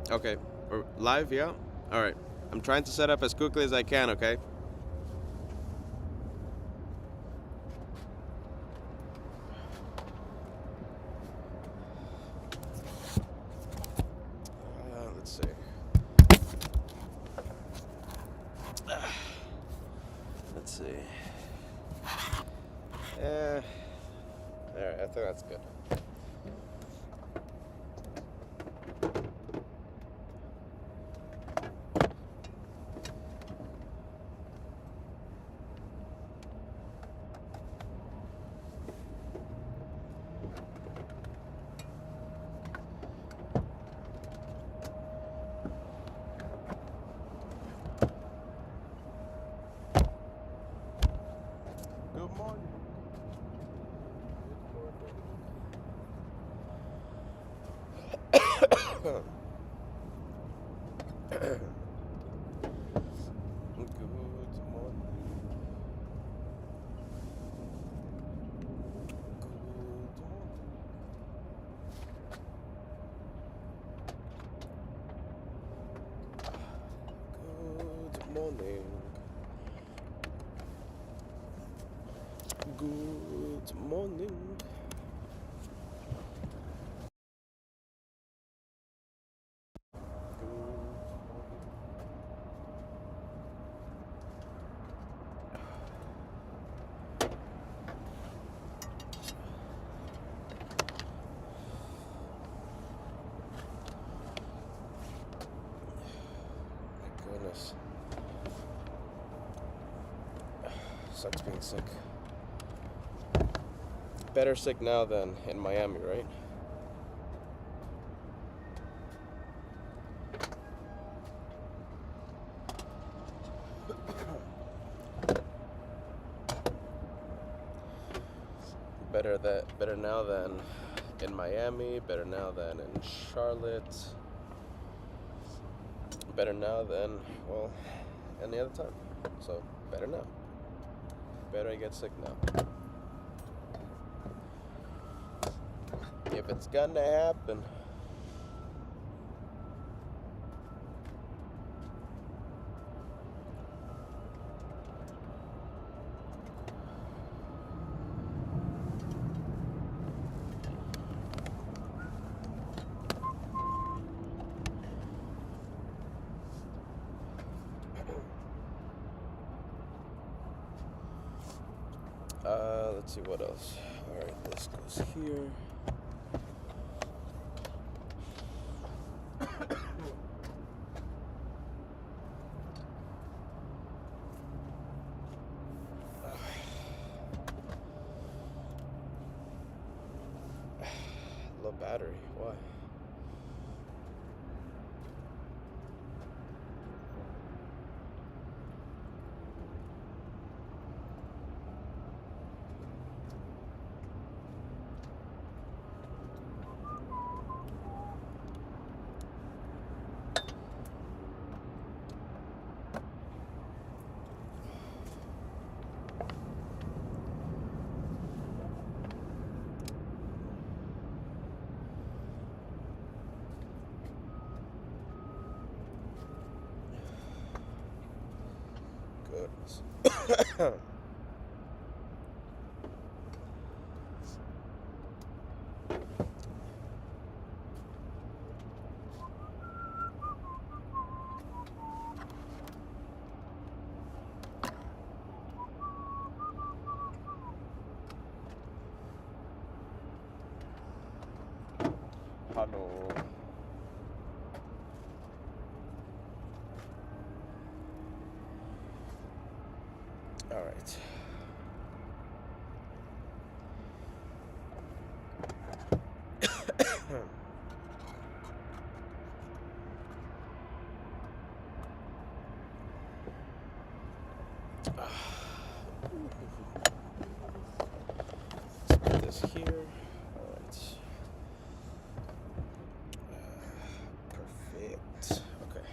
Okay, we're live, yeah? Alright. I'm trying to set up as quickly as I can, okay? Let's see. Let's see. Alright, I think that's good. Good morning. Good morning. Good morning. My goodness. Sucks being sick. Better sick now than in Miami, right? Better now than in Miami, better now than in Charlotte, better now than, well, any other time. So, better now. Better I get sick now. If it's gonna happen. Let's see what else. Alright, this goes here. Low battery, why? Goodness. Hello. All right. Let's put this here. All right. Perfect. Okay.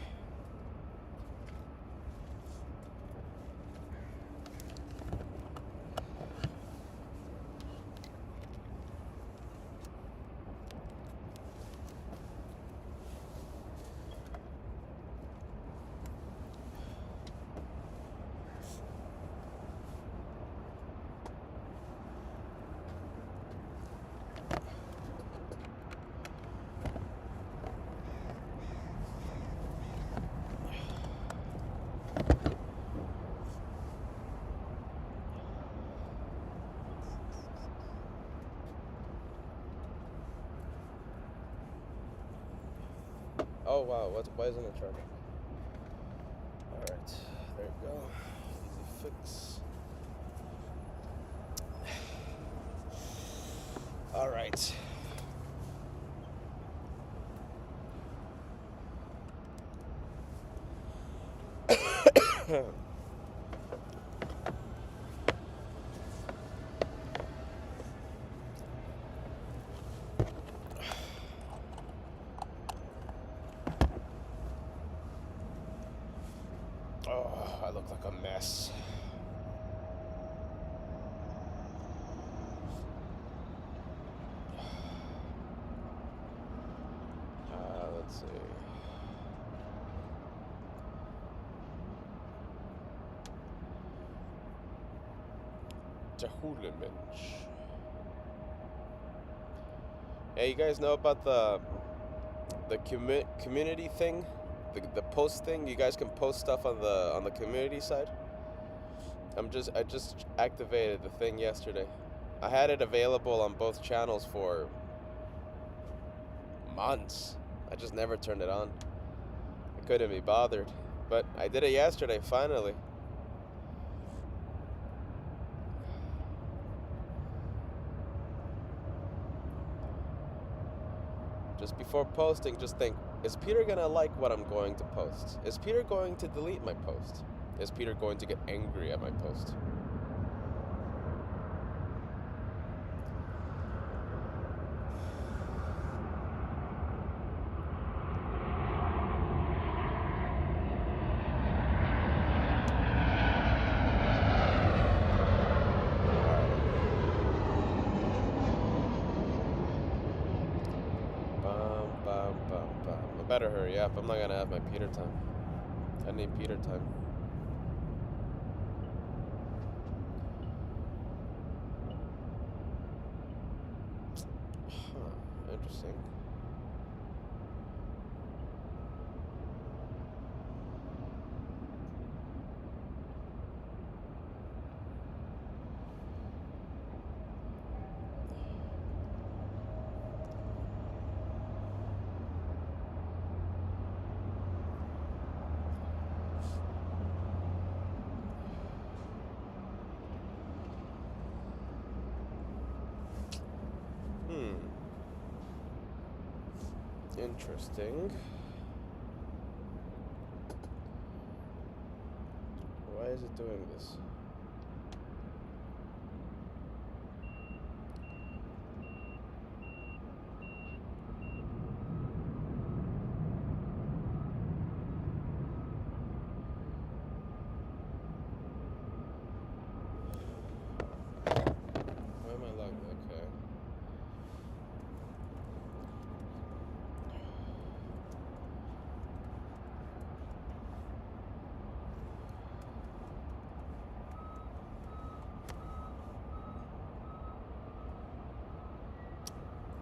Oh wow, why isn't it charging? Alright, there you go. Easy fix. Alright. Oh, I look like a mess. Let's see. Mensch. Hey, you guys know about the community thing, the post thing? You guys can post stuff on the community side. I just activated the thing yesterday. I had it available on both channels for months. I just never turned it on. I couldn't be bothered, but I did it yesterday finally. Just before posting, just think, is Peter gonna like what I'm going to post? Is Peter going to delete my post? Is Peter going to get angry at my post? I better hurry up. I'm not gonna have my Peter time. I need Peter time. Huh, interesting. Interesting. Why is it doing this? Why am I logged? Okay.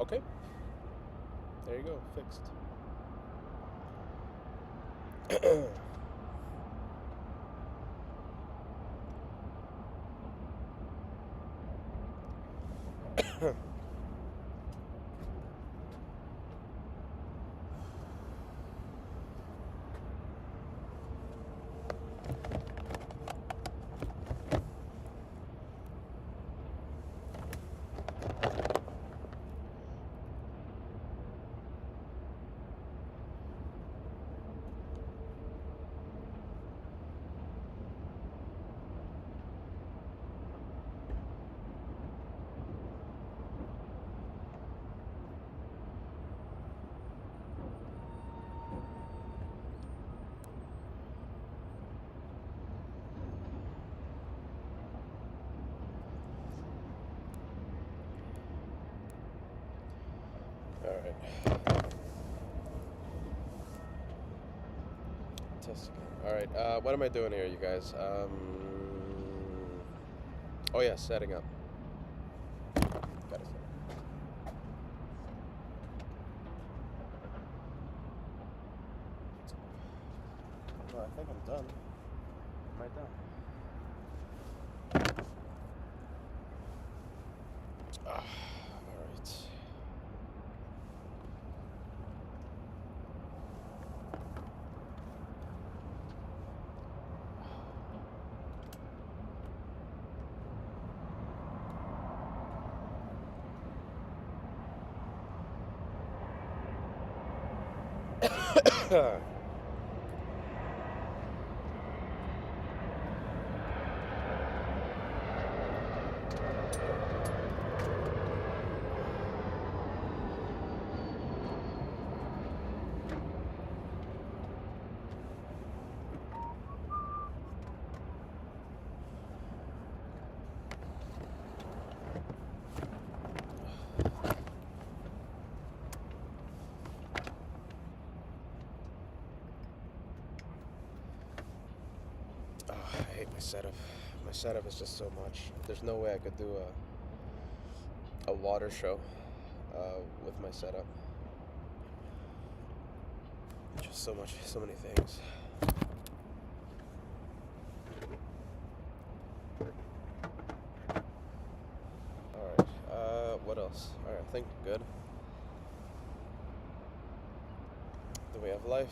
Okay. There you go, fixed. Alright. Test again. Alright, what am I doing here, you guys? Oh yeah, setting up. Gotta set. Well, I think I'm done. Am I done? Alright. Oh, I hate my setup. My setup is just so much. There's no way I could do a water show with my setup. Just so much, so many things. Alright, what else? Alright, I think good. The way of life.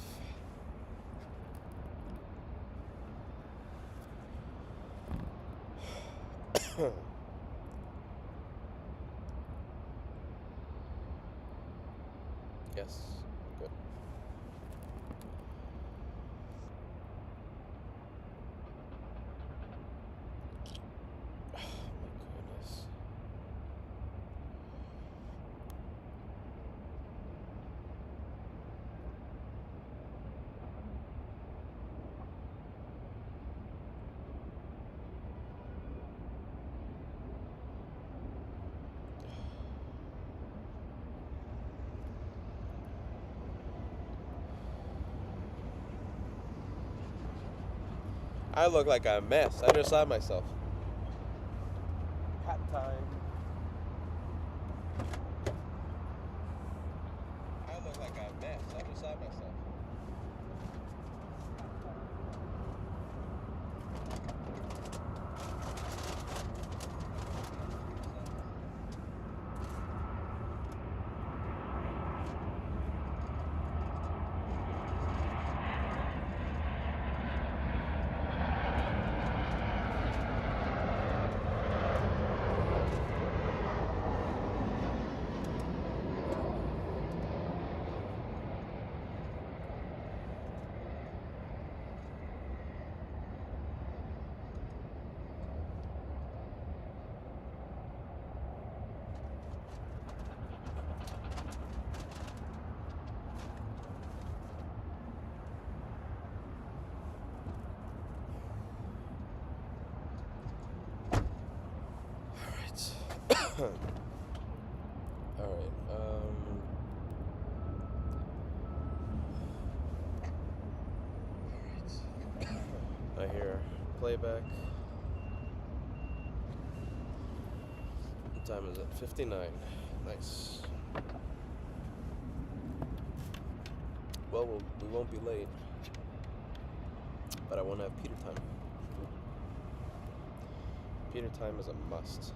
Yes, good. Oh my goodness. I look like a mess. I just saw myself. Hat time. I look like a mess. I just saw myself. Alright, I hear playback. What time is it? 59. Nice. Well, we won't be late. But I won't have Peter time. Peter time is a must.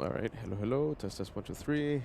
All right. Hello, hello. Test, 1, 2, 3.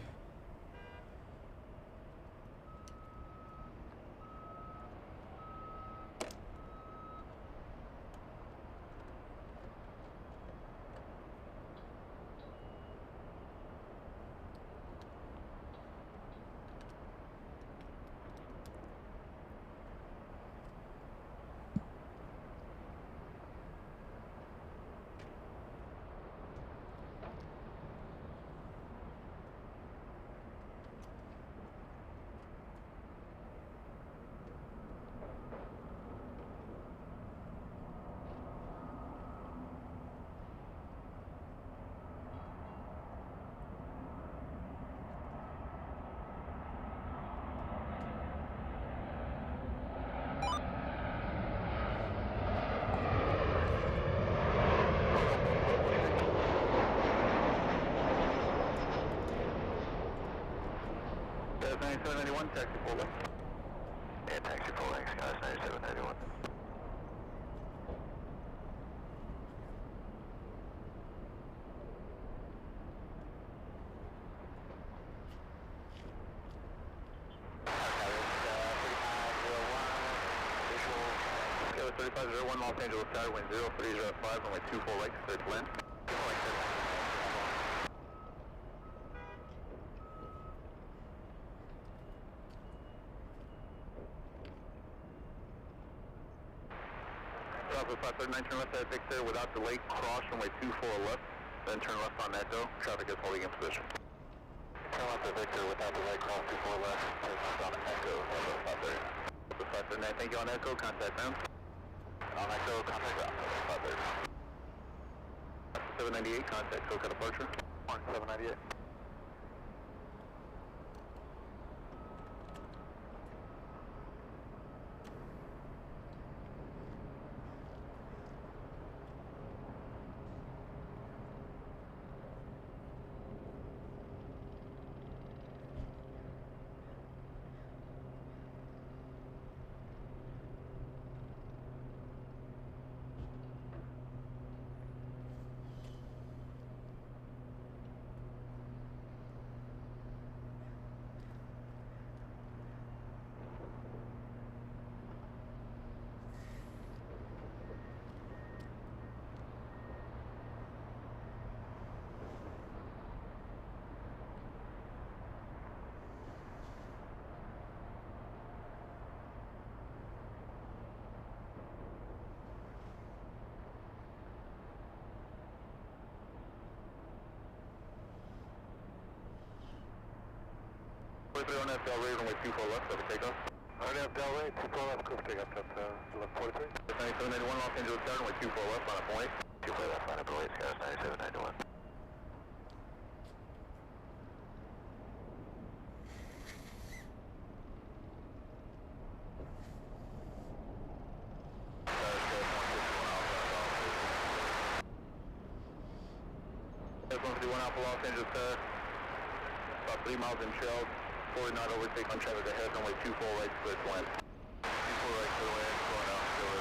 Taxi 4 left. Yeah, taxi 4 left, guys, 9791. Together 3501 Los Angeles Tower, wind 0305, runway 24 right, clear to land. Alpha 539, turn left at Victor without delay, cross runway 24 left, then turn left on Echo, traffic is holding in position. Turn left at Victor without delay, cross 24 left, turn left on Echo, Alpha 539. Thank you on Echo, contact them. On Echo, contact Alpha 539. 798, contact Coca departure. 798. On FL Ray, runway 24 left, over takeoff. On FL Ray, 24 left, close takeoff, that's 1143. 9791 Los Angeles Tower, runway 24 left, on a point. 24 left, on a point, guys, 9791. Alpha Los Angeles Tower, about 3 miles in shell. 40 knot overtake on traffic ahead, runway 24 right, clear to land. 24 right, clear to land, going out, still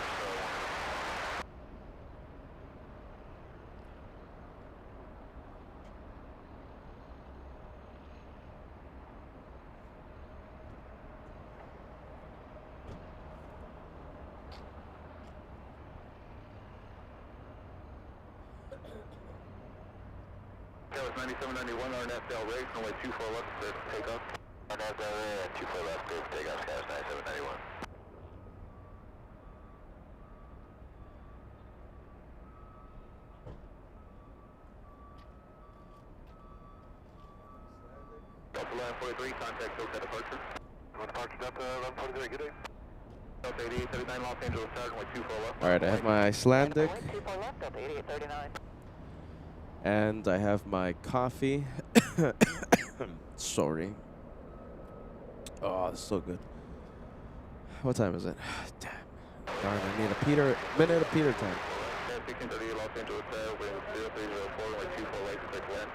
That was 9791, RNF Del Ray, runway 24 left, clear to take off. RNF Del Ray, 24 left, clear to take off, guys, 9791. Delta Line 43, contact Delta departure. Departure Delta Line 43, good day. Delta 8839 Los Angeles Tower, runway 24 left. All right, I have my Icelandic. 24 left, Delta 8839. And I have my coffee. Sorry. Oh, it's so good. What time is it? Damn. Darn, I need a minute of Peter time. 1638 Los Angeles Tower, wind 0304, runway 24 right, clear to land.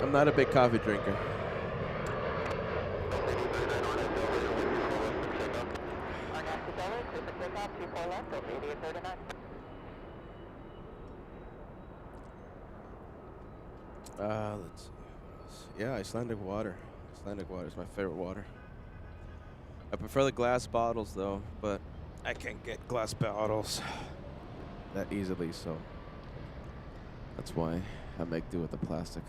I'm not a big coffee drinker. Tower, clear for takeoff, 24 left, Delta 8839. Let's see. What else? Yeah, Icelandic water. Icelandic water is my favorite water. I prefer the glass bottles though, but I can't get glass bottles that easily, so that's why I make do with the plastic.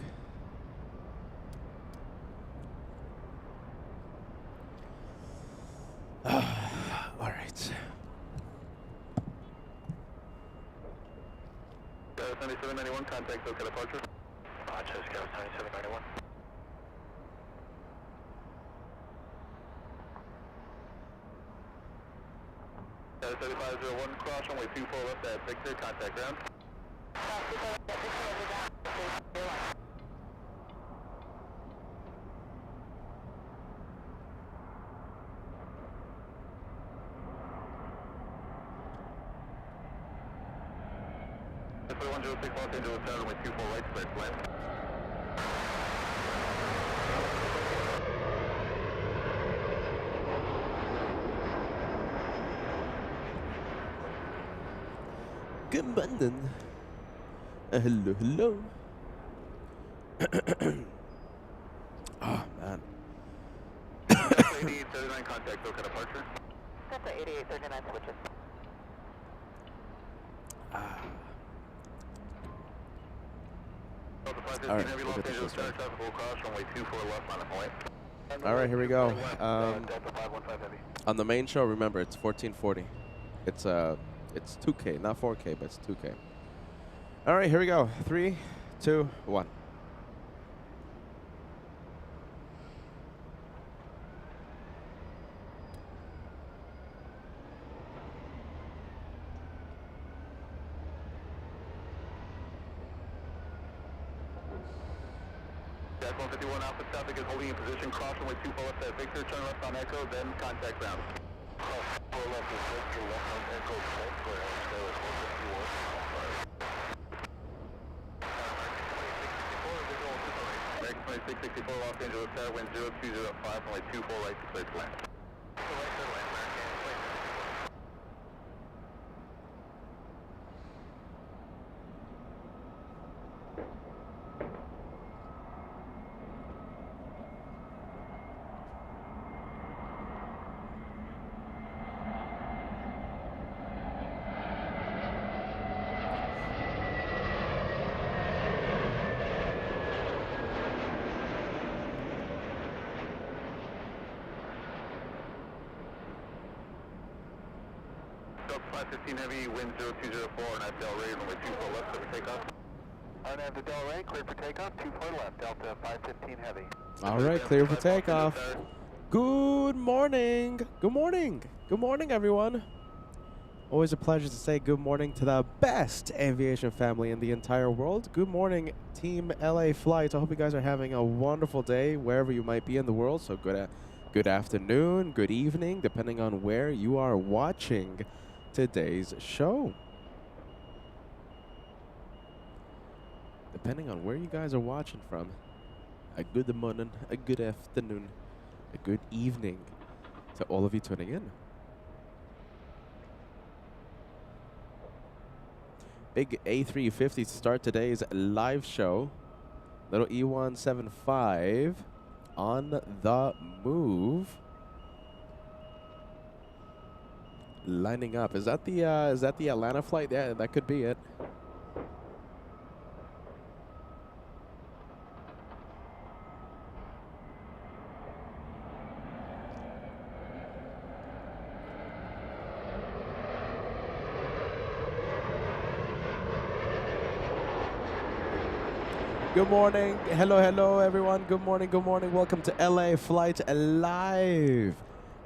All right. 7791, contact local departure. Roger, Scout 7791. Scout 7501, cross runway 24 left at Victor, contact ground. Victor 106 Los Angeles, runway 24 right, clear to land. Good morning. Hello, hello. Oh, man. 8839, contact local departure. That's 8839 switches. All right, we'll get this one. All right, here we go. On the main show, remember it's 1440. It's 2K, not 4K, but it's 2K. All right, here we go. 3, 2, 1. Dash 151 Alpha traffic is holding in position. Cross runway 24 left at Victor. Turn left on Echo, then contact ground. Cross 4 left is Victor, left on Echo, right square. Scale is 151. American 2664 Los Angeles Tower, wind 0205, runway 24 right to clear to land. Delta 515 heavy, wind 0204, and at Del Rey, runway 24 left, clear for takeoff. RNAV to Del Rey, clear for takeoff, 24 left, Delta 515 heavy. All right, clear for takeoff. Good morning. Good morning. Good morning, everyone. Always a pleasure to say good morning to the best aviation family in the entire world. Good morning, Team LA Flights. I hope you guys are having a wonderful day wherever you might be in the world. So good afternoon, good evening, depending on where you are watching today's show. Depending on where you guys are watching from, a good morning, a good afternoon, a good evening to all of you tuning in. Big A350 to start today's live show. Little E175 on the move. Lining up. Is that the Atlanta flight? Yeah, that could be it. Good morning. Hello, hello, everyone. Good morning, good morning. Welcome to LA Flights Live.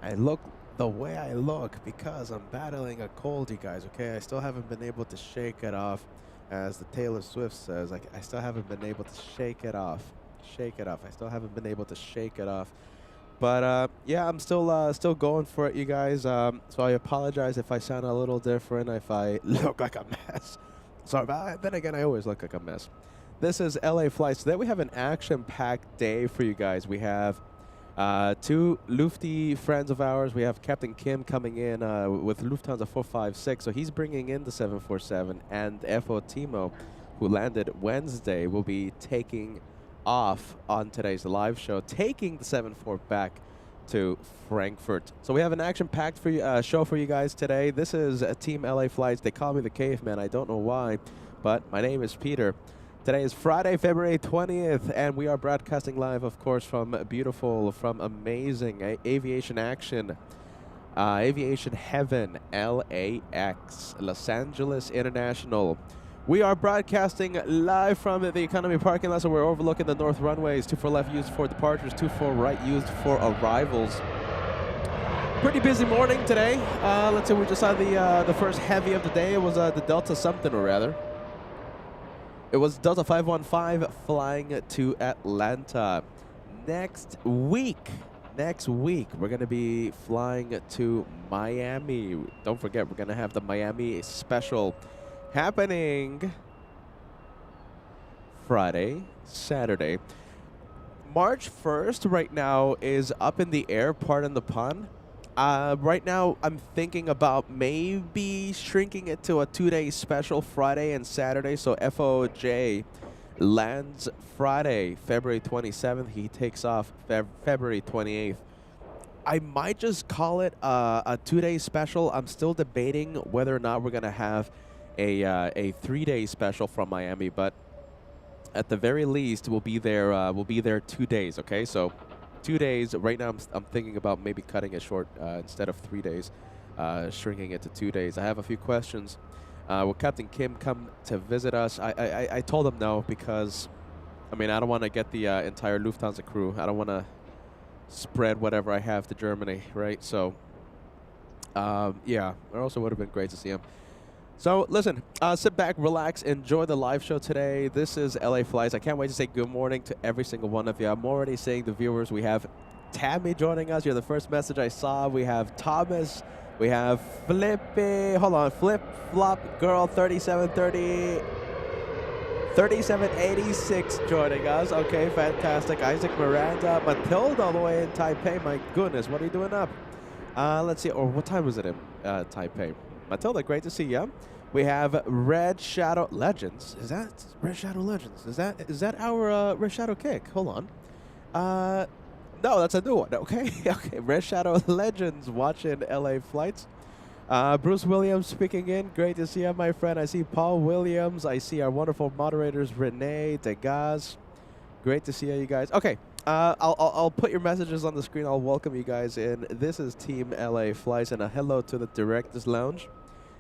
I look the way I look because I'm battling a cold, you guys, okay? I still haven't been able to shake it off. As the Taylor Swift says, I still haven't been able to shake it off. Shake it off. I still haven't been able to shake it off. But, yeah, I'm still going for it, you guys. So I apologize if I sound a little different, if I look like a mess. Sorry, but then again, I always look like a mess. This is LA Flights. Today we have an action-packed day for you guys. We have Two Lufty friends of ours. We have Captain Kim coming in with Lufthansa 456, so he's bringing in the 747, and FO Timo, who landed Wednesday, will be taking off on today's live show, taking the 74 back to Frankfurt. So we have an action-packed show for you guys today. This is Team LA Flights. They call me the Caveman. I don't know why, but my name is Peter. Today is Friday, February 20th, and we are broadcasting live, of course, from beautiful, from amazing aviation action, aviation heaven, LAX, Los Angeles International. We are broadcasting live from the economy parking lot, so we're overlooking the north runways. 24 left used for departures, 24 right used for arrivals. Pretty busy morning today. Let's say we just saw the first heavy of the day. It was the Delta something or rather. It was Delta 515 flying to Atlanta. Next week, we're going to be flying to Miami. Don't forget, we're going to have the Miami special happening Friday, Saturday. March 1st right now is up in the air, pardon the pun. Right now, I'm thinking about maybe shrinking it to a 2-day special, Friday and Saturday. So FOJ lands Friday, February 27th. He takes off February 28th. I might just call it a 2-day special. I'm still debating whether or not we're going to have a 3-day special from Miami. But at the very least, we'll be there 2 days, okay? So 2 days. Right now, I'm thinking about maybe cutting it short instead of 3 days, shrinking it to 2 days. I have a few questions. Will Captain Kim come to visit us? I told him no because, I mean, I don't want to get the entire Lufthansa crew. I don't want to spread whatever I have to Germany, right? So, yeah, it also would have been great to see him. So, listen, sit back, relax, enjoy the live show today. This is LA Flights. I can't wait to say good morning to every single one of you. I'm already seeing the viewers. We have Tammy joining us. You're the first message I saw. We have Thomas. We have Flip Flop Girl 3786 joining us. Okay, fantastic. Isaac Miranda. Matilda all the way in Taipei. My goodness, what are you doing up? Let's see. Or what time was it in Taipei? Matilda, great to see you. We have Red Shadow Legends. Is that Red Shadow Legends? Is that our Red Shadow kick? Hold on. No, that's a new one. Okay, okay. Red Shadow Legends watching LA Flights. Bruce Williams speaking in. Great to see you, my friend. I see Paul Williams. I see our wonderful moderators, Renee, Degas. Great to see you guys. Okay. I'll put your messages on the screen. I'll welcome you guys in. This is Team LA Flights, and a hello to the Directors Lounge.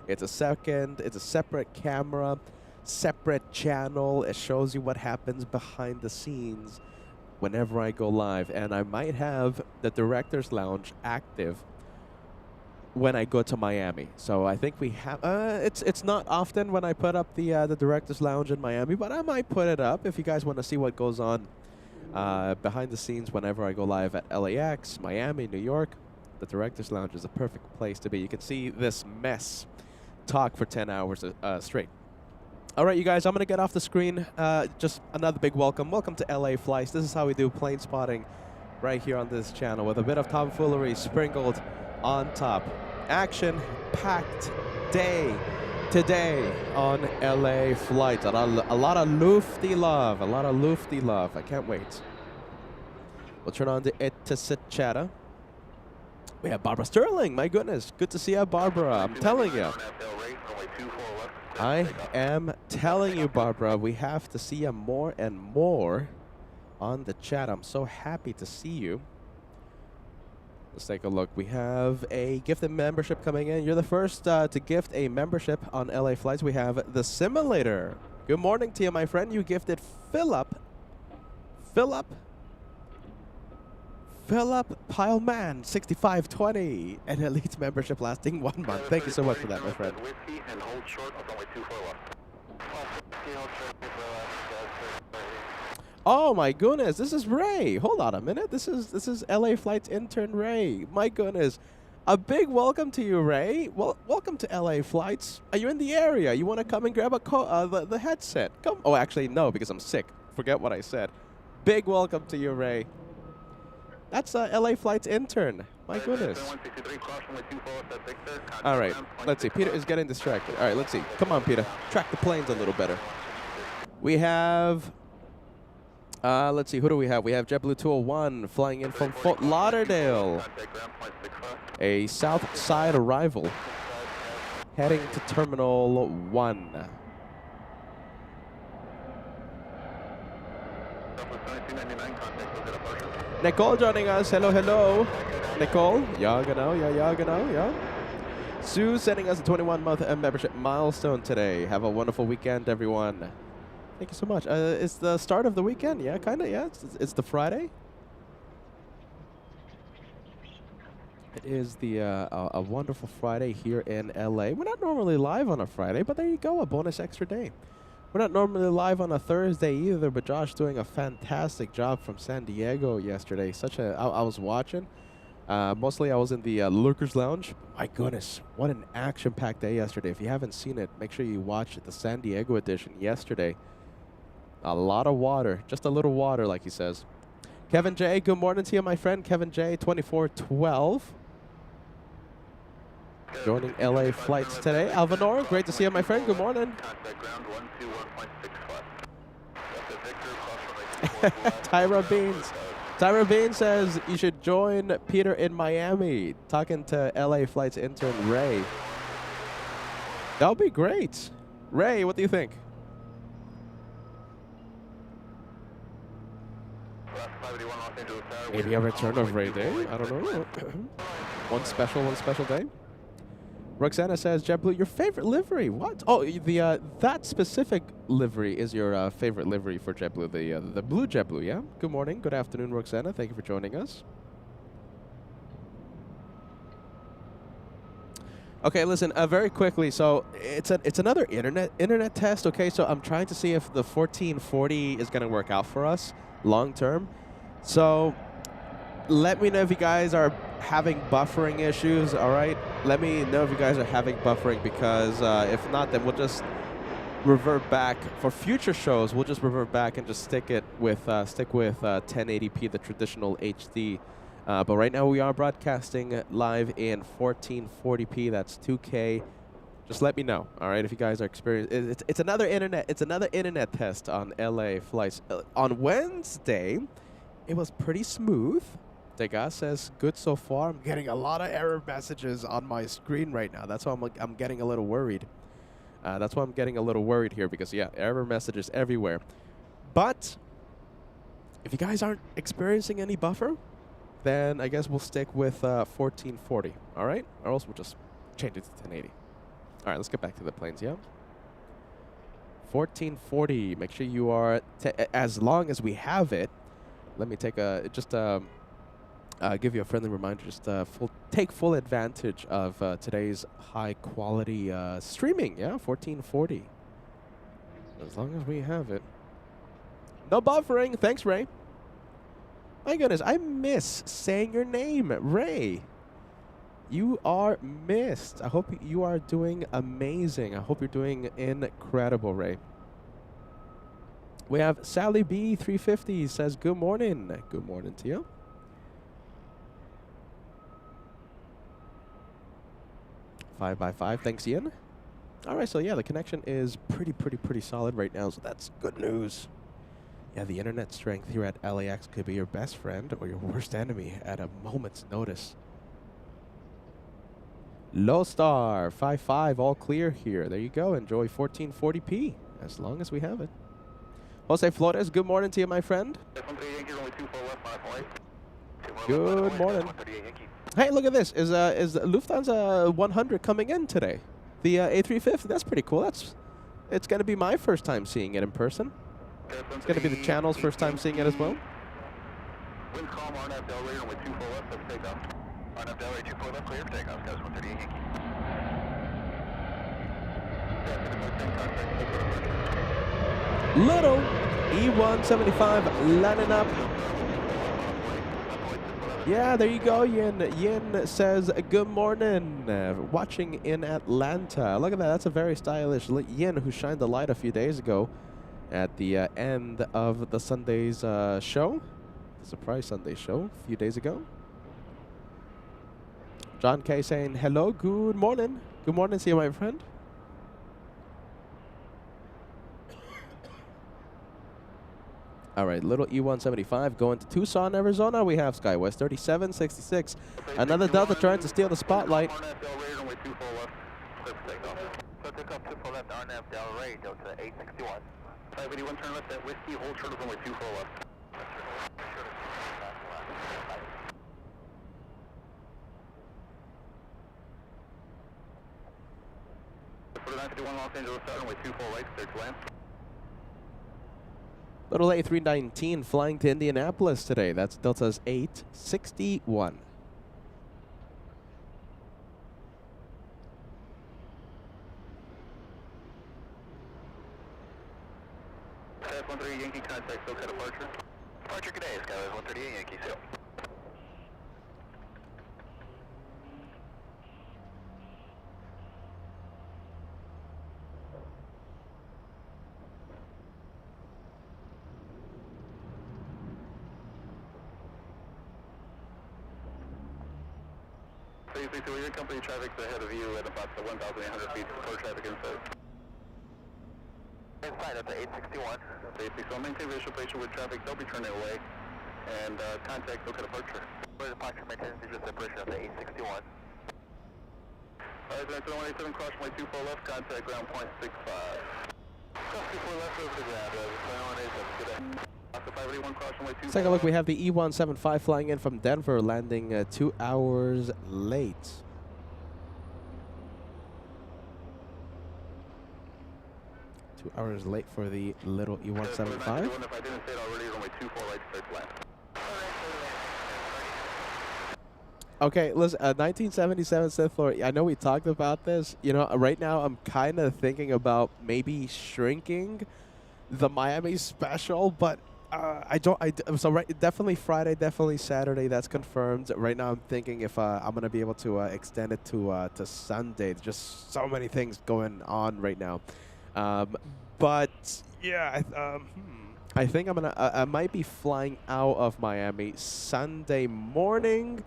It's a separate camera, separate channel. It shows you what happens behind the scenes whenever I go live, and I might have the Directors Lounge active when I go to Miami. So I think we have. It's not often when I put up the Directors Lounge in Miami, but I might put it up if you guys want to see what goes on behind the scenes whenever I go live at LAX, Miami, New York. The Directors Lounge is a perfect place to be. You can see this mess talk for 10 hours straight. All right, you guys, I'm going to get off the screen. Just another big welcome. Welcome to LA Flights. This is how we do plane spotting right here on this channel with a bit of tomfoolery sprinkled on top. Action-packed day today on LA Flights. A lot of lufty love. I can't wait. We'll turn on the Chatter. We have Barbara Sterling. My goodness. Good to see you, Barbara. I'm telling you. I am telling you, Barbara, we have to see you more and more on the chat. I'm so happy to see you. Let's take a look. We have a gifted membership coming in. You're the first to gift a membership on LA Flights. We have the Simulator. Good morning to you, my friend. You gifted Philip Pileman, 6520, an elite membership lasting 1 month. Thank you so much for that, my friend. Oh my goodness, this is Ray. Hold on a minute. This is LA Flights intern Ray. My goodness. A big welcome to you, Ray. Well, welcome to LA Flights. Are you in the area? You want to come and grab the headset? Come. Oh, actually, no, because I'm sick. Forget what I said. Big welcome to you, Ray. That's LA Flights intern. My goodness. All right, let's see. Peter is getting distracted. All right, let's see. Come on, Peter. Track the planes a little better. We have, let's see, who do we have? We have JetBlue 201 flying in from Fort Lauderdale. A south side arrival. Heading to Terminal 1. Nicole joining us. Hello, hello. Nicole. Ja, genau. Ja, genau. Ja. Sue sending us a 21-month membership milestone today. Have a wonderful weekend, everyone. Thank you so much. It's the start of the weekend. Yeah, kind of. Yeah, it's the Friday. It is the a wonderful Friday here in LA. We're not normally live on a Friday, but there you go, a bonus extra day. We're not normally live on a Thursday either, but Josh doing a fantastic job from San Diego yesterday. I was watching. Mostly I was in the Lurkers Lounge. My goodness, what an action-packed day yesterday. If you haven't seen it, make sure you watch the San Diego edition yesterday. A lot of water, just a little water, like he says. Kevin J, good morning to you, my friend. Kevin J, 2412. Joining LA Flights today. Alvanor, great to see you, my friend. Good morning. Tyra Beans. Tyra Beans says you should join Peter in Miami. Talking to LA Flights intern Ray. That would be great. Ray, what do you think? Maybe a return of Ray Day? I don't know. One special day. Roxana says, JetBlue, your favorite livery? What? Oh, that specific livery is your favorite livery for JetBlue, the blue JetBlue, yeah? Good morning, good afternoon, Roxana. Thank you for joining us. Okay, listen, very quickly. So it's another internet test. Okay, so I'm trying to see if the 1440 is going to work out for us long term. So let me know if you guys are having buffering issues, all right? Let me know if you guys are having buffering, because if not, then we'll just revert back. For future shows, we'll just revert back and just stick with 1080p, the traditional HD. But right now we are broadcasting live in 1440p, that's 2K. Just let me know, all right, if you guys are experiencing. It's another internet test on LA Flights. On Wednesday, it was pretty smooth. Degas says, good so far. I'm getting a lot of error messages on my screen right now. That's why I'm getting a little worried. That's why I'm getting a little worried here, because, yeah, error messages everywhere. But if you guys aren't experiencing any buffer, then I guess we'll stick with 1440, all right? Or else we'll just change it to 1080. All right, let's get back to the planes, yeah? 1440, make sure you are, as long as we have it, let me take give you a friendly reminder, take full advantage of today's high-quality streaming, yeah? 1440. As long as we have it. No buffering. Thanks, Ray. My goodness, I miss saying your name, Ray. You are missed. I hope you are doing amazing. I hope you're doing incredible, Ray. We have Sally B 350 says, good morning. Good morning to you. Five by 5. Thanks, Ian. All right, so yeah, the connection is pretty solid right now, so that's good news. Yeah, the internet strength here at LAX could be your best friend or your worst enemy at a moment's notice. Low Star 55, all clear here. There you go. Enjoy 1440p as long as we have it. Jose Flores, good morning to you, my friend. Good morning. Hey, look at this. Is Lufthansa 100 coming in today? The A350. That's pretty cool. It's going to be my first time seeing it in person. It's going to be the channel's first time seeing it as well. Wind calm, RNAV Delray, runway 24 left, let's take off. RNAV Delray 24 left, clear for takeoff, guys, 138 Yankee. Little E175 lining up. Yeah, there you go, Yin. Yin says, good morning. Watching in Atlanta. Look at that. That's a very stylish Yin who shined the light a few days ago at the end of the Sunday's show. Surprise Sunday show a few days ago. John K saying, hello, good morning. Good morning to you, my friend. All right, little E175 going to Tucson, Arizona. We have SkyWest 3766. Another Delta trying to steal the spotlight. So take off 24 left, RNAV Delray, Delta 861. 581, turn left at Whiskey, hold short of runway 24 left. For the 951 Los Angeles South, runway 24 right, clear to land. Little A319 flying to Indianapolis today. That's Delta's 861. Skywest 138 Yankee, contact SoCal departure. Departure, good day, Skywest 138 Yankee, SIL. So your company traffic's ahead of you at about the 1,800 feet for traffic inside. Inside at the 861. 861, maintain visual patient with traffic, don't be turning away. And contact SoCal departure. For departure, maintain visual separation at the 861. Alright, then 187, cross runway 24 left, contact ground point 65. Cross 24 left over the ground, 187, good day. Let's take a look. We have the E175 flying in from Denver, landing 2 hours late. Hours late for the little E175. Okay, listen, 1977 Sith Lord. I know we talked about this. You know, right now I'm kind of thinking about maybe shrinking the Miami special, but so definitely Friday, definitely Saturday. That's confirmed. Right now I'm thinking if I'm gonna be able to extend it to Sunday. There's just so many things going on right now. But yeah, I think I might be flying out of Miami Sunday morning,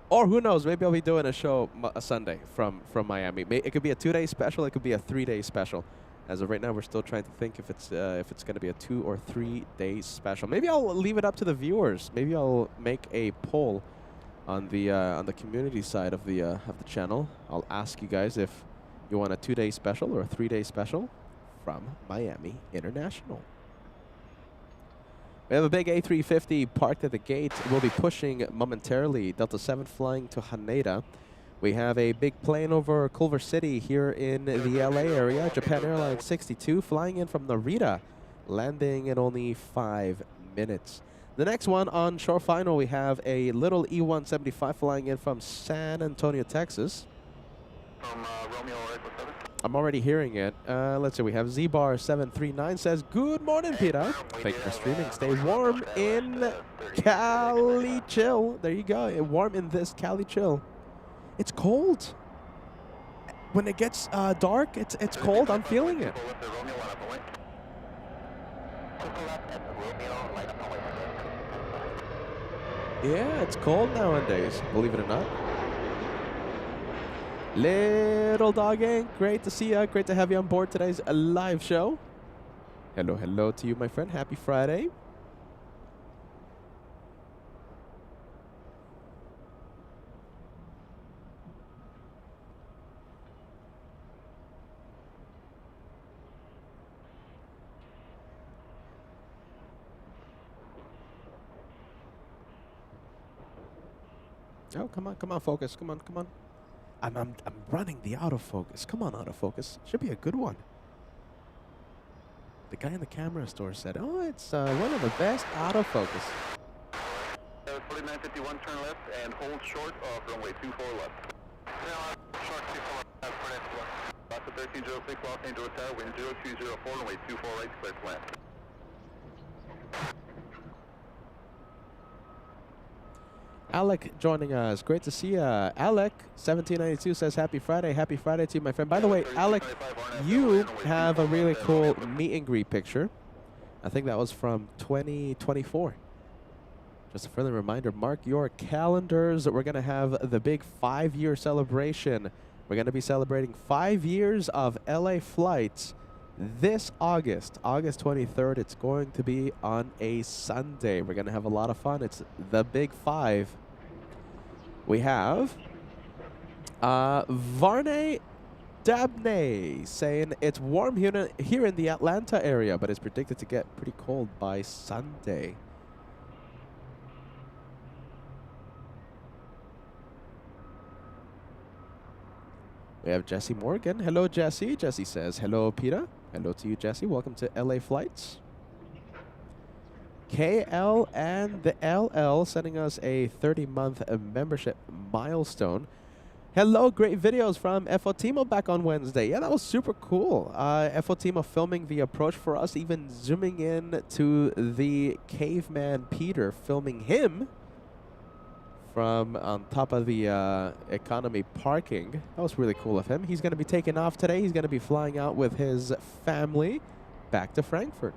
or who knows? Maybe I'll be doing a show Sunday from Miami. It could be a 2-day special. It could be a 3-day special. As of right now, we're still trying to think if it's going to be a 2 or 3 day special. Maybe I'll leave it up to the viewers. Maybe I'll make a poll on the community side of the channel. I'll ask you guys if you want a 2-day special or a 3-day special from Miami International. We have a big A350 parked at the gate. We'll be pushing momentarily. Delta 7 flying to Haneda. We have a big plane over Culver City here in the LA area. Japan Airlines 62 flying in from Narita, landing in only 5 minutes. The next one on shore final, we have a little E175 flying in from San Antonio, Texas. From Romeo Echo 7. I'm already hearing it. Let's see. We have Z-Bar 739 says, good morning, Peter. Thank you for streaming. Stay warm in Cali Chill. There you go. Warm in this Cali Chill. It's cold. When it gets dark, it's cold. I'm feeling it. Yeah, it's cold nowadays, believe it or not. Little dog gang, great to see you. Great to have you on board today's live show. Hello to you, my friend. Happy Friday. Oh, come on, focus. Come on. I'm running the autofocus. Come on, autofocus. Should be a good one. The guy in the camera store said, oh, it's one of the best autofocus. 4951, turn left and hold short of runway 24 left. Short 24 left, Delta 1306, Los Angeles Tower, wind 0204, runway 24 right, clear to land. Alec joining us. Great to see you. Alec, 1792 says happy Friday. Happy Friday to you, my friend. By the way, Alec, you have a really cool meet and greet picture. I think that was from 2024. Just a friendly reminder, mark your calendars. We're going to have the big 5-year celebration. We're going to be celebrating 5 years of LA Flights this August, August 23rd. It's going to be on a Sunday. We're going to have a lot of fun. It's the big 5. We have Varney Dabney saying it's warm here in the Atlanta area, but it's predicted to get pretty cold by Sunday. We have Jesse Morgan. Hello, Jesse. Jesse says, hello, Peter. Hello to you, Jesse. Welcome to LA Flights. KL and the LL sending us a 30-month membership milestone. Hello, great videos from Efotimo back on Wednesday. Yeah, that was super cool. Efotimo filming the approach for us, even zooming in to the caveman Peter, filming him from on top of the economy parking. That was really cool of him. He's going to be taking off today. He's going to be flying out with his family back to Frankfurt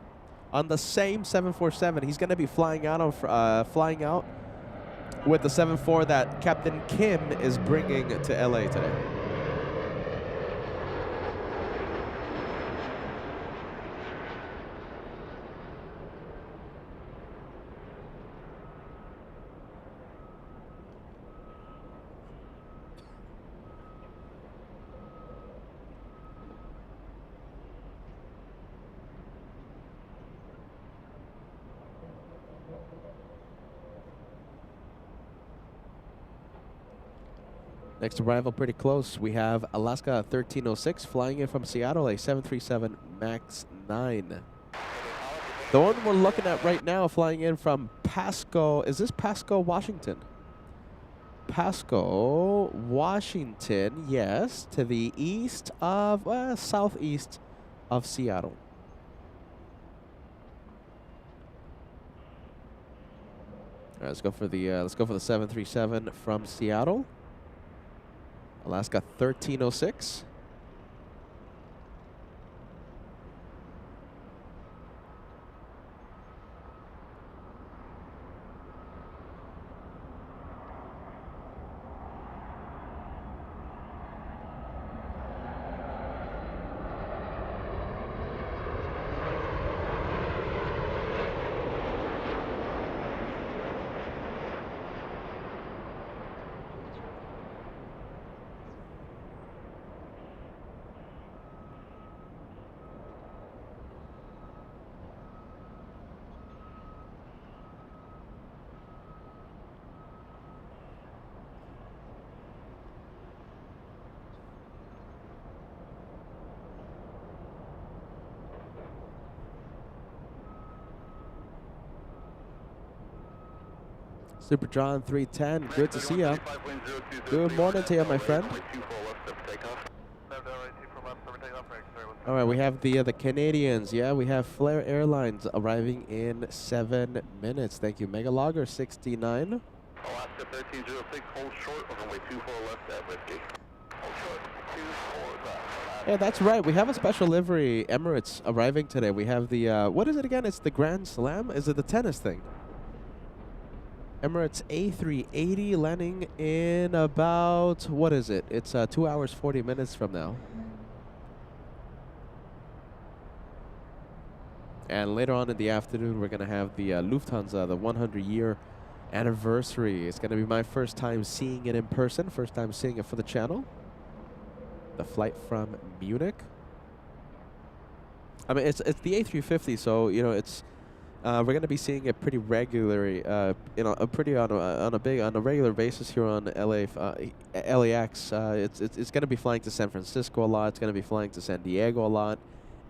on the same 747. He's going to be flying out on with the 74 that Captain Kim is bringing to LA today. Next arrival pretty close. We have Alaska 1306 flying in from Seattle, a 737 MAX 9. The one we're looking at right now flying in from Pasco. Is this Pasco, Washington? Pasco, Washington, yes, to the east of, southeast of Seattle. All right, let's go for the 737 from Seattle. Alaska 1306. Super John 310, good to see ya. Good morning to you, my friend. All right, we have the Canadians. Yeah, we have Flair Airlines arriving in 7 minutes. Thank you, Megalogger 69. Alaska 1306, hold short, runway 24 left at Whiskey. Hold short, 24 left. Yeah, that's right. We have a special livery Emirates arriving today. We have the, what is it again? It's the Grand Slam? Is it the tennis thing? Emirates A380 landing in about, what is it? It's 2 hours, 40 minutes from now. And later on in the afternoon, we're going to have the Lufthansa, the 100-year anniversary. It's going to be my first time seeing it in person, first time seeing it for the channel. The flight from Munich. I mean, it's the A350, so, you know, it's... we're going to be seeing it pretty regularly, you know, on a regular basis here on LAX. It's going to be flying to San Francisco a lot. It's going to be flying to San Diego a lot.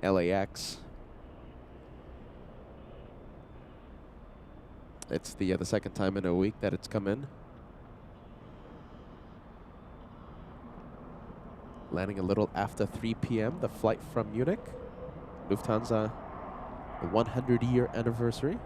LAX. It's the second time in a week that it's come in. Landing a little after 3 p.m. The flight from Munich, Lufthansa. The 100-year anniversary.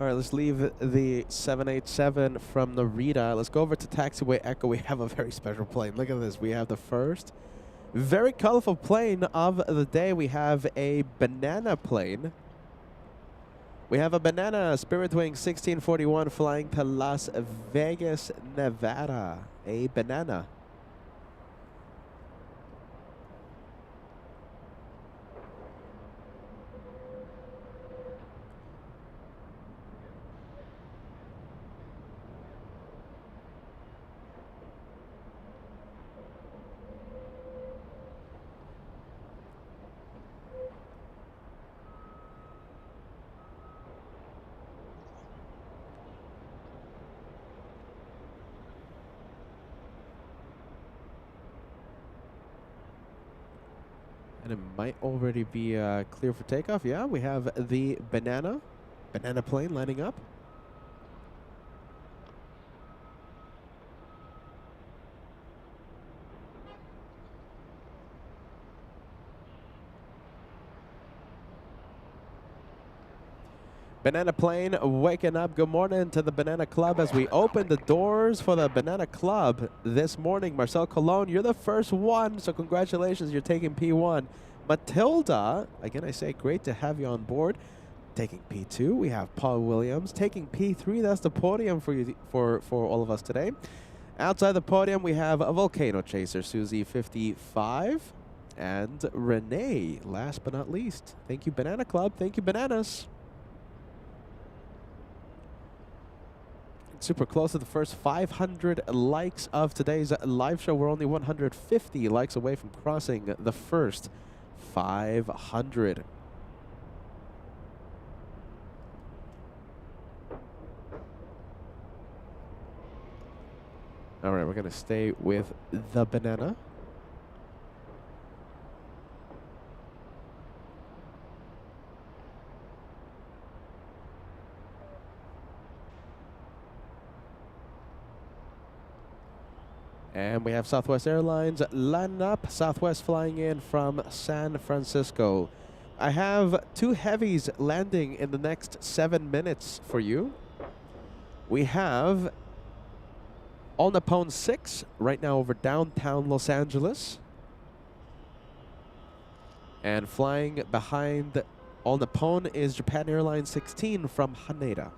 All right, let's leave the 787 from Narita. Let's go over to Taxiway Echo. We have a very special plane. Look at this. We have the first very colorful plane of the day. We have a banana plane. We have a banana Spirit Wing 1641 flying to Las Vegas, Nevada. A banana. And it might already be clear for takeoff. Yeah, we have the banana plane lining up. Banana plane waking up. Good morning to the Banana Club as we open the doors for the Banana Club this morning. Marcel Colon, you're the first one, so congratulations, you're taking P1. Matilda, again I say great to have you on board. Taking P2, we have Paul Williams. Taking P3, that's the podium for you for all of us today. Outside the podium, we have a Volcano Chaser, Susie 55, and Renee, last but not least. Thank you, Banana Club. Thank you, Bananas. Super close to the first 500 likes of today's live show. We're only 150 likes away from crossing the first 500. All right, we're going to stay with the banana. And we have Southwest Airlines lining up. Southwest flying in from San Francisco. I have two heavies landing in the next 7 minutes for you. We have All Nippon 6 right now over downtown Los Angeles. And flying behind All Nippon is Japan Airlines 16 from Haneda.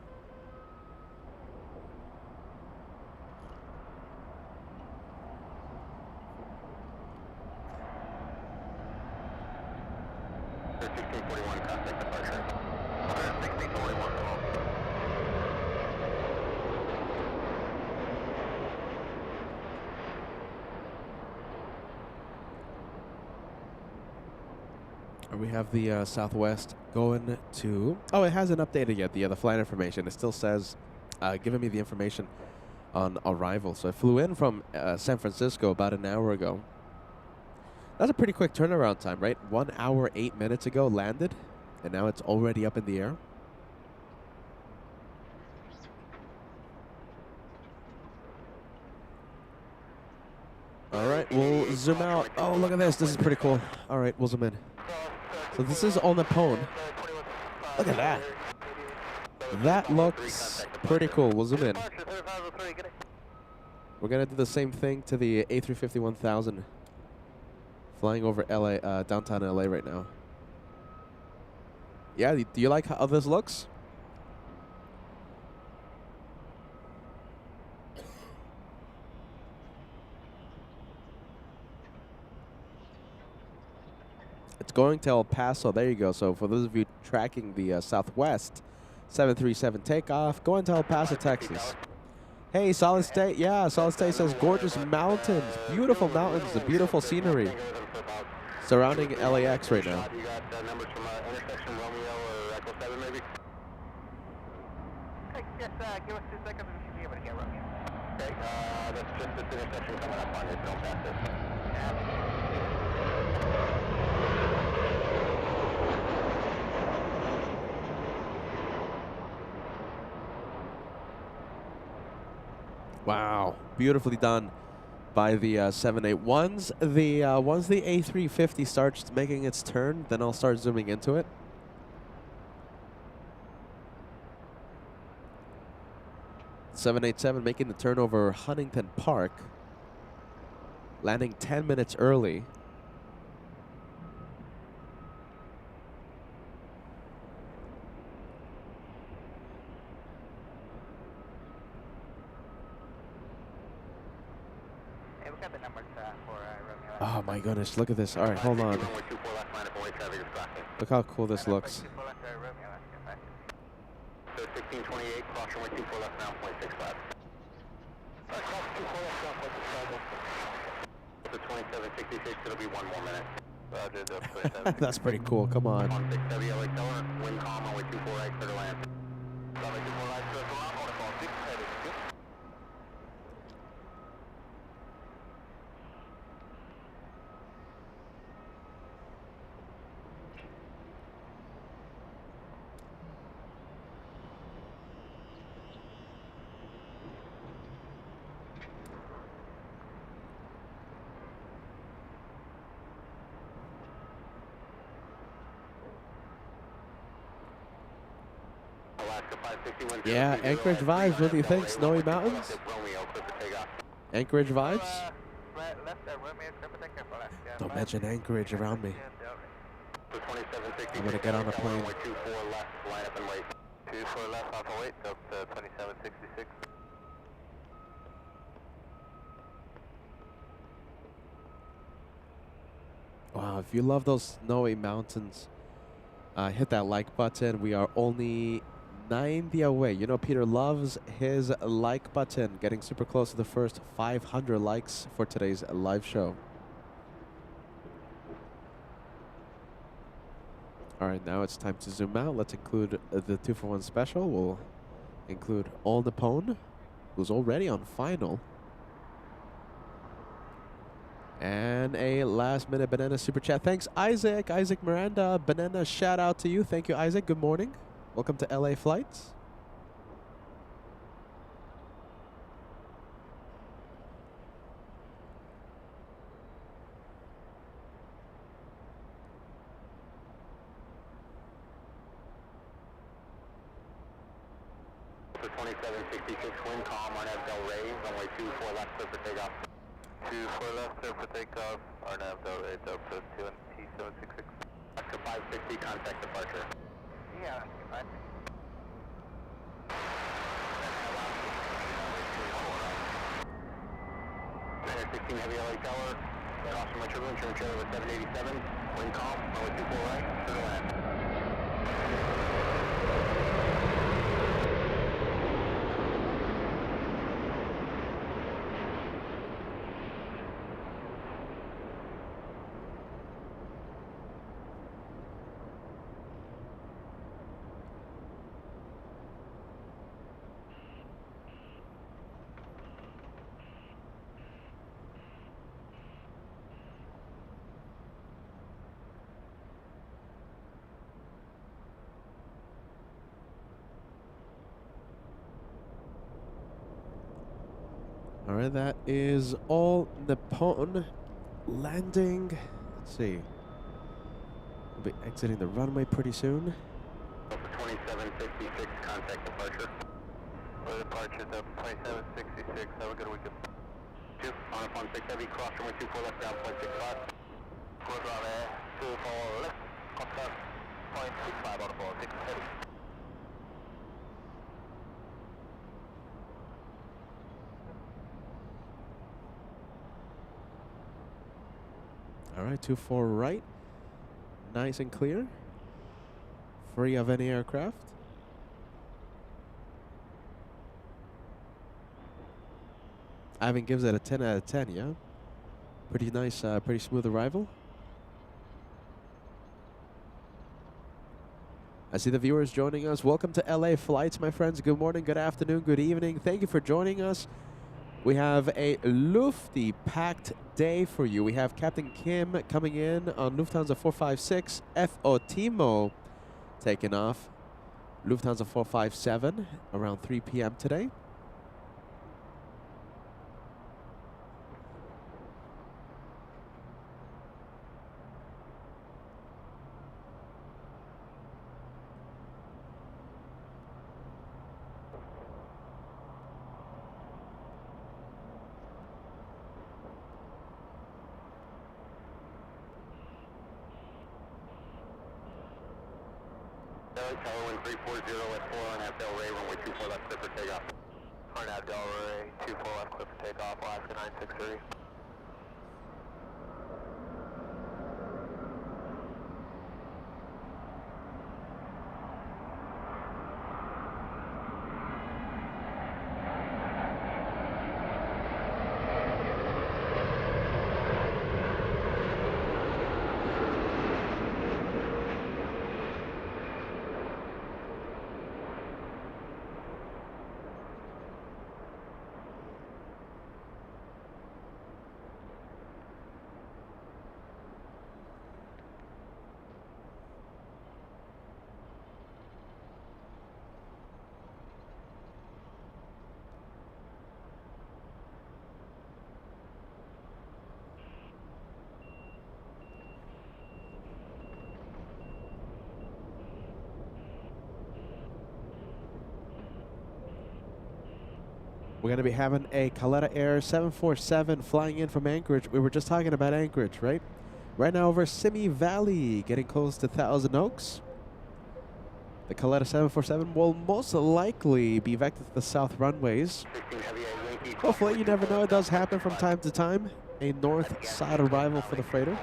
We have the Southwest going to... Oh, it hasn't updated yet, the flight information. It still says, giving me the information on arrival. So I flew in from San Francisco about an hour ago. That's a pretty quick turnaround time, right? 1 hour, 8 minutes ago, landed. And now it's already up in the air. All right, we'll zoom out. Oh, look at this. This is pretty cool. All right, we'll zoom in. So this is All Nippon. Look at that. That looks pretty cool. We'll zoom in. We're going to do the same thing to the A350 1000 flying over LA, downtown LA right now. Yeah, do you like how this looks? It's going to El Paso. There you go. So for those of you tracking the Southwest 737 takeoff, going to El Paso, Texas. Hey, Solid State. Yeah, Solid State says gorgeous mountains, beautiful mountains, the beautiful scenery surrounding LAX right now. You got numbers from intersection Romeo or Echo 7 maybe? Okay, just give us 2 seconds and we should be able to get Romeo. Okay, that's just this intersection coming up on you, so don't pass this. Wow, beautifully done by the 787. Once the A350 starts making its turn, then I'll start zooming into it. 787 making the turn over Huntington Park, landing 10 minutes early. Hey, we got the numbers for Romeo. Oh my goodness, look at this. All right, hold on. Look how cool this looks. 1628, cross runway 24 left now, 0.65. Cross 24 left now, 0.65. To 2766, it'll be 1 more minute. Roger, the 27. That's pretty cool. Come on. 16 heavy LA Teller, wind calm, runway 24 right, clear to land. Runway 24 right, clear to land, protocol 6, headed 6. Yeah, Anchorage vibes. What do you think? Snowy mountains? Anchorage vibes? Don't mention Anchorage around me. I'm gonna get on a plane. 24 left, line up and wait. 24 left, off and wait, up to 2766. Wow, if you love those snowy mountains, hit that like button. We are only 90 away. You know, Peter loves his like button. Getting super close to the first 500 likes for today's live show. All right, now it's time to zoom out. Let's include the 2-for-1 special. We'll include All Nippon, who's already on final. And a last-minute Banana Super Chat. Thanks, Isaac. Isaac Miranda. Banana, shout out to you. Thank you, Isaac. Good morning. Welcome to LA Flights. To 2766, wind calm, RNAV Del Rey, runway 24 left, clear for takeoff. 24 left, clear for takeoff, RNAV Del Rey, up to T766. Up to 560, contact departure. Yeah, that's 16 heavy LA Tower, cross from my turbulence, turn trailer with 787, wind calm, runway 24 right, clear to land. All right, that is All Nippon landing. Let's see. We'll be exiting the runway pretty soon. Up to 2766, contact departure. For departure to 2766, have a good weekend. 2, on up on 6 heavy, cross runway 24 left down, 0.65. Good runway, 24 left, contact 0.65 on the 6 heavy. All right, 24 right. Nice and clear. Free of any aircraft. Ivan gives it a 10 out of 10, yeah? Pretty nice, pretty smooth arrival. I see the viewers joining us. Welcome to LA Flights, my friends. Good morning, good afternoon, good evening. Thank you for joining us. We have a lufty packed day for you. We have Captain Kim coming in on Lufthansa 456, FO Timo taking off Lufthansa 457 around 3 p.m. today. Charlie, Tower 1340 at 4 on Del Ray, runway 24 left, clear for takeoff. Arnav Del Ray, 24 left, clear for takeoff, Alaska 963. We're going to be having a KLAX Air 747 flying in from Anchorage. We were just talking about Anchorage, right? Right now over Simi Valley, getting close to Thousand Oaks. The KLAX 747 will most likely be vectored to the south runways. Hopefully, you never know, it does happen from time to time. A north side arrival for the freighter.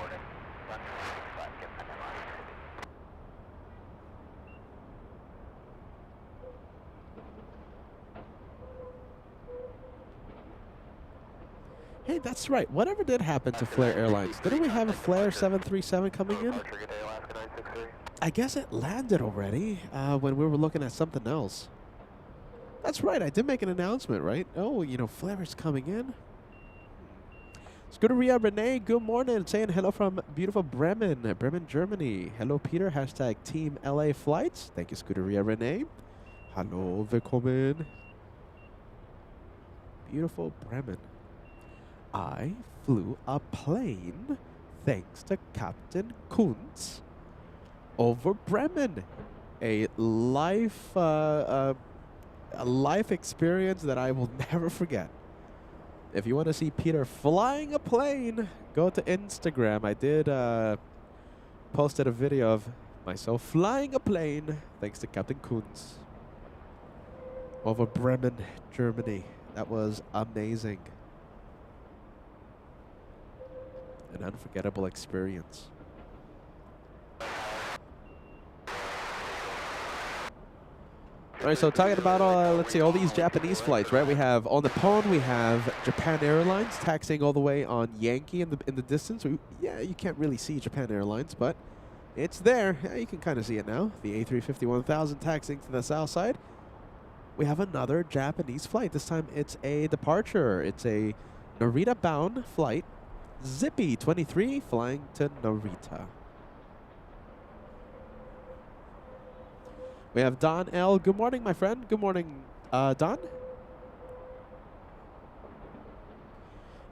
Hey, that's right. Whatever did happen to Flair Airlines? Didn't we have a Flair 737 coming in? I guess it landed already when we were looking at something else. That's right. I did make an announcement, right? Oh, you know, Flair is coming in. Scuderia Renee, good morning. Saying hello from beautiful Bremen, Germany. Hello, Peter. Hashtag Team LA Flights. Thank you, Scuderia Renee. Hallo, willkommen. Beautiful Bremen. I flew a plane, thanks to Captain Kuntz, over Bremen. A life experience that I will never forget. If you want to see Peter flying a plane, go to Instagram. I did posted a video of myself flying a plane, thanks to Captain Kuntz, over Bremen, Germany. That was amazing. An unforgettable experience. All right, so talking about let's see, all these Japanese flights, right? We have on the Pone, we have Japan Airlines taxiing all the way on Yankee in the distance. Yeah, you can't really see Japan Airlines, but it's there. Yeah, you can kind of see it now. The A350-1000 taxiing to the south side. We have another Japanese flight. This time it's a departure. It's a Narita-bound flight. Zippy 23 flying to Narita. We have Don L. Good morning, my friend. Good morning, Don.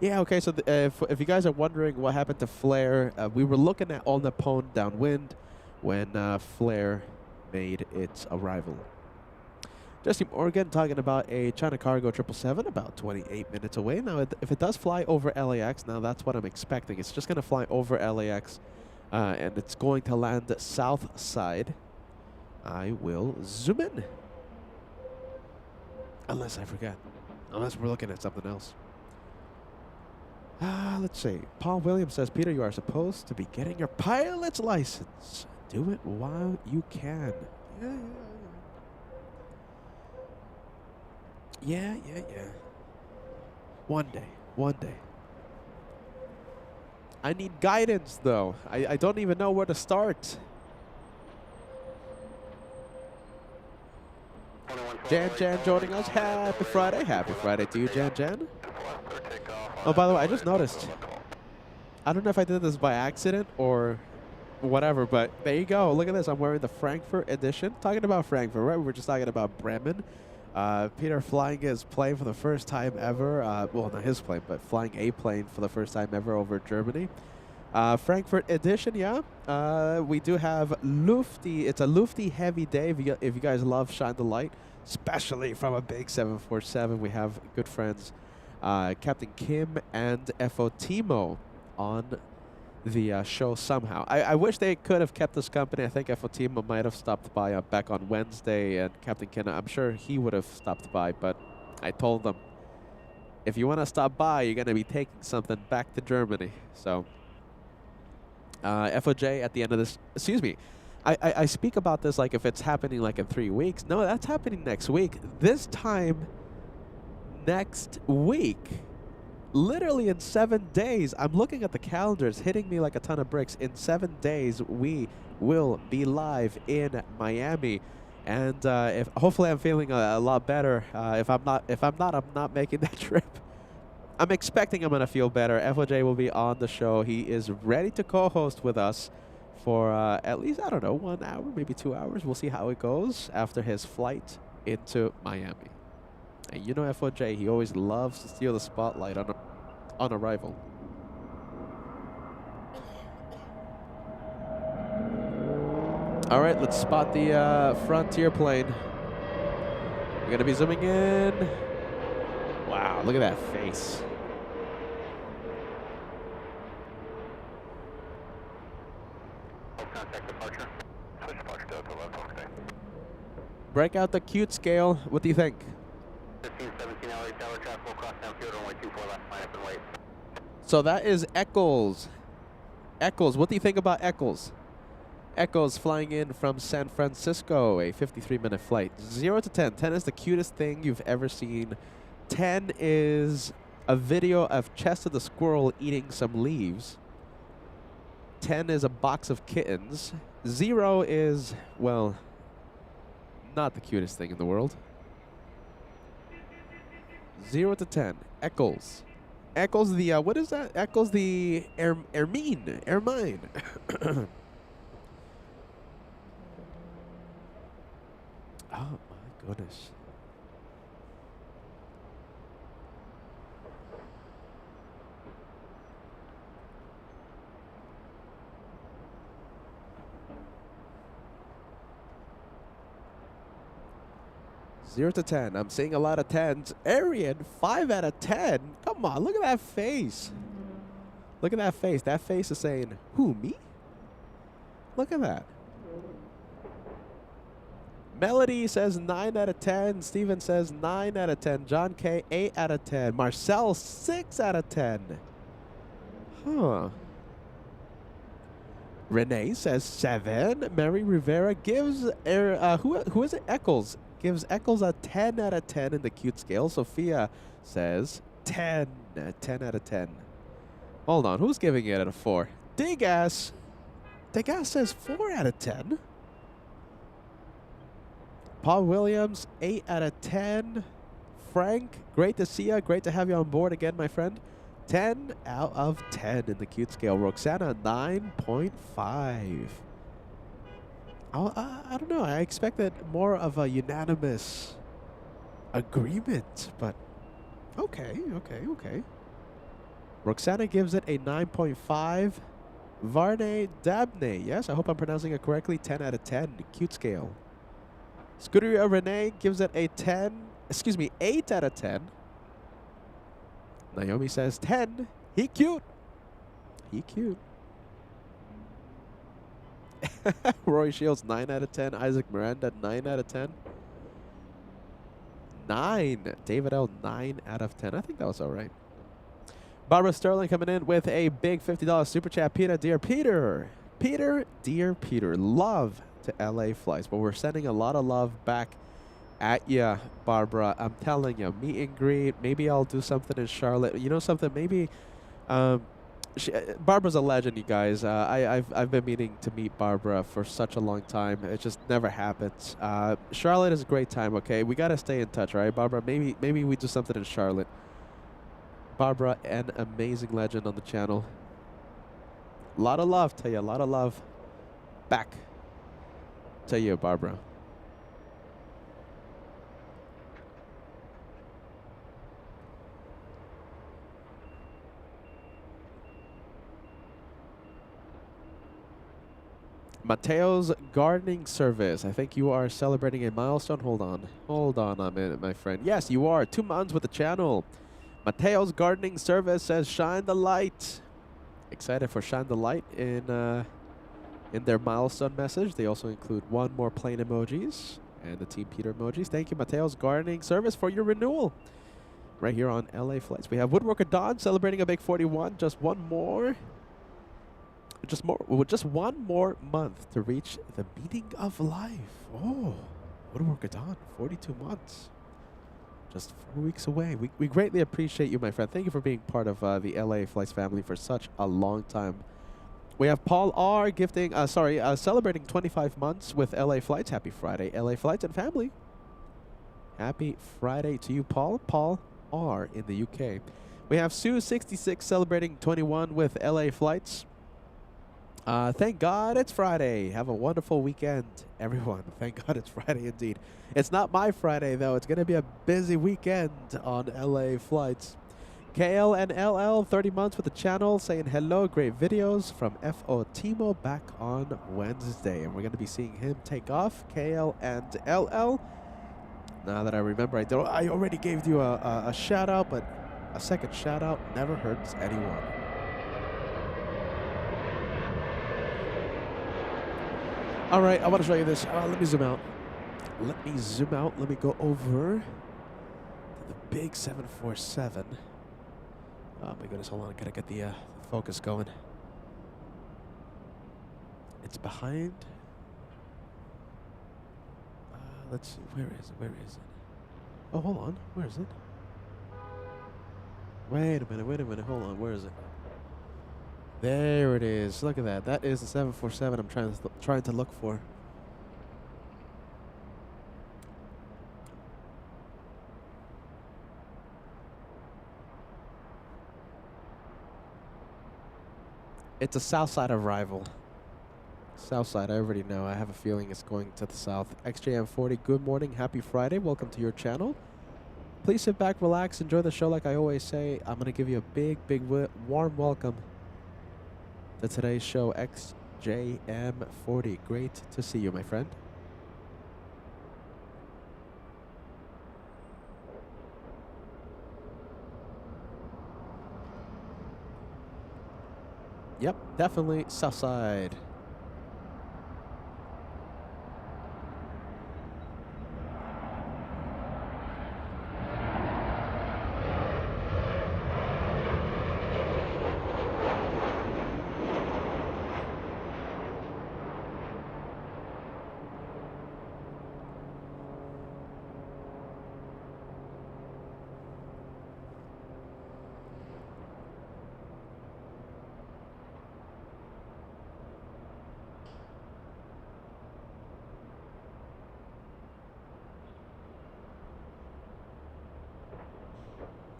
Yeah, okay, so if you guys are wondering what happened to Flair, we were looking at All Nippon downwind when Flair made its arrival. Jesse Morgan talking about a China Cargo 777 about 28 minutes away. Now, if it does fly over LAX, now that's what I'm expecting. It's just going to fly over LAX, and it's going to land south side. I will zoom in. Unless I forget. Unless we're looking at something else. Let's see. Paul Williams says, Peter, you are supposed to be getting your pilot's license. Do it while you can. Yeah. One day. I need guidance, though. I don't even know where to start. Jan joining us. Happy Friday. Happy Friday to you, Jan. Oh, by the way, I just noticed. I don't know if I did this by accident or whatever, but there you go. Look at this. I'm wearing the Frankfurt edition. Talking about Frankfurt, right? We were just talking about Bremen. Peter flying his plane for the first time ever. Well, not his plane, but flying a plane for the first time ever over Germany. Frankfurt edition, yeah. We do have Lufty. It's a Lufty heavy day. If you guys love Shine the Light, especially from a big 747, we have good friends Captain Kim and FO Timo on the show somehow. I wish they could have kept us company. I think FOT might have stopped by back on Wednesday, and Captain Kenna, I'm sure he would have stopped by, but I told them, if you want to stop by, you're going to be taking something back to Germany. So, FOJ at the end of this, excuse me, I speak about this like if it's happening like in 3 weeks. No, that's happening next week. This time next week. Literally in 7 days. I'm looking at the calendars, hitting me like a ton of bricks. In 7 days, we will be live in Miami. And if hopefully I'm feeling a lot better. If I'm not, I'm not making that trip. I'm expecting I'm gonna feel better. FOJ will be on the show. He is ready to co-host with us for at least, I don't know, 1 hour, maybe 2 hours. We'll see how it goes after his flight into Miami. And you know FOJ, he always loves to steal the spotlight on arrival. All right, let's spot the Frontier plane. We're going to be zooming in. Wow, look at that face. Contact departure. Switch departure Delta left, okay. Break out the cute scale. What do you think? 1517 LA Tower, traffic will cross downfield, runway 24 left, line up and wait. So that is Eccles. Eccles, what do you think about Eccles? Eccles flying in from San Francisco, a 53-minute flight. 0 to 10. 10 is the cutest thing you've ever seen. 10 is a video of Chester the squirrel eating some leaves. 10 is a box of kittens. 0 is, well, not the cutest thing in the world. 0 to 10. Eccles. Eccles the, what is that? Eccles the Ermine. Oh my goodness. Zero to 10. I'm seeing a lot of 10s. Arian, 5 out of 10. Come on, look at that face. Look at that face. That face is saying, who, me? Look at that. Melody says 9 out of 10. Steven says 9 out of 10. John K, 8 out of 10. Marcel, 6 out of 10. Huh. Renee says 7. Mary Rivera gives, who is it? Eccles. Gives Eccles a 10 out of 10 in the cute scale. Sophia says 10. 10 out of 10. Hold on. Who's giving it a 4? Degas. Degas says 4 out of 10. Paul Williams, 8 out of 10. Frank, great to see you. Great to have you on board again, my friend. 10 out of 10 in the cute scale. Roxana, 9.5. I don't know. I expected more of a unanimous agreement, but okay. Roxana gives it a 9.5. Varney Dabney, yes, I hope I'm pronouncing it correctly, 10 out of 10, cute scale. Scuderia Renee gives it a 8 out of 10. Naomi says 10. He cute. Roy Shields, 9 out of 10. Isaac Miranda, 9 out of 10. 9. David L, 9 out of 10. I think that was all right. Barbara Sterling coming in with a big $50 super chat. Peter, dear Peter. Dear Peter. Love to LA flights. But we're sending a lot of love back at you, Barbara. I'm telling you, meet and greet. Maybe I'll do something in Charlotte. You know something? Maybe... Barbara's a legend, you guys. I've been meaning to meet Barbara for such a long time. It just never happens. Charlotte is a great time. Okay, we gotta stay in touch, right, Barbara? Maybe we do something in Charlotte. Barbara, an amazing legend on the channel. A lot of love to you. A lot of love back to you, Barbara. Mateo's gardening service. I think you are celebrating a milestone. Hold on a minute, my friend. Yes, you are. 2 months with the channel. Mateo's gardening service says, shine the light. excited for Shine the Light in their milestone message. They also include one more plane emojis and the Team Peter emojis. Thank you, Mateo's Gardening Service, for your renewal. Right here on LA Flights. We have Woodworker Don celebrating a big 41. Just one more month to reach the meaning of life. Oh, Woodworker Don, 42 months. Just 4 weeks away. We greatly appreciate you, my friend. Thank you for being part of the LA Flights family for such a long time. We have Paul R. celebrating 25 months with LA Flights. Happy Friday, LA Flights and family. Happy Friday to you, Paul. Paul R. in the UK. We have Sue66 celebrating 21 with LA Flights. Thank God it's Friday. Have a wonderful weekend, everyone. Thank God it's Friday indeed. It's not my Friday, though. It's going to be a busy weekend on LA Flights. KL and LL, 30 months with the channel, saying hello. Great videos from FO Timo back on Wednesday. And we're going to be seeing him take off. KL and LL. Now that I remember, I already gave you a shout out, but a second shout out never hurts anyone. All right, I want to show you this. Let me zoom out. Let me go over to the big 747. Oh my goodness, hold on. I gotta get the focus going. It's behind. Let's see, where is it? Oh, hold on, where is it? Wait a minute, hold on, where is it? There it is, look at that. That is the 747 I'm trying to look for. It's a south side arrival. South side, I already know. I have a feeling it's going to the south. XJM40, good morning. Happy Friday. Welcome to your channel. Please sit back, relax, enjoy the show like I always say. I'm going to give you a big warm welcome to today's show, XJM40. Great to see you, my friend. Yep, definitely south side.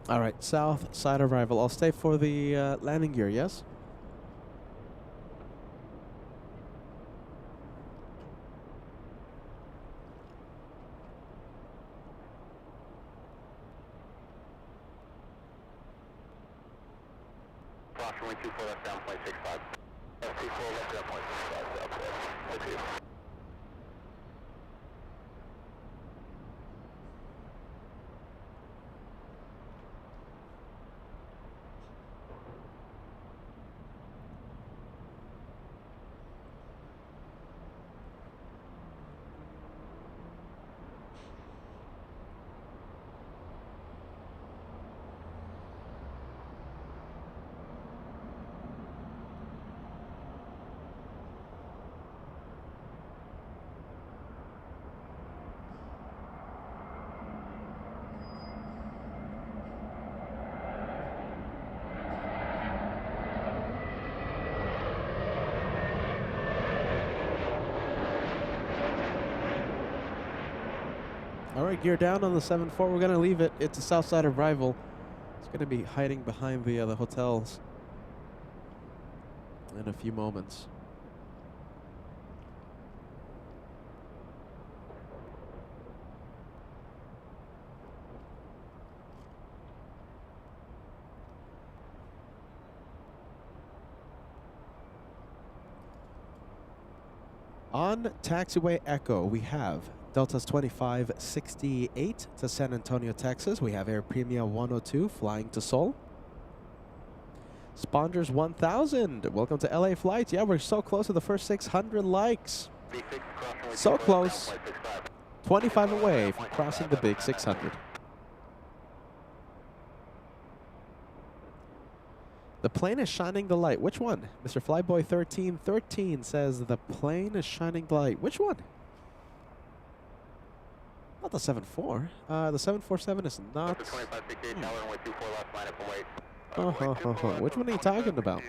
All right, south side arrival. I'll stay for the landing gear, yes? Approximately 24 left down, flight 65. 24 left down, flight 65, up there. All right, gear down on the 7-4. We're going to leave it. It's a south side arrival. It's going to be hiding behind the hotels in a few moments. On taxiway Echo, we have Delta's 2568 to San Antonio, Texas. We have Air Premia 102 flying to Seoul. Spongers 1000. Welcome to LA Flights. Yeah, we're so close to the first 600 likes. So close. 25 away from crossing the big 600. The plane is shining the light. Which one? Mr. Flyboy 1313 says the plane is shining the light. Which one? Not the 74. The 747 is not. Which one are you talking about?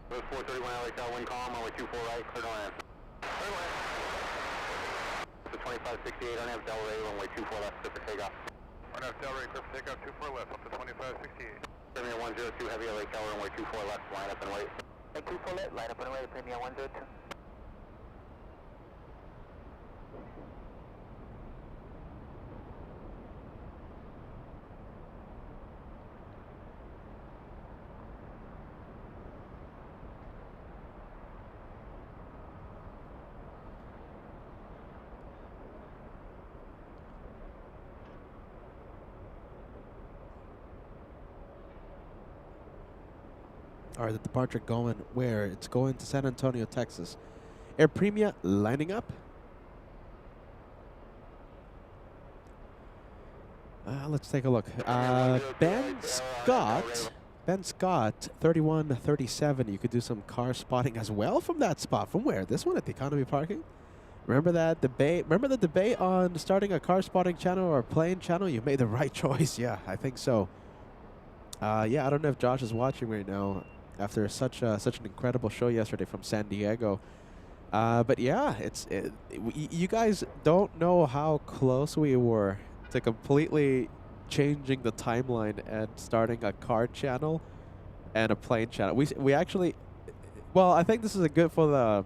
Those 431 LAX wind column, runway 24 right, clear to land. Clear to land. The 2568 on Delray, runway 24 left, clear for takeoff. On Delray, clear for takeoff, 24 left, up to 2568. Premier 102, heavy LA tower, runway 24 left, line up and wait. 24 left, line up and wait, Premier 102. All right, the departure going where? It's going to San Antonio, Texas. Air Premia lining up. Let's take a look. Ben Scott, 3137. You could do some car spotting as well from that spot. From where? This one at the economy parking. Remember that debate? Remember the debate on starting a car spotting channel or a plane channel? You made the right choice. Yeah, I think so. Yeah, I don't know if Josh is watching right now after such an incredible show yesterday from San Diego. But yeah, you guys don't know how close we were to completely changing the timeline and starting a car channel and a plane channel. We actually, well, I think this is good for the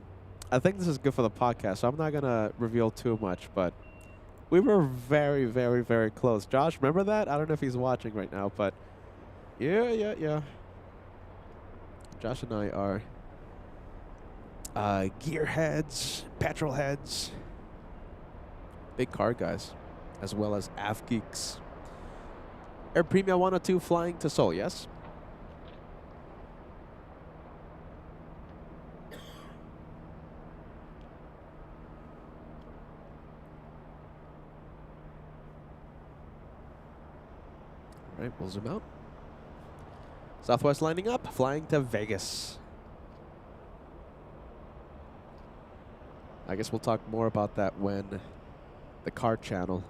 podcast. So I'm not gonna reveal too much, but we were very, very, very close. Josh, remember that? I don't know if he's watching right now, but yeah. Josh and I are gearheads, petrol heads, big car guys, as well as AV geeks. Air Premia 102 flying to Seoul, yes? All right, we'll zoom out. Southwest lining up, flying to Vegas. I guess we'll talk more about that when the car channel,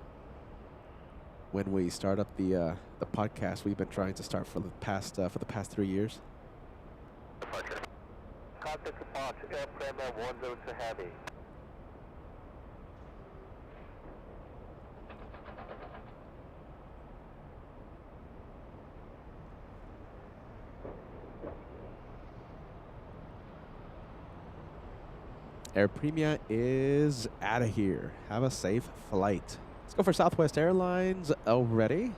when we start up the podcast we've been trying to start for the past 3 years. Contact departure, Air Premier 102 heavy. Air Premia is out of here. Have a safe flight. Let's go for Southwest Airlines already.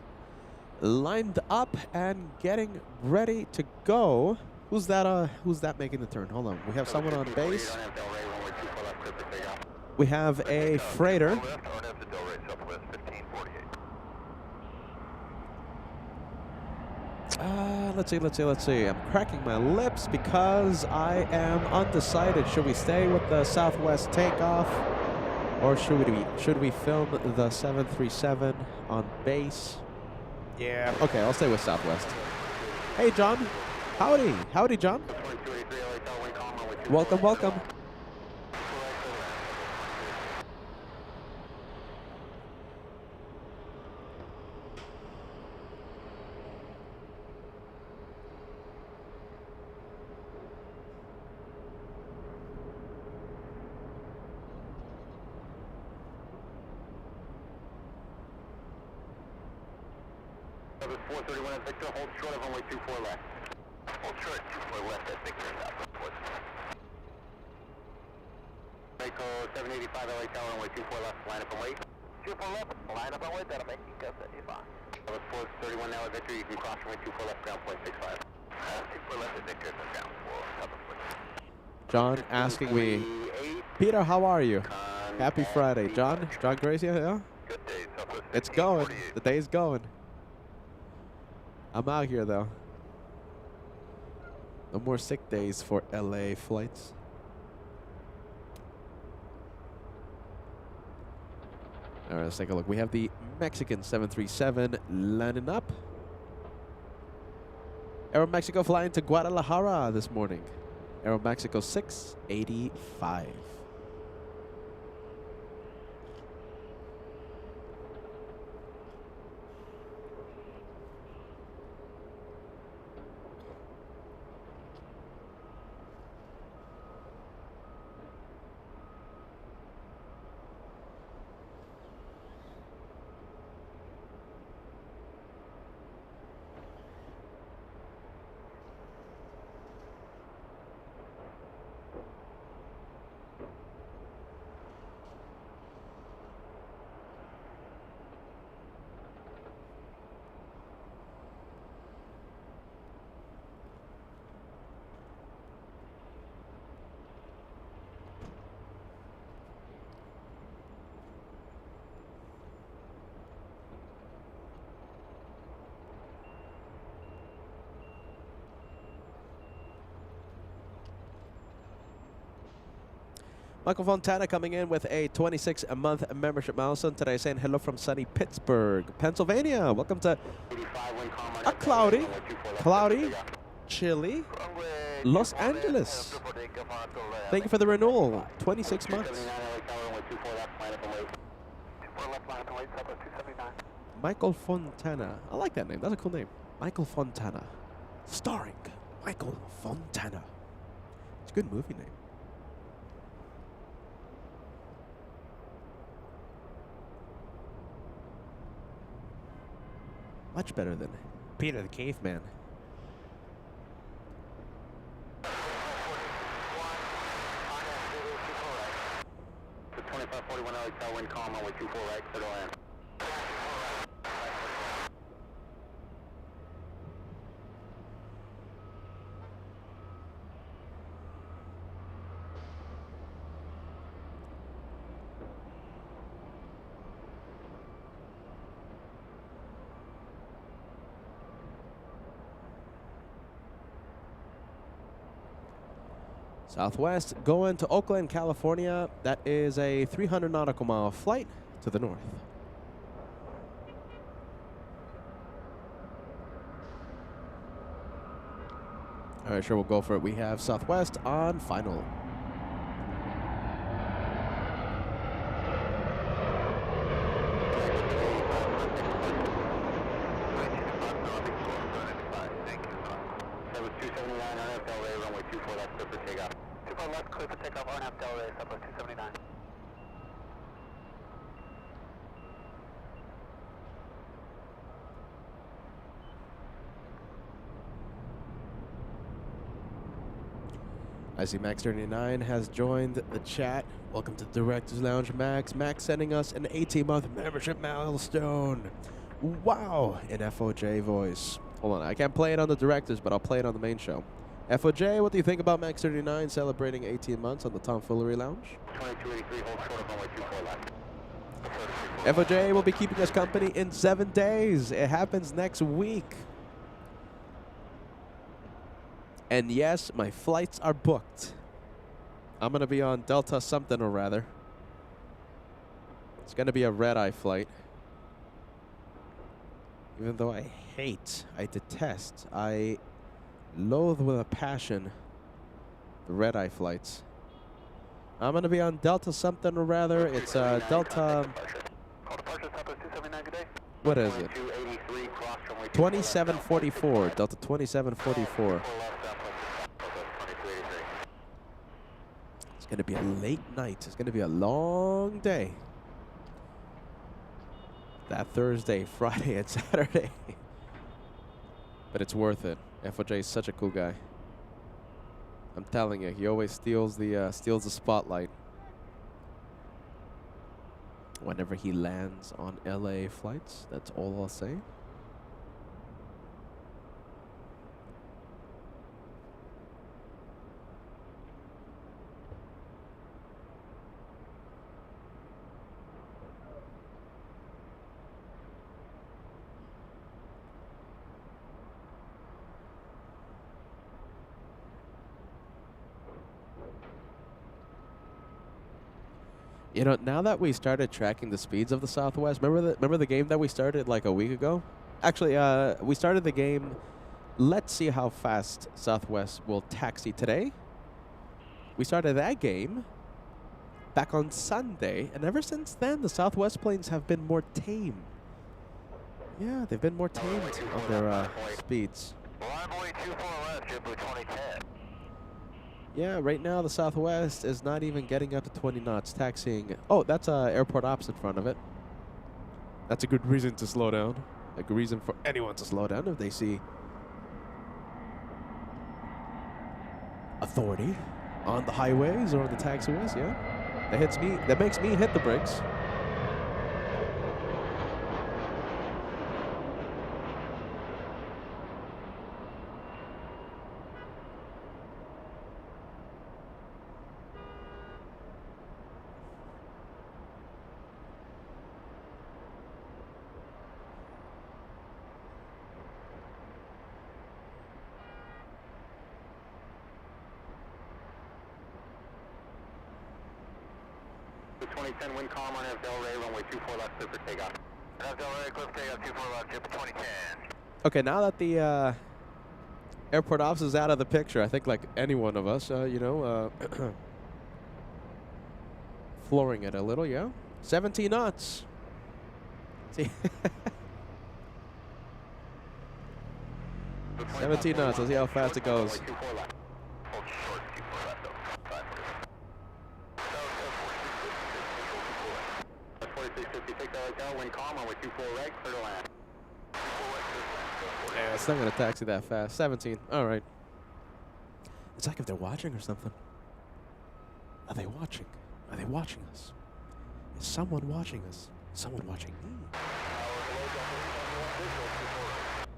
Lined up and getting ready to go. Who's that making the turn? Hold on. We have someone on base. We have a freighter. Let's see. I'm cracking my lips because I am undecided. Should we stay with the Southwest takeoff, or should we film the 737 on base? Yeah. Okay, I'll stay with Southwest. Hey, John. Howdy, John. Welcome, welcome. Service 431 at Victor, hold short of runway 24 left. Hold short, 24 left at Victor, southwest. Echo 785 LA Tower, runway 24 left, line up and wait. 24 left, line up and wait, that'll make you go 75. Service 431 now at Victor, you can cross runway 24 left, ground point 65. 24 left at Victor, ground 4, John asking me, Peter, how are you? Happy Friday. John Gracia, yeah? Good day, southwest. It's going. The day's going. I'm out here though. No more sick days for LA flights. All right, let's take a look. We have the Mexican 737 landing up. Aeromexico flying to Guadalajara this morning. Aeromexico 685. Michael Fontana coming in with a 26-month membership milestone today, saying hello from sunny Pittsburgh, Pennsylvania. Welcome to a cloudy, chilly Los Angeles. Thank you for the renewal. 26 months. Michael Fontana. I like that name. That's a cool name. Michael Fontana. Starring Michael Fontana. It's a good movie name. Much better than Peter the Caveman. The 2541 LA Tower, wind calm, runway 24 right, clear to land. Southwest going to Oakland, California. That is a 300 nautical mile flight to the north. All right, sure, we'll go for it. We have Southwest on final. I see Max 39 has joined the chat. Welcome to Director's Lounge, Max. Max sending us an 18-month membership milestone. Wow, in FOJ voice. Hold on, I can't play it on the Directors, but I'll play it on the main show. FOJ, what do you think about Max 39 celebrating 18 months on the Tomfoolery Lounge? 2283, hold short of runway 24 left. FOJ will be keeping us company in 7 days. It happens next week. And yes, my flights are booked. I'm going to be on Delta something or rather. It's going to be a red-eye flight. Even though I hate, I detest, I loathe with a passion The red-eye flights. I'm going to be on Delta something or rather. It's Delta... What is it? 2744. Delta 2744. It's going to be a late night. It's going to be a long day. That Thursday, Friday, and Saturday. But it's worth it. FOJ is such a cool guy. I'm telling you, he always steals the spotlight whenever he lands on LA flights. That's all I'll say. You know, now that we started tracking the speeds of the Southwest, remember the game that we started like a week ago? Actually, we started the game. Let's see how fast Southwest will taxi today. We started that game back on Sunday, and ever since then, the Southwest planes have been more tame. Yeah, they've been more tamed on their speeds. Yeah, right now the Southwest is not even getting up to 20 knots, taxiing. Oh, that's airport ops in front of it. That's a good reason to slow down. A good reason for anyone to slow down if they see authority on the highways or on the taxiways. Yeah, that makes me hit the brakes. Wind calm on Del Rey, runway 24 left, clear for takeoff. Del Rey, clear for takeoff, 24 left, Jet 2010. Okay, now that the airport ops is out of the picture, I think like any one of us, you know, flooring it a little, yeah? 17 knots. See? 17 knots, let's see how fast it goes. Yeah, it's not going to taxi that fast. 17. All right. It's like if they're watching or something. Are they watching? Are they watching us? Is someone watching us? Is someone watching me?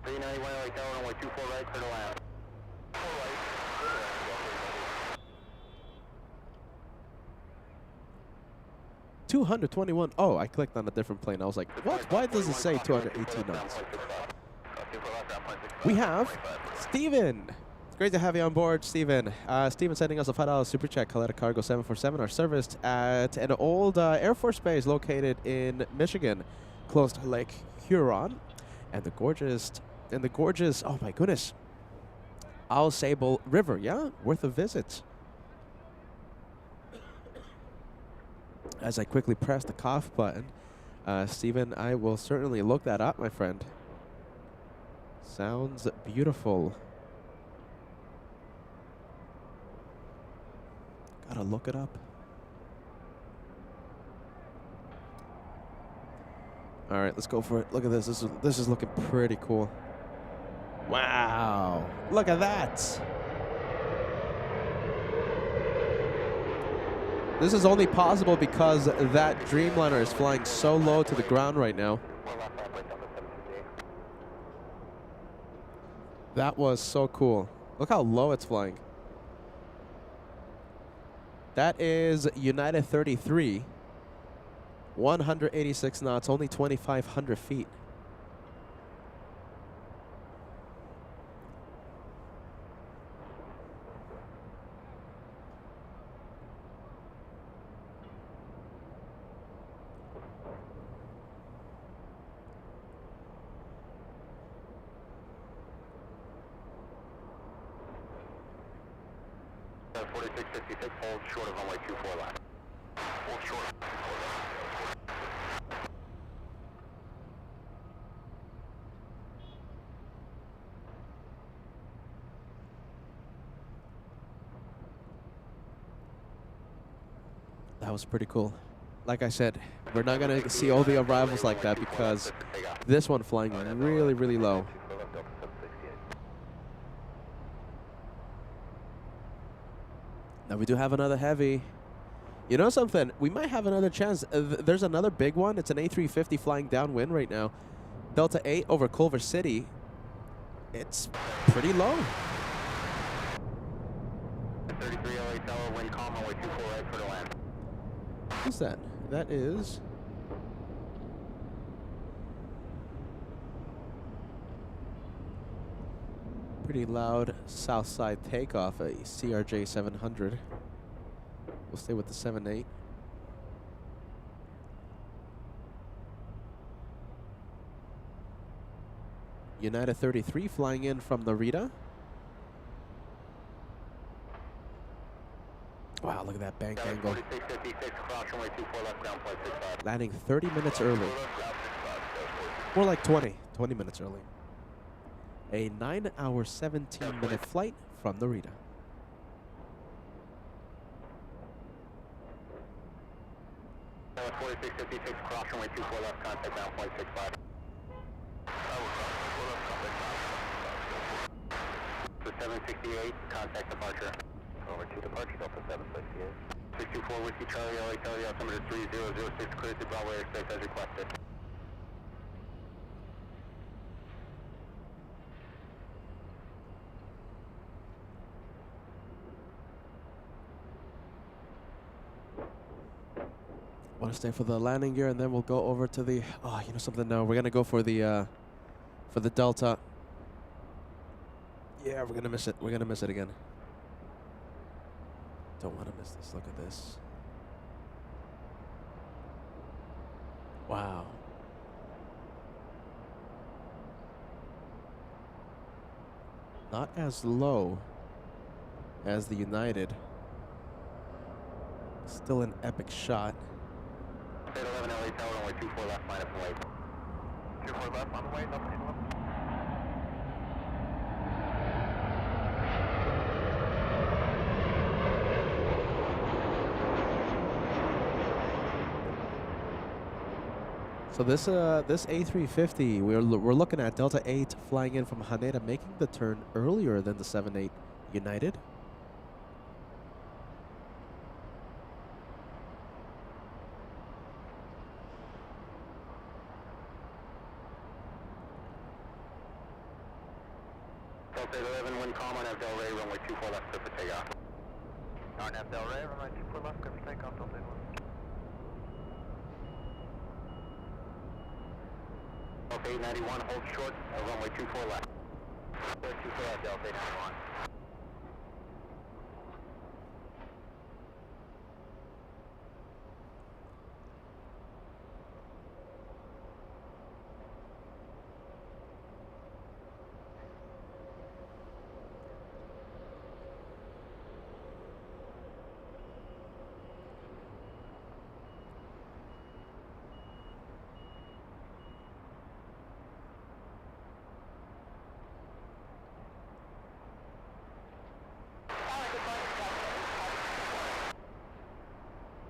391 LA Tower, runway 24 right, clear to land. 221. Oh, I clicked on a different plane. I was like, what? Why does it say 218 knots? We have Steven. It's great to have you on board, Steven. Steven sending us a $5 super chat. Coletta Cargo 747 are serviced at an old Air Force base located in Michigan, close to Lake Huron, and the gorgeous, oh my goodness, Au Sable River. Yeah, worth a visit. As I quickly press the cough button, Steven, I will certainly look that up, my friend. Sounds beautiful. Gotta look it up. All right, let's go for it. Look at this. This is looking pretty cool. Wow! Look at that. This is only possible because that Dreamliner is flying so low to the ground right now. That was so cool. Look how low it's flying. That is United 33. 186 knots, only 2,500 feet. 4656, hold short of runway 24 left. Hold short of 24 left. That was pretty cool. Like I said, we're not going to see all the arrivals like that because this one flying really, really low. Now we do have another heavy. You know something? We might have another chance. There's another big one. It's an A350 flying downwind right now. Delta 8 over Culver City. It's pretty low. 33 LA Tower, wind calm, runway 24 right for the land. Who's that? That is... pretty loud south side takeoff, a CRJ 700. We'll stay with the 7.8. United 33 flying in from Narita. Wow, look at that bank angle. 4656, cross runway 24 left, ground flight 65. Landing 30 minutes early. More like 20 minutes early. A 9-hour, 17-minute flight from Narita. Tower 4656, cross runway 24 left, contact ground flight 65. The 768, contact departure. Over to departure, Delta 768. 624 Whiskey Charlie, LA Charlie, altimeter 3006, cleared to Bravo airspace as requested. Want to stay for the landing gear, and then we'll go over to the. Oh, you know something? No, we're gonna go for the Delta. Yeah, we're gonna miss it. We're gonna miss it again. Don't want to miss this. Look at this. Wow. Not as low as the United. Still an epic shot. 11 LA Tower, runway 24 left, line up and wait. 24 left on the way, nothing in left. So this A350, we're looking at Delta 8 flying in from Haneda, making the turn earlier than the 7.8 United. Delta 11, wind calm on F Del Rey, runway 24 left, clear for takeoff. On F Del Rey, runway 24 left, clear for takeoff, Delta 11. Delta 891, hold short, runway 24 left. 24 left, Delta 891.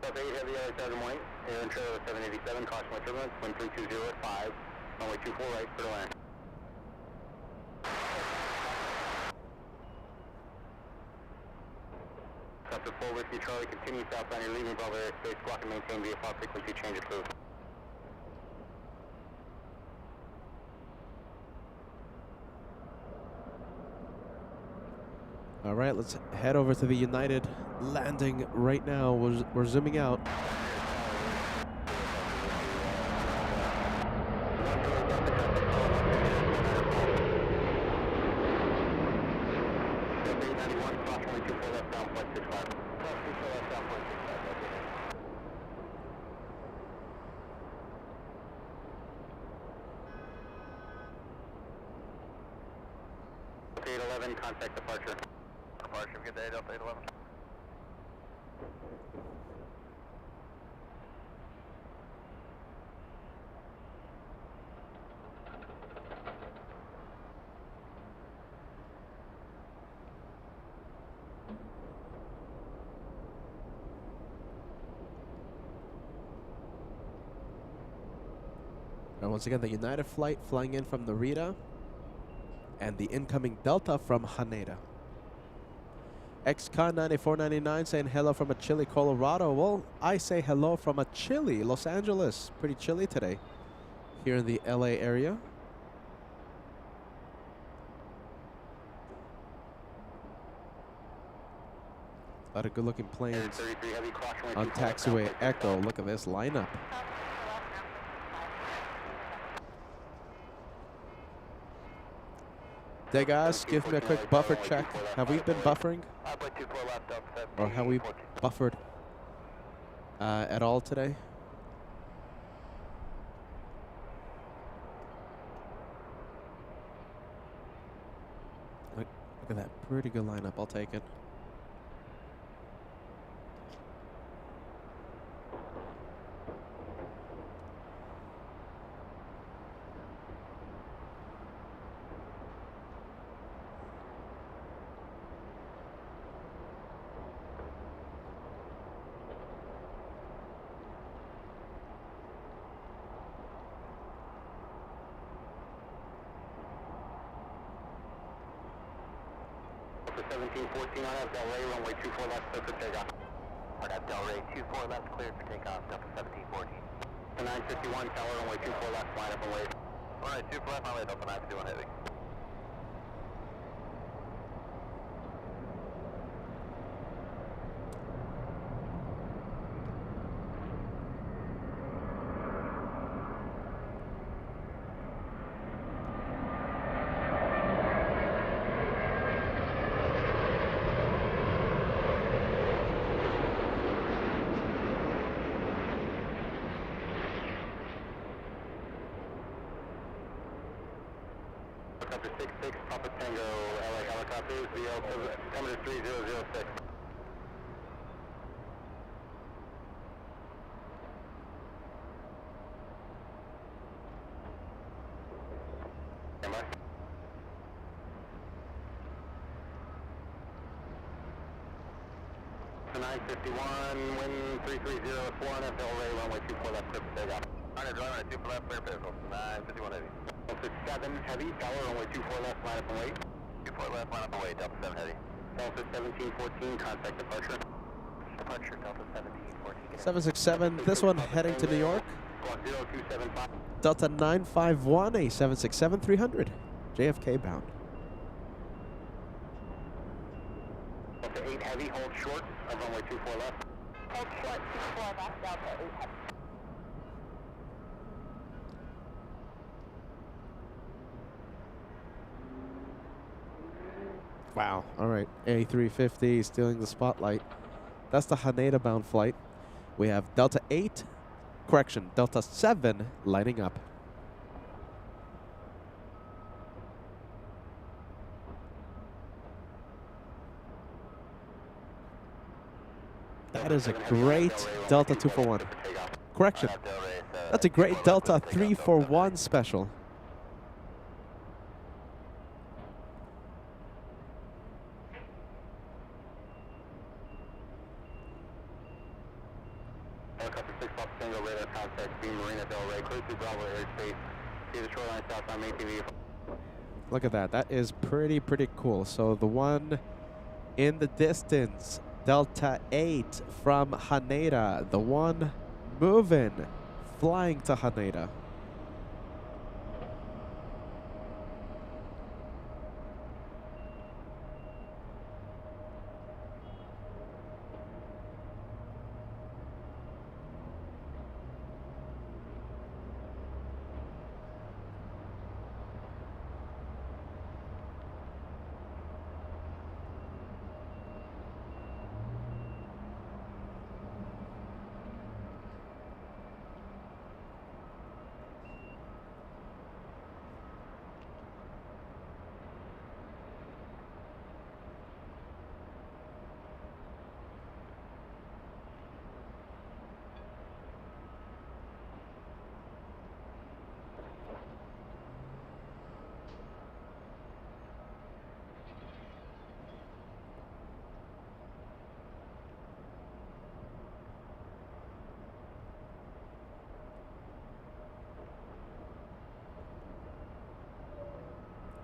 Delta 8 Heavy LA 7 white, air and trailer 787, caution with turbulence, wind 320 at 5, runway 24 right, for the land. Delta 4 Whiskey Charlie, continue southbound, you're leaving Bravo airspace, block and maintain VFR frequency change approved. All right, let's head over to the United landing right now. We're zooming out. Delta 811, contact departure. Departure, good day, Delta 811. And once again, the United flight flying in from Narita and the incoming Delta from Haneda. XCon9499 saying hello from a chilly Colorado. Well, I say hello from a chilly Los Angeles. Pretty chilly today here in the LA area. A lot of good-looking planes on taxiway Echo. Look at this lineup. Degas, give me a quick buffer check. Have we been buffering? Or have we buffered at all today? Look at that. Pretty good lineup. I'll take it. For 1714 on that Del Rey, runway 24 left, clear for takeoff. On that Del Rey, 24 left, cleared for takeoff, Delta 1714. The 951 tower, runway 24 left, line up and wait. Alright, 24 left, runway Delta 951 heavy. Helicopter 66, Papa Tango, LA helicopters, VL coming to 3006. Standby. The 951, wind 3304 on that Del Rey, runway 24 left, clear for takeoff. Alright, runway 24 left, clear for takeoff, 951 heavy. Delta 7 heavy, tower, runway 24 left, line up and wait. 24 left, line up and wait, Delta 7 heavy. Delta 1714, contact departure. Departure, Delta 1714. 767, this one heading to New York. Squawk 0275. Delta 951, a 767-300. JFK bound. Delta 8 heavy, hold short of runway 24 left. Hold short, 24 left, Delta 8 heavy. Wow. All right. A350 stealing the spotlight. That's the Haneda bound flight. We have Delta 8, correction, Delta 7 lighting up. That is a great Delta 241. Correction. That's a great Delta 341 special. Helicopter 6 Papa Tango, radar contact, beam Marina Del Rey, clear through Bravo airspace. See the shoreline south on ATV. Look at that. That is pretty cool. So the one in the distance, Delta 8 from Haneda. The one moving, flying to Haneda.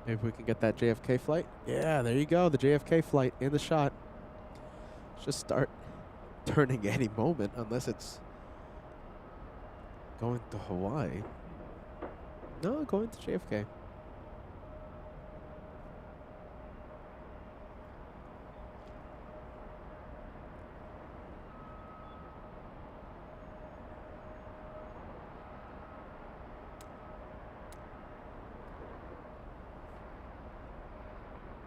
Maybe we can get that JFK flight. Yeah, there you go. The JFK flight in the shot. Just start turning any moment, unless it's going to Hawaii. No, going to JFK.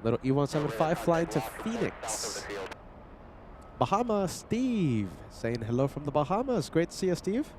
Little E175 flying to Phoenix. Bahamas, Steve. Saying hello from the Bahamas. Great to see you, Steve.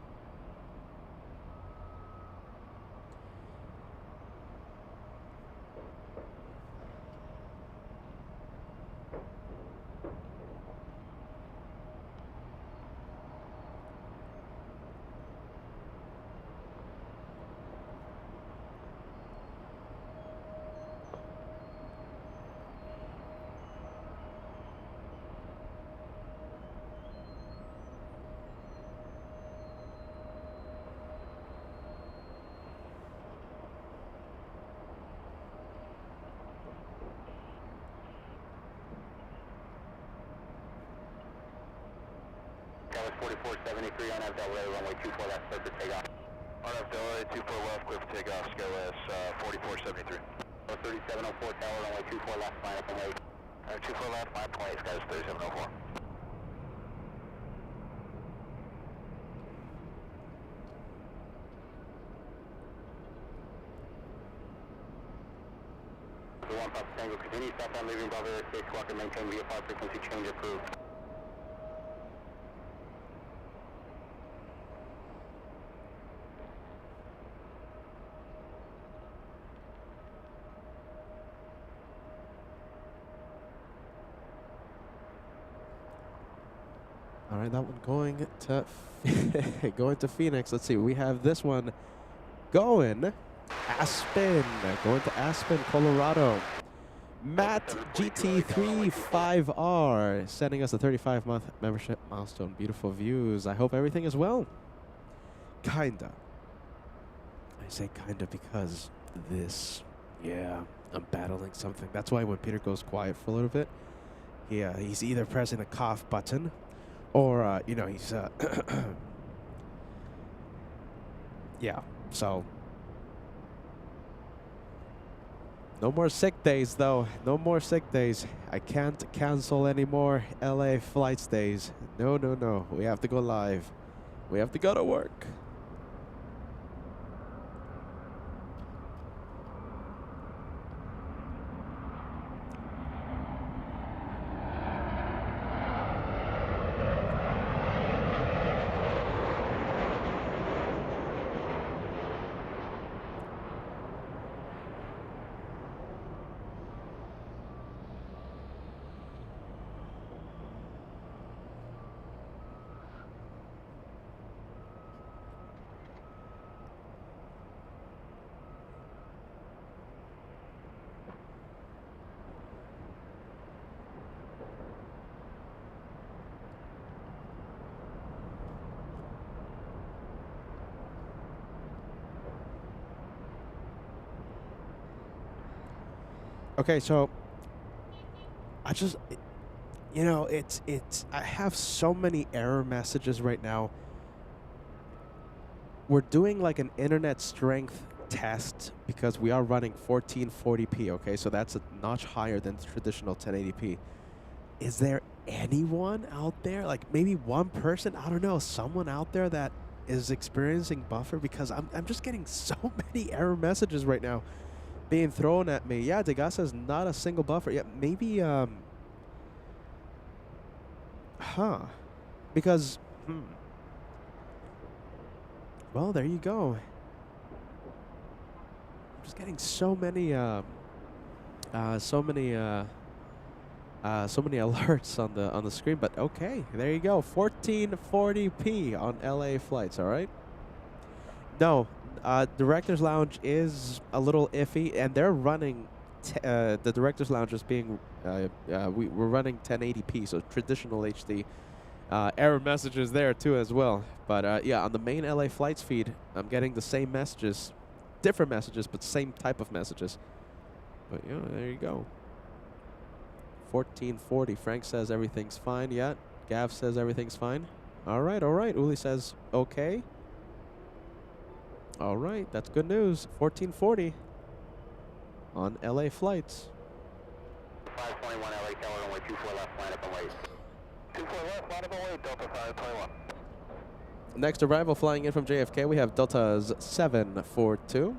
Dallas 4473 on FLA, runway 24 left, clear for takeoff. On FLA, 24 left, clear for takeoff, SkyWest 4473. 3704 tower, runway 24 left, line up and wait. 24 left, line up and wait, SkyWest 3704. The 1 Papa Tango, continue southbound, leaving Bravo, stay squawk and maintain VFR frequency change approved. All right, that one going to going to Phoenix. Let's see. We have this one going Aspen. Going to Aspen, Colorado. Matt GT35R sending us a 35-month membership milestone. Beautiful views. I hope everything is well. Kinda. I say kinda because this. Yeah, I'm battling something. That's why when Peter goes quiet for a little bit, he's either pressing the cough button, or you know, he's yeah. So no more sick days, though. No more sick days. I can't cancel any more LA flights days. No, no, no. We have to go live. We have to go to work. Okay, so I just, you know, it's I have so many error messages right now. We're doing like an internet strength test because we are running 1440p, okay? So that's a notch higher than traditional 1080p. Is there anyone out there, like maybe one person, I don't know, someone out there that is experiencing buffer? Because I'm just getting so many error messages right now being thrown at me. Yeah, Degas says not a single buffer. Yeah, maybe, because, well, there you go. I'm just getting so many alerts on the screen. But okay, there you go. 1440p on LA flights. All right. No, Director's Lounge is a little iffy, and they're running. The Director's Lounge is being. We're running 1080p, so traditional HD. Error messages there too as well. But yeah, on the main LA flights feed, I'm getting the same messages, different messages, but same type of messages. But yeah, there you go. 1440. Frank says everything's fine. Yeah. Gav says everything's fine. All right, all right. Uli says okay. All right, that's good news. 1440 on LA flights. 521 LA Tower, runway 24 left, line up and wait. 24 left, line up and wait, Delta 521. Next arrival flying in from JFK, we have Delta's 742.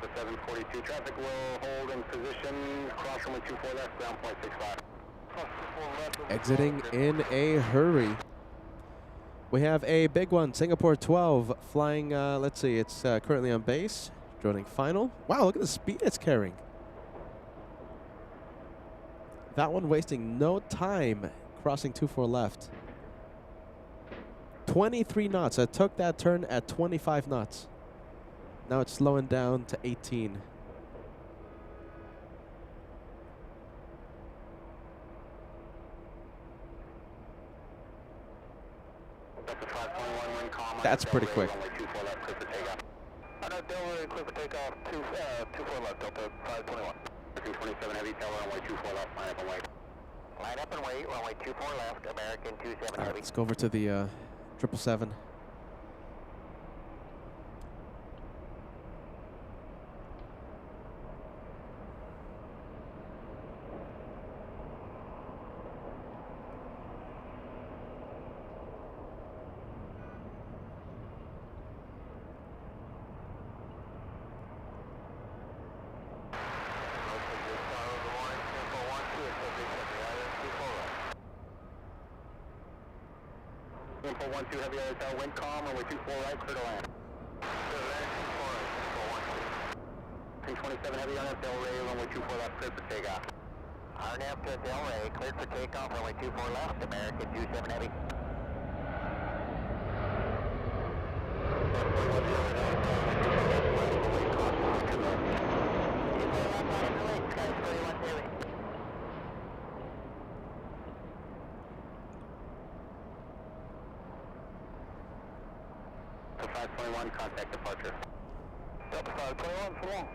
The 742 traffic will hold in position, cross runway 24 left, ground point 65. Exiting in a hurry. We have a big one, Singapore 12, flying, let's see, it's currently on base, joining final. Wow, look at the speed it's carrying. That one wasting no time crossing 24 left. 23 knots. I took that turn at 25 knots. Now it's slowing down to 18. That's pretty quick. Line up and wait, runway 24 left, American 27 All right, heavy. let's go over to the 777. Info 12 heavy hotel, wind calm, runway 24 right, clear to land. Clear to land, 24 right, 27 heavy on Del Rey, runway 24 left, cleared for takeoff. RNAV to Del Rey, cleared for takeoff, runway 24 left, American 27 heavy. So 521, contact departure. Delta 521, so long.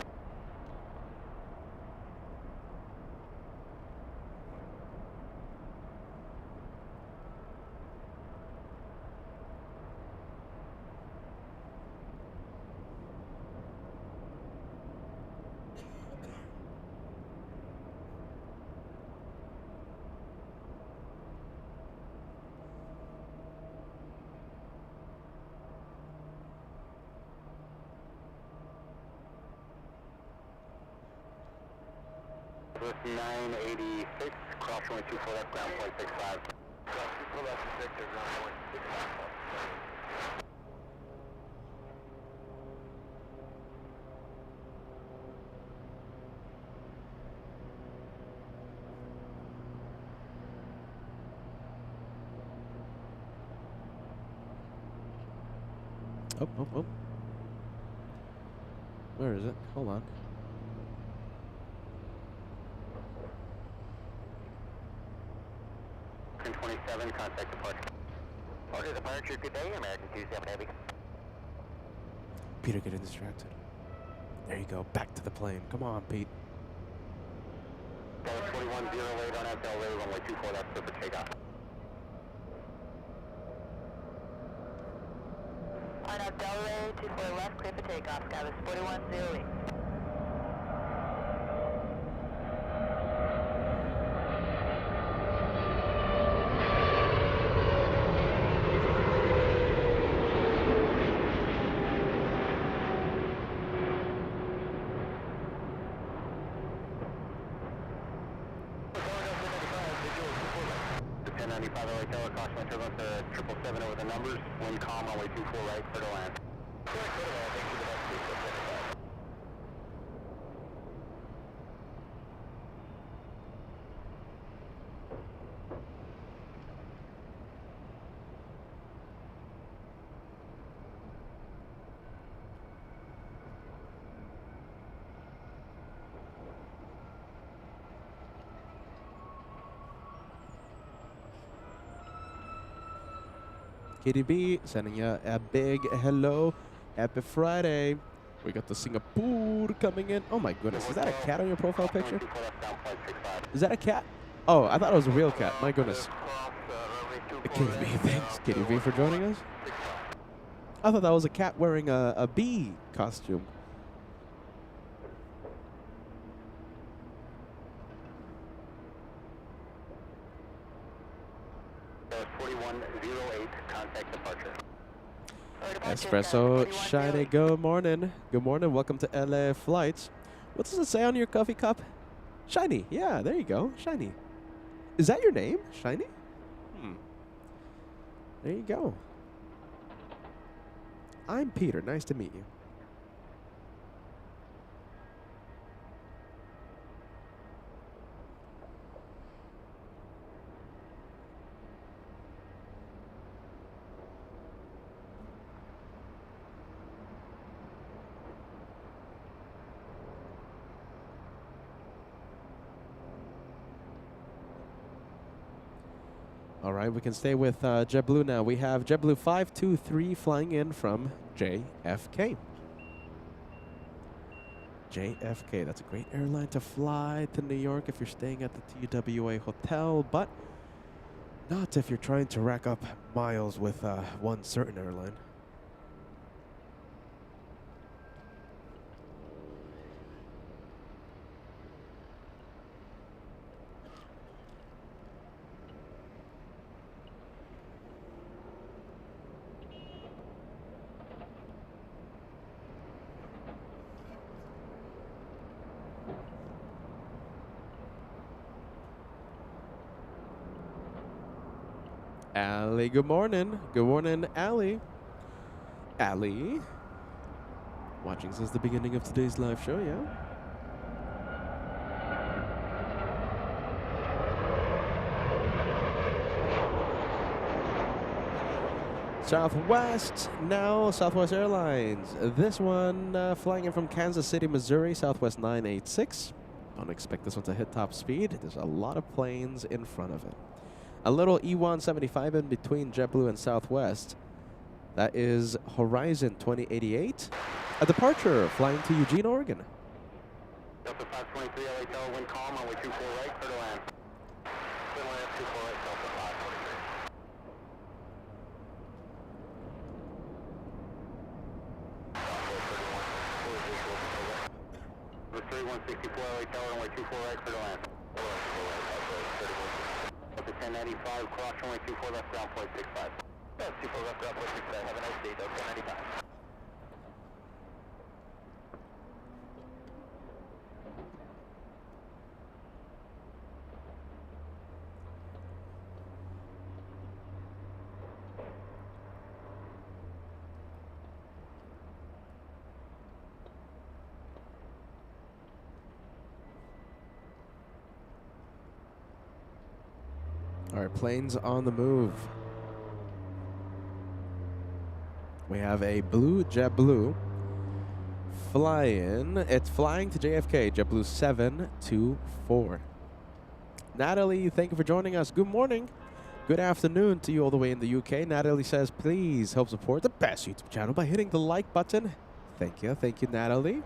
With 986, cross runway 24 left, ground point 65. Cross 24 left, Victor, ground point 65. Oh, oh, oh. Where is it? Hold on. Pin 27, contact departure. Order departure, good day, American 27 heavy. Peter getting distracted. There you go. Back to the plane. Come on, Pete. Dallas 41, 0 late on Del Rey, runway 24 left, clear for takeoff. RNAV Del Rey, 24 left, clear for takeoff, Skywest 41, 0 8. 1095 LA Tower, caution my turbulence, 777 over the numbers, wind calm, runway 24 right, clear to land. KDB sending you a big hello. Happy Friday. We got the Singapore coming in. Oh my goodness, is that a cat on your profile picture? Is that a cat? Oh, I thought it was a real cat. My goodness. KDB, thanks KDB for joining us. I thought that was a cat wearing a bee costume. Espresso Shiny, good morning. Good morning, welcome to LA Flights. What does it say on your coffee cup? Shiny, yeah, there you go, Shiny. Is that your name, Shiny? There you go. I'm Peter, nice to meet you. All right, we can stay with JetBlue now. We have JetBlue 523 flying in from JFK. JFK, that's a great airline to fly to New York if you're staying at the TWA hotel, but not if you're trying to rack up miles with one certain airline. Allie, good morning. Good morning, Allie. Allie. Watching since the beginning of today's live show, yeah? Southwest now, Southwest Airlines. This one flying in from Kansas City, Missouri, Southwest 986. Don't expect this one to hit top speed. There's a lot of planes in front of it. A little E175 in between JetBlue and Southwest. That is Horizon 2088. A departure flying to Eugene, Oregon. Delta 523 LA Tower, wind calm, runway 24 right, clear to land. Clear to land, 24 right, Delta 523. Delta 3164 LA Tower, runway 24 right, clear to land. Delta 1095, cross runway 24 left, ground point 65. 24 left, ground point 65. Have a nice day, Delta 1095. All right, planes on the move. We have a blue JetBlue flying. It's flying to JFK, JetBlue 724. Natalie, thank you for joining us. Good morning. Good afternoon to you all the way in the UK. Natalie says, please help support the best YouTube channel by hitting the like button. Thank you, Natalie.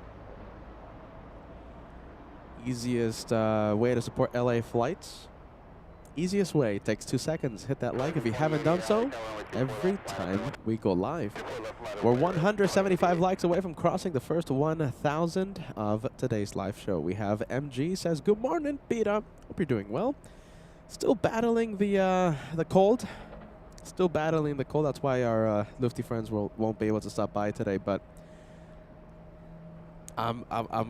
Easiest way to support LA flights. Easiest way, takes 2 seconds. Hit that like if you haven't done so every time we go live. We're 175 likes away from crossing the first 1,000 of today's live show. We have MG says, good morning, Peter. Hope you're doing well. Still battling the cold. Still battling the cold. That's why our Lufty friends won't be able to stop by today. But I'm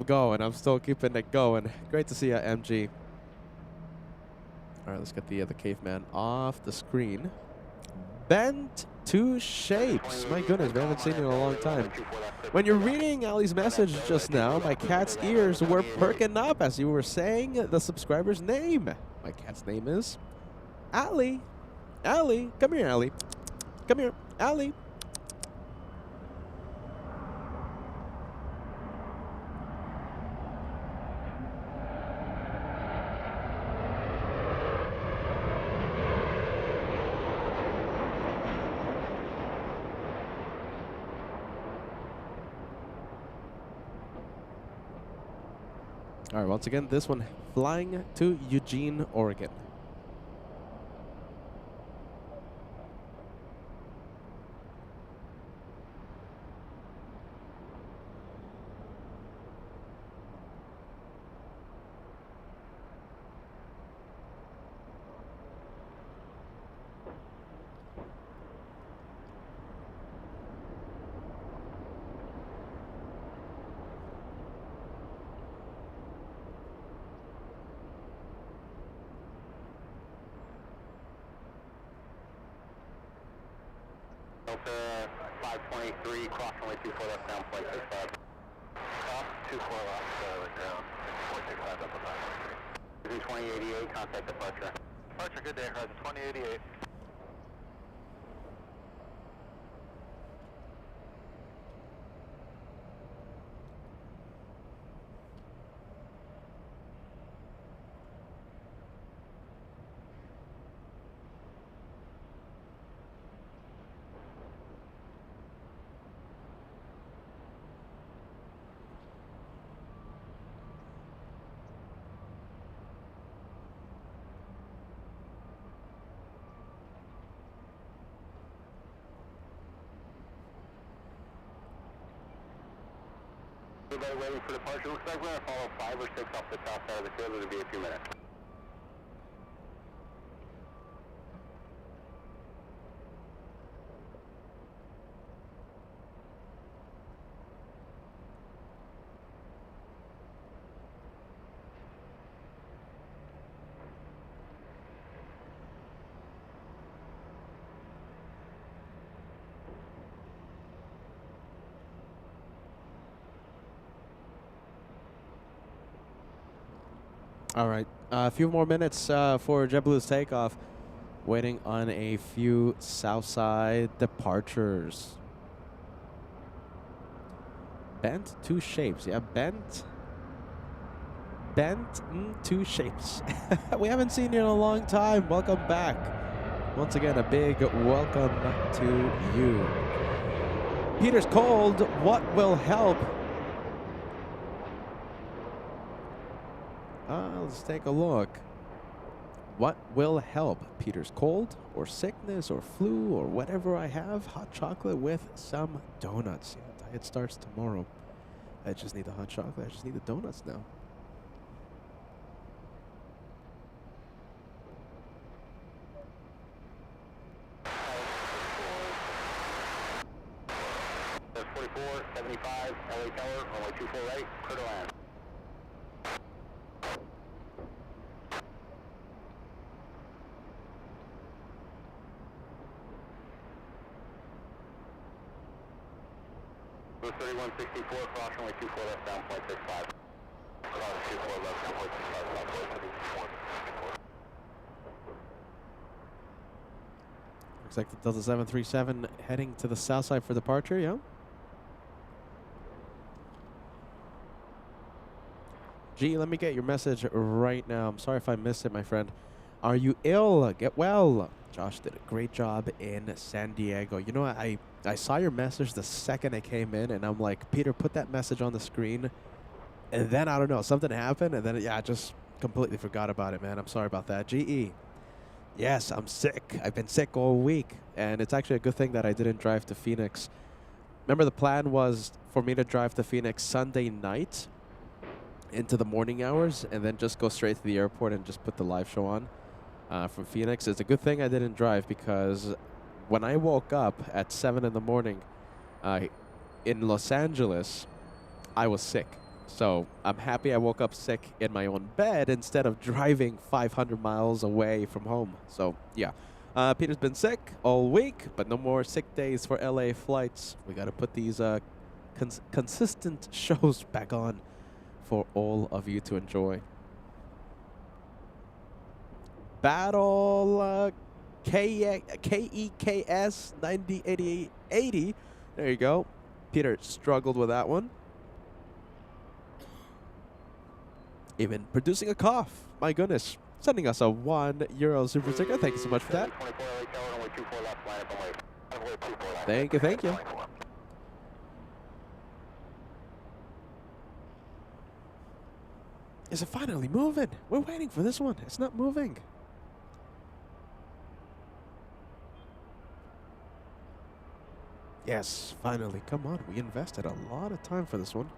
going. I'm still keeping it going. Great to see you, MG. All right, let's get the caveman off the screen. Bent to shapes. My goodness, we haven't seen it in a long time. When you're reading Ali's message just now, my cat's ears were perking up as you were saying the subscriber's name. My cat's name is Ali. Ali, come here, Ali. Come here, Ali. All right, once again, this one flying to Eugene, Oregon. Delta 523, cross runway 24 left down, flight 65. Cross 24 left, ground, flight 65, Delta 523. 2088, contact departure. Departure, good day, horizon 2088. Everybody waiting for departure. Looks like we're going to follow 5 or 6 off the south side of the field. It'll be a few minutes. All right, a few more minutes for JetBlue's takeoff. Waiting on a few Southside departures. Bent to shapes. Yeah, bent to shapes. We haven't seen you in a long time. Welcome back. Once again, a big welcome to you. Peter's cold. What will help? Let's take a look. What will help? Peter's cold or sickness or flu or whatever I have. Hot chocolate with some donuts. Yeah, diet starts tomorrow. I just need the hot chocolate. I just need the donuts now. There's 44, 75, LA Tower, runway 24 right, clear to land. Blue 3164, cross runway 24 left down, flight 65. Cross 24 left down, flight 65, south flight 3164. Looks like the Delta 737 heading to the south side for departure, yeah? Gee, let me get your message right now. I'm sorry if I missed it, my friend. Are you ill? Get well. Josh did a great job in San Diego. You know, I saw your message the second I came in, and I'm like, Peter, put that message on the screen. And then, I don't know, something happened, and then, yeah, I just completely forgot about it, man. I'm sorry about that. GE. Yes, I'm sick. I've been sick all week, and it's actually a good thing that I didn't drive to Phoenix. Remember, the plan was for me to drive to Phoenix Sunday night into the morning hours, and then just go straight to the airport and just put the live show on from Phoenix. It's a good thing I didn't drive, because when I woke up at 7 in the morning in Los Angeles, I was sick. So I'm happy I woke up sick in my own bed instead of driving 500 miles away from home. So yeah, Peter's been sick all week, but no more sick days for LA flights. We got to put these consistent shows back on for all of you to enjoy. Battle KEKS 908080. There you go. Peter struggled with that one. Even producing a cough. My goodness. Sending us a €1 super sticker. Thank you so much for that. Thank you, thank you. Is it finally moving? We're waiting for this one. It's not moving. Yes, finally. Come on. We invested a lot of time for this one.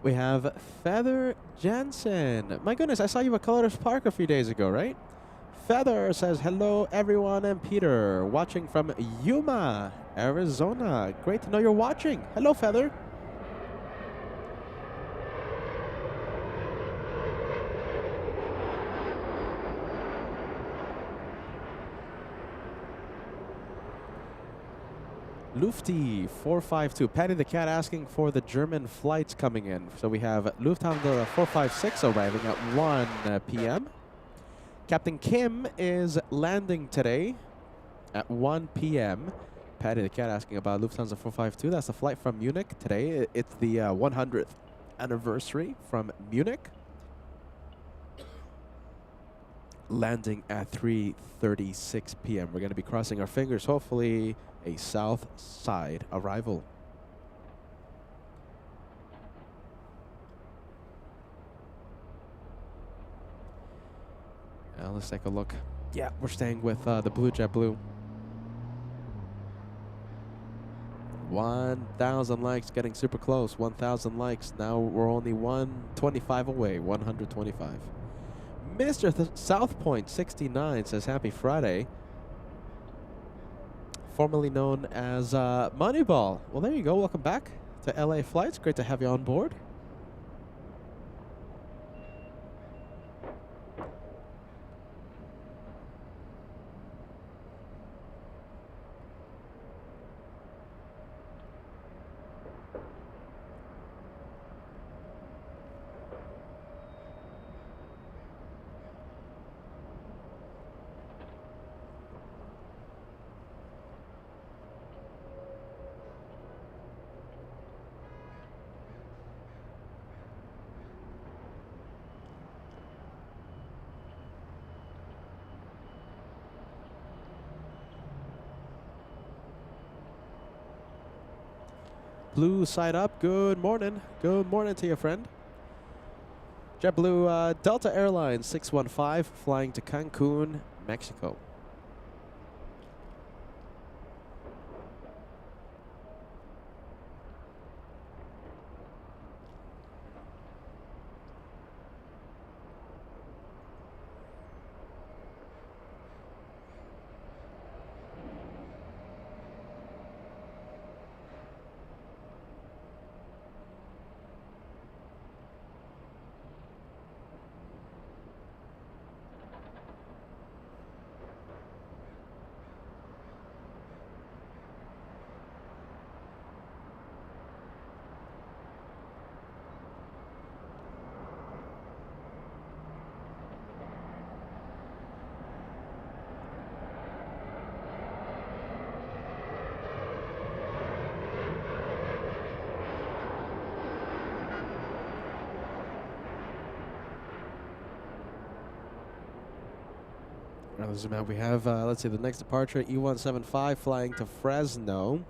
We have Feather Jensen. My goodness, I saw you at Colorado Park a few days ago, right? Feather says, hello everyone, and Peter, watching from Yuma, Arizona. Great to know you're watching. Hello, Feather. Lufty 452. Patty the Cat asking for the German flights coming in. So we have Lufthansa 456 arriving at 1 p.m. Captain Kim is landing today at 1 p.m. Patty the Cat asking about Lufthansa 452. That's a flight from Munich today. It's the 100th anniversary from Munich. Landing at 3:36 p.m. We're going to be crossing our fingers, hopefully a south side arrival. Now let's take a look. Yeah, we're staying with the Blue JetBlue. 1,000 likes, getting super close. 1,000 likes. Now we're only 125 away. 125. Mr. South Point 69 says happy Friday. Formerly known as Moneyball. Well, there you go. Welcome back to LA Flights. Great to have you on board. Blue side up. Good morning. Good morning to you, friend. JetBlue Delta Airlines 615 flying to Cancun, Mexico. zoom out. We have, let's see, the next departure, E175 flying to Fresno.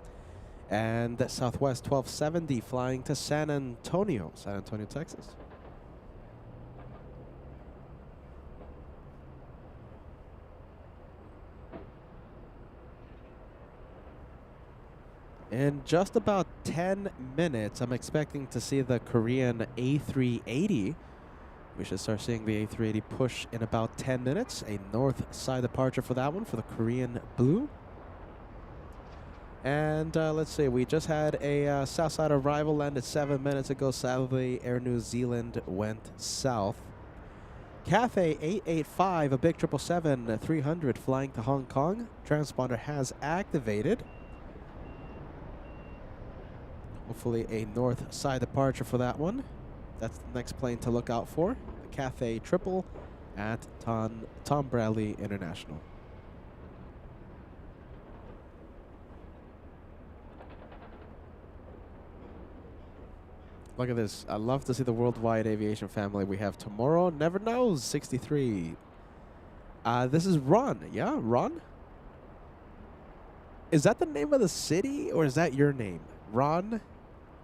And Southwest 1270 flying to San Antonio, Texas. In just about 10 minutes, I'm expecting to see the Korean A380. We should start seeing the A380 push in about 10 minutes. A north side departure for that one, for the Korean Blue. And let's see, we just had a south side arrival, landed 7 minutes ago. Sadly, Air New Zealand went south. Cathay 885, a big 777-300 flying to Hong Kong. Transponder has activated. Hopefully a north side departure for that one. That's the next plane to look out for. The Cathay Triple at Tom Bradley International. Look at this. I love to see the worldwide aviation family we have tomorrow. Never knows. 63. This is Ron. Yeah, Ron? Is that the name of the city or is that your name? Ron,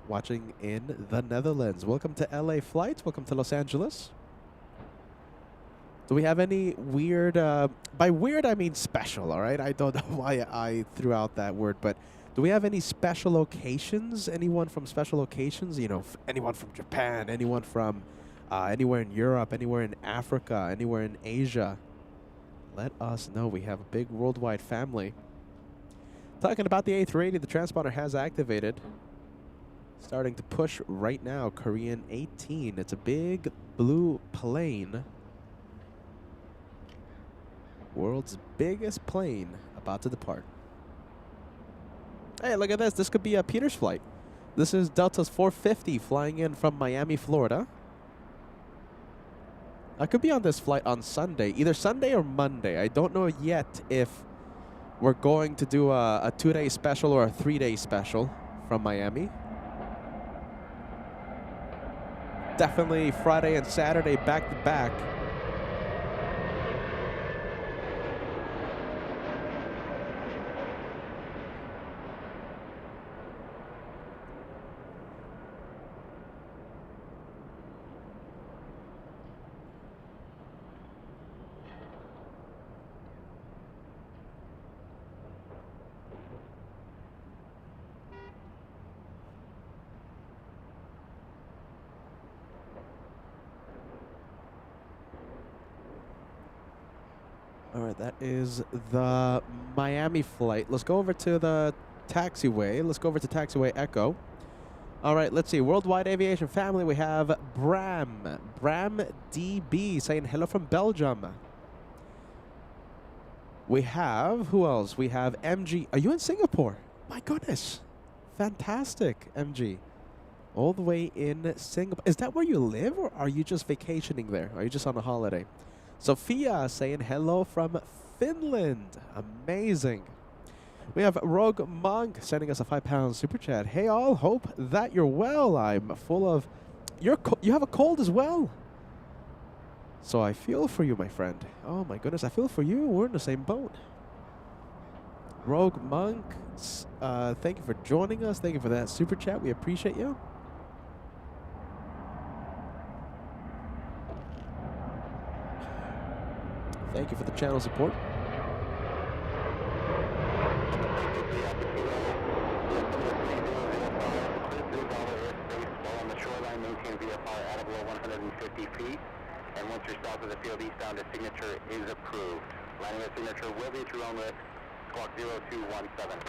watching in the Netherlands. Welcome to LA flights. Welcome to Los Angeles. Do we have any weird, by weird I mean special, all right? I don't know why I threw out that word, but do we have any special locations? Anyone from special locations? You know, anyone from Japan, anyone from anywhere in Europe, anywhere in Africa, anywhere in Asia? Let us know. We have a big worldwide family. Talking about the A380, the transponder has activated. Starting to push right now, Korean 18. It's a big blue plane. World's biggest plane about to depart. Hey, look at this. This could be a Peter's flight. This is Delta's 450 flying in from Miami, Florida. I could be on this flight on Sunday, either Sunday or Monday. I don't know yet if we're going to do a 2-day special or a 3-day special from Miami. Definitely Friday and Saturday back to back. All right, that is the Miami flight. Let's go over to the taxiway. Let's go over to taxiway Echo. All right, let's see. Worldwide Aviation family, we have Bram DB saying hello from Belgium. We have, who else? We have MG. Are you in Singapore? My goodness. Fantastic, MG. All the way in Singapore. Is that where you live or are you just vacationing there? Are you just on a holiday? Sophia saying hello from Finland. Amazing. We have Rogue Monk sending us a £5 super chat. Hey all, hope that you're well. I'm full of... you have a cold as well. So I feel for you, my friend. Oh my goodness, I feel for you. We're in the same boat. Rogue Monk, thank you for joining us. Thank you for that super chat. We appreciate you. Thank you for the channel support. On the shoreline, maintain VFR at below 150 feet. And once you're south of the field eastbound, a signature is approved. Landing a signature will be at your own risk. Squawk 0217.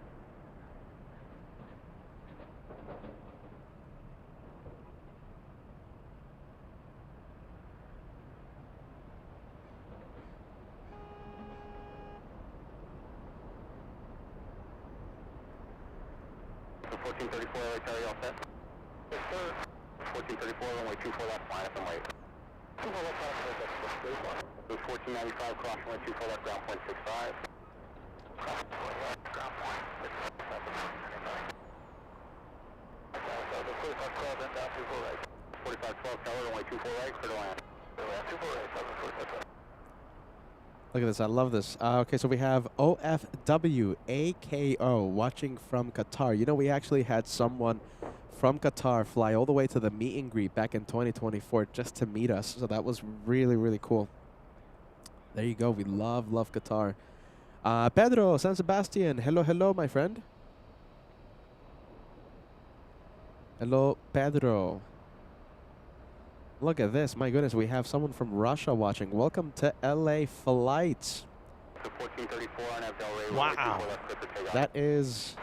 So 1434, LA Charlie, all set? Yes, sir. 1434, runway 24 left, line up and wait. 24 left, line up and wait. 1495, cross runway 24 left, ground point 65. Cross 24 left, ground point 65. 4512, then down 24 right. 4512, tower, runway 24 right, clear to land. Clear to land, 24 right, 745. Look at this. I love this. Okay, so we have OFWAKO watching from Qatar. You know, we actually had someone from Qatar fly all the way to the meet and greet back in 2024 just to meet us. So that was really, really cool. There you go. We love Qatar. Pedro, San Sebastian. Hello, hello, my friend. Hello, Pedro. Look at this. My goodness, we have someone from Russia watching. Welcome to LA Flights. Wow. That is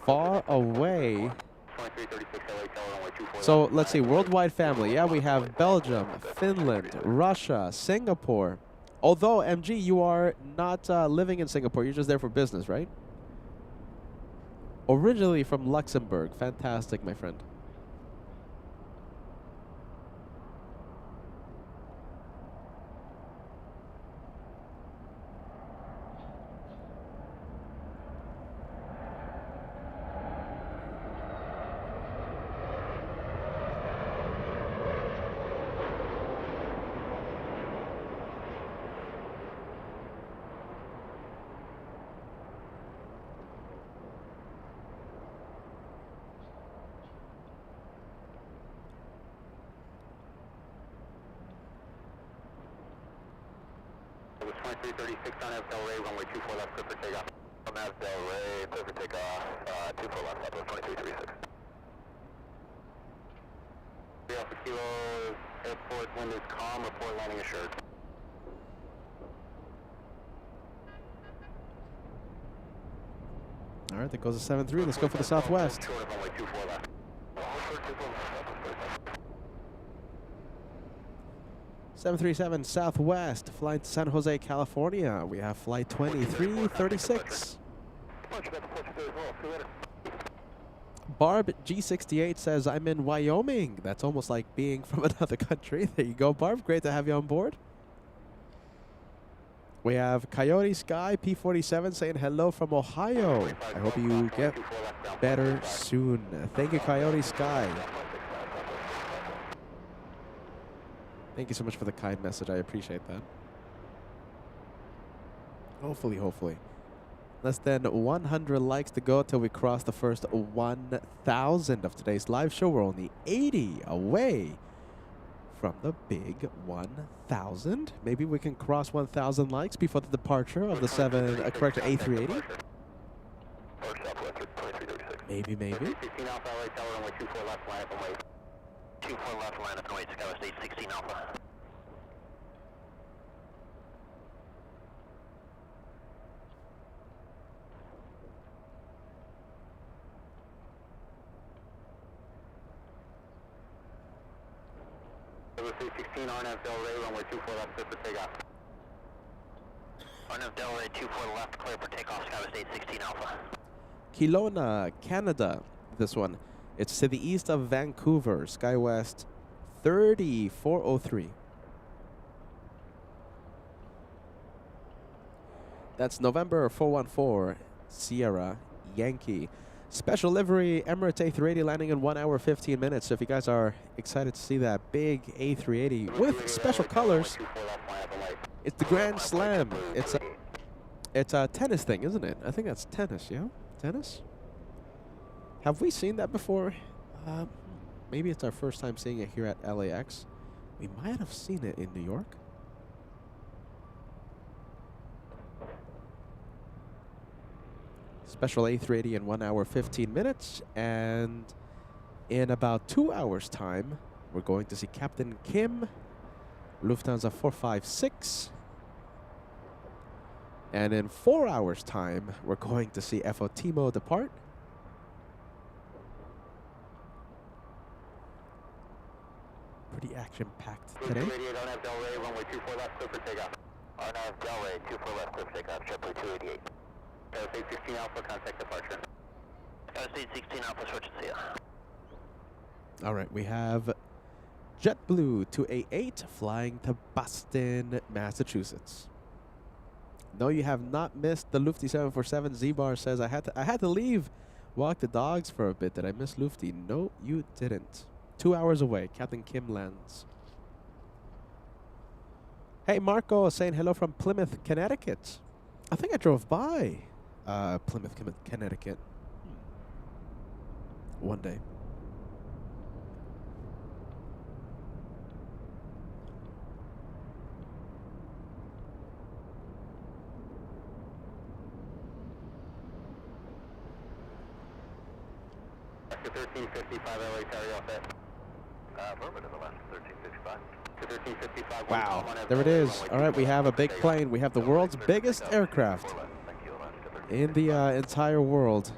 far away. So let's see, worldwide family. Yeah, we have Belgium, Finland, Russia, Singapore. Although, MG, you are not living in Singapore. You're just there for business, right? Originally from Luxembourg. Fantastic, my friend. It was 2336 on F Del Rey, runway 24 left, clear for takeoff. On F Del Rey, clear for takeoff, 24 left, Southwest 2336. Alpha Kilo, airport, wind is calm, report landing assured. All right, that goes to 7-3. Let's go for the Southwest. Short of runway 24 left. 737 Southwest, flying to San Jose, California. We have flight 2336. Barb G68 says, I'm in Wyoming. That's almost like being from another country. There you go, Barb. Great to have you on board. We have Coyote Sky P47 saying hello from Ohio. I hope you get better soon. Thank you, Coyote Sky. Thank you so much for the kind message. I appreciate that. Hopefully. Less than 100 likes to go till we cross the first 1,000 of today's live show. We're only 80 away from the big 1,000. Maybe we can cross 1,000 likes before the departure of the A380. Maybe. 16 Alpha LA Tower, runway 24 left, line up and wait. 24 left, line up and wait, Skylar State 16 Alpha. State 16, RNF Del Rey, runway 24 left, clear for takeoff. RNF Del Rey, 24 left, clear for takeoff, Skylar State 16 Alpha. Kelowna, Canada. This one. It's to the east of Vancouver, SkyWest 3403. That's November 414, Sierra Yankee. Special livery, Emirates A380 landing in 1 hour 15 minutes. So if you guys are excited to see that big A380 with special colors, it's the Grand Slam. It's a tennis thing, isn't it? I think that's tennis, yeah? Tennis? Have we seen that before? Maybe it's our first time seeing it here at LAX. We might have seen it in New York. Special A380 in 1 hour 15 minutes. And in about 2 hours' time, we're going to see Captain Kim, Lufthansa 456. And in 4 hours' time, we're going to see FO Timo depart. Pretty action-packed today. 288 RNF Del Rey, runway 24 left, clear for takeoff. RNF Del Rey, 24 left, clear for takeoff, JetBlue 288. State 16 Alpha, contact departure. State 16 Alpha, switch to SIA. All right, we have JetBlue 288 flying to Boston, Massachusetts. No, you have not missed the Lufty 747. Z-Bar says, I had to leave, walk the dogs for a bit. Did I miss Lufty? No, you didn't. 2 hours away, Captain Kim lands. Hey, Marco saying hello from Plymouth, Connecticut. I think I drove by Plymouth, Connecticut one day. Alaska 1355 LA Tower, off that. Affirmative, Alaska 1355. 1355. Wow, there it is. All right, we have a big plane. We have the world's biggest aircraft in the entire world,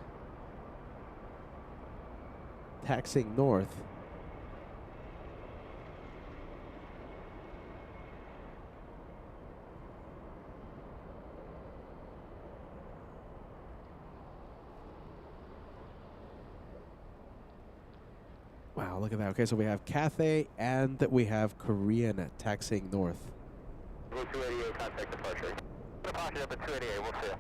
taxiing north. Wow, look at that. Okay, so we have Cathay and we have Korean taxiing north. 288, contact departure. Departure up at 288, we'll see you.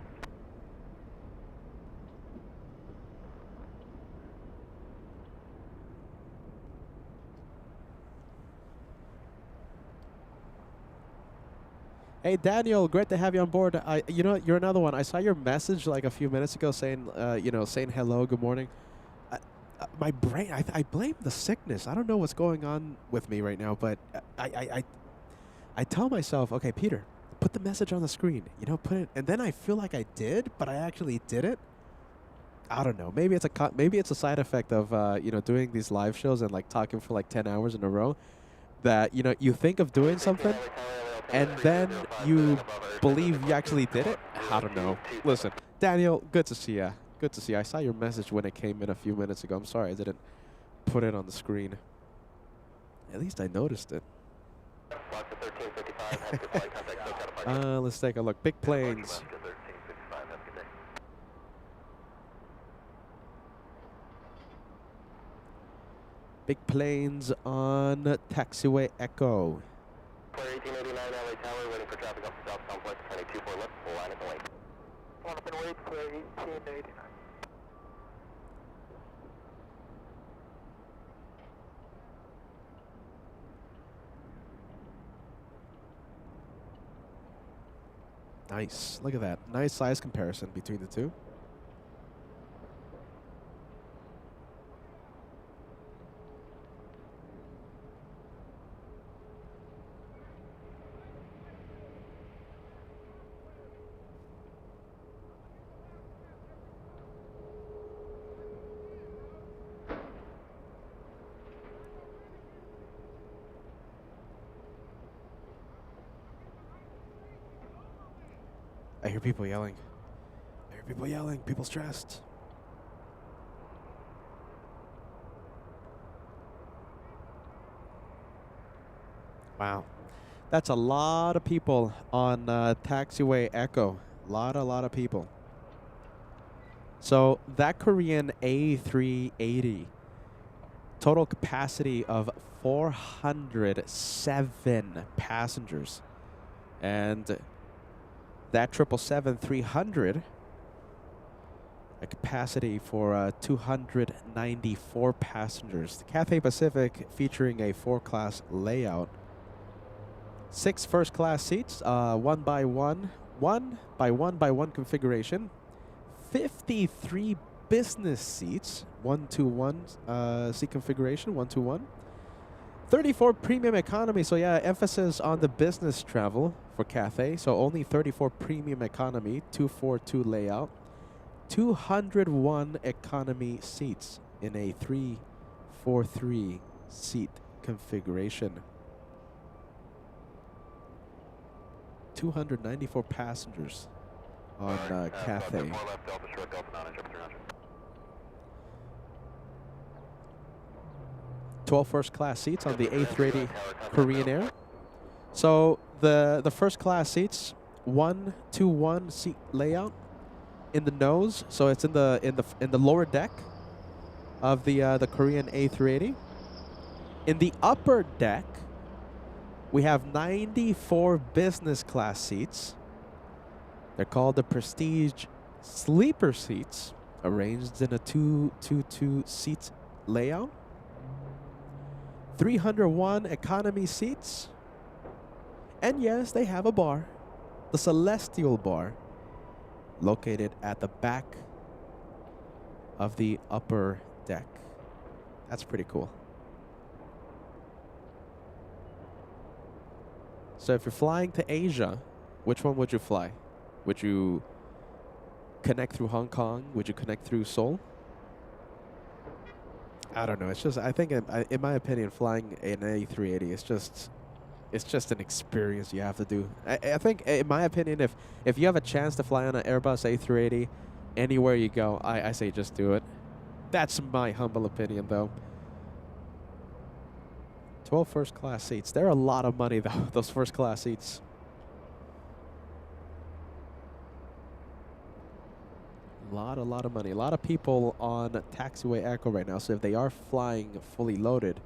Hey Daniel, great to have you on board. You know, you're another one. I saw your message like a few minutes ago saying, saying hello, good morning. My brain, I blame the sickness. I don't know what's going on with me right now, but I tell myself, okay, Peter, put the message on the screen. You know, put it, and then I feel like I did, but I actually didn't. I don't know. Maybe it's a side effect of doing these live shows and like talking for like 10 hours in a row. That you think of doing something, and then you believe you actually did it. I don't know. Listen, Daniel, good to see ya. Good to see you. I saw your message when it came in a few minutes ago. I'm sorry I didn't put it on the screen. At least I noticed it. Let's take a look. Big planes. Big planes on taxiway Echo. 1889 LA Tower, waiting for traffic off the south complex, turning 24 left, line at the lake. Line up and wait for 1889. Nice. Look at that. Nice size comparison between the two. I hear people yelling. I hear people yelling. People stressed. Wow. That's a lot of people on taxiway Echo. A lot of people. So that Korean A380, total capacity of 407 passengers. And that 777-300, a capacity for 294 passengers. The Cathay Pacific featuring a 4-class layout. 6 first-class seats, 1 by 1 configuration. 53 business seats, 1-to-1 seat configuration, 1-to-1. 34 premium economy, so yeah, emphasis on the business travel for Cathay. So only 34 premium economy, 242 layout. 201 economy seats in a 343 seat configuration. 294 passengers on Cathay. 12 first-class seats on the A380 Korean Air. So the first-class seats, 1-to-1 seat layout in the nose. So it's in the lower deck of the Korean A380. In the upper deck, we have 94 business class seats. They're called the Prestige Sleeper seats, arranged in a 2-to-2 seat layout. 301 economy seats And yes, they have a bar, the Celestial Bar, located at the back of the upper deck. That's pretty cool. So if you're flying to Asia, which one would you fly? Would you connect through Hong Kong? Would you connect through Seoul? I don't know. It's just, I think, in my opinion, flying an A380 is just an experience you have to do. I think, in my opinion, if you have a chance to fly on an Airbus A380 anywhere you go, I say just do it. That's my humble opinion, though. 12 first-class seats. They're a lot of money, though, those first-class seats. A lot of money. A lot of people on Taxiway Echo right now. So if they are flying fully loaded,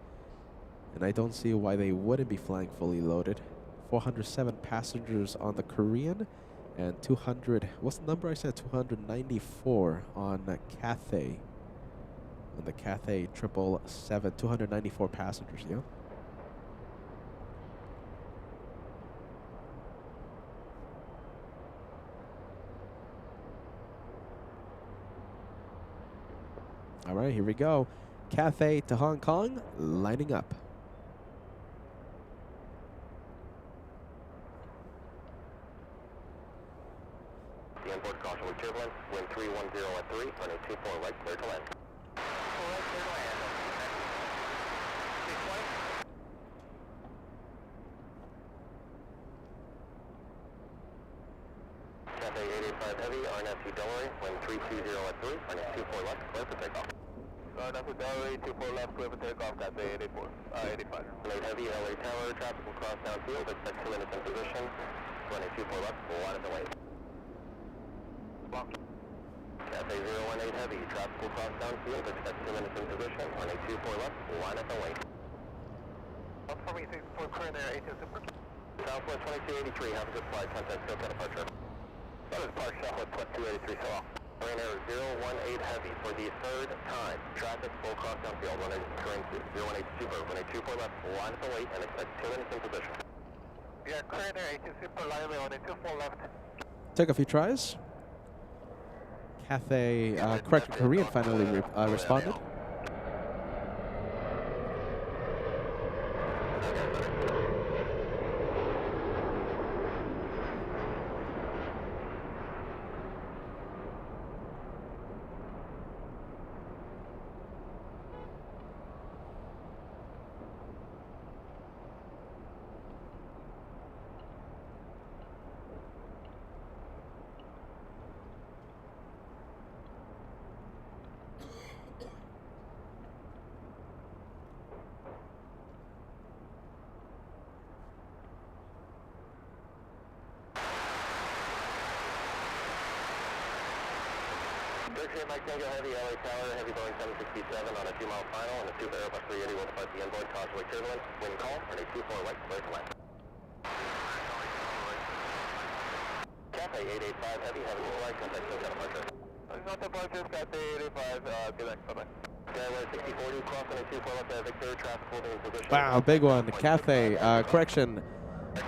and I don't see why they wouldn't be flying fully loaded, 407 passengers on the Korean, and 200, what's the number I said? 294 on Cathay. On the Cathay 777, 294 passengers, yeah? All right, here we go. Cathay to Hong Kong, lining up. The onboard caution with turbulence, wind 310 at 3, running 24 right, clear to land. Cathay 885 Heavy, RNFC Delray, wind 320 at 3, running 24 left, clear for takeoff. RNFC Delray, 24 left, clear for takeoff, Cathay 85. Late Heavy, LA Tower, traffic will cross downfield, expect 2 minutes in position, running 24 left, line at the lane. Cathay 018 Heavy, traffic will cross downfield, expect 2 minutes in position, running 24 left, line at the lane. Forming 64 current air 82 Super. Southwest 2283, have a good flight, contact SoCal departure. That is Park Southwest 2283, so off. Current air 018 Heavy for the third time. Traffic will cross downfield, running current 018 Super, running 24 left, line at the lane, and expect 2 minutes in position. Yeah, current air 82 Super, line running 24 left. Took a few tries. Cathay, correct, Korean finally responded. Mike Tango Heavy, LA Tower, Heavy Boeing 767 on a 2-mile final, and a Super Airbus 380 will depart the onboard, causeway turbulence, wind calm, running 24 right, clear to land. Cathay 885 Heavy, have a good flight, contact SoCal departure. Not departure, Cathay 885, KLAX, bye-bye. Skyway 6040, cross running 24 left, Victor, traffic holding in position. Wow, big one. Cathay, correction.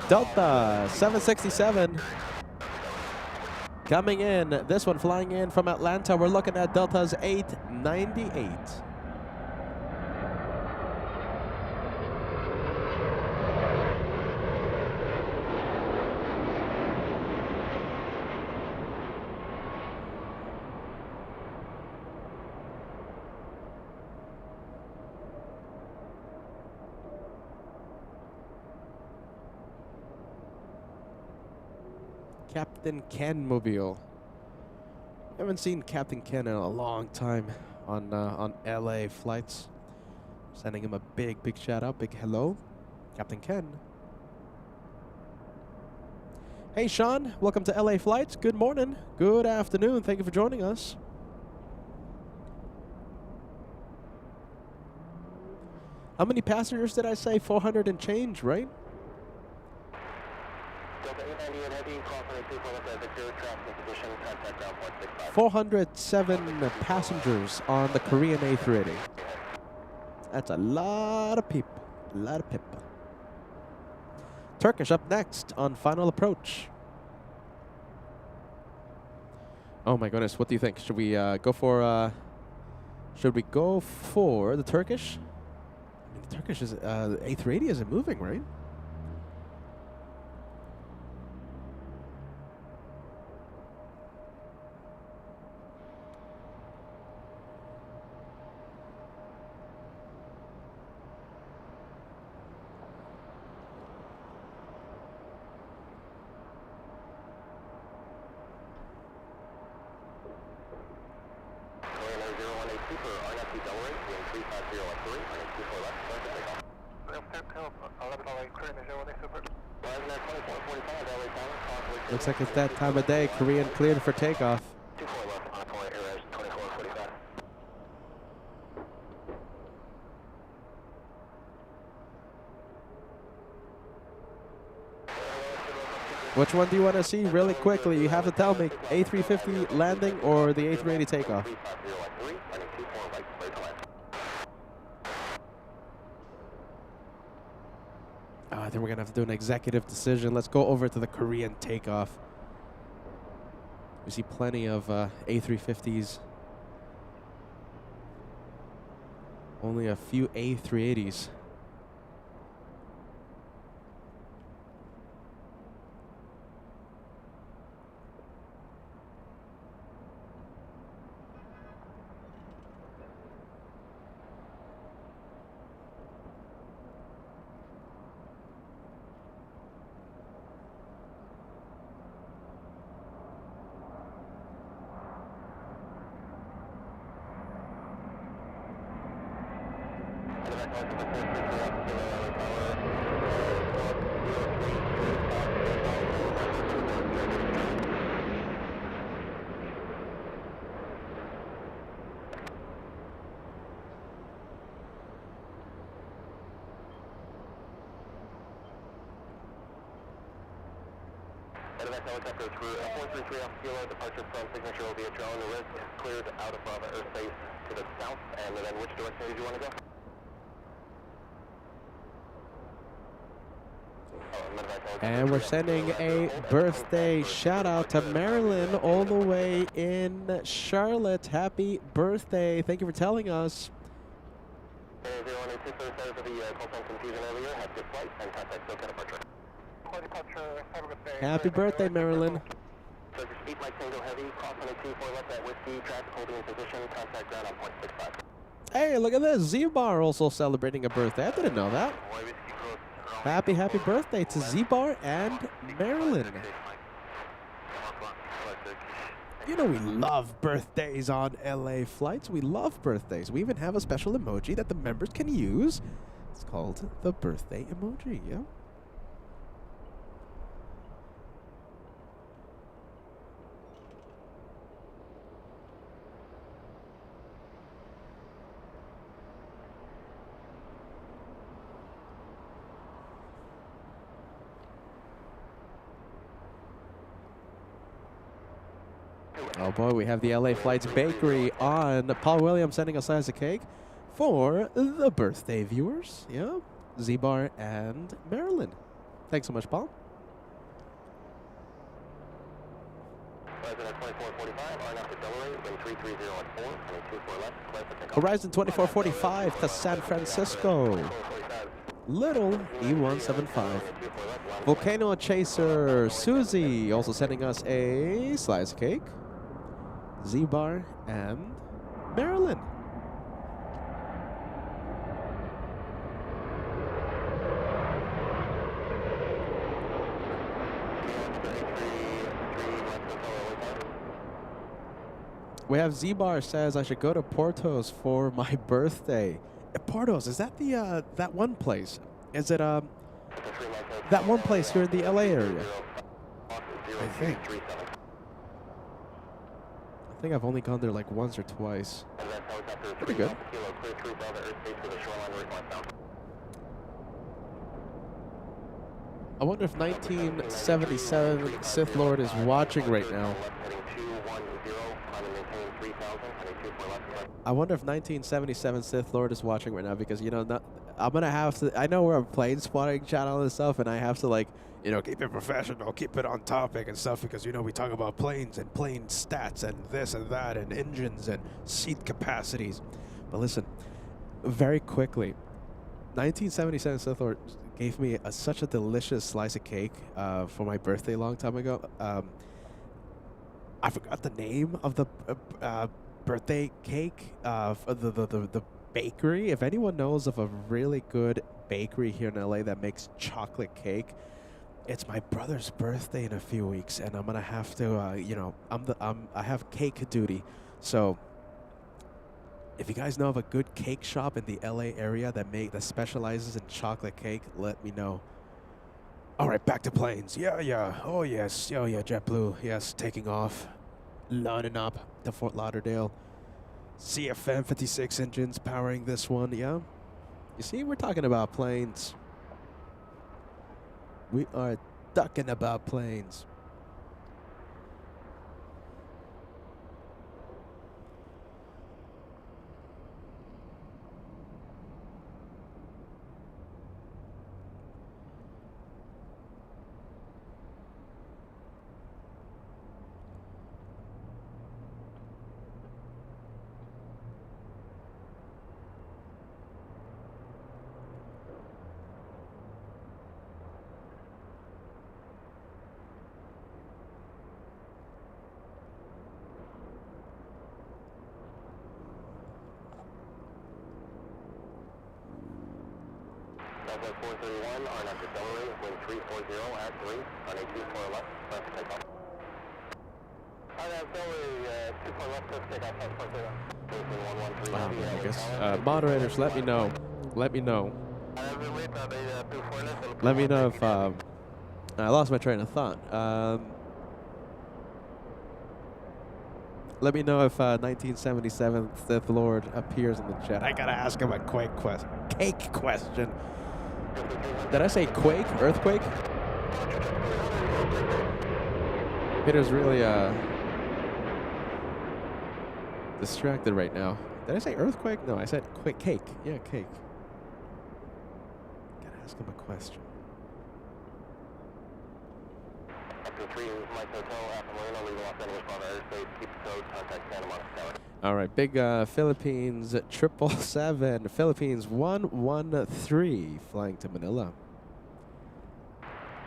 Delta 767. Coming in, this one flying in from Atlanta. We're looking at Delta's 898. Captain Ken Mobile. Haven't seen Captain Ken in a long time on LA flights. Sending him a big shout out, big hello, Captain Ken. Hey Sean, welcome to LA Flights. Good morning, good afternoon. Thank you for joining us. How many passengers did I say? 400 and change, right? 407 passengers on the Korean A380. That's a lot of people. A lot of people. Turkish up next on Final Approach. Oh my goodness, what do you think? Should we go for the Turkish? I mean, the Turkish is the A380 isn't moving, right? Looks like it's that time of day. Korean cleared for takeoff. 24 left on point, air 2445. Which one do you want to see really quickly? You have to tell me. A350 landing or the A380 takeoff? I think we're going to have to do an executive decision. Let's go over to the Korean takeoff. We see plenty of A350s. Only a few A380s. Helicopter through 433 off kilo, departure from signature will be a drone, risk cleared out above airspace to the south, and then which direction did you want to go? And we're sending a birthday shout out to Marilyn all the way in Charlotte. Happy birthday. Thank you for telling us. 0186, sorry for the call sign confusion earlier. Have good flight and contact SoCal departure. Happy birthday, Marilyn. So for speed Mike Tango Heavy, cross 124 left at Whiskey, traffic holding in position, contact ground on point 65. Hey, look at this. Z-Bar also celebrating a birthday. I didn't know that. Happy birthday to Z-Bar and Marilyn. You know we love birthdays on LA flights. We love birthdays. We even have a special emoji that the members can use. It's called the birthday emoji, yeah? Oh boy, we have the LA Flights Bakery on. Paul Williams sending us a cake for the birthday viewers. Yeah, Z-Bar and Marilyn. Thanks so much, Paul. Horizon 2445 to San Francisco. Little E175. Volcano Chaser Susie also sending us a slice cake. Z-Bar and Marilyn. We have Z-Bar says I should go to Portos for my birthday. Portos, is that the that one place? Is it that one place here in the LA area? I think. I think I've only gone there like once or twice. Pretty good. I wonder if 1977 Sith Lord is watching right now. I wonder if 1977 Sith Lord is watching right now because, you know, I'm going to have to. I know we're a plane spotting channel and stuff, and I have to, like, you know, keep it professional, keep it on topic and stuff because, you know, we talk about planes and plane stats and this and that and engines and seat capacities. But listen, very quickly, 1977 Sith Lord gave me such a delicious slice of cake for my birthday a long time ago. I forgot the name of the birthday cake, the bakery. If anyone knows of a really good bakery here in LA that makes chocolate cake, it's my brother's birthday in a few weeks, and I'm gonna have to, you know, I have cake duty. So if you guys know of a good cake shop in the LA area that specializes in chocolate cake, let me know. All right, back to planes. Yeah. Oh yes. Oh yeah. JetBlue. Yes, taking off, lining up to Fort Lauderdale. CFM 56 engines powering this one. Yeah. You see, we're talking about planes. We are talking about planes. Southwest 431, RNAV accelerate, wind 340 at 3, on a 24 left, left to take off. RNAV accelerate, 24 left, left to take off, South 430. I guess moderators, let me know. Let me know. Let me know if I lost my train of thought. Let me know if 1977 Sith Lord appears in the chat. I gotta ask him a cake question. Did I say quake? Earthquake? Peter's really distracted right now. Did I say earthquake? No, I said cake. Yeah, cake. Gotta ask him a question. All right, big Philippines 777, Philippines 113, flying to Manila.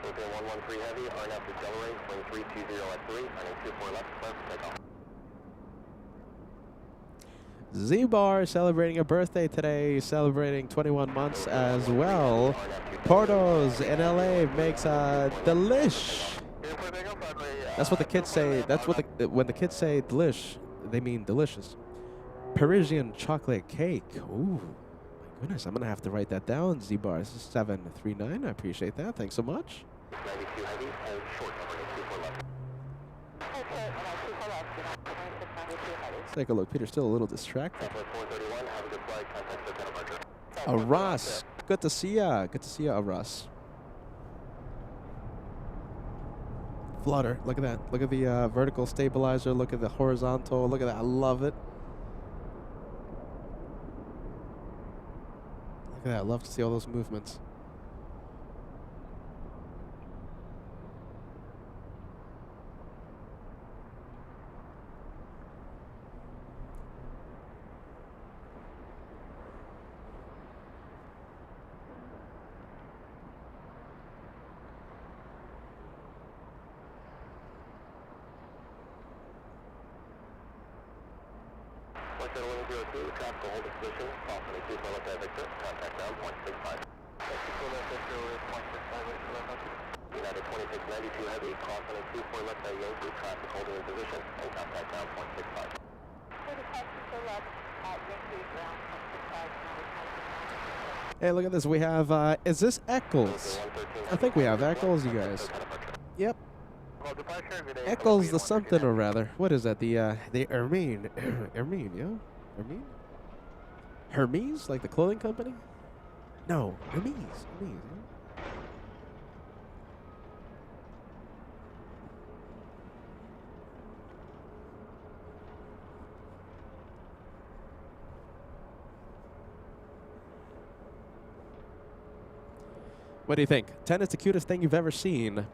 Philippine 113 heavy, RNAV accelerate, wind 320 at 3, running 24 left, left, take off. Z-Bar celebrating a birthday today, celebrating 21 months as well. Portos in LA makes a delish. That's what the kids say. That's what when the kids say delish, they mean delicious. Parisian chocolate cake. Ooh, my goodness, I'm gonna have to write that down. Z-Bar, this is 739. I appreciate that. Thanks so much. 92 heavy, hold short, running 24 left. Let's take a look. Peter's still a little distracted. Southwest 431, have a good flight, contact the departure. Russ, good to see ya. Good to see ya, Russ. Flutter. Look at that. Look at the vertical stabilizer. Look at the horizontal. Look at that. I love it. Look at that. I love to see all those movements. Traffic hold position, cross on a 24 left at Victor, contact down, 0.65. 24 left Victor with 0.65, United 2692 heavy, cross on a 24 left at Yankee, traffic holding in position, and contact down, 0.65. 24 left at Yankee, ground, 0.65. Hey, look at this. We have, is this Eccles? I think we have Eccles, you guys. Yep. Eccles the something or rather. What is that? The Hermine. Hermine, yeah? Hermine? Hermes? Like the clothing company? No, Hermes. Hermes, yeah? What do you think? 10 is the cutest thing you've ever seen.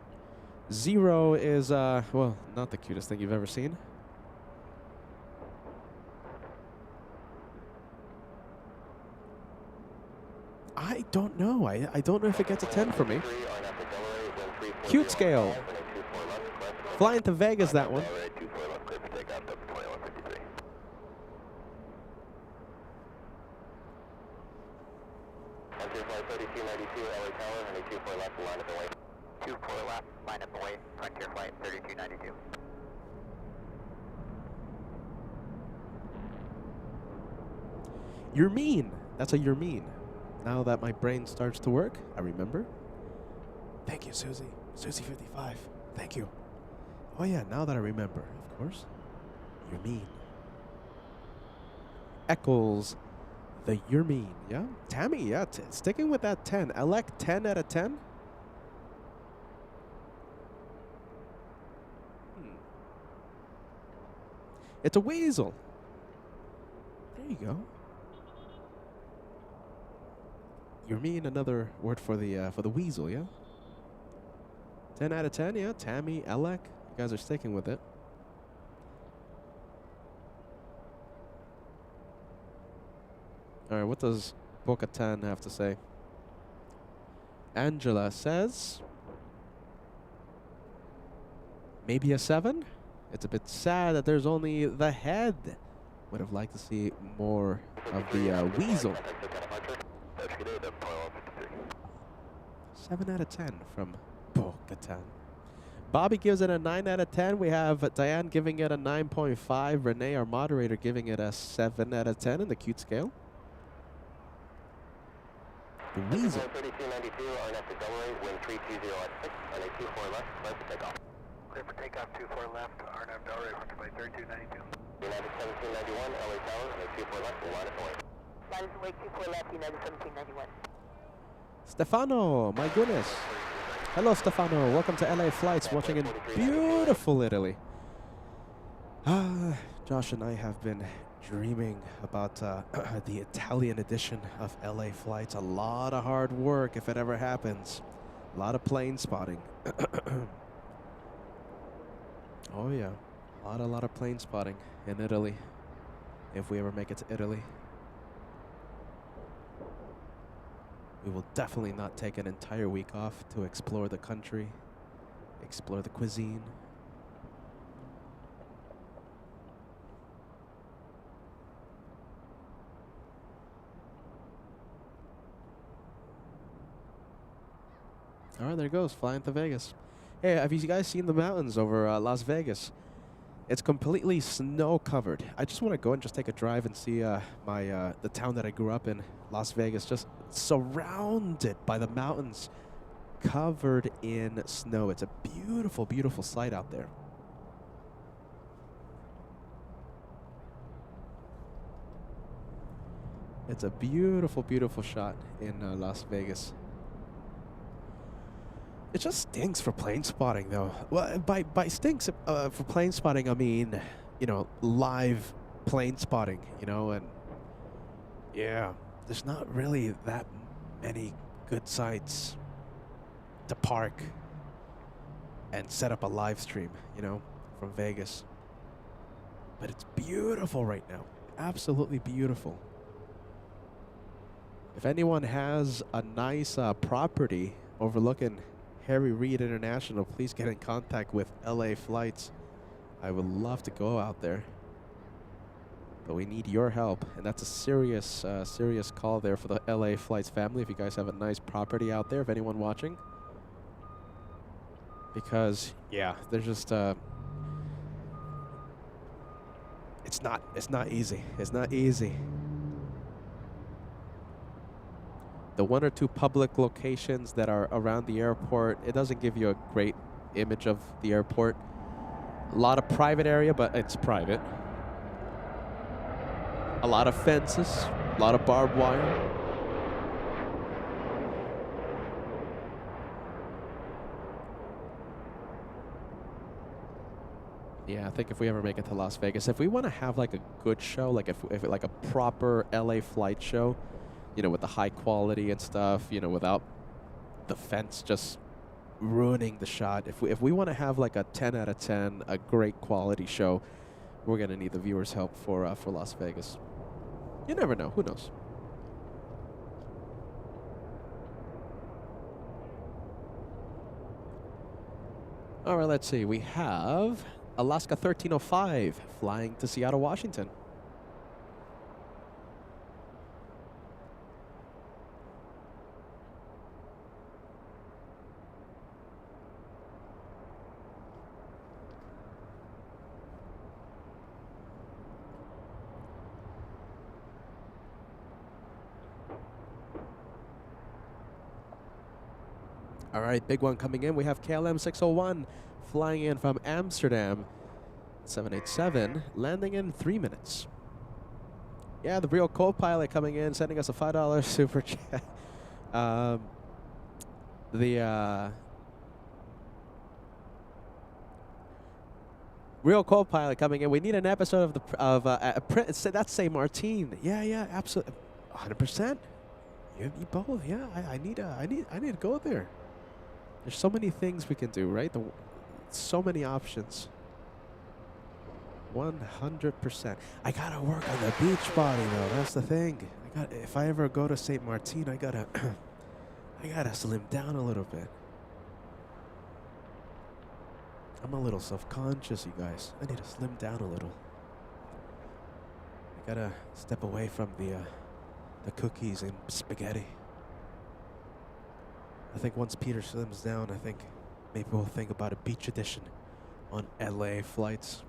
0 is, well, not the cutest thing you've ever seen. I don't know. I don't know if it gets a 10 for me. Cute scale. Flying to Vegas, that one. You're mean. That's a you're mean. Now that my brain starts to work, I remember. Thank you, Susie. Susie55. Thank you. Oh yeah, now that I remember, of course. You're mean. Eccles, the you're mean, yeah? Tammy, yeah, sticking with that 10. Elect 10 out of 10. It's a weasel. There you go. You're mean, another word for the weasel, yeah? 10 out of 10, yeah. Tammy, Elec, you guys are sticking with it. All right, what does Bo-Katan have to say? Angela says, maybe a 7. It's a bit sad that there's only the head. Would have liked to see more of the weasel. 7 out of 10 from Bo-Katan. Bobby gives it a 9 out of 10. We have Diane giving it a 9.5. Renee, our moderator, giving it a 7 out of 10 in the cute scale. The weasel. 3292, RNF to Delray, wind 320 at 6, on a 24 left, clear for takeoff. Clear for takeoff, 24 left, RNF Delray, flight 3292. United 1791, LA Tower, on a 24 left, line of away. Line is away, 24 left, United 1791. Stefano, my goodness. Hello, Stefano. Welcome to LA Flights, watching in beautiful Italy. Josh and I have been dreaming about the Italian edition of LA Flights. A lot of hard work if it ever happens. A lot of plane spotting. Oh yeah, a lot of plane spotting in Italy, if we ever make it to Italy. We will definitely not take an entire week off to explore the country, explore the cuisine. All right, there it goes, flying to Vegas. Hey, have you guys seen the mountains over Las Vegas? It's completely snow-covered. I just want to go and just take a drive and see the town that I grew up in, Las Vegas, just surrounded by the mountains, covered in snow. It's a beautiful, beautiful sight out there. It's a beautiful, beautiful shot in Las Vegas. It just stinks for plane spotting, though. Well, by stinks for plane spotting, I mean, you know, live plane spotting, you know, and yeah, there's not really that many good sites to park and set up a live stream, you know, from Vegas. But it's beautiful right now. Absolutely beautiful. If anyone has a nice property overlooking Harry Reid International, please get in contact with LA Flights. I would love to go out there, but we need your help, and that's a serious, serious call there for the LA Flights family. If you guys have a nice property out there, if anyone watching, because yeah, there's just it's not easy. It's not easy. The 1 or 2 public locations that are around the airport, it doesn't give you a great image of the airport. A lot of private area, but it's private. A lot of fences, a lot of barbed wire. Yeah, I think if we ever make it to Las Vegas, if we want to have like a good show, like if like a proper LA flight show, you know, with the high quality and stuff, you know, without the fence just ruining the shot. If we want to have like a 10 out of 10, a great quality show, we're gonna need the viewers' help for Las Vegas. You never know. Who knows? All right, let's see. We have Alaska 1305 flying to Seattle, Washington. All right, big one coming in. We have KLM 601 flying in from Amsterdam, 787, landing in 3 minutes. Yeah, the real co-pilot coming in, sending us a $5 super chat. Real co-pilot coming in. We need an episode of that's St. Martin. Yeah, absolutely, 100%. You both. Yeah, I need to go there. There's so many things we can do, right? So many options. 100%. I gotta work on the beach body though. That's the thing. If I ever go to St. Martin, I gotta slim down a little bit. I'm a little self-conscious, you guys. I need to slim down a little. I gotta step away from the cookies and spaghetti. I think once Peter slims down, I think maybe we'll think about a beach edition on LA flights.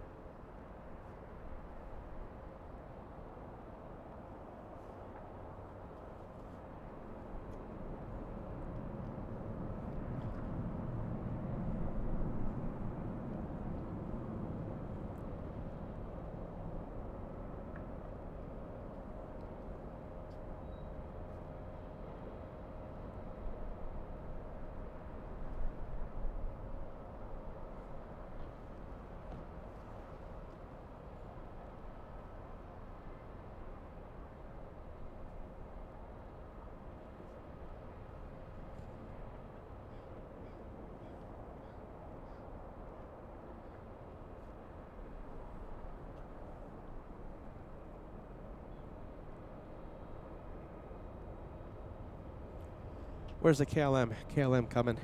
Where's the KLM? KLM coming. All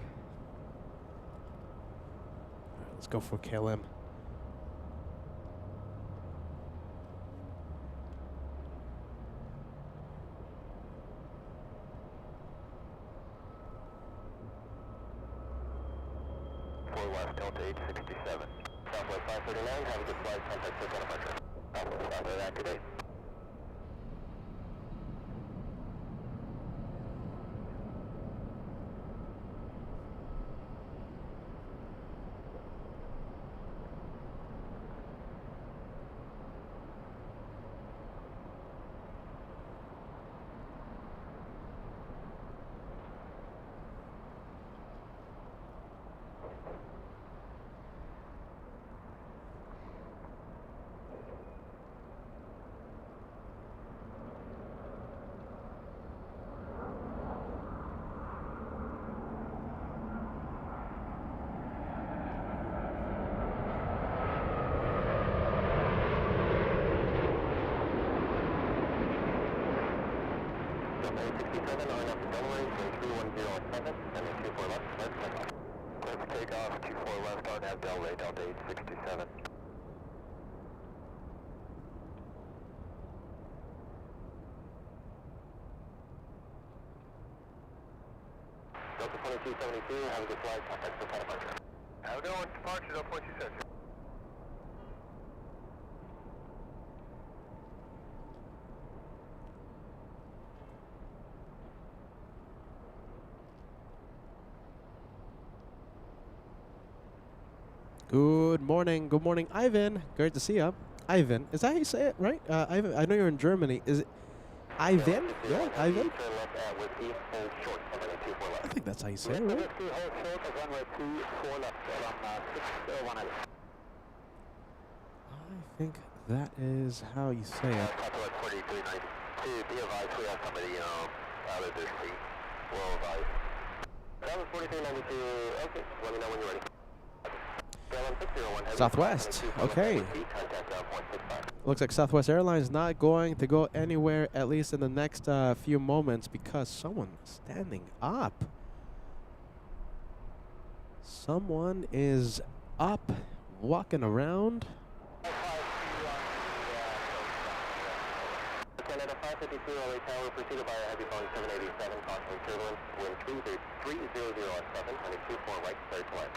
right, let's go for KLM. West Delta 867. Southwest 539, have a good flight, contact for departure. Southwest activate. Delta 2272, have a good flight, contact for departure. Have a good one, departure, Delta 2272. Good morning, Ivan. Great to see you. Ivan, is that how you say it, right? Ivan, I know you're in Germany. Is it Ivan? Yeah, Ivan? I think that's how you say it, right? I think that is how you say it. Be advised, we have somebody, out of their seat. Well advised. That was 4392. Okay, let me know when you're ready. Southwest. Okay. Looks like Southwest Airlines not going to go anywhere, at least in the next few moments, because someone's standing up. Someone is up, walking around. Canada 552 LA Tower, pursued by a heavy Boeing 787, caution turbulence, wind 3007, heading 24 right, clear to land.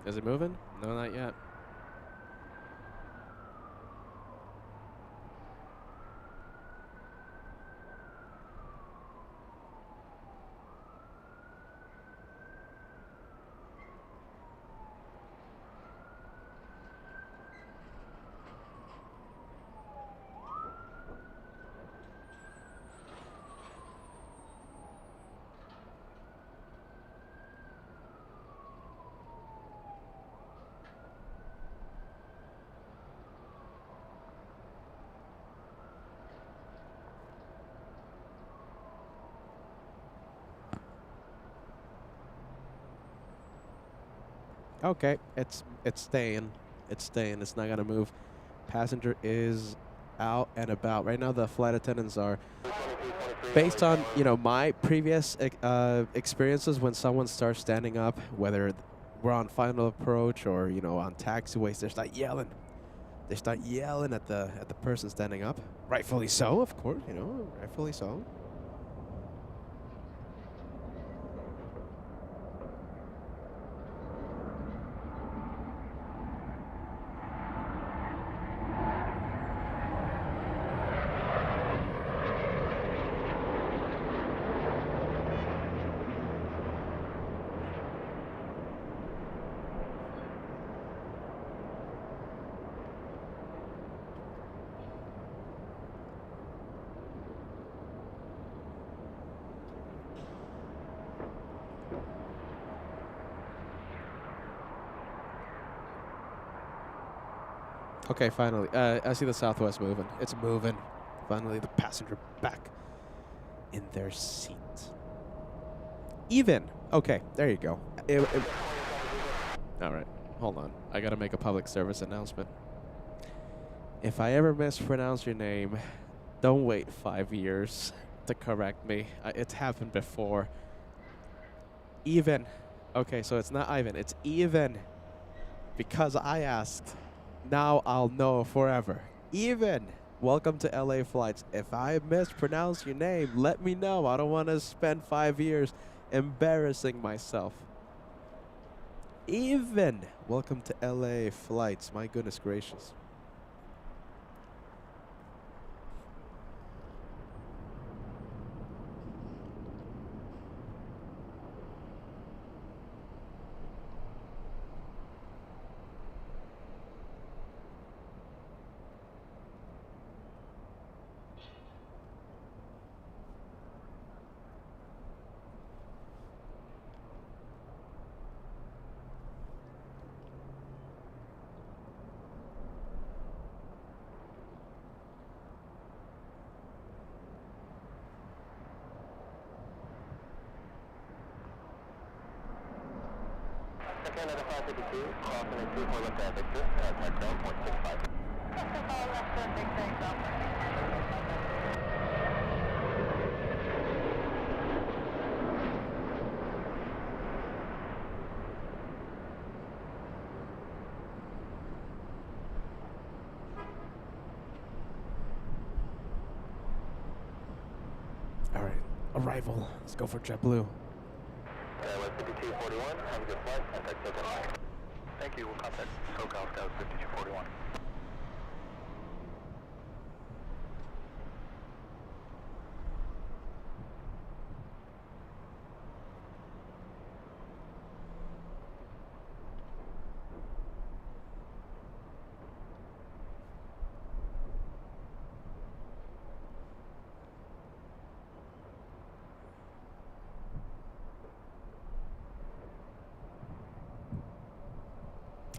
Is it moving? No, not yet. Okay, it's staying. It's staying. It's not gonna move. Passenger is out and about. Right now the flight attendants are, based on, you know, my previous experiences, when someone starts standing up, whether we're on final approach or, you know, on taxiways, they start yelling. They start yelling at the person standing up. Rightfully so, of course, you know, rightfully so. Okay, finally. I see the Southwest moving. It's moving. Finally, the passenger back in their seat. Even. Okay, there you go. All right, hold on. I got to make a public service announcement. If I ever mispronounce your name, don't wait 5 years to correct me. It's happened before. Even. Okay, so it's not Ivan. It's even. Because I asked. Now I'll know forever. Even. Welcome to LA Flights. If I mispronounce your name, let me know. I don't want to spend 5 years embarrassing myself. Even. Welcome to LA Flights. My goodness gracious. Canada 552, crossing at 24 left at Victor, contact ground point 65. All right, arrival. Let's go for JetBlue. LS 5241, have a good flight, contact SoCal. Thank you, we'll contact SoCal Scout 5241.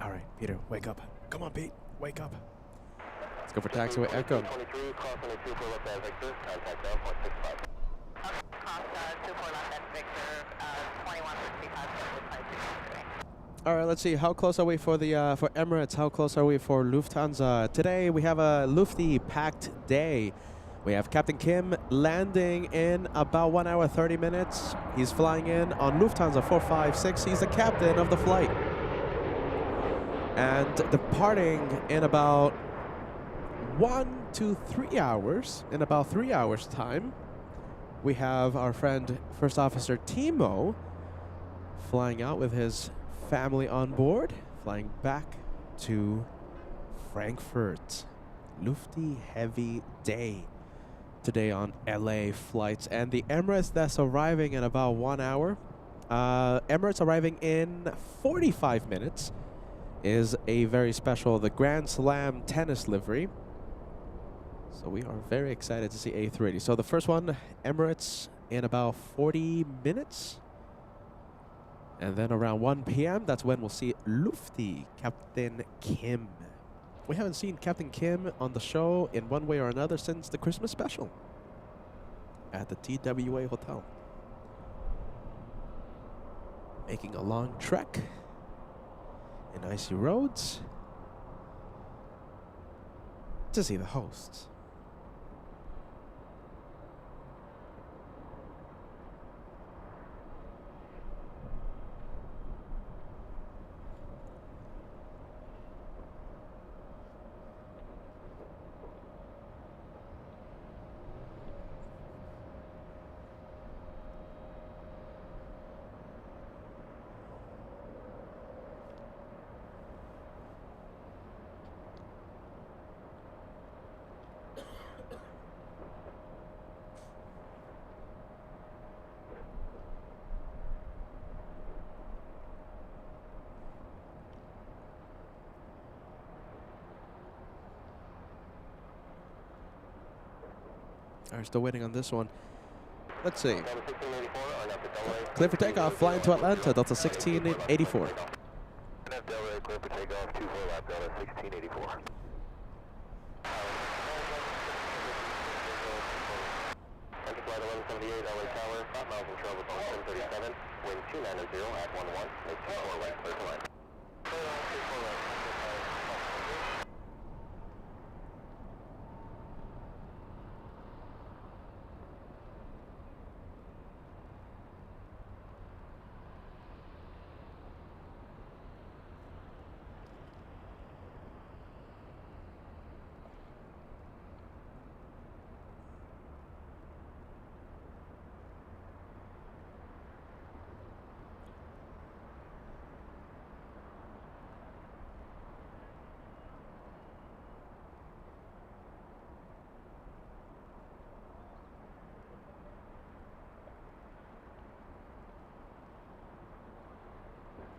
All right, Peter, wake up. Come on, Pete, wake up. Let's go for taxiway Echo. 23, cross on the 24 left at Victor, contact ground point 65. Costa 24 left at Victor, 2165 All right, let's see. How close are we for the for Emirates? How close are we for Lufthansa? Today we have a Lufty packed day. We have Captain Kim landing in about 1 hour 30 minutes. He's flying in on Lufthansa 456. He's the captain of the flight. And departing in about 1 to 3 hours, in about 3 hours time, we have our friend First Officer Timo flying out with his family on board, flying back to Frankfurt. Lufty heavy day today on LA flights, and the Emirates that's arriving in about 1 hour. Emirates arriving in 45 minutes is a very special, the Grand Slam tennis livery. So we are very excited to see A380. So the first one, Emirates, in about 40 minutes. And then around 1 p.m., that's when we'll see Lufty, Captain Kim. We haven't seen Captain Kim on the show in one way or another since the Christmas special at the TWA Hotel. Making a long trek in icy roads to see the hosts. All right, still waiting on this one. Let's see. Clear for takeoff, flying to Atlanta, Delta 1684. Delray, clear for takeoff, 24 left, Delta 1684. Enter flight 1178, LA Tower, 5 miles in travel zone 1037, wind 290 at 11, make 24 right, clear to line. Clear on 24 right,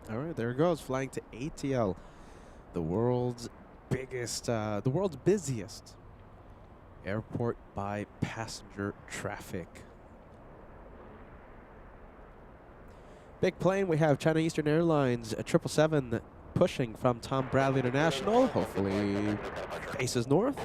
All right, there it goes, flying to ATL, the world's biggest, the world's busiest airport by passenger traffic. Big plane, we have China Eastern Airlines, a 777 pushing from Tom Bradley International, hopefully faces north.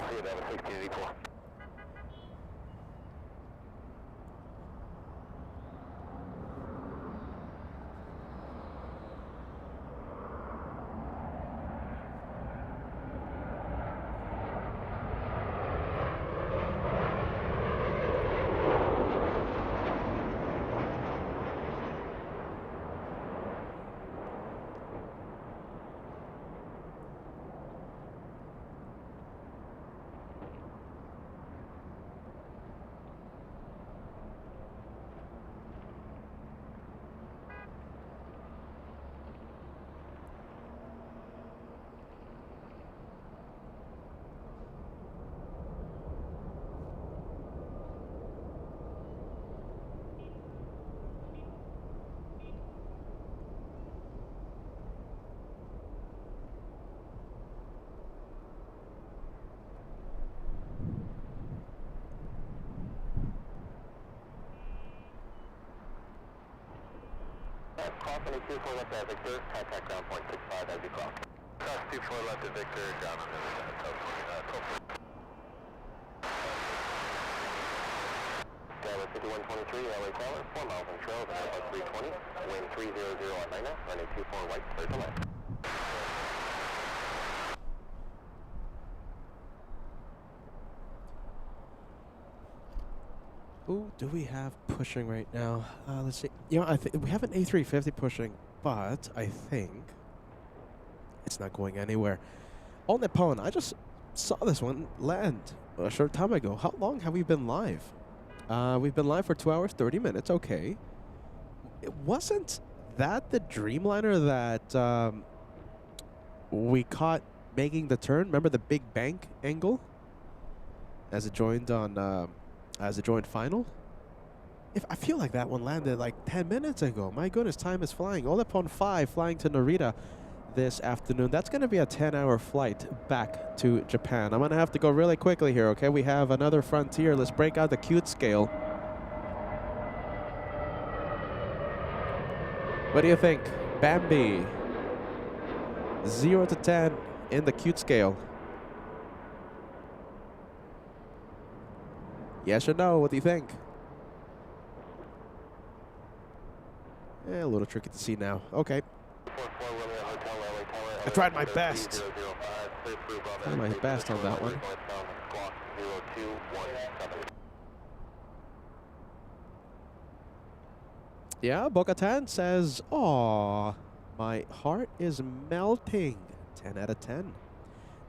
Cross any 24 left at Victor, contact ground point 65 as you cross. Cross 24 left to Victor, down on the Dallas 5123, LA Tower, 4 miles on trails, Airbus 320, wind 300 on 9, running 24 right, clear to left. Who do we have pushing right now? Let's see. You know, I think we have an A350 pushing, but I think it's not going anywhere. All Nippon, I just saw this one land a short time ago. How long have we been live? We've been live for 2 hours, 30 minutes. Okay. It wasn't that the Dreamliner that we caught making the turn? Remember the big bank angle as it joined on as it joined final? I feel like that one landed like 10 minutes ago. My goodness, time is flying. All upon 5 flying to Narita this afternoon. That's going to be a 10-hour flight back to Japan. I'm going to have to go really quickly here, okay? We have another Frontier. Let's break out the cute scale. What do you think? Bambi. 0 to 10 in the cute scale. Yes or no? What do you think? A little tricky to see now. Okay. I tried my best. Tried my best on that one. Yeah, Bogatan says, "Aw, my heart is melting." 10 out of 10.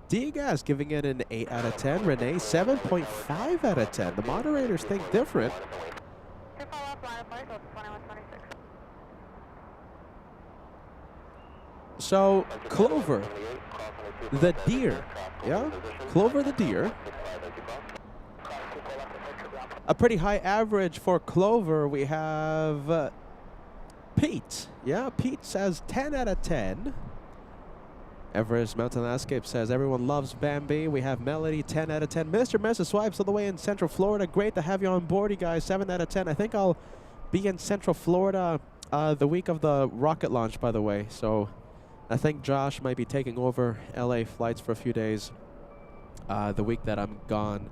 D-Gas giving it an 8 out of 10. Renee, 7.5 out of 10. The moderators think different. So, Clover, the deer, yeah? Clover the deer. A pretty high average for Clover. We have Pete. Yeah, Pete says 10 out of 10. Everest Mountain Landscape says everyone loves Bambi. We have Melody, 10 out of 10. Mr. and Mrs. Swipes all the way in Central Florida. Great to have you on board, you guys. 7 out of 10. I think I'll be in Central Florida the week of the rocket launch, by the way. So I think Josh might be taking over LA flights for a few days the week that I'm gone.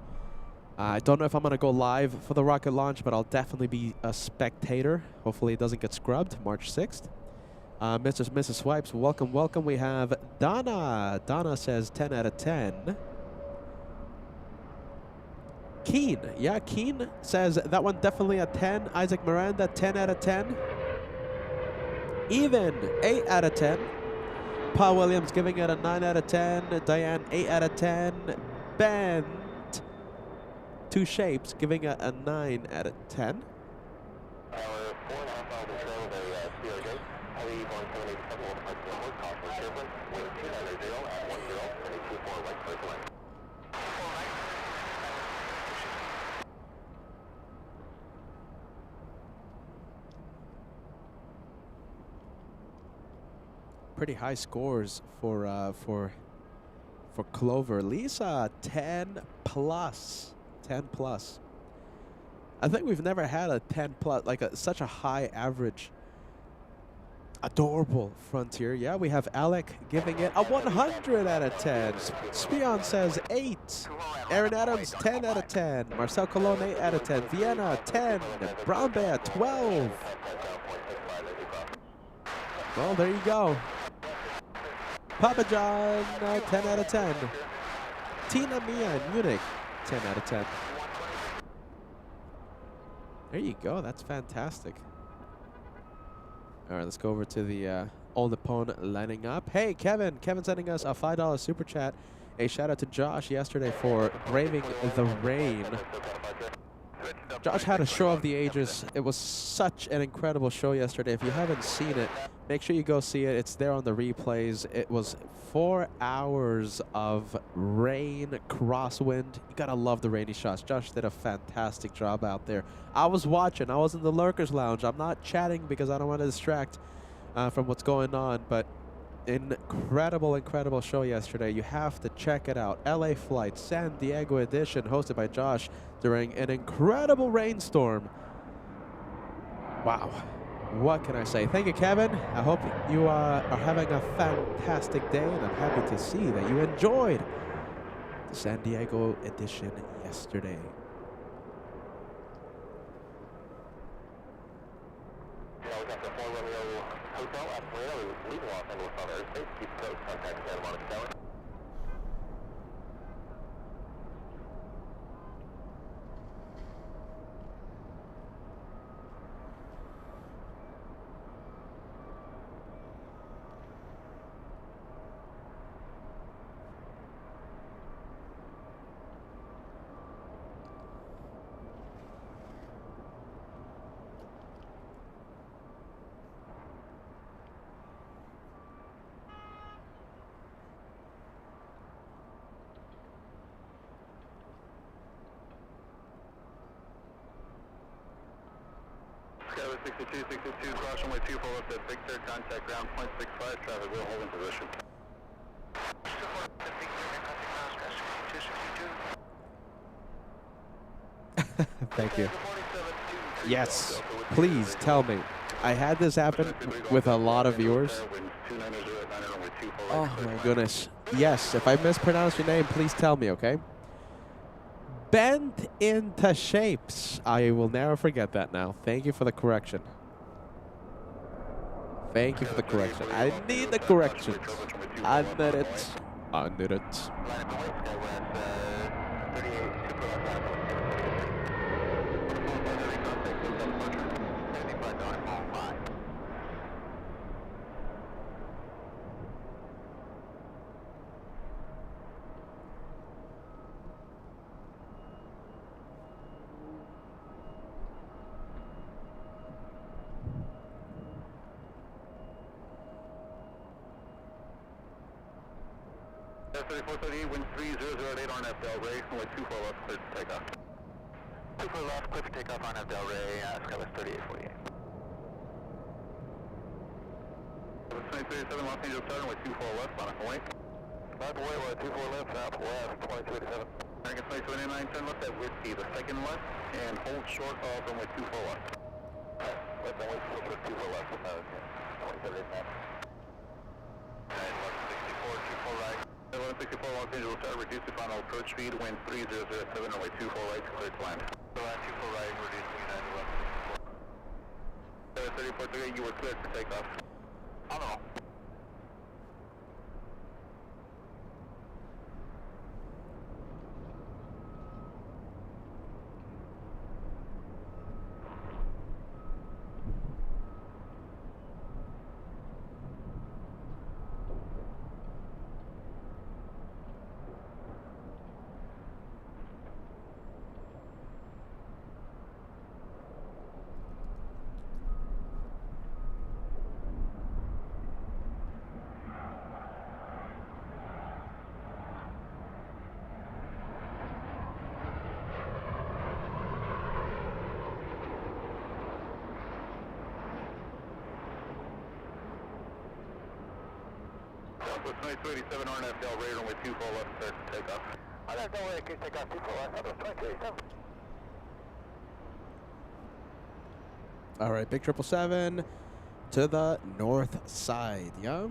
I don't know if I'm going to go live for the rocket launch, but I'll definitely be a spectator. Hopefully it doesn't get scrubbed, March 6th. Mr. and Mrs. Swipes, welcome, welcome. We have Donna. Donna says 10 out of 10. Keen. Yeah, Keen says that one definitely a 10. Isaac Miranda, 10 out of 10. Even, 8 out of 10. Paul Williams giving it a 9 out of 10. Diane, 8 out of 10. Ben, Two Shapes giving it a 9 out of 10. Pretty high scores for Clover. Lisa, 10 plus. 10 plus. I think we've never had a 10 plus, like such a high average. Adorable Frontier. Yeah, we have Alec giving it a 100 out of 10. Spion says 8. Aaron Adams, 10 out of 10. Marcel Colon, 8 out of 10. Vienna, 10. Brown Bear, 12. Well, there you go. Papa John, 10 out of 10. Tina Mia in Munich, 10 out of 10. There you go. That's fantastic. All right, let's go over to the Old Nippon lining up. Hey, Kevin. Kevin sending us a $5 super chat. A shout out to Josh yesterday for braving the rain. Josh had a show of the ages. It was such an incredible show yesterday. If you haven't seen it, make sure you go see it. It's there on the replays. It was 4 hours of rain, crosswind. You gotta love the rainy shots. Josh did a fantastic job out there. I was watching. I was in the Lurkers Lounge. I'm not chatting because I don't want to distract from what's going on, but incredible, incredible show yesterday. You have to check it out. LA Flight, San Diego edition, hosted by Josh during an incredible rainstorm. Wow. What can I say? Thank you, Kevin. I hope you are having a fantastic day, and I'm happy to see that you enjoyed the San Diego edition yesterday. Yeah, we got the 4 Romeo Hotel at Marina. We leave Los Angeles on airspace. Keep close contact Santa Monica Tower. Skyway 62, cross runway 24 left at Victor, contact ground 0.65, traffic will hold in position. Thank you. Yes, please tell me. I had this happen with a lot of viewers. Oh my goodness. Yes, if I mispronounce your name, please tell me, okay? Bent into shapes. I will never forget that now. Thank you for the correction. Thank you for the correction. I need the correction. I need it. I need it. S3438, wind 3008 on Del Rey, runway 24 left, clear for takeoff. 24 left, clear for takeoff on Del Rey, Skyway 3848. 2037, Los Angeles Tower, runway 24 left, on a wait. Left away, runway 24 left, southwest, 2287. American 2289, turn left at Whiskey, the second left, and hold short of runway 24 left. Left runway 24 left, 2789. 1164, 24 right. 1164 Los Angeles Tower, reduce the final approach speed, wind 3007, runway 24 right, clear to land. 24 right, reduce United 1164. 3438, you were cleared for takeoff. On all. Southwest 2287, RNF Del Rey, runway 24 left, clear for takeoff. RNF Del Rey, clear to takeoff, 24 left, Southwest 2287. All right, big 777 to the north side, yeah?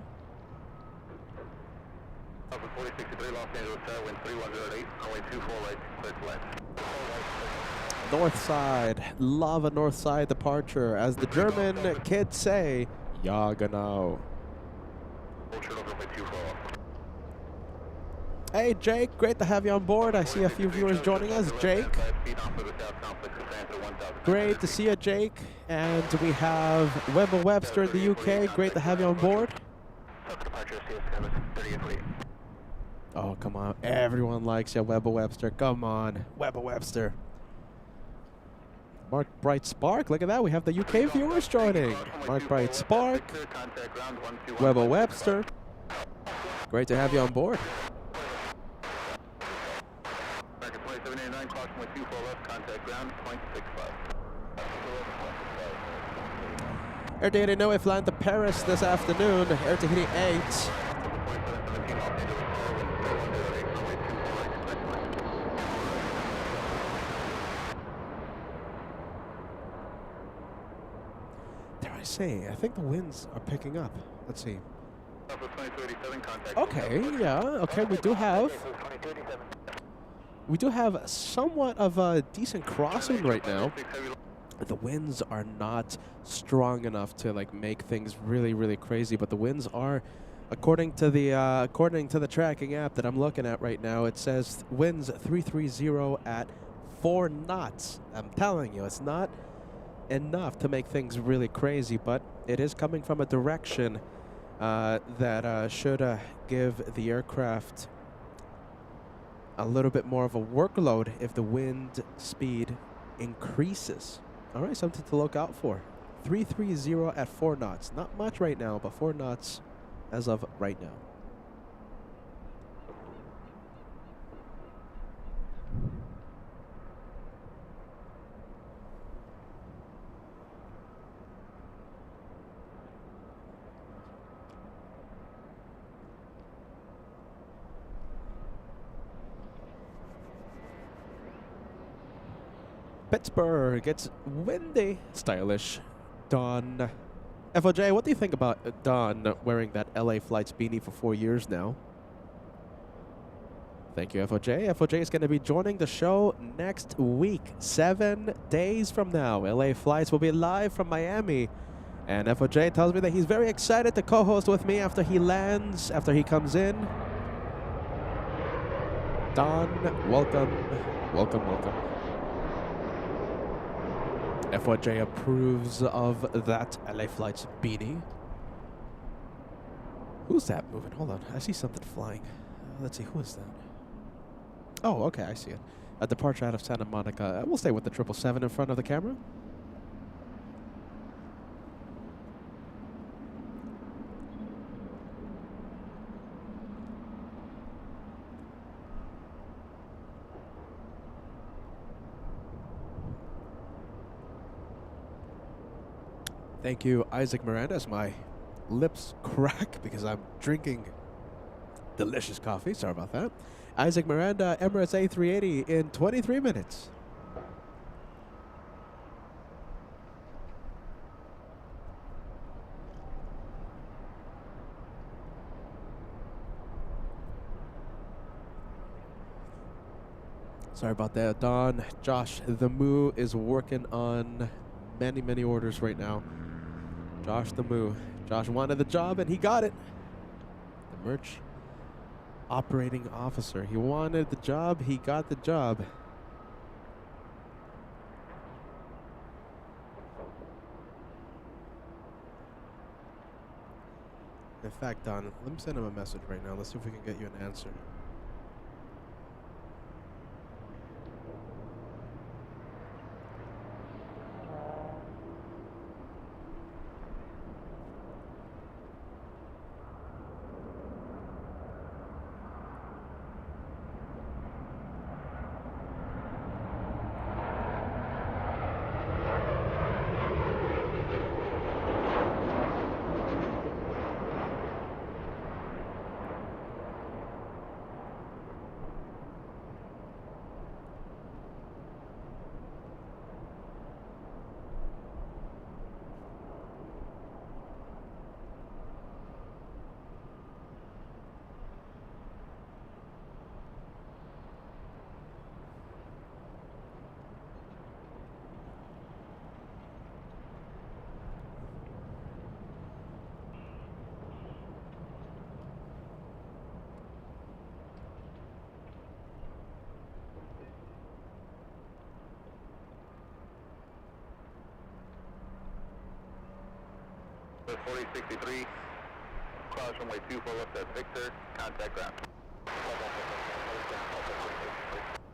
Southwest 4063, Los Angeles Tower, wind 3108, runway 24 right, clear to land. North side. Love a north side departure. As the German kids say, ja genau. Hey Jake, great to have you on board. I see a few viewers joining us. Jake. Great to see you, Jake. And we have Webber Webster in the UK. Great to have you on board. Oh, come on. Everyone likes you, Webber Webster. Come on, Webber Webster. Mark Bright Spark. Look at that. We have the UK viewers joining. Mark Bright Spark. Webber Webster. Great to have you on board. American 2789, caution with 24 left, contact ground, 0.65. Air Tahiti Noe flying to Paris this afternoon. Air Tahiti 8. I say? I think the winds are picking up. Let's see. Alpha 2287, contact. Okay, yeah. Okay, we do have somewhat of a decent crossing right now. The winds are not strong enough to like make things really, really crazy, but the winds are, according to the tracking app that I'm looking at right now, it says winds 330 at 4 knots. I'm telling you, it's not enough to make things really crazy, but it is coming from a direction that should give the aircraft a little bit more of a workload if the wind speed increases. All right, something to look out for. 330 at 4 knots. Not much right now, but 4 knots as of right now. Pittsburgh, it's windy, stylish. Don. FOJ, what do you think about Don wearing that LA Flights beanie for 4 years now? Thank you, FOJ. FOJ is going to be joining the show next week, 7 days from now. LA Flights will be live from Miami. And FOJ tells me that he's very excited to co-host with me after he lands, after he comes in. Don, welcome. Welcome, welcome. FYJ approves of that LA Flights beanie. Who's that moving? Hold on. I see something flying. Let's see. Who is that? Oh, okay. I see it. A departure out of Santa Monica. We'll stay with the 777 in front of the camera. Thank you, Isaac Miranda, as my lips crack because I'm drinking delicious coffee. Sorry about that. Isaac Miranda, Emirates A380 in 23 minutes. Sorry about that, Don. Josh the Moo is working on many, many orders right now. Josh the Moo. Josh wanted the job and he got it. The merch operating officer. He wanted the job, he got the job. In fact, Don, let me send him a message right now. Let's see if we can get you an answer. The 4063, cross runway 24 left at Victor, contact ground.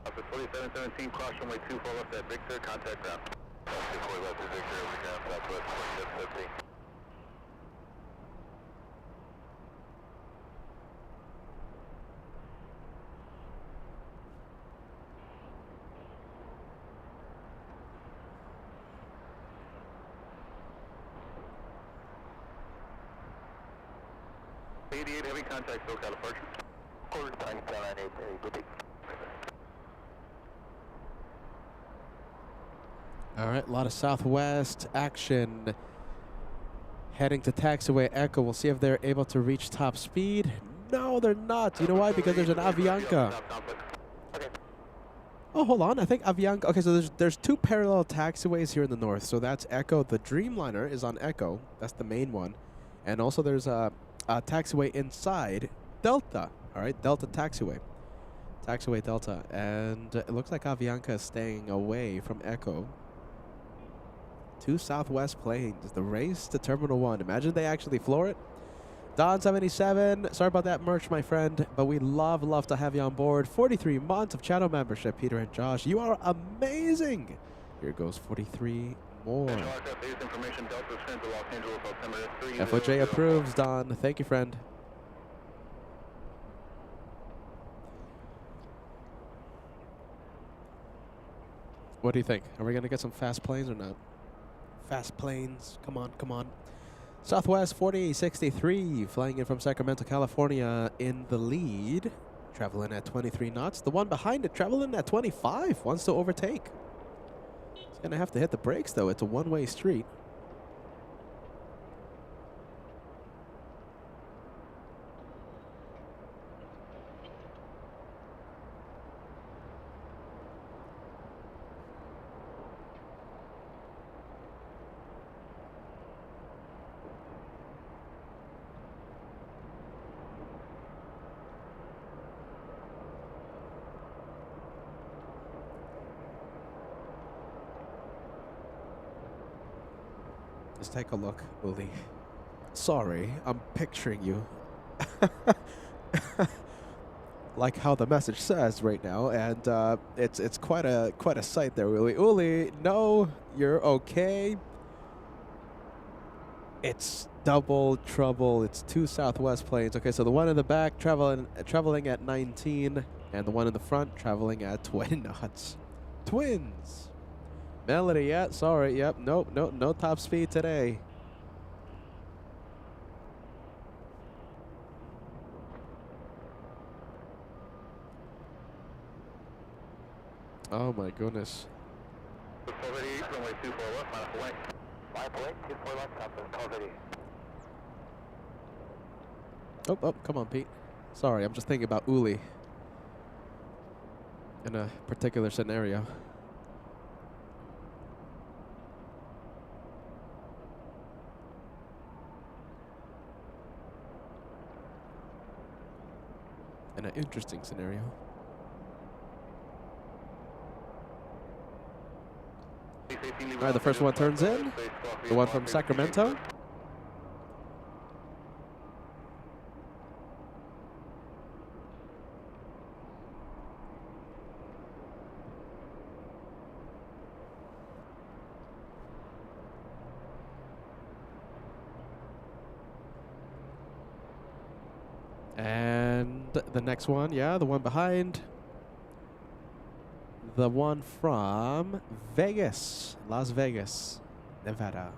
Alpha 4717, cross runway 24 left at Victor, contact ground. 24 left at Victor, over ground, southwest 2717. Heavy contact, SoCal departure. Quarter time, 798, All right, a lot of Southwest action Heading to taxiway Echo. We'll see if they're able to reach top speed. No, they're not. You know why? Because there's an Avianca. Oh, hold on. I think Avianca. Okay, so there's two parallel taxiways here in the north. So that's Echo. The Dreamliner is on Echo. That's the main one. And also there's a taxiway inside Delta. All right, Delta taxiway. Taxiway Delta. And it looks like Avianca is staying away from Echo. Two Southwest planes. The race to Terminal 1. Imagine they actually floor it. Don77, sorry about that merch, my friend, but we love to have you on board. 43 months of channel membership, Peter and Josh. You are amazing. Here goes 43 more. FOJ approves, Don. Thank you, friend. What do you think? Are we going to get some fast planes or not? Fast planes. Come on, come on. Southwest 4863, flying in from Sacramento, California, in the lead, traveling at 23 knots. The one behind it traveling at 25, wants to overtake. He's going to have to hit the brakes, though. It's a one-way street. Let's take a look, Uli. Sorry, I'm picturing you. Like how the message says right now, and it's quite a sight there, Uli. Uli, no, you're okay. It's double trouble. It's two Southwest planes. Okay, so the one in the back traveling at 19, and the one in the front traveling at 20 knots. Twins. Melody, yeah, sorry, yep, nope, no top speed today. Oh my goodness. Oh, come on, Pete. Sorry, I'm just thinking about Uli in a particular scenario. In an interesting scenario. All right, the first one turns in. The one from Sacramento. And the next one, yeah, the one behind. The one from Vegas, Las Vegas, Nevada.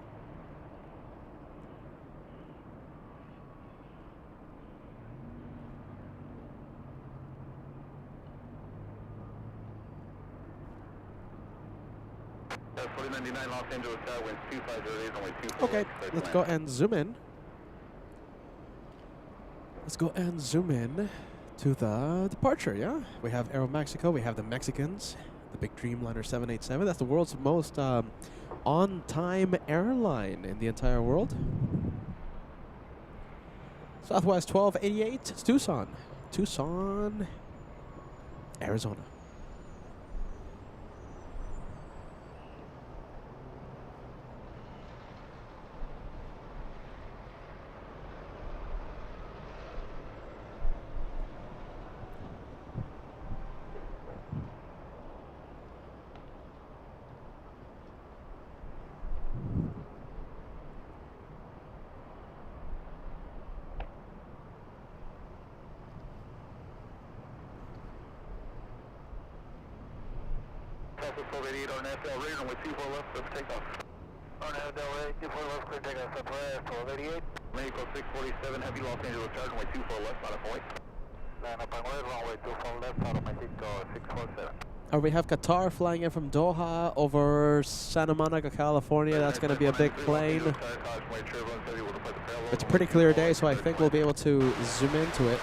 Okay, let's go and zoom in. Let's go and zoom in to the departure, yeah? We have Aeromexico, we have the Mexicans, the big Dreamliner 787. That's the world's most on-time airline in the entire world. Southwest 1288, it's Tucson, Arizona. Mexico 647, heavy Los Angeles charge, runway 24 left, on a point. Line up on runway 24 left, out of Mexico 647. We have Qatar flying in from Doha over Santa Monica, California. That's going to be a big plane. It's a pretty clear day, so I think we'll be able to zoom into it.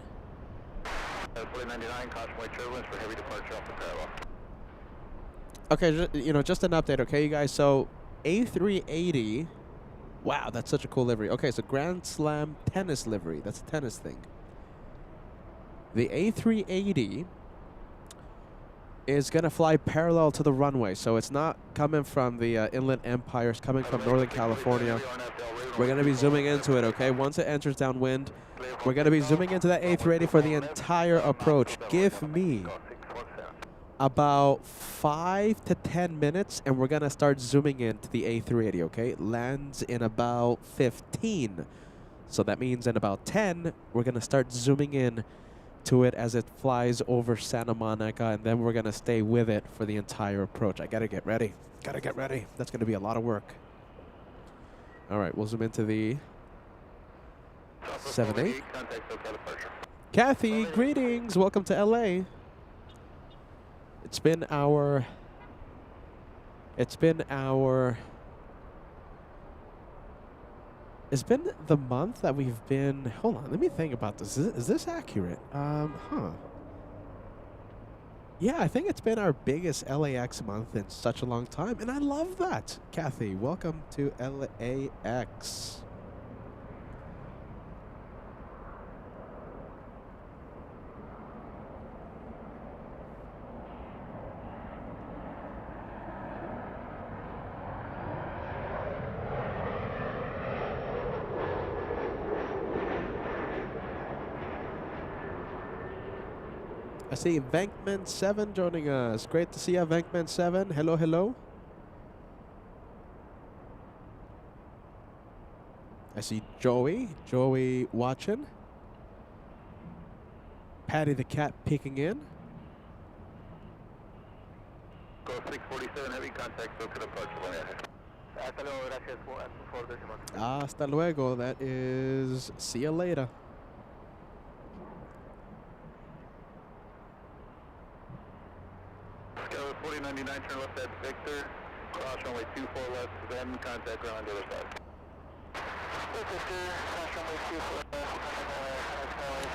4099, caution wake turbulence for heavy departure off the parallel. Okay, just an update, okay, you guys? So, A380. Wow, that's such a cool livery. Okay, so Grand Slam tennis livery. That's a tennis thing. The A380 is going to fly parallel to the runway. So it's not coming from the Inland Empire. It's coming from Northern California. We're going to be zooming into it, okay? Once it enters downwind, we're going to be zooming into that A380 for the entire approach. Give me about 5 to 10 minutes, and we're going to start zooming into the A380, okay? It lands in about 15. So that means in about 10, we're going to start zooming in to it as it flies over Santa Monica, and then we're going to stay with it for the entire approach. I got to get ready. Got to get ready. That's going to be a lot of work. All right, we'll zoom into the 7-8. Kathy, greetings. Welcome to LA. It's been the month that we've been. Hold on, let me think about this. Is this accurate? Yeah, I think it's been our biggest LAX month in such a long time, and I love that. Kathy, welcome to LAX. I see Vankman 7 joining us. Great to see you, Vankman 7. Hello, hello. I see Joey watching. Patty the cat peeking in. Go 647, heavy contact, so could approach Hasta luego, gracias por décimas. Hasta luego. That is see you later. Skyline 4099, turn left at Victor. Cross runway 24 left, then contact ground on the other side.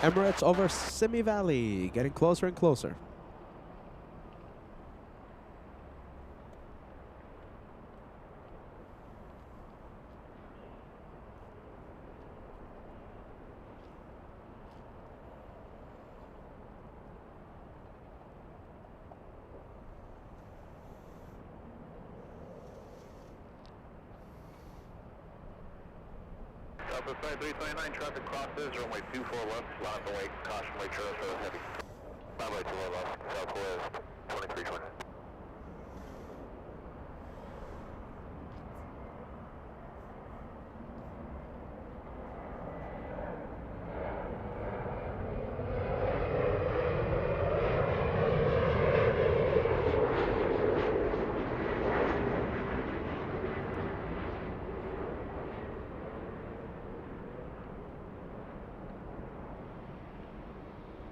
Emirates over Simi Valley. Getting closer and closer. Southwest 329, traffic crosses, runway 24 left, line the wake, caution wake trails for the heavy. Runway 24 left, southwest 2320.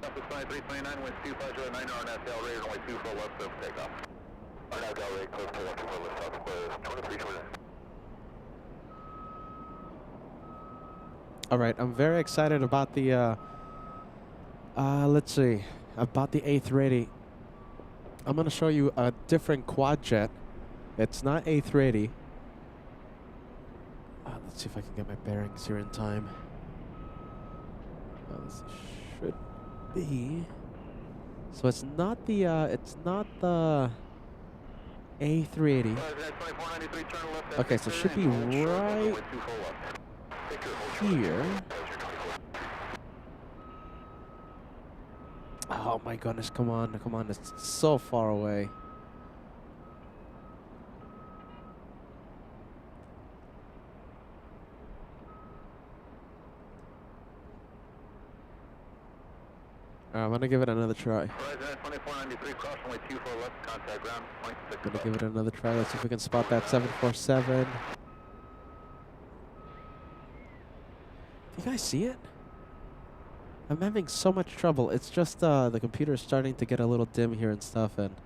Southwest 329, wind 2509, RNSL, radar runway 24 left, so takeoff. RNSL, rate close to 124 left, southwest 2320. All right, I'm very excited about the, let's see, about the A380. I'm going to show you a different quad jet. It's not A380. Let's see if I can get my bearings here in time. This should be. So it's not the A380. Okay, so it should be right here. Oh my goodness, come on, it's so far away. I'm gonna give it another try. Gonna give it another try. Let's see if we can spot that 747. Do you guys see it? I'm having so much trouble. It's just the computer's starting to get a little dim here and stuff, and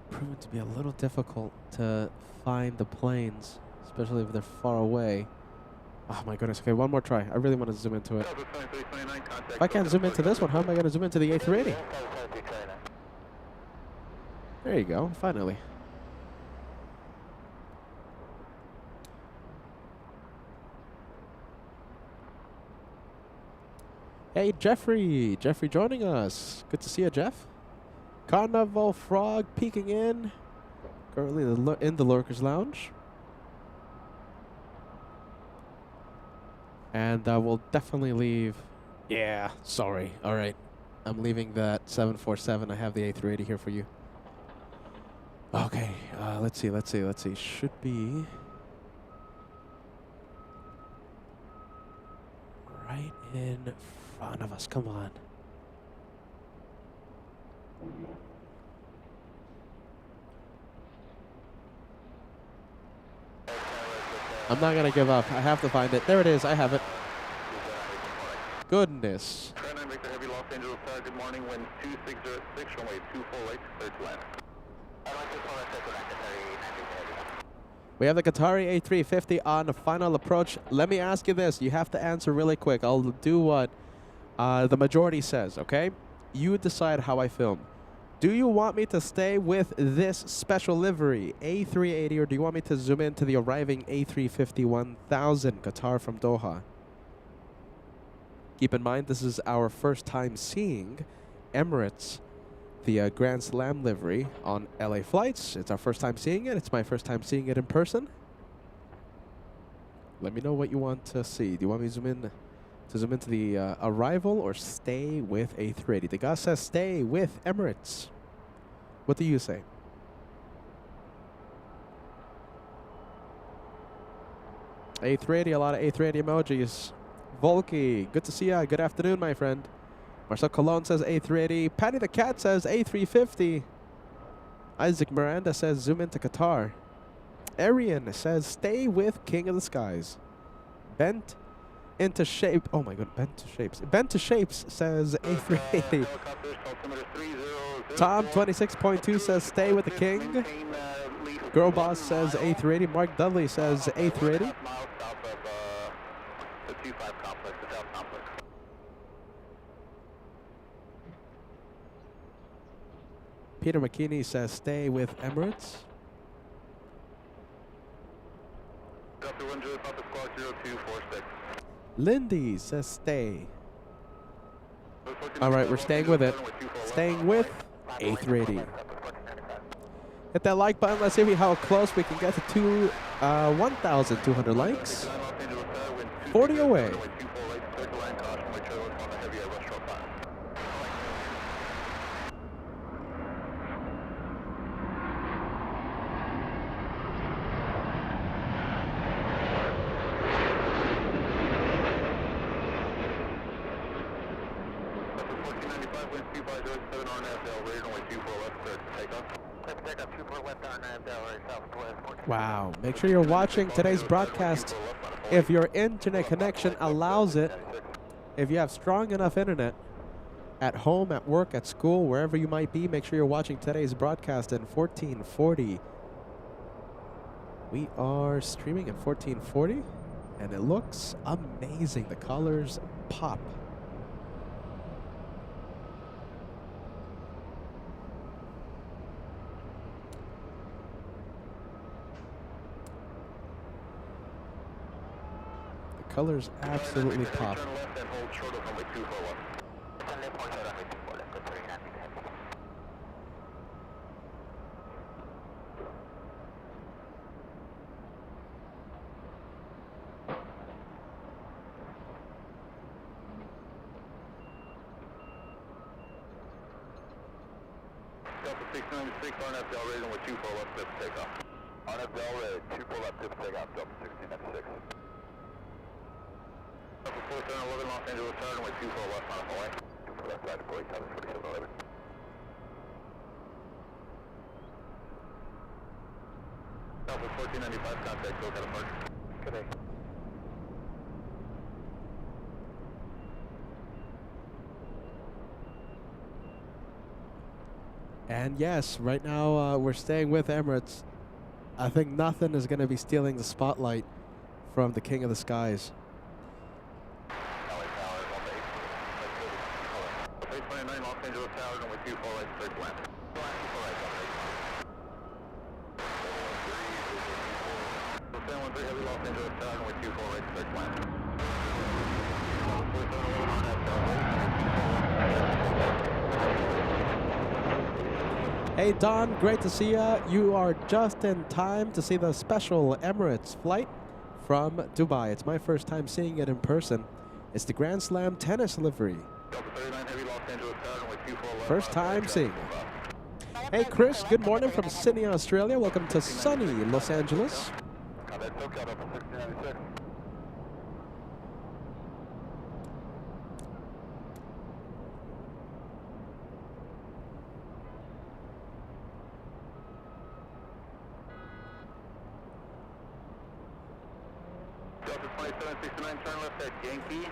proving to be a little difficult to find the planes. especially if they're far away. Oh my goodness. Okay, one more try. I really want to zoom into it. If I can't zoom into this one, how am I going to zoom into the A380? There you go. Finally. Hey, Jeffrey. Jeffrey joining us. Good to see you, Jeff. Carnival Frog peeking in. Currently in the Lurkers Lounge. And we'll definitely leave. Yeah, sorry. All right. I'm leaving that 747. I have the A380 here for you. Okay. Let's see. Should be right in front of us. Come on. I'm not going to give up. I have to find it. There it is. I have it. Goodness. Heavy Los Angeles, good morning, wind 2606, runway 24 right, clear to land. We have the Qatari A350 on the final approach. Let me ask you this. You have to answer really quick. I'll do what the majority says, okay? You decide how I film. Do you want me to stay with this special livery, A380, or do you want me to zoom into the arriving A350 1000 Qatar from Doha? Keep in mind, this is our first time seeing Emirates, the Grand Slam livery on LA flights. It's our first time seeing it. It's my first time seeing it in person. Let me know what you want to see. Do you want me to zoom into the arrival or stay with A380? The guy says stay with Emirates. What do you say? A380, a lot of A380 emojis. Volky, good to see ya. Good afternoon, my friend. Marcel Colon says A380. Patty the Cat says A350. Isaac Miranda says zoom into Qatar. Arian says stay with King of the Skies. Bent into shape. Oh my god, bent to shapes. Bent to shapes says A380. Tom 26.2 says stay with the King. Girl Boss says A380. Mark Dudley says A380. Peter McKinney says stay with Emirates. Lindy says stay. All right, we're staying with it. Staying with A380. Hit that like button. Let's see how close we can get to 1,200 likes. 40 away. Wow. Make sure you're watching today's broadcast if your internet connection allows it. If you have strong enough internet at home, at work, at school, wherever you might be, make sure you're watching today's broadcast in 1440. We are streaming in 1440 and it looks amazing. The colors pop. Colors absolutely pop. Delta 696 RNFL rating with 24 left tips takeoff. RNFL rating 24 left tips takeoff, Delta 1696. Delta 4711 Los Angeles turn with 24 left on the way. 24 left side, 4711. Delta 1495 contact, go got a merge. Good day. And yes, right now we're staying with Emirates. I think nothing is going to be stealing the spotlight from the King of the Skies. LA Tower, 829 Los Angeles Tower, runway 24 right, straight to land. San 13 heavy Los Angeles Tower, runway 24 right, straight to land. Hey Don, great to see ya. You are just in time to see the special Emirates flight from Dubai. It's my first time seeing it in person. It's the Grand Slam tennis livery. First time seeing it. Hey Chris, good morning from Sydney, Australia. Welcome to sunny Los Angeles.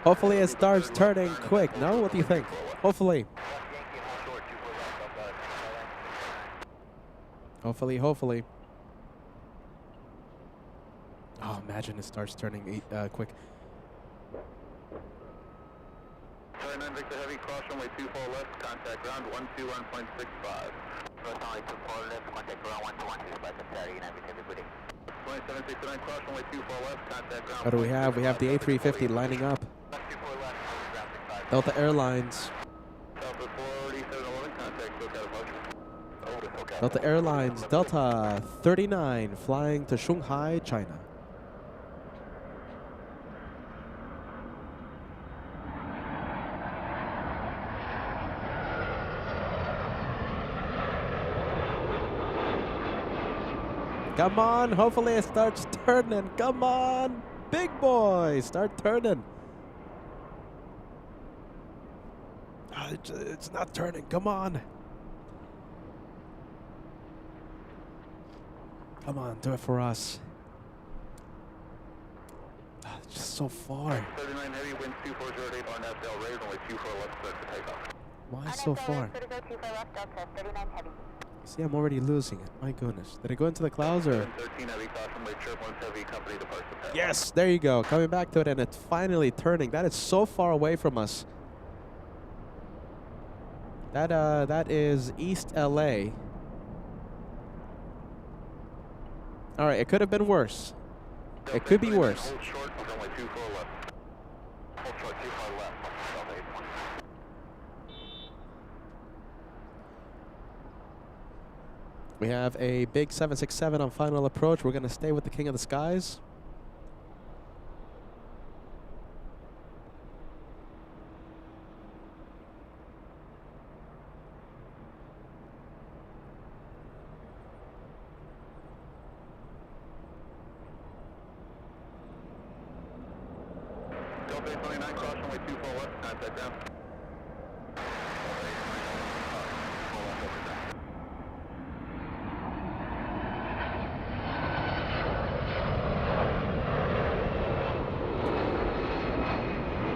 Hopefully it starts turning quick. No? What do you think? Hopefully. Hopefully. Oh, imagine it starts turning quick. 39 Victor Heavy, cross runway 24 left, contact ground 121.65. Cross runway 24 left, contact ground 121.65, 39 Victor Heavy. 27 69, cross runway 24 left, contact ground. What do we have? We have the A350 lining up. Delta Airlines. Delta 48711, contact SoCal approach. Delta Airlines, Delta 39, flying to Shanghai, China. Come on, hopefully it starts turning. Come on, big boy, start turning. Oh, it's not turning, come on. Come on, do it for us. Oh, it's just so far. 39 heavy, wind 2408 on Nashville, raise only 24 left, set for takeoff. Why so far? See, I'm already losing it. My goodness. Did it go into the clouds or? 13 heavy, caution, late turbulence heavy, company departs the path. Yes, there you go. Coming back to it, and it's finally turning. That is so far away from us. That is East LA. All right, it could have been worse. It could be worse. Hold short, runway 24 left. Hold short, 24 left. Delta 820. We have a big 767 on final approach. We're going to stay with the King of the Skies. Delta 829, cross runway 24 left, contact ground.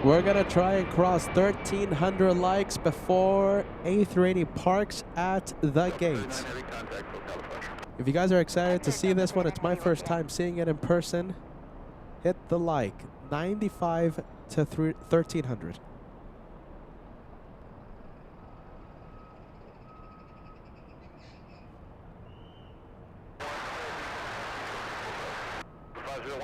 We're going to try and cross 1,300 likes before A380 parks at the gate. If you guys are excited to see this one, it's my first time seeing it in person. Hit the like. 95 to 1,300.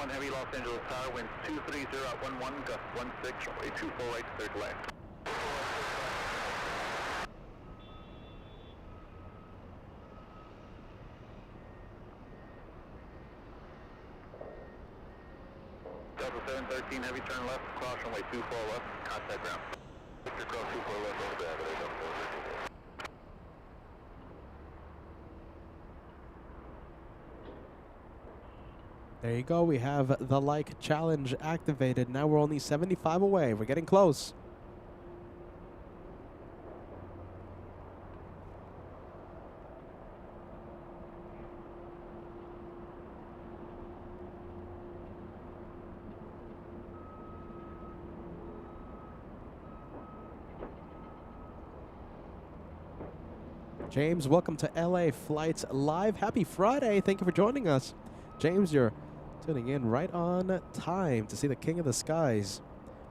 Heavy Los Angeles Tower, winds 230 at 11, gust 16, runway 24 right, clear to land. Delta 713, heavy turn left, cross runway 24 left, contact ground. Victor cross 24 left, over there, but I don't know. There you go. We have the like challenge activated. Now we're only 75 away. We're getting close. James, welcome to LA Flights Live. Happy Friday. Thank you for joining us. James, you're tuning in right on time to see the King of the Skies.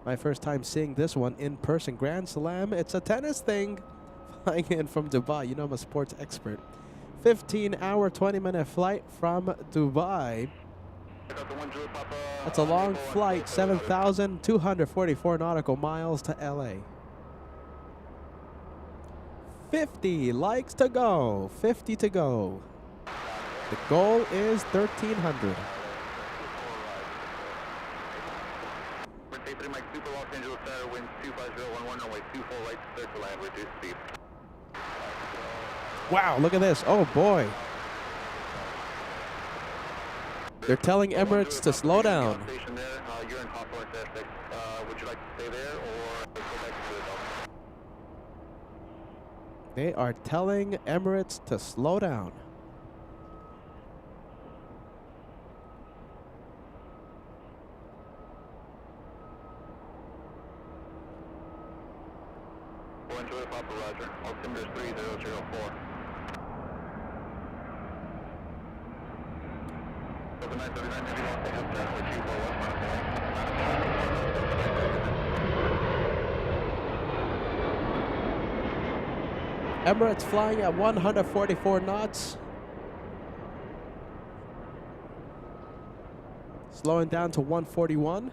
My first time seeing this one in person. Grand Slam. It's a tennis thing. Flying in from Dubai. You know I'm a sports expert. 15-hour, 20-minute flight from Dubai. That's a long flight. 7,244 nautical miles to LA. 50 likes to go. 50 to go. The goal is 1,300. Wow, look at this. Oh, boy. They're telling Emirates to slow down. They are telling Emirates to slow down. Enjoy Papa Roger. Altimeter 3004. Emirates flying at 144 knots. Slowing down to 141.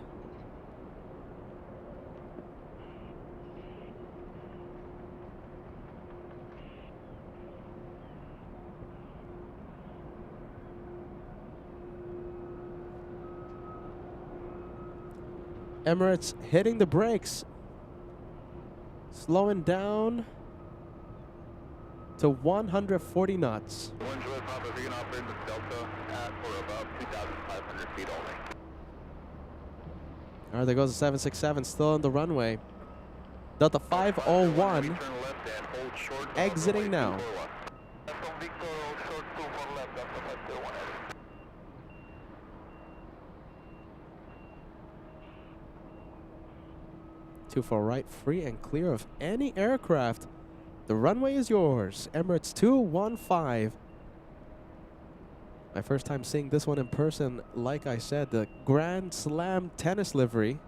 Emirates hitting the brakes. Slowing down to 140 knots. All right, there goes the 767, still on the runway. Delta 501 exiting now. Two for right, free and clear of any aircraft. The runway is yours. Emirates 215. My first time seeing this one in person, like I said, the Grand Slam tennis livery.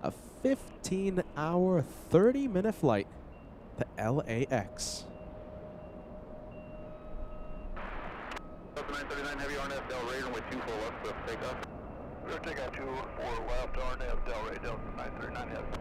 A 15-hour, 30-minute flight to LAX. 939 heavy RNF Del Rey, runway 24 left, so take off. We're going to take out 24 left, RNF Del Rey, Delta 939 heavy.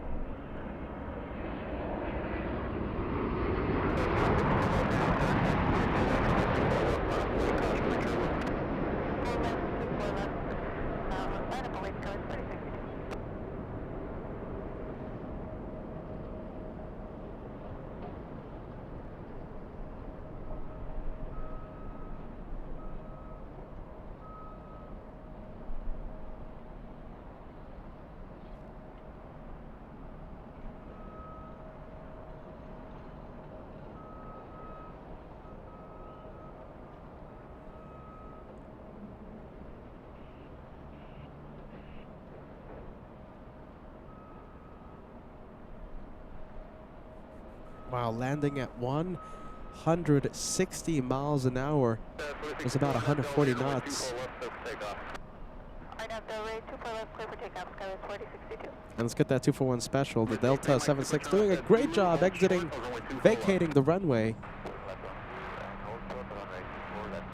Wow, landing at 160 miles an hour. It's about 140 knots. And let's get that 241 special. The Delta 76 doing a great job exiting, vacating the runway.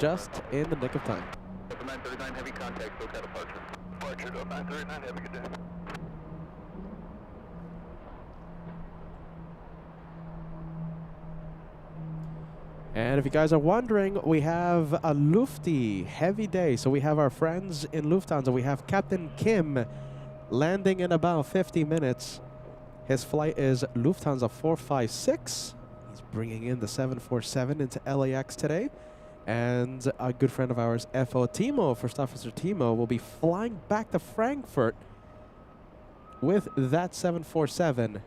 Just in the nick of time. 939 heavy contact, SoCal departure. Departure to 939 heavy, good day. And if you guys are wondering, we have a Lufty heavy day. So we have our friends in Lufthansa. We have Captain Kim landing in about 50 minutes. His flight is Lufthansa 456. He's bringing in the 747 into LAX today. And a good friend of ours, FO Timo, First Officer Timo, will be flying back to Frankfurt with that 747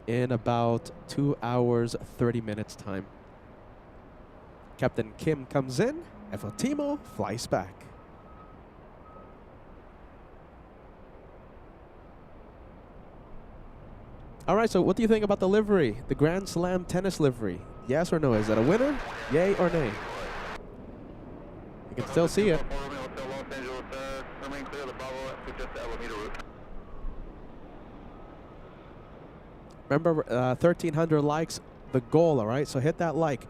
in about 2 hours, 30 minutes time. Captain Kim comes in, FO Timo flies back. All right, so what do you think about the livery? The Grand Slam tennis livery? Yes or no? Is that a winner? Yay or nay? You can still see it. Remain clear of the Bravo, suggest the Alameda route. Remember, 1,300 likes, the goal, all right? So hit that like.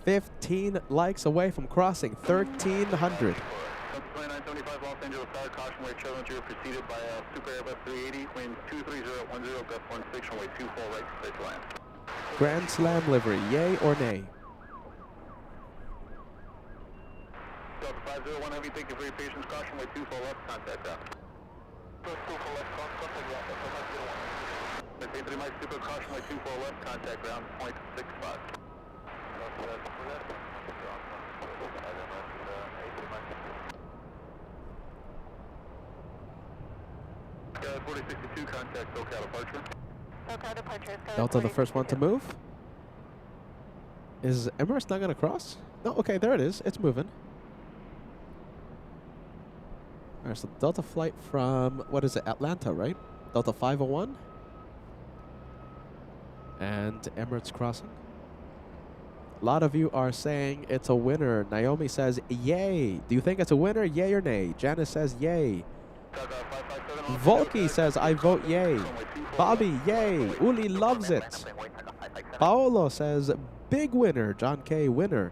15 likes away from crossing 1,300. 2975 Los Angeles Tower, caution where Challenger preceded by a Super Airbus 380, wind 23010, gust 16, runway 24 right, clear to land. Grand Slam livery, yay or nay? Delta 501 Heavy, thank you for your patience, caution way 24 left, contact ground. 24 left, contact ground, that's 3 Mike Super, caution way 24 left, contact ground, 0.65. 4062, contact SoCal departure. SoCal departure. Delta the first one to move. Is Emirates not going to cross? No, okay, there it is. It's moving. All right, so Delta flight from, what is it, Atlanta, right? Delta 501. And Emirates crossing. A lot of you are saying it's a winner. Naomi says, yay. Do you think it's a winner, yay or nay? Janice says, yay. Volky says, I vote yay. Bobby, yay. Uli loves it. Paolo says, big winner. John K, winner.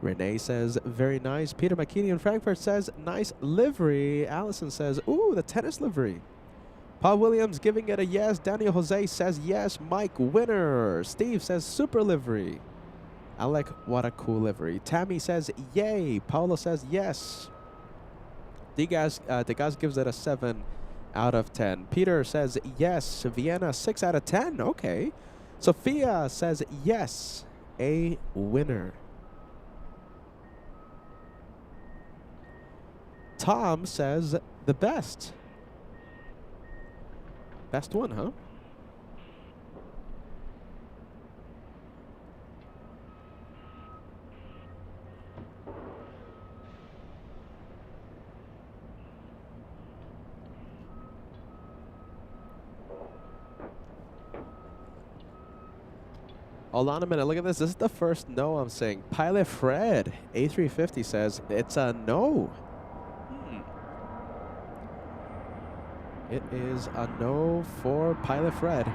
Renee says, very nice. Peter McKinney in Frankfurt says, nice livery. Allison says, ooh, the tennis livery. Paul Williams giving it a yes. Daniel Jose says, yes. Mike, winner. Steve says, super livery. Alec, what a cool livery. Tammy says, yay. Paolo says, yes. Degas gives it a 7 out of 10. Peter says, yes. Vienna, 6 out of 10. Okay. Sophia says, yes. A winner. Tom says, the best. Best one, huh? Hold on a minute. Look at this. This is the first no I'm saying. Pilot Fred, A350 says it's a no. It is a no for Pilot Fred.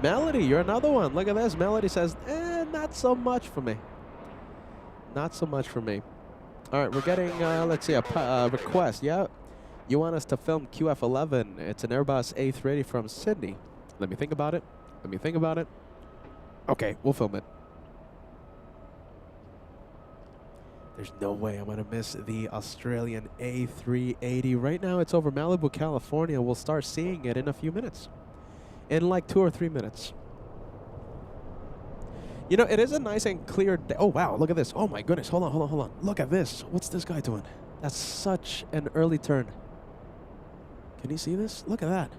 Melody, you're another one. Look at this. Melody says, not so much for me. Not so much for me. All right, we're getting, let's see, a request. Yeah. You want us to film QF11. It's an Airbus A380 from Sydney. Let me think about it. Let me think about it. Okay, we'll film it. There's no way I'm going to miss the Australian A380. Right now, it's over Malibu, California. We'll start seeing it in a few minutes. In like 2 or 3 minutes. You know, it is a nice and clear day. Oh, wow. Look at this. Oh, my goodness. Hold on, hold on, hold on. Look at this. What's this guy doing? That's such an early turn. Can you see this? Look at that.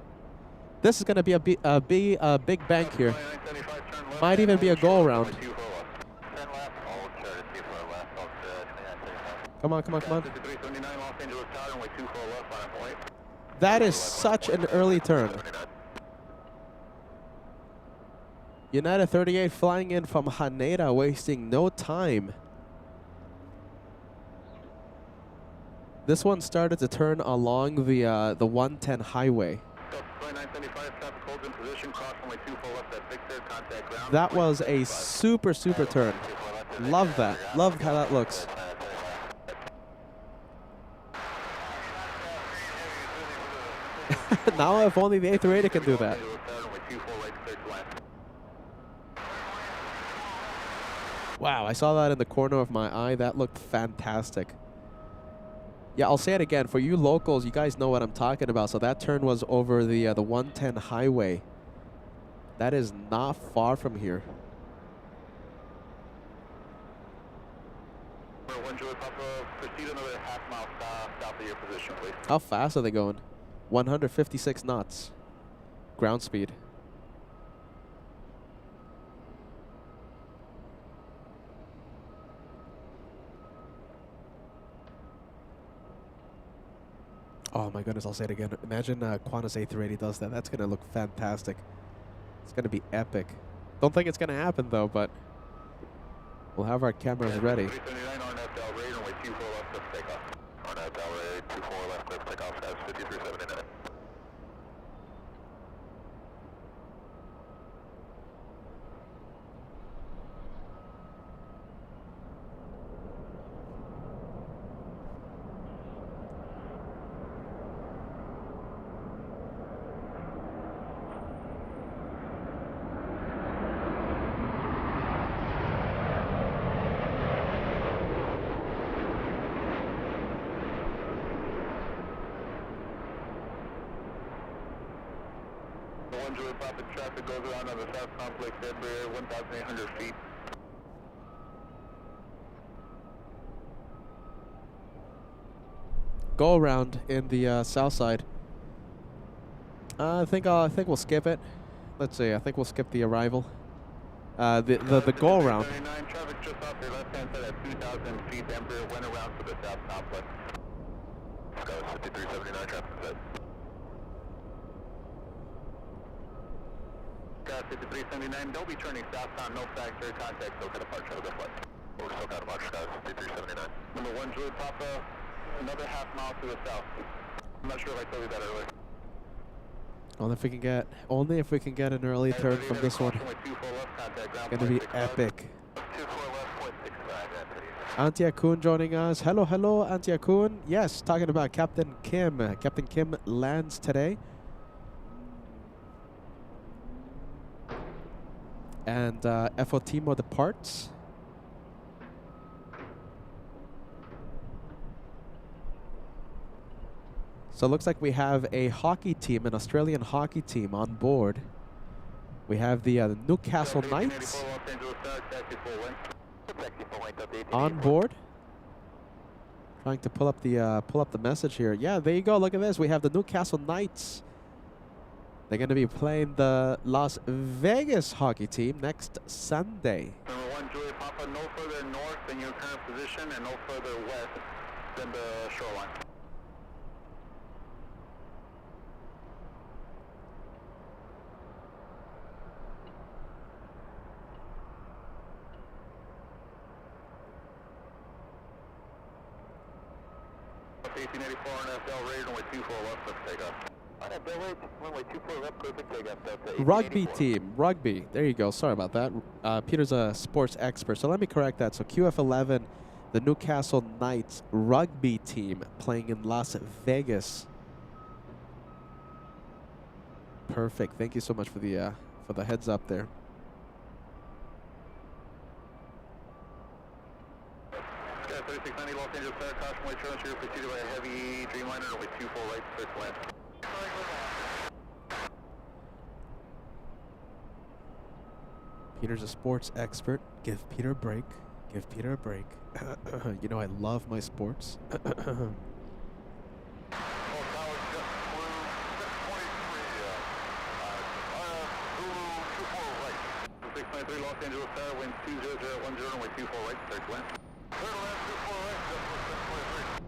This is going to be a big bank here. Might even be a go around. Come on, come on, come on. That is such an early turn. United 38 flying in from Haneda, wasting no time. This one started to turn along the 110 highway. That was a super turn. Love that. Love how that looks. Now if only the A380 can do that. Wow, I saw that in the corner of my eye. That looked fantastic. Yeah, I'll say it again. For you locals, you guys know what I'm talking about. So that turn was over the 110 highway. That is not far from here. Proceed another half-mile south of your position, please. How fast are they going? 156 knots. Ground speed. Oh my goodness, I'll say it again. Imagine Qantas A380 does that. That's going to look fantastic. It's going to be epic. Don't think it's going to happen though, but we'll have our cameras ready. 379 on that Delray, runway 24 left, let's take off. On that Delray, 24 left, let's take off, guys, 5379. One Julie Papa traffic goes around on the South Complex Air Barrier, 1,800 feet. Go around in the south side. I think we'll skip it. Let's see. I think we'll skip the arrival. The go around. Traffic just off your left hand side at 2,000 feet. The Emperor went around to the South Complex. Scott 5379 traffic set. Scott 5379. Don't be turning southbound. No factory contact. SoCal departure of the flight. Over SoCal departure. Scott 5379. Number 1 Julie Papa. Another half mile to the south. I'm not sure if I told you that earlier. Only if we can get an early turn from this one. Gonna be epic. Auntie Akun joining us. Hello, hello, Auntie Akun. Yes, talking about Captain Kim. Captain Kim lands today. And Efotimo departs. So it looks like we have a hockey team, an Australian hockey team on board. We have the Newcastle Knights on board. Trying to pull up the message here. Yeah, there you go. Look at this. We have the Newcastle Knights. They're going to be playing the Las Vegas hockey team next Sunday. Number 1 Julia Papa, no further north than your current position and no further west than the shoreline. Rugby team, rugby. There you go. Sorry about that. Peter's a sports expert, so let me correct that. So QF11, the Newcastle Knights rugby team playing in Las Vegas. Perfect. Thank you so much for the heads up there. Sky 3690 Los Angeles Fire Caution Way turn you're preceded by a heavy Dreamliner runway 24 right, clear to land. Peter's a sports expert. Give Peter a break. Give Peter a break. You know I love my sports. 693 Los Angeles Tower, wind 20010, runway 24 right, clear to land. Clear to land, 24 right, just for 623.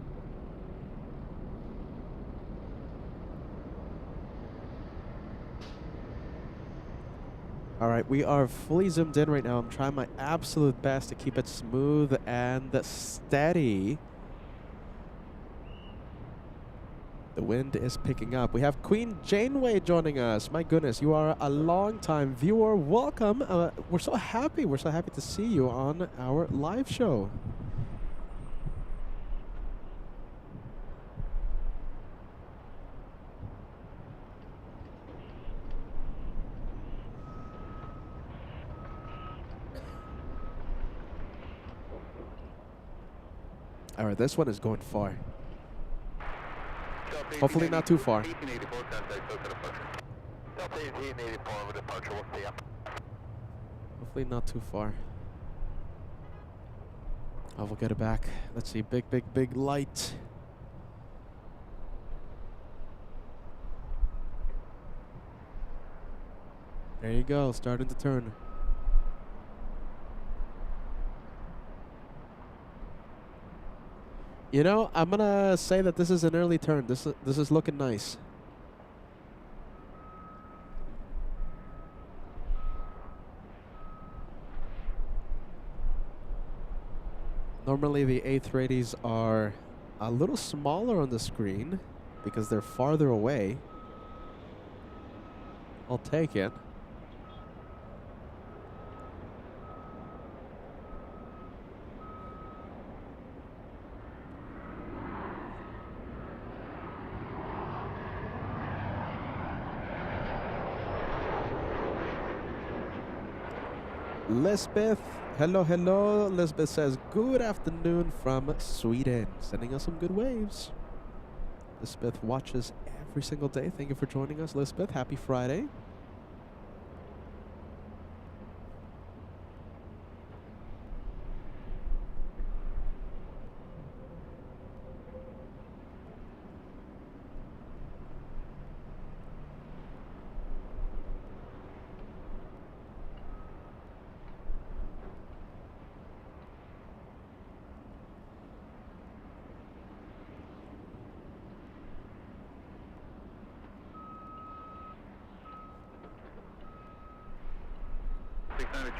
All right, we are fully zoomed in right now. I'm trying my absolute best to keep it smooth and steady. The wind is picking up. We have Queen Janeway joining us. My goodness, you are a long-time viewer. Welcome. We're so happy. We're so happy to see you on our live show. All right, this one is going far. Hopefully not too far. 1884 contact, SoCal departure. Delta 1884 over departure, we'll see ya. Hopefully not too far. Oh, we'll get it back. Let's see, big, big, big light. There you go, starting to turn. You know, I'm gonna say that this is an early turn. This is looking nice. Normally the A380s are a little smaller on the screen because they're farther away. I'll take it. Lisbeth, hello. Lisbeth says, good afternoon from Sweden. Sending us some good waves. Lisbeth watches every single day. Thank you for joining us, Lisbeth. Happy Friday.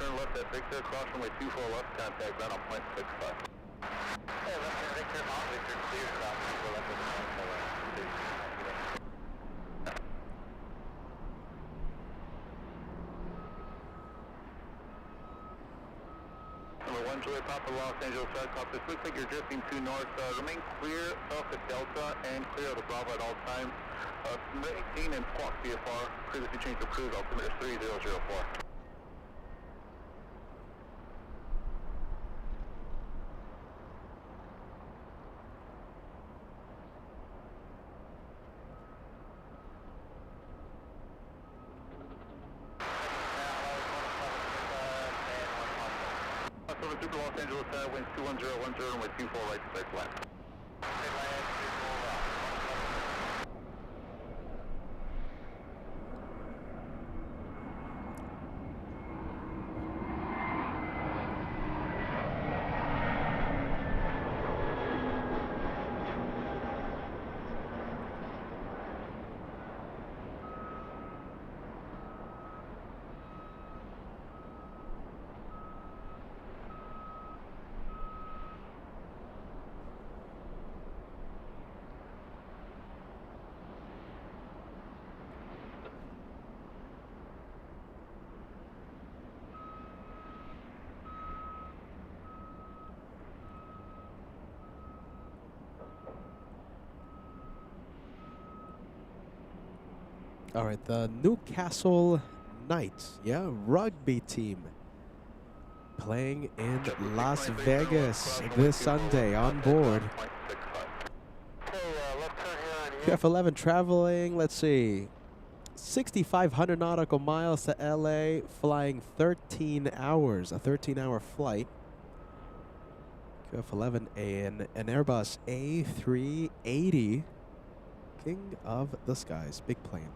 Turn left at Victor, cross runway 24 left, contact ground on point 65. Hey, left at Victor, Mount Victor, clear cross 24 left at Number 1, Juliet Papa, Los Angeles, Cop. This looks like you're drifting to north. Remain clear south of Delta and clear of the Bravo at all times. 18 and squawk VFR. Previously changed to cruise, altimeter 3004. Super Los Angeles, winds 21010 with 24 right to start flat. All right, the Newcastle Knights, rugby team playing in Las Vegas this Sunday on board. QF11 traveling, let's see, 6,500 nautical miles to LA, flying 13 hours, a 13-hour flight. QF11 and an Airbus A380, king of the skies, big plane.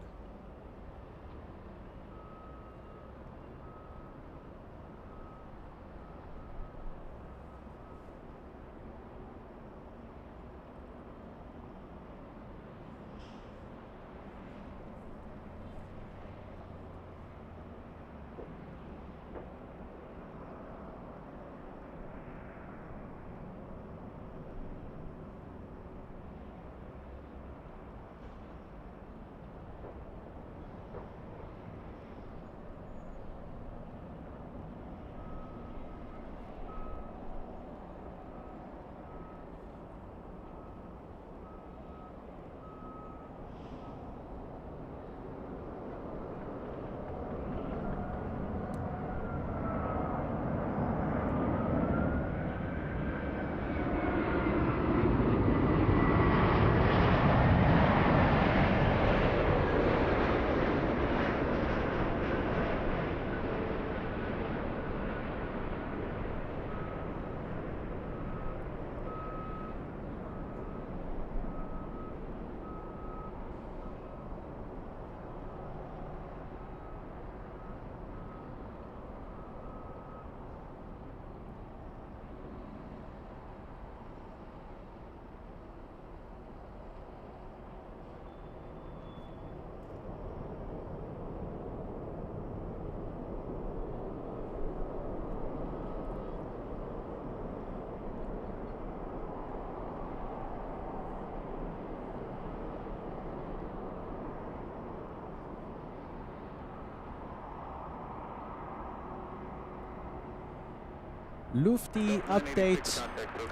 Lufty update.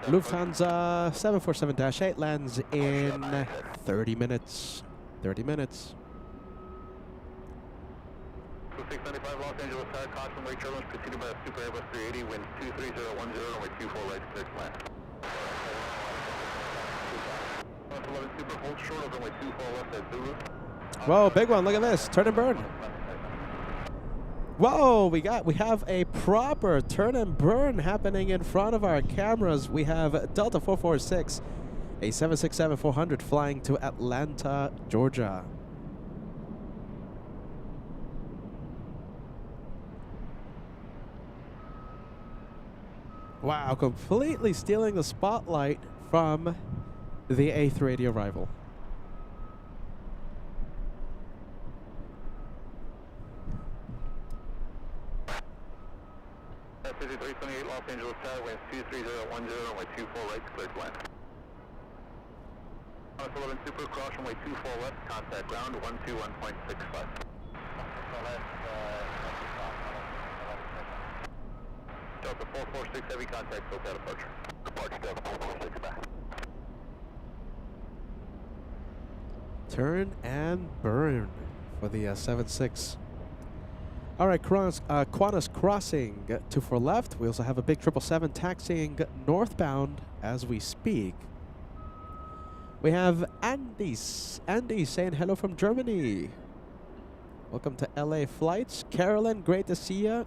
Lufthansa 747-8 lands in 30 minutes. 30 minutes. 695 Los Angeles Tower, caution, late turbulence preceded by a Super Airbus 380, wind 23010, runway 24 right, clear land. 11 Super, hold short of runway 24 left at Zulu. Whoa, big one, look at this, turn and burn. Whoa, we have a proper turn and burn happening in front of our cameras. We have Delta 446, a 767-400 flying to Atlanta, Georgia. Wow, completely stealing the spotlight from the A380 arrival. At 5328 Los Angeles Tower, winds 23010, runway 24 right, clear to land. 11 Super, cross runway 24 left, contact ground 121.65. Delta 446 heavy contact, SoCal departure. Departure Delta 446 back. Turn and burn for the 76. All right, Qantas crossing 24 left. We also have a big 777 taxiing northbound as we speak. We have Andy saying hello from Germany. Welcome to LA Flights. Carolyn, great to see you.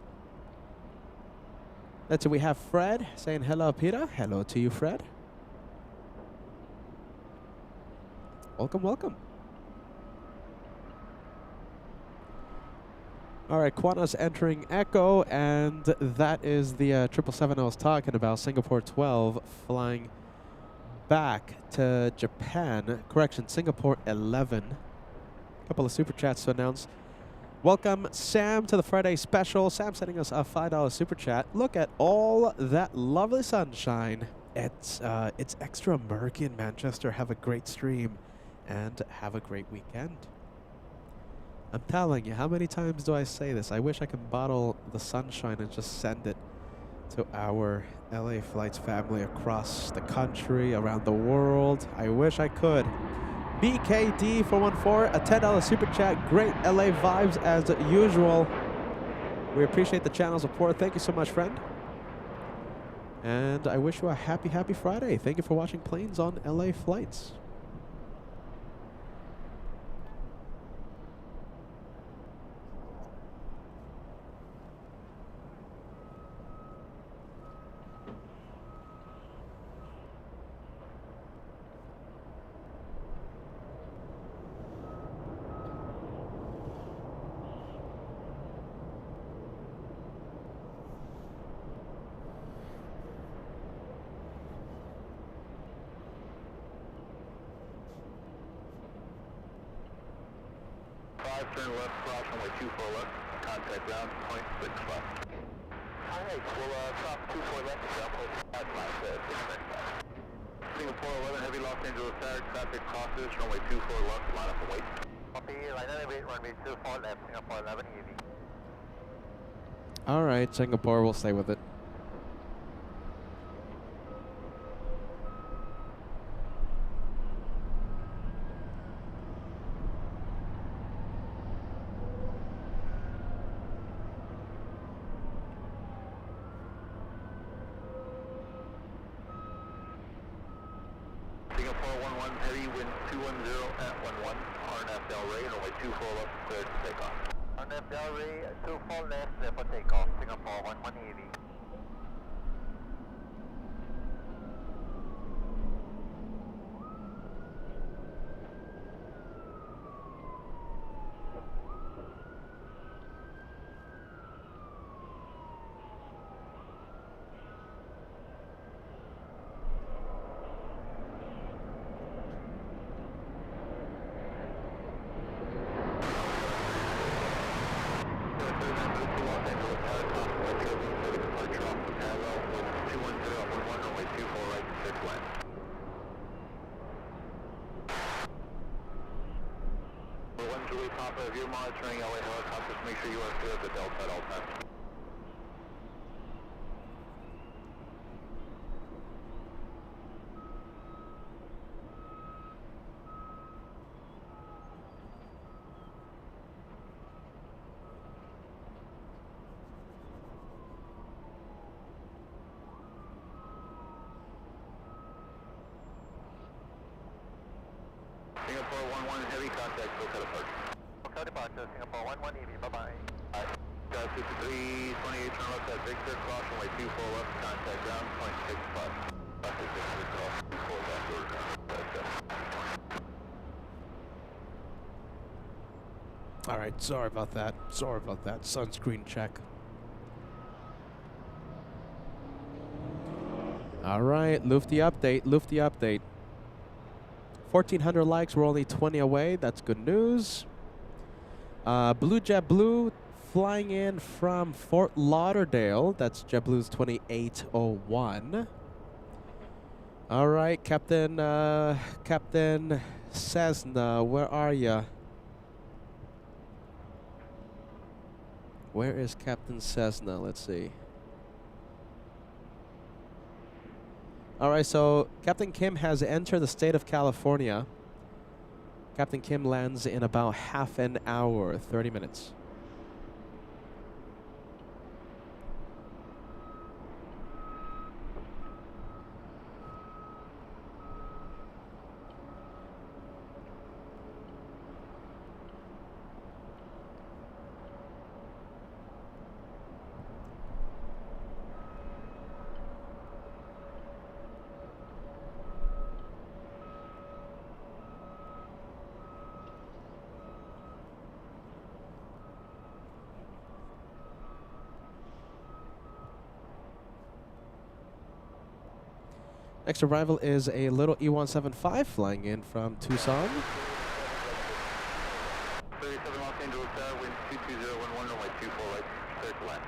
Let's see, we have Fred saying hello, Peter. Hello to you, Fred. Welcome, welcome. All right, Qantas entering Echo, and that is the 777 I was talking about, Singapore 12, flying back to Japan. Correction, Singapore 11. A couple of super chats to announce. Welcome, Sam, to the Friday special. Sam sending us a $5 super chat. Look at all that lovely sunshine. It's extra murky in Manchester. Have a great stream, and have a great weekend. I'm telling you, how many times do I say this? I wish I could bottle the sunshine and just send it to our LA Flights family across the country, around the world. I wish I could. BKD414, a $10 super chat. Great LA vibes as usual. We appreciate the channel support. Thank you so much, friend. And I wish you a happy, happy Friday. Thank you for watching Planes on LA Flights. Turn left, cross runway 24 left, contact ground 0.65. Alright, we'll stop 24 left, ground point at 695. Singapore 11, heavy Los Angeles Tower, traffic crosses, runway 24 left, line up and wait. Copy, line up and wait, runway 24 left, Singapore 11, easy. All right, Singapore, we'll stay with it. If you're monitoring LA helicopters, make sure you are clear of the Delta at all times. Singapore 11 heavy contact, go cut apart. Hotel departure, Singapore 11 EV, bye-bye. Got 53, 28, turn left at Victor, cross runway 24 left, contact ground, 0.65. Left at Victor, cross 24 left, order ground. All right, sorry about that. Sorry about that. Sunscreen check. All right, Lufty update. Lufty update. 1,400 likes. We're only 20 away. That's good news. Blue JetBlue flying in from Fort Lauderdale. That's JetBlue's 2801. All right, Captain Cessna, where are ya? Where is Captain Cessna? Let's see. All right, so Captain Kim has entered the state of California. Captain Kim lands in about half an hour, 30 minutes. Next arrival is a little E175 flying in from Tucson. 37 Los Angeles Tower, wind 22011, runway 24 right, clear to land.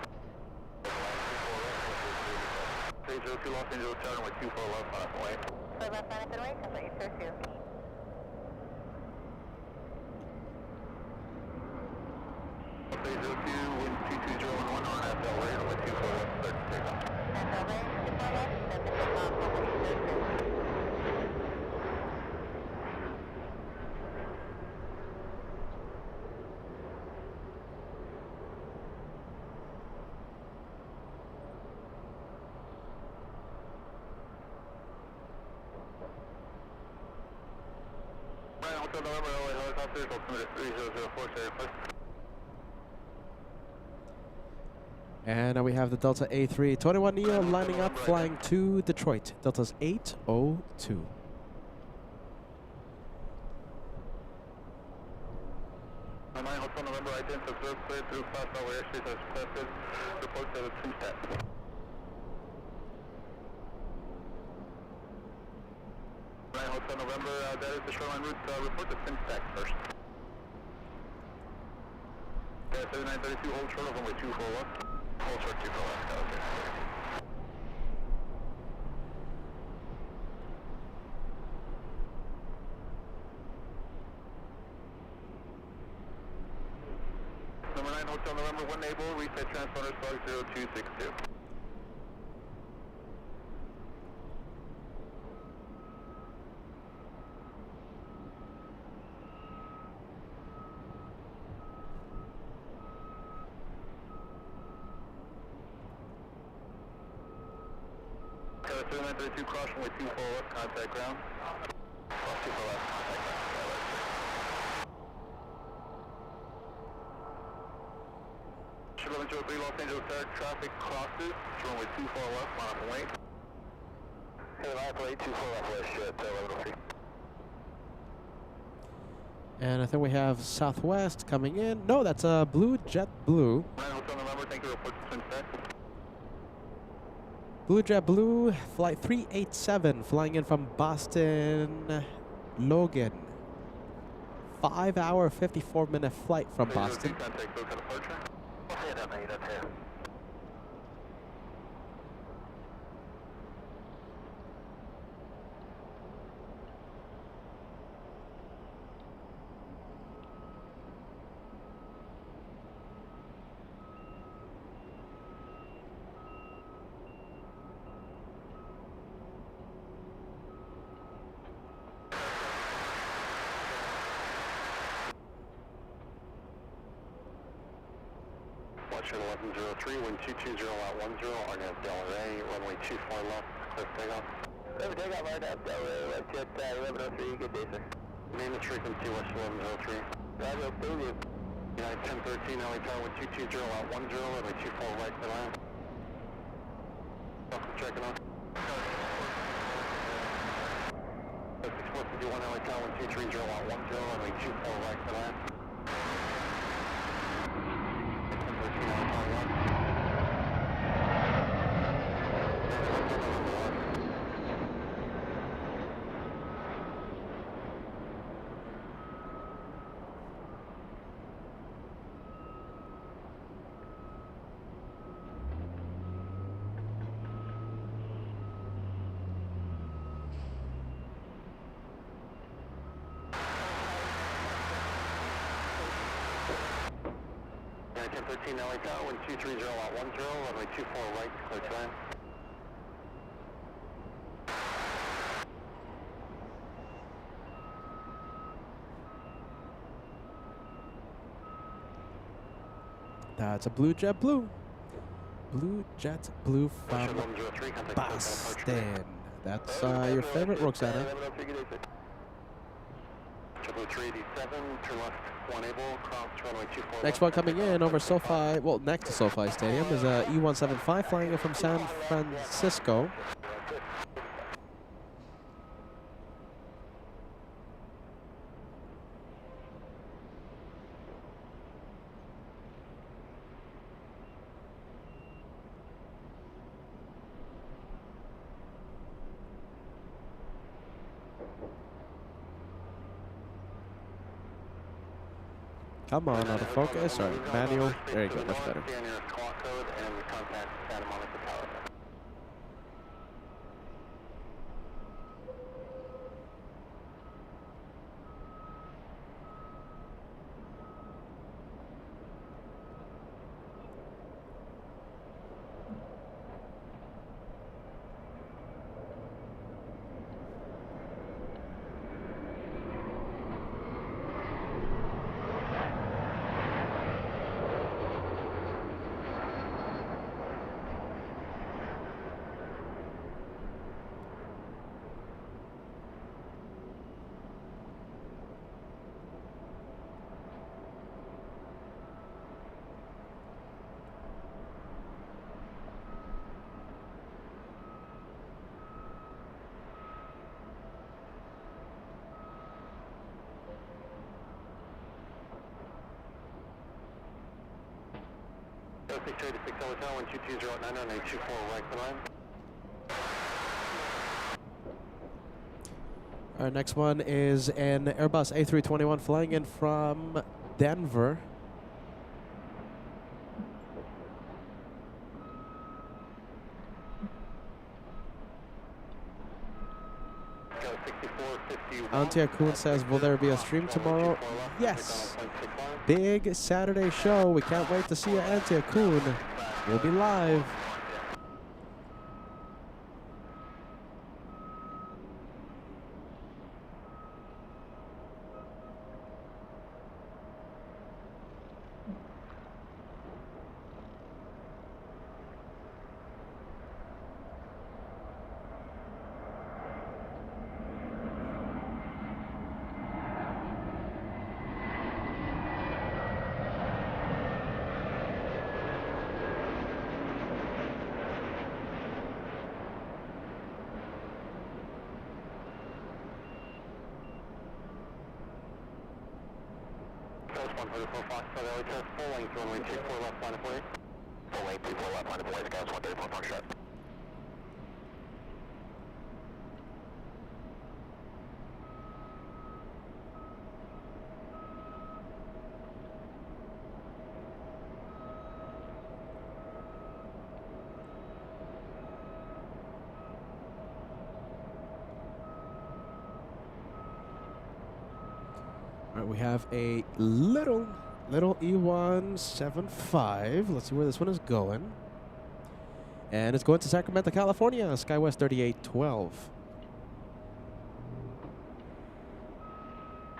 302 Los Angeles Tower, runway 24 left, on up away. Sorry about that, away, complete, sir, 2. 302, wind 22011, on FL right, runway 24 left, clear to take off. FL right, 24 left, that's the takeoff, complete, sir, 2. Right, Hotel November, LA helicopters, altimeter 3004, stereo. And now we have the Delta A380 Neo lining up, flying to Detroit. Delta's 802. Hotel November, ident observed clear through class over airspace as requested. Report to the SimStat. Hotel November, that is the shoreline route. Report to SimStat first. 7932, hold short of runway 24 left. Hold short 24 left, okay. Number 9, Hotel November, 1 able, reset transponder, slug 0262. Tower 7932, cross runway 24 left, contact ground. Cross 24 left, contact ground. Ship 1103, Los Angeles Tower, traffic crosses, runway 24 left, line up and wait. Hey, line up and wait, 24 left, west, shit, 1103. And I think we have Southwest coming in. No, that's a Blue JetBlue. 9 Hotel November, thank you, report to SimStat. Blue JetBlue, flight 387, flying in from Boston, Logan. 5-hour, 54-minute flight from Boston. Contact Boca departure. Yeah, that made up here. Watcher 1103, wind 220 out 10, RNAV Delray, runway 24 left, clear for takeoff. Clear for takeoff, right up, Delray, left jet 1103, good day, sir. Maintenance frequency West 1103. Roger, Boolean. United 1013, LA Tower 1220 out 10, runway 24 right to land. Checking on. 6451 LA Tower 1230 out 10, runway 24 right to land. 1013 LA Tower 1. United 1013 LA Tower 1230 out 10, runway 24 right, clear to land. That's a Blue Jet Blue. Blue Jet Blue from 103, contact Boston. That's your favorite, Roxana. Blue 387, turn left 1 able, cross runway 24 Next one coming in over SoFi, well, next to SoFi Stadium is a E175 flying in from San Francisco. Come on, autofocus, or manual. There you go, much better. Our next one is an Airbus A321 flying in from Denver. Antia Kuhn says, will there be a stream tomorrow? Yes. Big Saturday show. We can't wait to see you, Antia Kuhn. We'll be live. We have a little E175. Let's see where this one is going. And it's going to Sacramento, California, SkyWest 3812.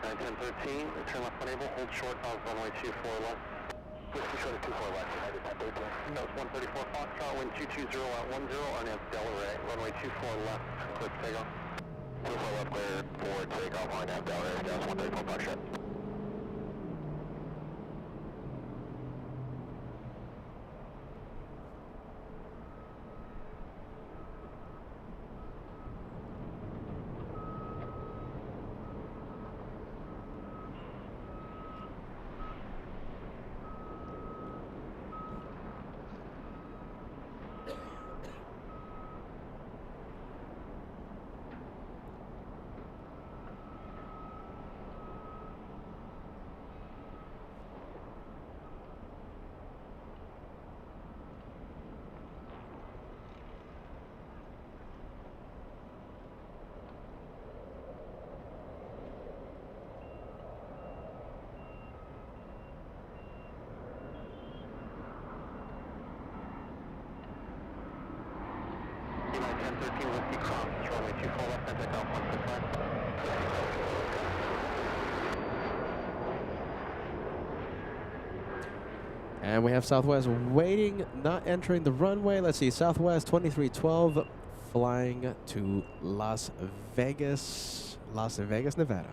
1013, turn left unable, hold short of runway 24 left. Whiskey short of 24 left, United 1013. That was 134 Foxtrot, wind 220 at 10, RNF Delaware, runway 24 left, clear to takeoff. 24 left, clear. 24, takeoff line half Delray, gas 134 push it. Line 1013 Whiskey Cross, runway 24 left, and take off 165. And we have Southwest waiting, not entering the runway. Let's see, Southwest 2312 flying to Las Vegas, Nevada.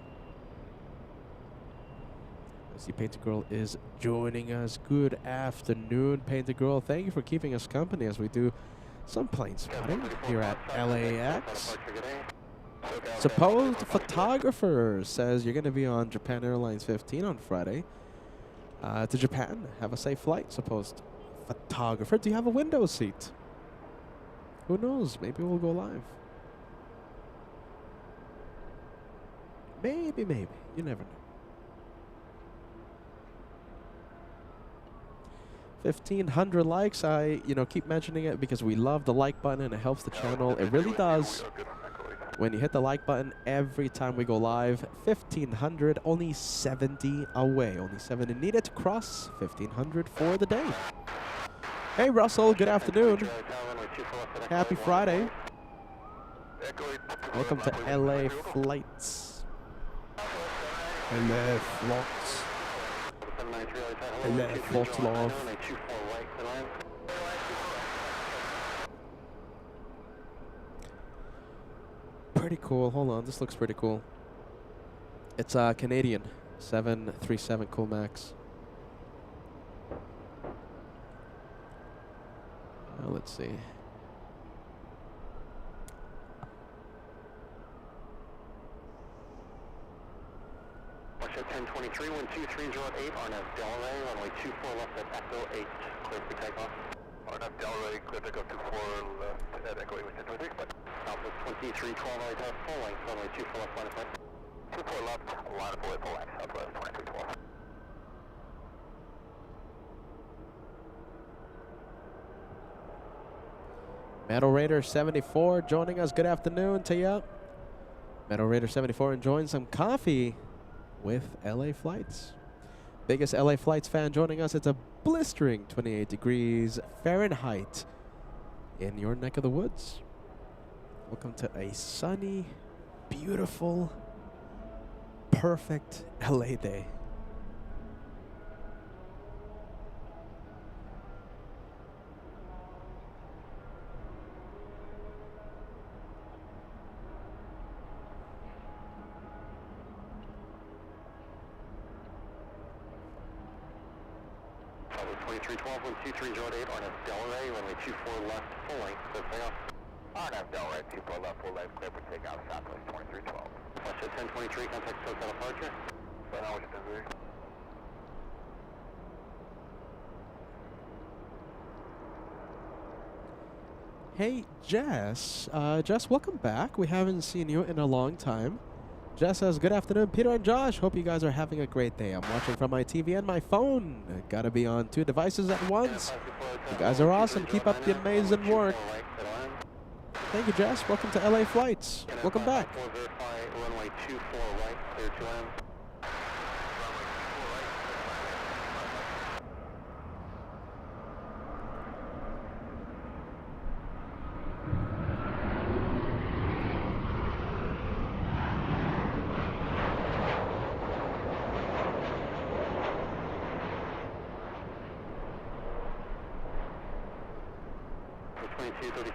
Let's see, Painted Girl is joining us. Good afternoon, Painted Girl. Thank you for keeping us company as we do some plane spotting here at LAX. Supposed photographer says you're going to be on Japan Airlines 15 on Friday. To Japan. Have a safe flight, supposed photographer. Do you have a window seat? Who knows? Maybe we'll go live. Maybe. You never know. 1,500 likes. I, keep mentioning it because we love the like button and it helps the channel. It really does. When you hit the like button every time we go live, 1,500, only 70 away. Only 70 needed to cross 1,500 for the day. Hey, Russell, good afternoon. Happy Friday. Welcome to LA Flights. LA Flights. LA Flights Love. Pretty cool. Hold on, this looks pretty cool. It's a Canadian 737 KLAX. Let's see. Russia 1023, 12308, RNAV Delray, runway 24 left at Echo 8, clear for takeoff. RNAV Delray, clear to go 24 left at Echo 8 with 1023, but Southwest 2312, right half full length, runway 24 left, line of sight. 24 left, line of full length, Southwest 2312. Metal Raider 74 joining us. Good afternoon to you. Metal Raider 74 enjoying some coffee with LA Flights. Biggest LA Flights fan joining us. It's a blistering 28 degrees Fahrenheit in your neck of the woods. Welcome to a sunny, beautiful, perfect LA day. Southwest 2312, 12308, RNAV Delray, runway 24 left, full length, clear for takeoff. RNAV Delray, 24 left, full length, clear for takeoff, Southwest 2312. Russia 1023, contact SoCal departure. Right now, Russia 1023. Hey, Jess. Jess, welcome back. We haven't seen you in a long time. Jess says, good afternoon, Peter and Josh. Hope you guys are having a great day. I'm watching from my TV and my phone. Gotta be on 2 devices at once. You guys are awesome. Keep up the amazing work. Thank you, Jess. Welcome to LA Flights. Welcome back. Runway 24 right, clear to land.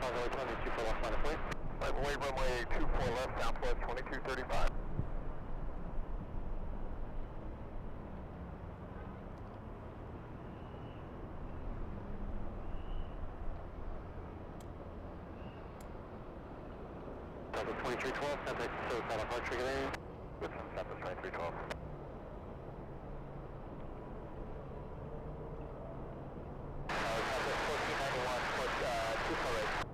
Runway 24 left, line of flight. Runway 24 left, Southwest 2235. Southwest 2312, contact South departure, good day. Southwest 2312. Southwest 1491, plus 248.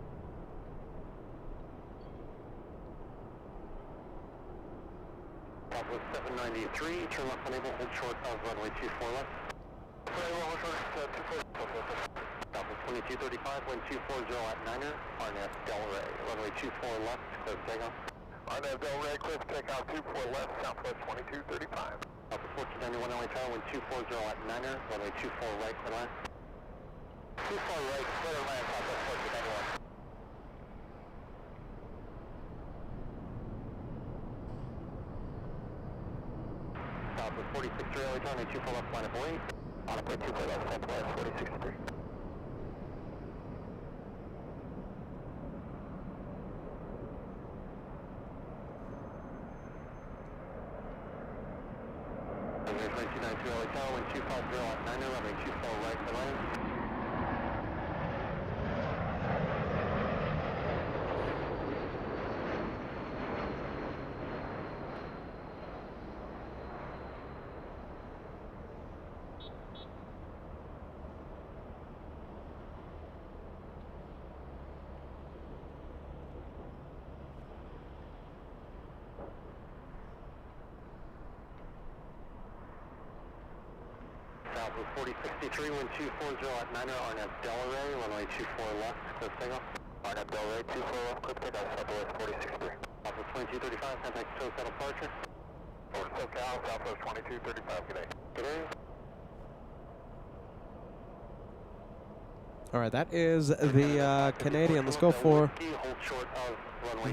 Southwest 793, turn left unable, hold short of runway 24 left. Southwest 2235, wind 240 at Niner, RNF Del Rey, runway 24 left, clear for takeoff. RNF Del Rey, clear for takeoff, 24 left, Southwest 2235. Southwest 1491 LA Tower, wind 240 at Niner, runway 24 right, clear line. 24 right, clear line, Southwest 1491. Southwest 463 LA Tower, 24 left, line up away. On up 24 left, Southwest 463. Runway 2292 LA Tower, wind 250 at Niner, runway 24 right, clear line. Southwest 4063, wind 240 at Niner, RNF Del Rey, runway 24 left, clear for takeoff. RNF Del Rey, 24 left, clear for takeoff, Southwest 4063. Southwest 2235, contact SoCal departure. Over to SoCal, Southwest 2235, good day. Good day. All right, that is the Canadian. Let's go for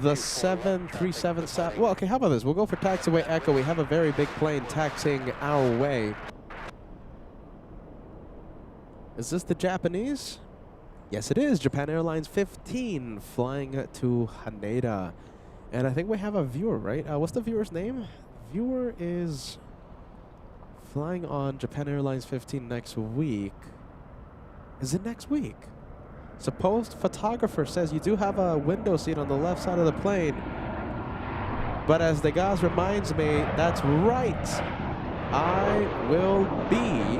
the 737 South. Well, okay, how about this? We'll go for taxiway Echo. We have a very big plane taxiing our way. Is this the Japanese? Yes, it is. Japan Airlines 15 flying to Haneda. And I think we have a viewer, right? What's the viewer's name? Viewer is flying on Japan Airlines 15 next week. Is it next week? Supposed photographer says you do have a window seat on the left side of the plane. But as the guys reminds me, that's right. I will be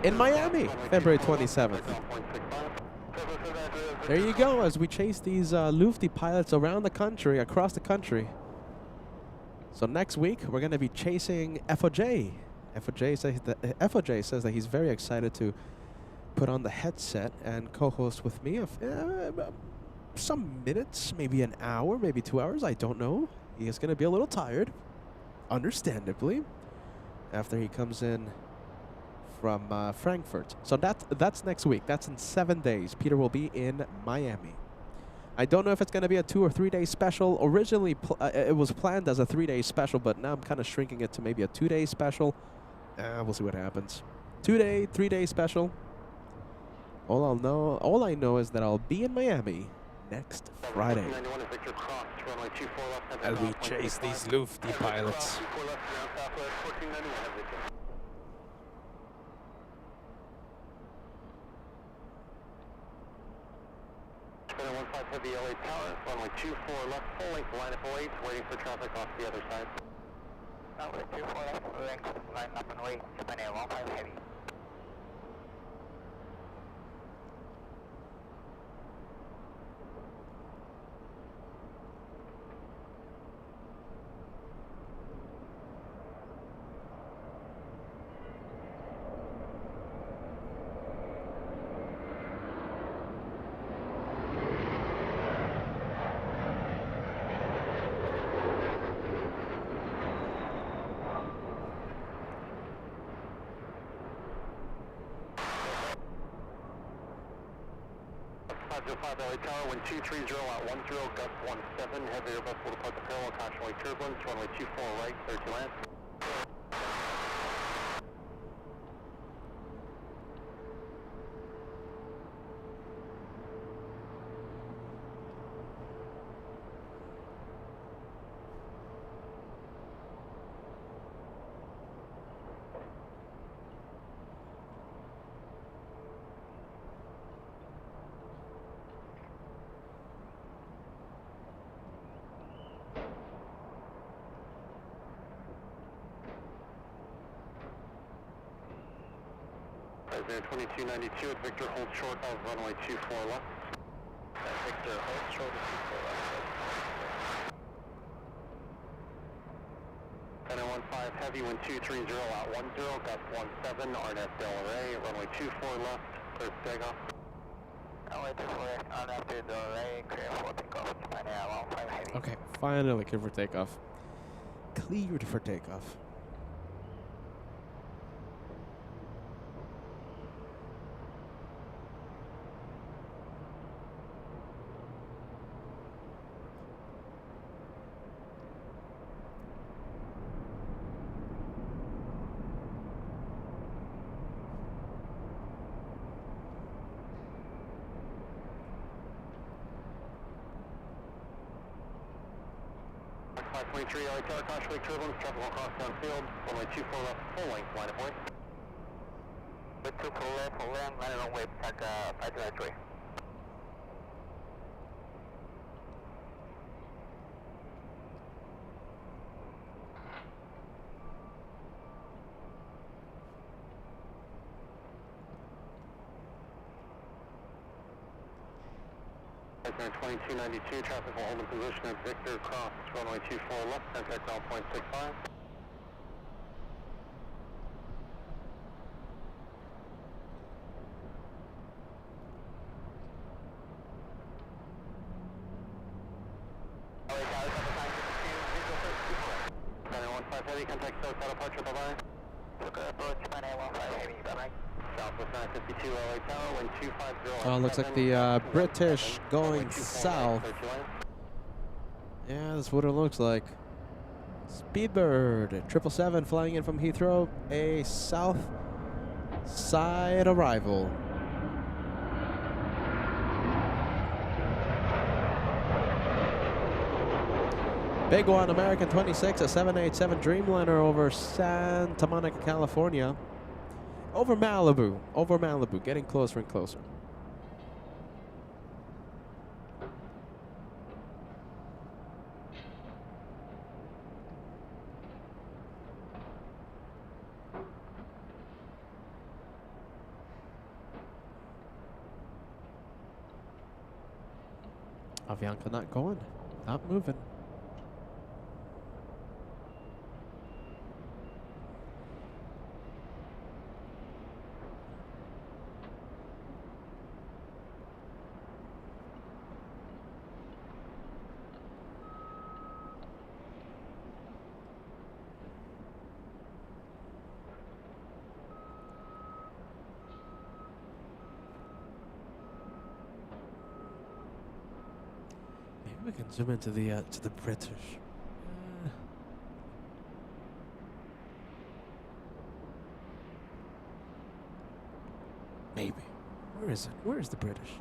in Miami, February 27th. There you go, as we chase these Lufty pilots around the country, across the country. So next week, we're going to be chasing FOJ. FOJ says that he's very excited to put on the headset and co-host with me some minutes, maybe an hour, maybe 2 hours, I don't know. He is going to be a little tired, understandably, after he comes in from Frankfurt. So that's next week. That's in 7 days. Peter will be in Miami. I don't know if it's going to be a 2 or 3 day special. Originally, it was planned as a 3 day special, but now I'm kind of shrinking it to maybe a 2 day special. We'll see what happens. 2 day, 3 day special. All I know is that I'll be in Miami next Friday as we chase these Lufty pilots. Heavy LA Tower, runway 24 left, full length line up away, waiting for traffic off the other side. Runway 24 left, full length line up and away, Japan Air 15 heavy. LA Tower, wind 230 at 10, gust 17, heavy Airbus will depart the parallel, caution turbulence, runway 24 right, clear to land. President 2292 at Victor, hold short of runway 24 left. Victor, hold short of 24 left. 1015 heavy, wind 230 out 10, gust 17, RNS Delray, runway 24 left, clear for takeoff. Runway 24 left, RNS Delray, clear for takeoff, Japan Air 15 heavy. Okay, finally cleared for takeoff. Cleared for takeoff. Flight 23, LA Tower, caution wake turbulence, traffic will cross downfield, runway 24 left, full length, line of way. With 24 left, full length, line of way, Flight 23. President 2292, traffic will hold in position at Victor, cross runway 24 left, contact ground point 65. LA Tower, 915 heavy, contact south departure, bye-bye. Looker approach, Japan Air 15 heavy, bye-bye. Southwest 952 LA Tower, wind 250. Oh, looks like the British going south. Yeah, that's what it looks like. Speedbird 777 flying in from Heathrow, a south side arrival. Big one, American 26, a 787 Dreamliner over Santa Monica, California. Over Malibu, getting closer and closer. Avianca not going, not moving. We can zoom into the British. Maybe. Where is it? Where is the British?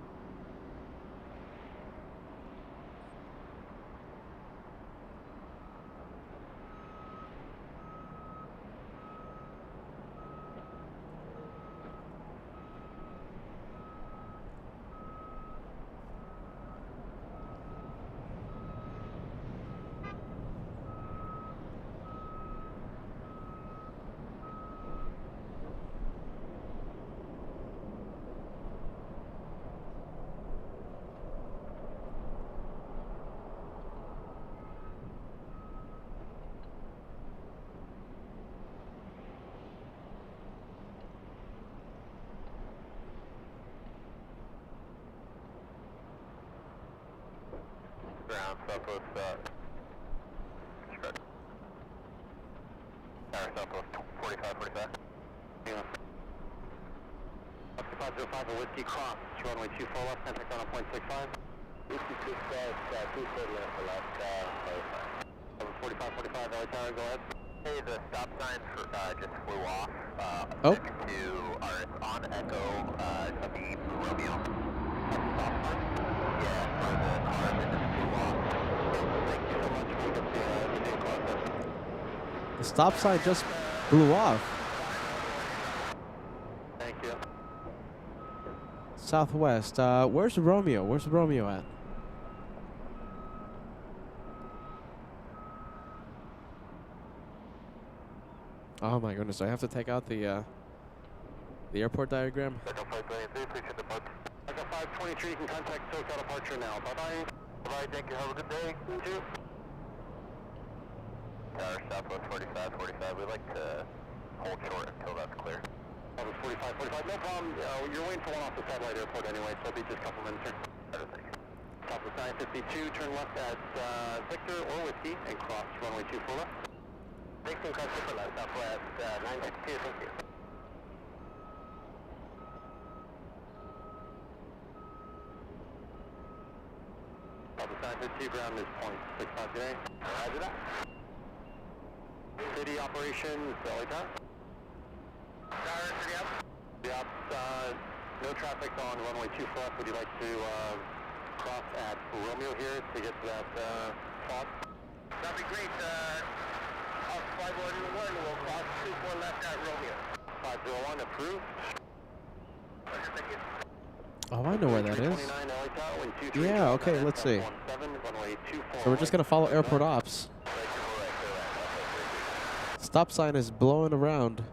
Ground, Southwest, Southwest 45. Yeah. 505, a Whiskey Cross, runway 24 left, contact on 0.65. Whiskey 6 left, 240 left, 45, LA Tower, go ahead. Hey, the stop sign for, just flew off, next to RS on Echo, of the Romeo. Stop sign? Yeah, for the car that just flew off. Thank you so much for the video process. The stop sign just blew off. Thank you. Southwest. Where's the Romeo? Where's the Romeo at? Oh my goodness! I have to take out the The airport diagram. Echo 523, please hit the button. Echo 523, you can contact SoCal departure now. Bye-bye. Bye-bye, thank you, have a good day. You too. Tower Southwest 4545, we'd like to hold short until that's clear. Southwest 4545, no problem. You're waiting for one off the satellite airport anyway, so it'll be just a couple minutes here. Southwest 952, turn left at Victor or Whiskey and cross runway 24 left. Victor, cross super left, Southwest 952, thank you. Southwest 952, ground is 0.65 today. Roger that. City operations, LA Tower. Tower, city up. Yep, no traffic on runway 24 left. Would you like to cross at Romeo here to get to that spot? That'd be great. Off 511 will cross 24 left at Romeo. 501 approved. Thank you. Oh, I know where that is. Yeah, okay, let's see. So we're just going to follow airport ops. Stop sign is blowing around.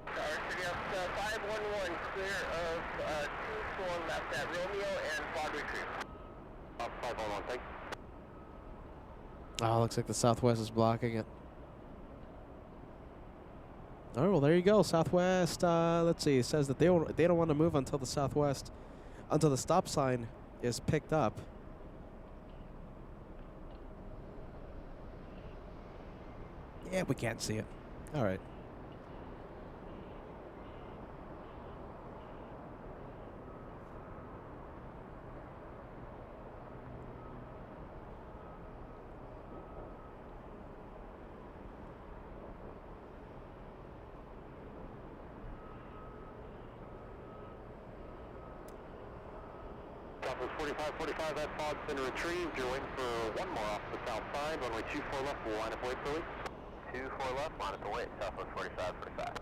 City up 511, clear of 24 left at Romeo and fog retrieve. Up 511, thanks. Oh, looks like the Southwest is blocking it. All right, well, there you go. Southwest, let's see. It says that they don't want to move until the Southwest, until the stop sign is picked up. Yeah, we can't see it. All right. Southwest 4545, that fog's been retrieved. You're waiting for one more off the south side. Runway 24 left, we'll line up wait for 24 left, line up wait. Southwest 4545.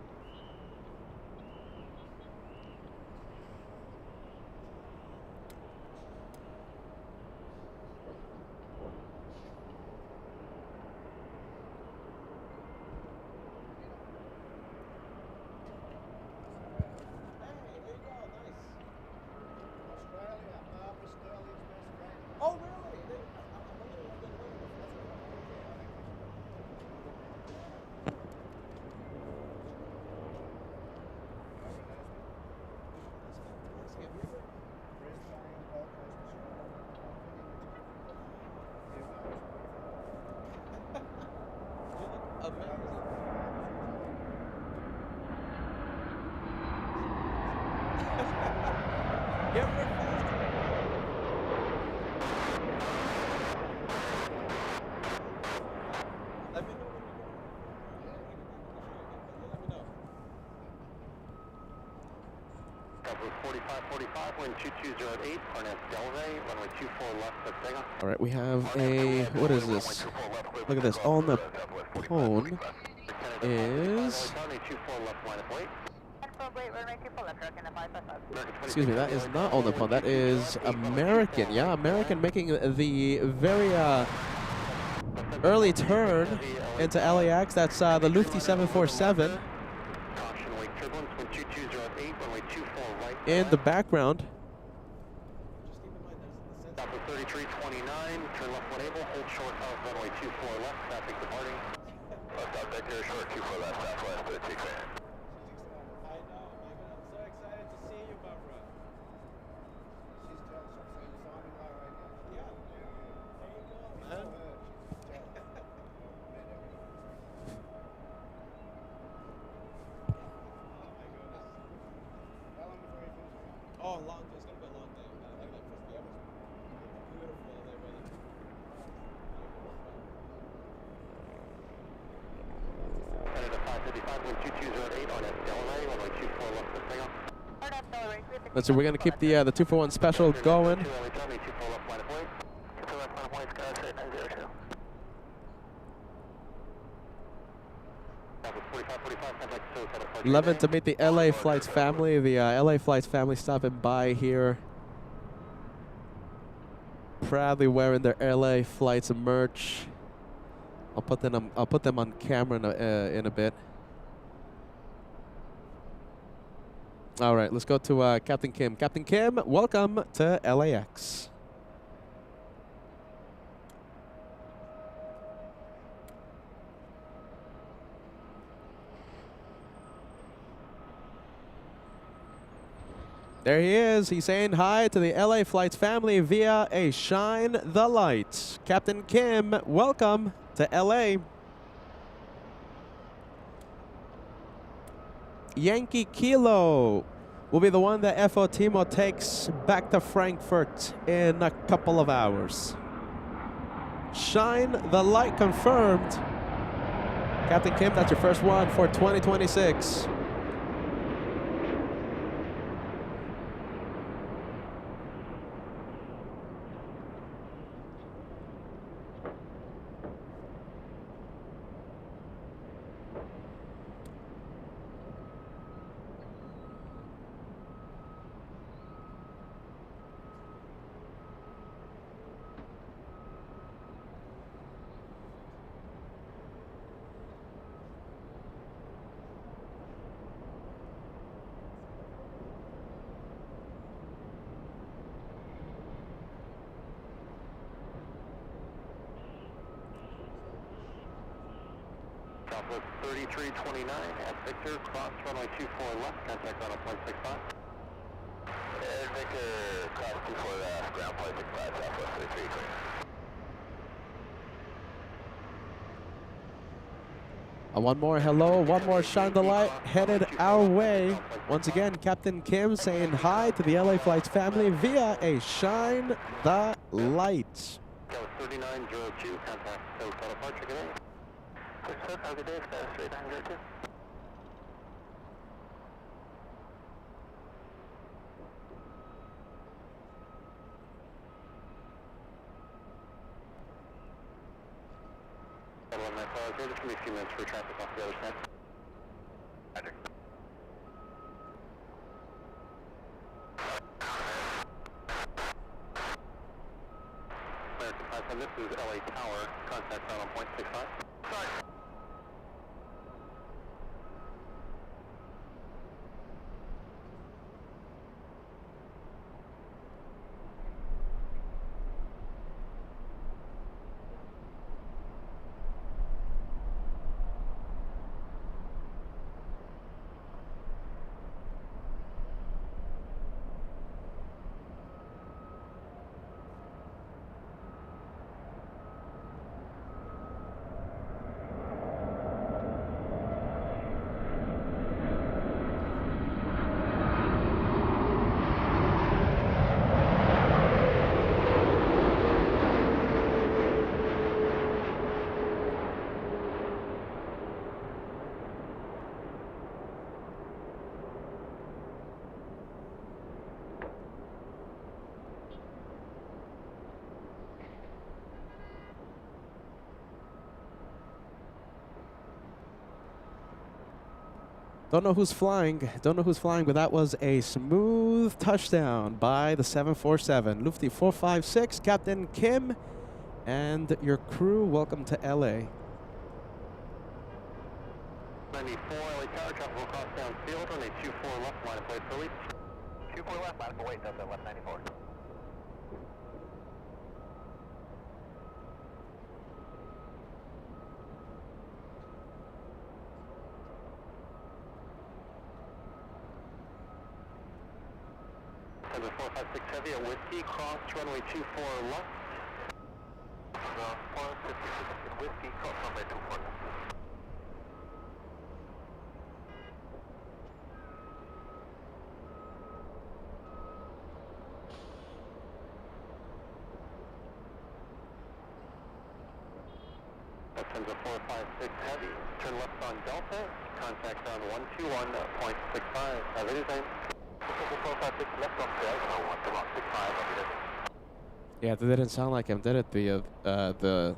All right, we have a, what is this? Look at this. On the phone is, excuse me, that is not on the phone. That is American. Yeah, American making the very early turn into LAX. That's the Lufthansa 747. In the background. Southwest 3329, turn left when able, hold short of runway 24 left, traffic departing. Stop Victor, short 24 left, Southwest 36. I know, I'm so excited to see you, Barbara. She's jealous of saying something right now. Yeah. There you go, man. Oh, long day. It's gonna be a long day. Like that first day. Beautiful. They really. Canada 555, wind 2208 on Delray, runway 24 left for takeoff. Let's see, we're gonna keep the 241 special going. 11 to meet the LA Flights family. The LA Flights family stopping by here. Proudly wearing their LA Flights merch. I'll put them on camera in a bit. All right, let's go to Captain Kim. Captain Kim, welcome to LAX. There he is. He's saying hi to the LA Flights family via a Shine the Light. Captain Kim, welcome to LA. Yankee Kilo will be the one that FO Timo takes back to Frankfurt in a couple of hours. Shine the Light confirmed. Captain Kim, that's your first one for 2026. Southwest 3329 at Victor, cross runway 24 left, contact on 165. Victor, cross 24 left, ground point 65, Southwest 3329. One more hello, one more Shine the Light headed our way. Once again, Captain Kim saying hi to the LA Flights family via a Shine the Light. Southwest 3902, contact hotel departure, good day. Have a good day, Southwest 3902. Just give me a few minutes for traffic off the other side. Roger. American 57, this is LA Tower. Contact on 1.65. Sorry. Don't know who's flying. Don't know who's flying, but that was a smooth touchdown by the 747. Lufty 456, Captain Kim, and your crew. Welcome to LA. 94 LA Tower, traffic will cross downfield on a 24 left, line of plate for lead. 24 left, line of plate, Delta left 94. Number 456 heavy at Whiskey, cross runway 24 left. 456 Whiskey, cross runway 24 left. Lufthansa 456 heavy, turn left on Delta, contact on 121.65. Have a good day. Left on Delta, 121.65. Yeah, that didn't sound like him, did it? The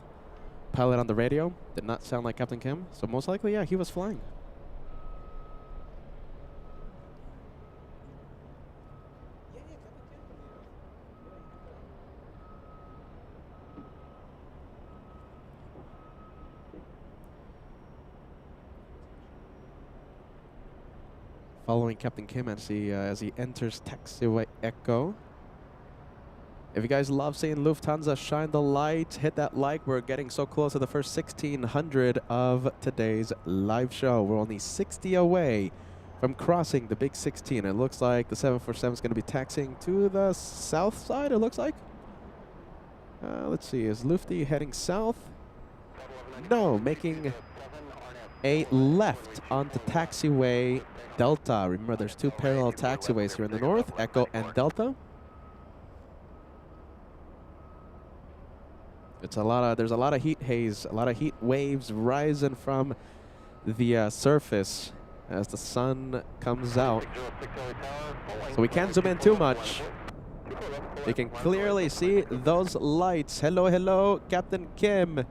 pilot on the radio did not sound like Captain Kim. So most likely, yeah, he was flying. following Captain Kim as he enters taxiway Echo. If you guys love seeing Lufthansa shine the light, hit that like. We're getting so close to the first 1,600 of today's live show. We're only 60 away from crossing the big 16. It looks like the 747 is going to be taxiing to the south side, it looks like. Let's see, is Lufty heading south? No, making a left onto taxiway Delta. Remember, there's two parallel taxiways here in the north, Echo and Delta. It's there's a lot of heat haze, a lot of heat waves rising from the surface as the sun comes out. So we can't zoom in too much. You can clearly see those lights. Hello, hello, Captain Kim.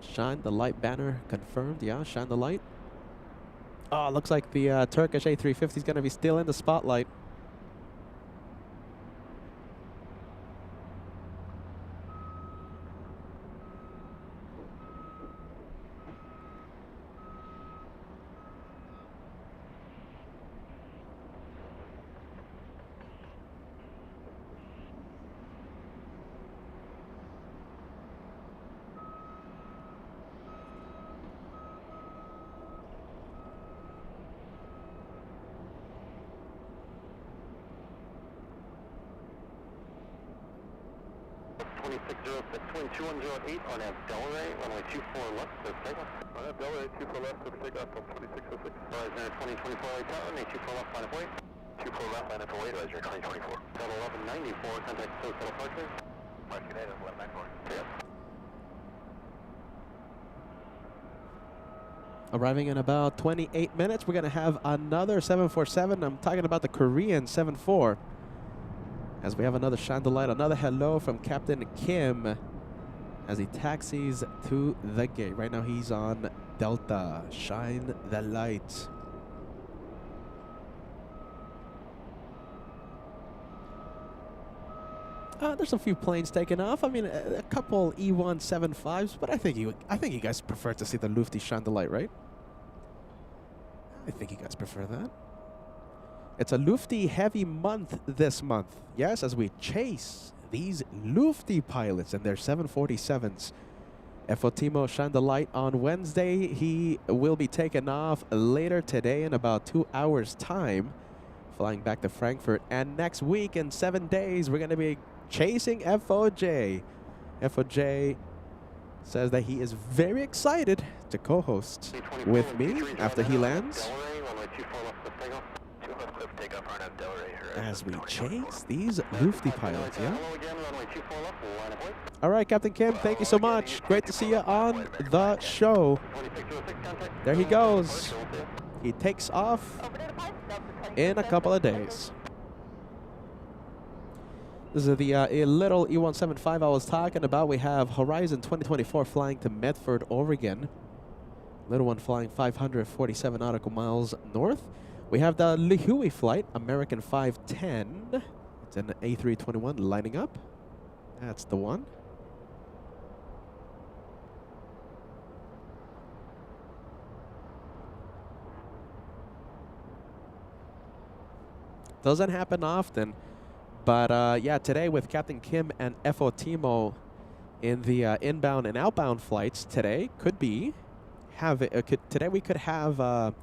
Shine the light banner confirmed. Yeah, shine the light. Oh, looks like the Turkish A380 is going to be still in the spotlight. Twin 2108 on that Delray, runway 24 left, so takeoff. On that Delray, 24 left, so takeoff from 2606. Horizon 2024 right tower, 24 left, line of weight. 24 left, line of weight, Horizon 2024. Total 1194, contact close to departure. Mark United, 1194. Yep. Arriving in about 28 minutes, we're going to have another 747. I'm talking about the Korean 74. As we have another shine the light, another hello from Captain Kim as he taxis to the gate. Right now he's on Delta. Shine the light. There's a few planes taking off. I mean, a couple E175s, but I think you guys prefer to see the Lufty shine the light, right? I think you guys prefer that. It's a Lufty heavy month this month. Yes, as we chase these Lufty pilots and their 747s. Efotimo shined the light on Wednesday. He will be taken off later today in about 2 hours' time, flying back to Frankfurt. And next week, in 7 days, we're going to be chasing FOJ. FOJ says that he is very excited to co-host with me after he lands. As we chase these Lufty pilots, yeah? All right, Captain Kim, thank you so much. Great to see you on the show. There he goes. He takes off in a couple of days. This is the little E175 I was talking about. We have Horizon 2024 flying to Medford, Oregon. Little one flying 547 nautical miles north. We have the Lihui flight, American 510. It's an A321 lining up. That's the one. Doesn't happen often, but yeah, today with Captain Kim and Efotimo in the inbound and outbound flights, today could be today we could have a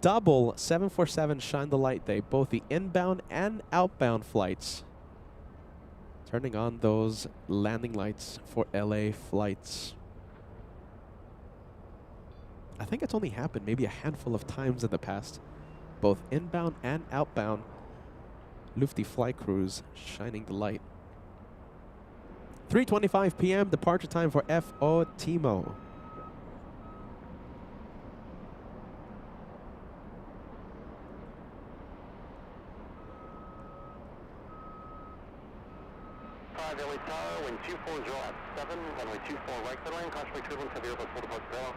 double 747 shine the light day, both the inbound and outbound flights, turning on those landing lights for LA flights. I think it's only happened maybe a handful of times in the past. Both inbound and outbound Lufty flight crews shining the light. 3:25 p.m. departure time for Efotimo. LA Tower, wind 240 at 7, runway 24 right clear line, caution for turbulence, heavy over full departure barrel.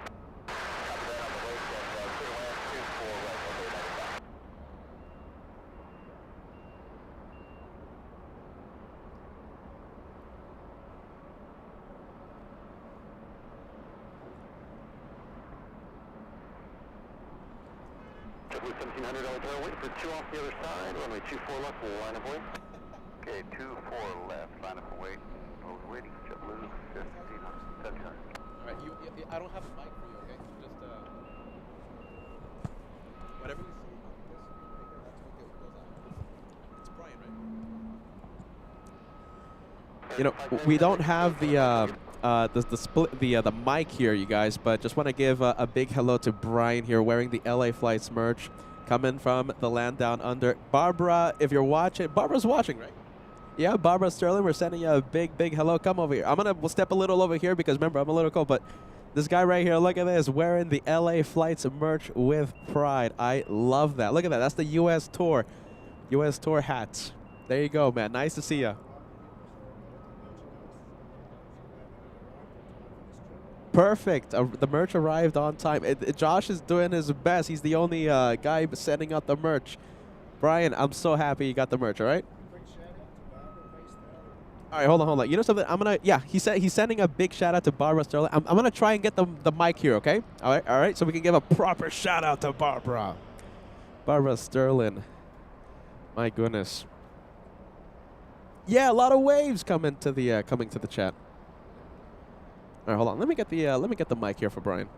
Copy that on the way, clear land, 24 right, okay, 95. JetBlue 1700 Altair, wait for 2 off the other side, runway 24 left, line of wait. Okay, 24 left, line up for wait. Hold waiting, JetBlue 1700. All right, I don't have a mic for you, okay? Just whatever you see on this speaker, that's what goes out. It's Brian, right? You know, we don't have the split the mic here, you guys, but just want to give a big hello to Brian here, wearing the LA Flights merch, coming from the land down under. Barbara, if you're watching, Barbara's watching, right? Yeah, Barbara Sterling, we're sending you a big hello. Come over here. We'll step a little over here because remember, I'm a little cold, but this guy right here, look at this, wearing the LA Flights merch with pride. I love that. Look at that. That's the U.S. Tour hats. There you go, man. Nice to see you. Perfect. The merch arrived on time. Josh is doing his best. He's the only guy sending out the merch. Brian, I'm so happy you got the merch, all right? All right, hold on. You know something? He said he's sending a big shout out to Barbara Sterling. I'm gonna try and get the mic here, okay? All right, so we can give a proper shout out to Barbara. Barbara Sterling. My goodness. Yeah, a lot of waves coming to the chat. All right, hold on. Let me get the mic here for Brian.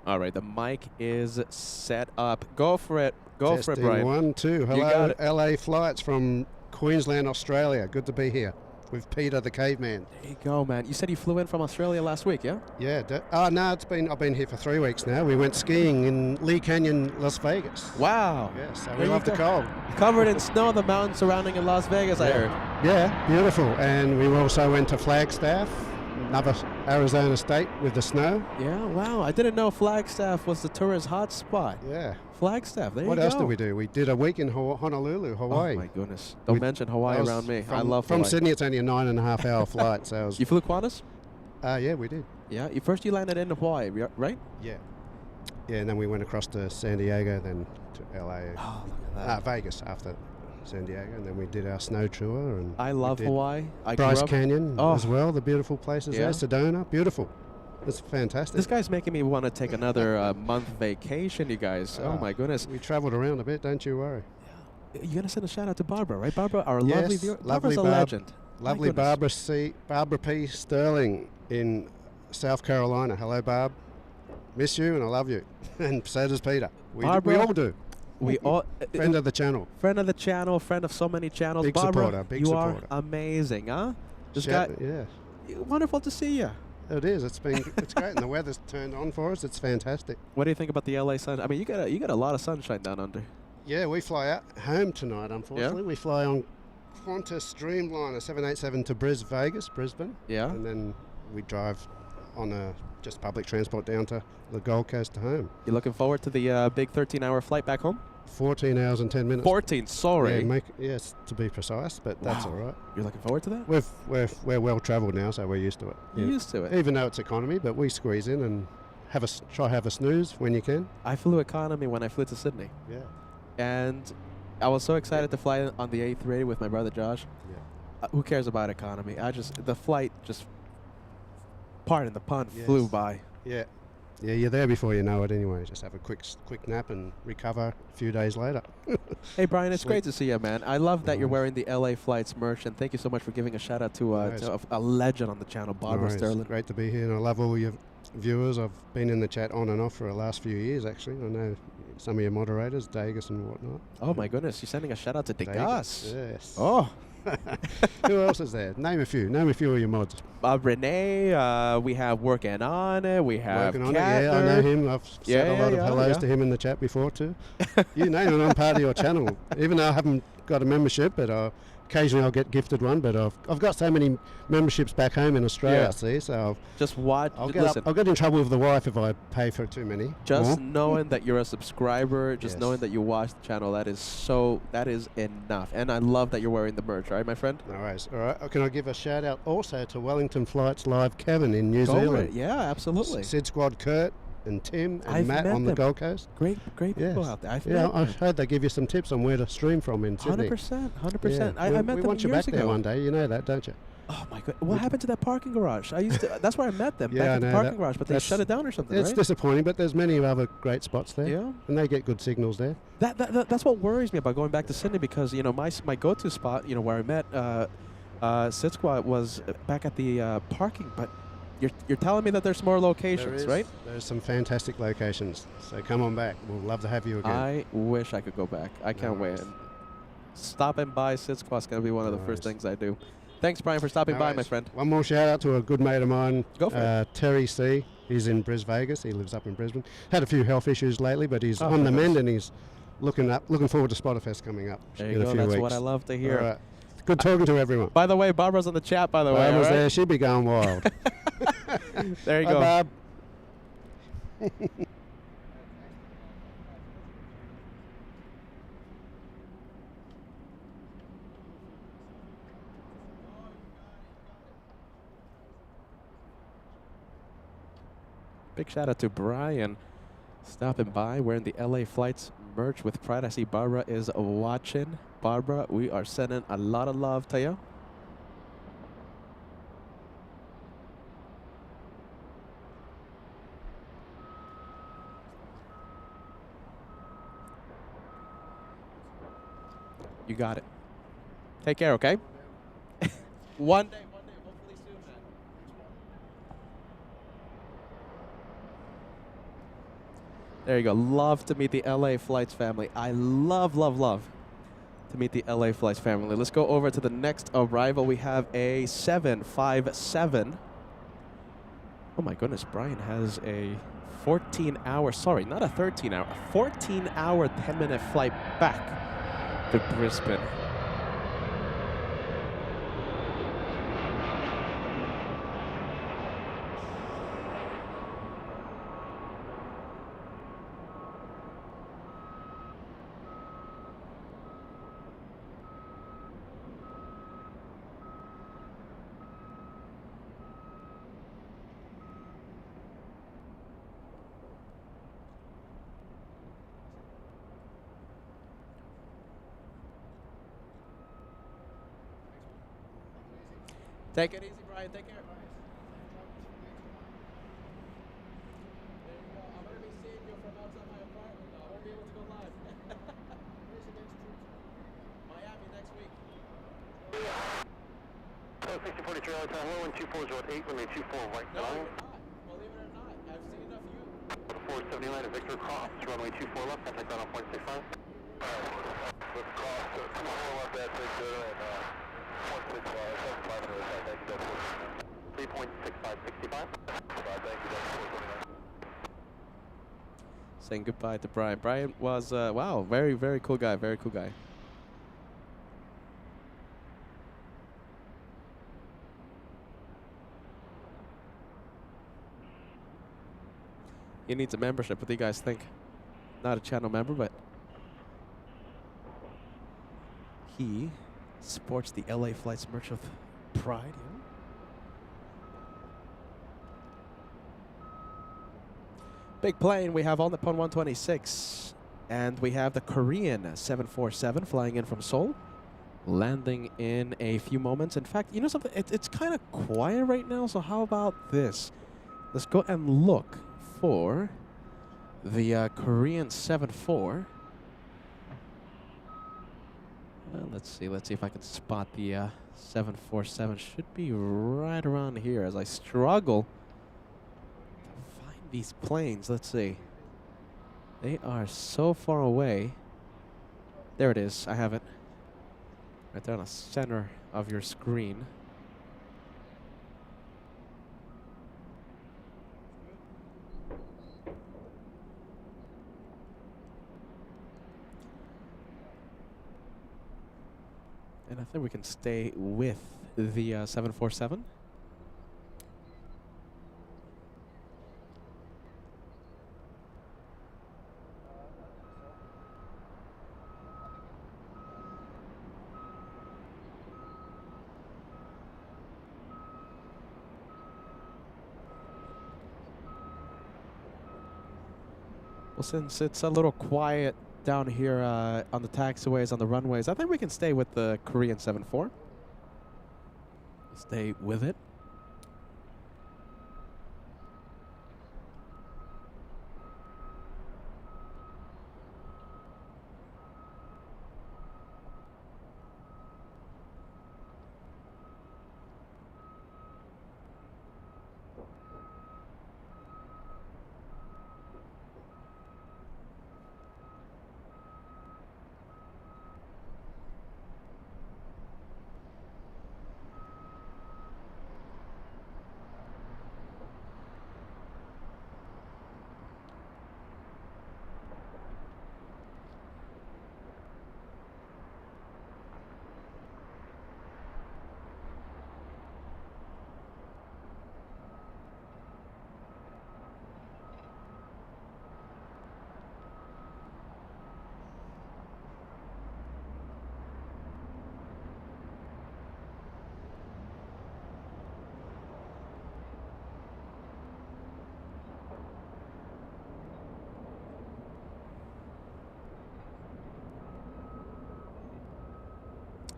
All right, the mic is set up. Go for it. Go for it, Brian. 1, 2. Hello, LA Flights from Queensland, Australia. Good to be here with Peter the Caveman. There you go, man. You said you flew in from Australia last week, yeah? Yeah. No, I've been here for 3 weeks now. We went skiing in Lee Canyon, Las Vegas. Wow. Yeah, so we love the cold. Covered in snow, the mountains surrounding in Las Vegas, I heard. Yeah, beautiful. And we also went to Flagstaff, another Arizona state with the snow. Yeah, wow. I didn't know Flagstaff was the tourist hotspot. Yeah. Flagstaff, there you go. What else did we do? We did a week in Honolulu, Hawaii. Oh, my goodness. Don't mention Hawaii around me. I love From Hawaii. Sydney, it's only a 9.5 hour flight. So You flew Qantas? Yeah, we did. Yeah, you landed in Hawaii, right? Yeah. Yeah, and then we went across to San Diego, then to LA. Oh, look at that. Vegas after San Diego, and then we did our snow tour. And I love Hawaii. Bryce Canyon as well, the beautiful places Yeah. there. Sedona, beautiful. It's fantastic. This guy's making me want to take another month vacation, you guys. Oh, my goodness. We traveled around a bit, don't you worry. You're going to send a shout out to Barbara, right? Barbara, our Yes, lovely viewer. lovely Barbara's a legend. Lovely Barbara P. Sterling in South Carolina. Hello, Barb. Miss you and I love you. And so does Peter. We all do. We all friend of the channel. Friend of the channel, friend of so many channels. Big Barbara, supporter, big you supporter. are amazing, huh? This guy, yeah. Wonderful to see you. It is. It's great, and the weather's turned on for us. It's fantastic. What do you think about the LA sun? I mean, you got a lot of sunshine down under. Yeah, we fly out home tonight. Unfortunately, we fly on Qantas Dreamliner 787 to Brisbane. Yeah, and then we drive on just public transport down to the Gold Coast to home. You looking forward to the big 13-hour flight back home? 14 hours and 10 minutes. 14, sorry. Yeah, yes, to be precise, but that's all right. You're looking forward to that? We're well travelled now, so we're used to it. You're used to it? Even though it's economy, but we squeeze in and try have a snooze when you can. I flew economy when I flew to Sydney. Yeah. And I was so excited to fly on the A380 with my brother Josh. Yeah. Who cares about economy? The flight just, pardon the pun, flew by. Yeah. Yeah, you're there before you know it anyway. Just have a quick nap and recover a few days later. Hey, Brian, it's great to see you, man. I love that you're wearing the LA Flights merch, and thank you so much for giving a shout-out to a legend on the channel, Barbara Sterling. Great to be here, and I love all your viewers. I've been in the chat on and off for the last few years, actually. I know some of your moderators, Degas and whatnot. Oh, my goodness. You're sending a shout-out to Degas. Yes. Oh. Who else is there? Name a few. Name a few of your mods. Renee, we have Working On It, we have Working On It, yeah, I know him. I've said a lot of hellos to him in the chat before too. You name it, I'm part of your channel. Even though I haven't got a membership, but occasionally I'll get gifted one. But I've got so many memberships back home in Australia, see, so just watch. I'll get in trouble with the wife if I pay for too many. Just knowing that you're a subscriber, just knowing that you watch the channel, that is enough. And I love that you're wearing the merch, right, my friend? No worries. All right. Can I give a shout out also to Wellington Flights Live Kevin in New Zealand? Yeah, absolutely. Sid Squad Kurt and Tim and Matt on the Gold Coast. Great people out there. I heard they give you some tips on where to stream from in Sydney. 100%. Yeah. I met them we want you years back ago. there one day. You know that, don't you? Oh my God! What happened to that parking garage? I used to. That's where I met them. Yeah, back at the parking garage, but they shut it down or something. It's right? disappointing, but there's many other great spots there. Yeah, and they get good signals there. That's what worries me about going back to Sydney, because my go-to spot, where I met Sid Squad was back at the parking. But you're telling me that there's more locations, right? There's some fantastic locations. So come on back. We'll love to have you again. I wish I could go back. I can't wait. Stopping by Sid Squad's gonna be one of the first things I do. Thanks, Brian, for stopping by, my friend. One more shout out to a good mate of mine, Go for it. Terry C. He's in Vegas. He lives up in Brisbane. Had a few health issues lately, but he's on the mend, and he's looking forward to Spotterfest coming up there in you a go. few That's weeks. what I love to hear. All right. Good talking to everyone. By the way, Barbara's on the chat, by the way. Barbara's there. She'd be going wild. There you go. Barb. Big shout out to Brian stopping by wearing the LA Flights merch with pride. I see Barbara is watching. Barbara, we are sending a lot of love to you. You got it. Take care, okay? One day, hopefully soon, man. There you go. Love to meet the LA Flights family. I love to meet the LA Flights family. Let's go over to the next arrival. We have a 757. Oh my goodness, Brian has a 14-hour, sorry, not a 13-hour, a 14-hour, 10-minute flight back to Brisbane. Take it easy, Brian. Take care. There you go. I'm going to be seeing you from outside my apartment, though. I won't be able to go live. Miami next week. 6043 hello, and 2408, runway 24 right No, now. you're not. Believe it or not. I've seen enough of you. 479 Victor cross, runway 24 left, contact down on 0.65. With cross, 24 left at Victor, and 0.65, 3.6565. Saying goodbye to Brian. Brian was, wow, very, very cool guy. Very cool guy. He needs a membership. What do you guys think? Not a channel member, but he sports the LA Flights merch of pride. Yeah? Big plane. We have on the Pun 126, and we have the Korean 747 flying in from Seoul, landing in a few moments. In fact, you know something? It's kind of quiet right now, so how about this? Let's go and look for the Korean 7-4. Let's see if I can spot the 747. Should be right around here as I struggle to find these planes. Let's see. They are so far away. There it is. I have it. Right there in the center of your screen. And I think we can stay with the 747. Well, since it's a little quiet down here on the taxiways, on the runways, I think we can stay with the Korean 7-4. Stay with it.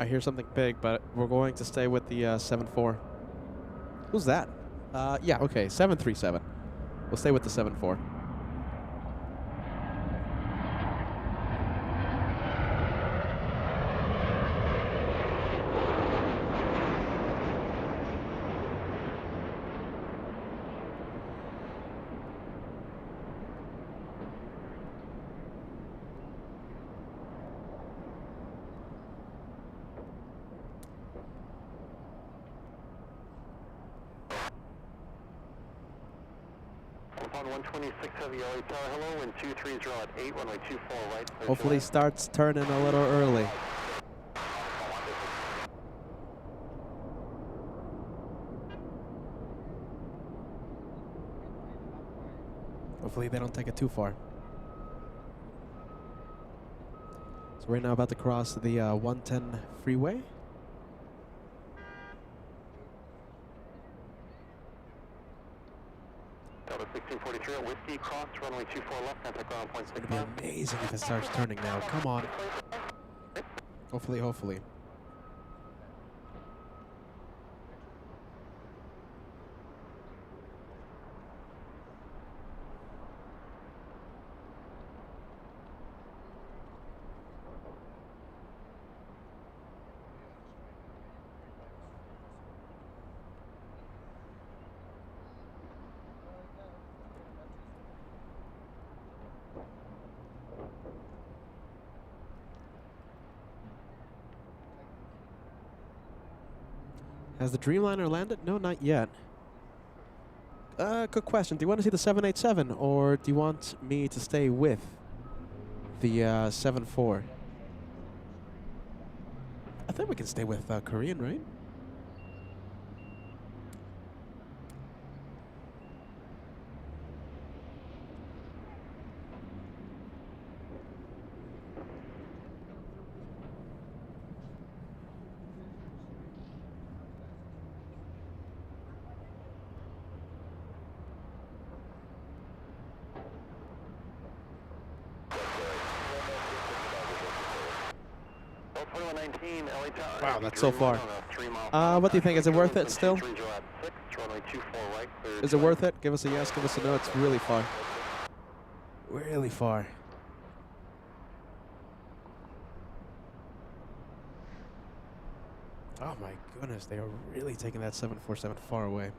I hear something big, but we're going to stay with the 7-4. Who's that? Yeah, okay, 737. We'll stay with the 7-4. On 126 heavy LA tower, hello, wind 23 at 8, runway 24 right. Hopefully starts turning a little early. Hopefully they don't take it too far. So right now about to cross the 110 freeway. Delta 1643 at Whiskey, cross, runway 24 left, contact ground point 6. It'd be amazing if it starts turning now. Come on. Hopefully, hopefully. Has the Dreamliner landed? No, not yet. Good question. Do you want to see the 787 or do you want me to stay with the 7-4? I think we can stay with Korean, right? LA tower. Wow, that's so far. What do you think? Is it worth it still? 24 right, clear. Is it worth it? Give us a yes, give us a no. It's really far. Really far. Oh my goodness, they are really taking that 747 far away.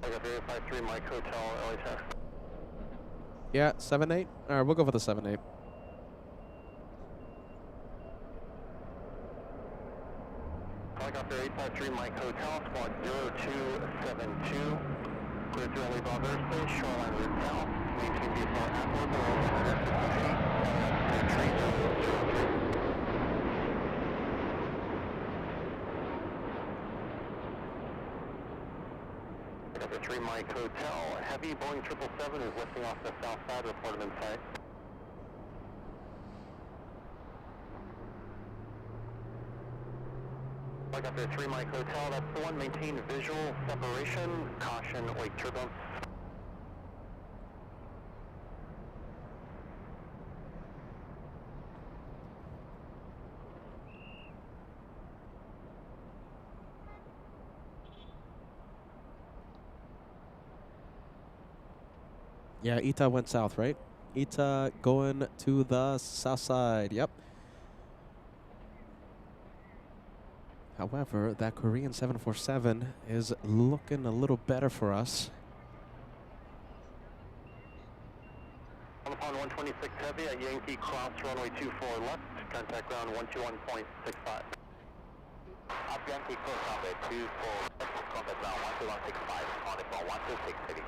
I got 053 Mike Hotel, LAX. Yeah, 7-8? Alright, we'll go for the 7-8. Helicopter 853 Mike Hotel, squad 0272. Clear to leave off airspace, shoreline route south. Maintain VFR at or below 150 feet. Clear tree 003. Helicopter 3 Mike Hotel, heavy Boeing 777 is lifting off the south side, reported in sight. Helicopter 3 Mike Hotel, that's the one. Maintain visual separation. Caution, wake turbulence. Yeah, Ita went south, right? Ita going to the south side. Yep. However, that Korean 747 is looking a little better for us. Upon 126 heavy at Yankee Cross runway 24 left. Contact ground 121.65. Up Yankee Cross runway 24 left. Contact ground 12165. On the 126 heavy.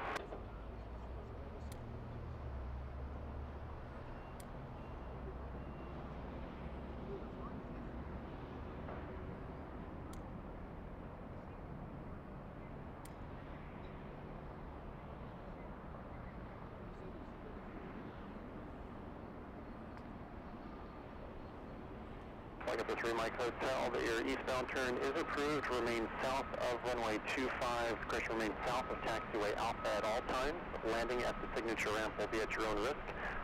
Helicopter 3 Mike Hotel, your eastbound turn is approved. Remain south of runway 25. Crash remain south of taxiway Alpha at all times. Landing at the signature ramp will be at your own risk.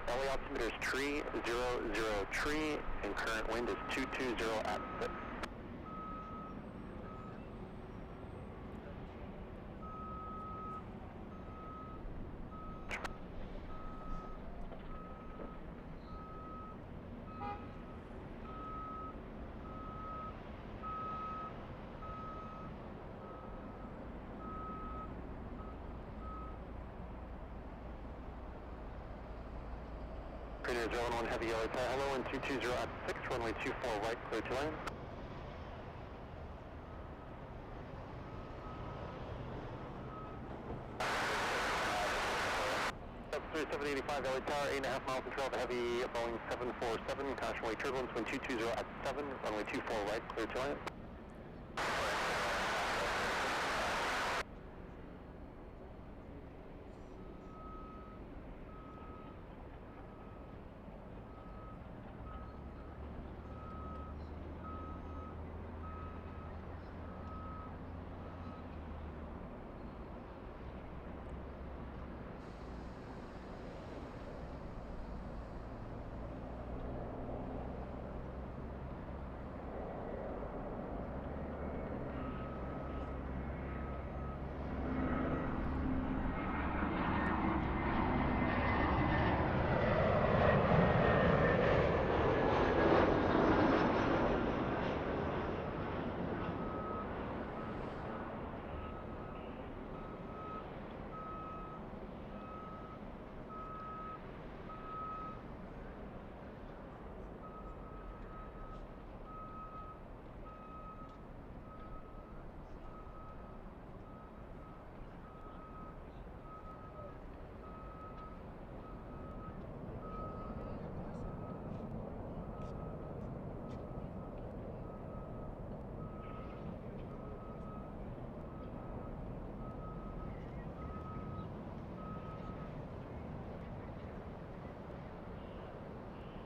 LA altimeter is tree 00 tree, and current wind is 220 at 6. Premier 011 Heavy LA, hello, and 220 at 6, runway 24 right, clear to land. That's 3785 LA Tower, 8.5 miles control of heavy Boeing 747, caution wake turbulence, wind 220 at 7, runway 24 right, clear to land.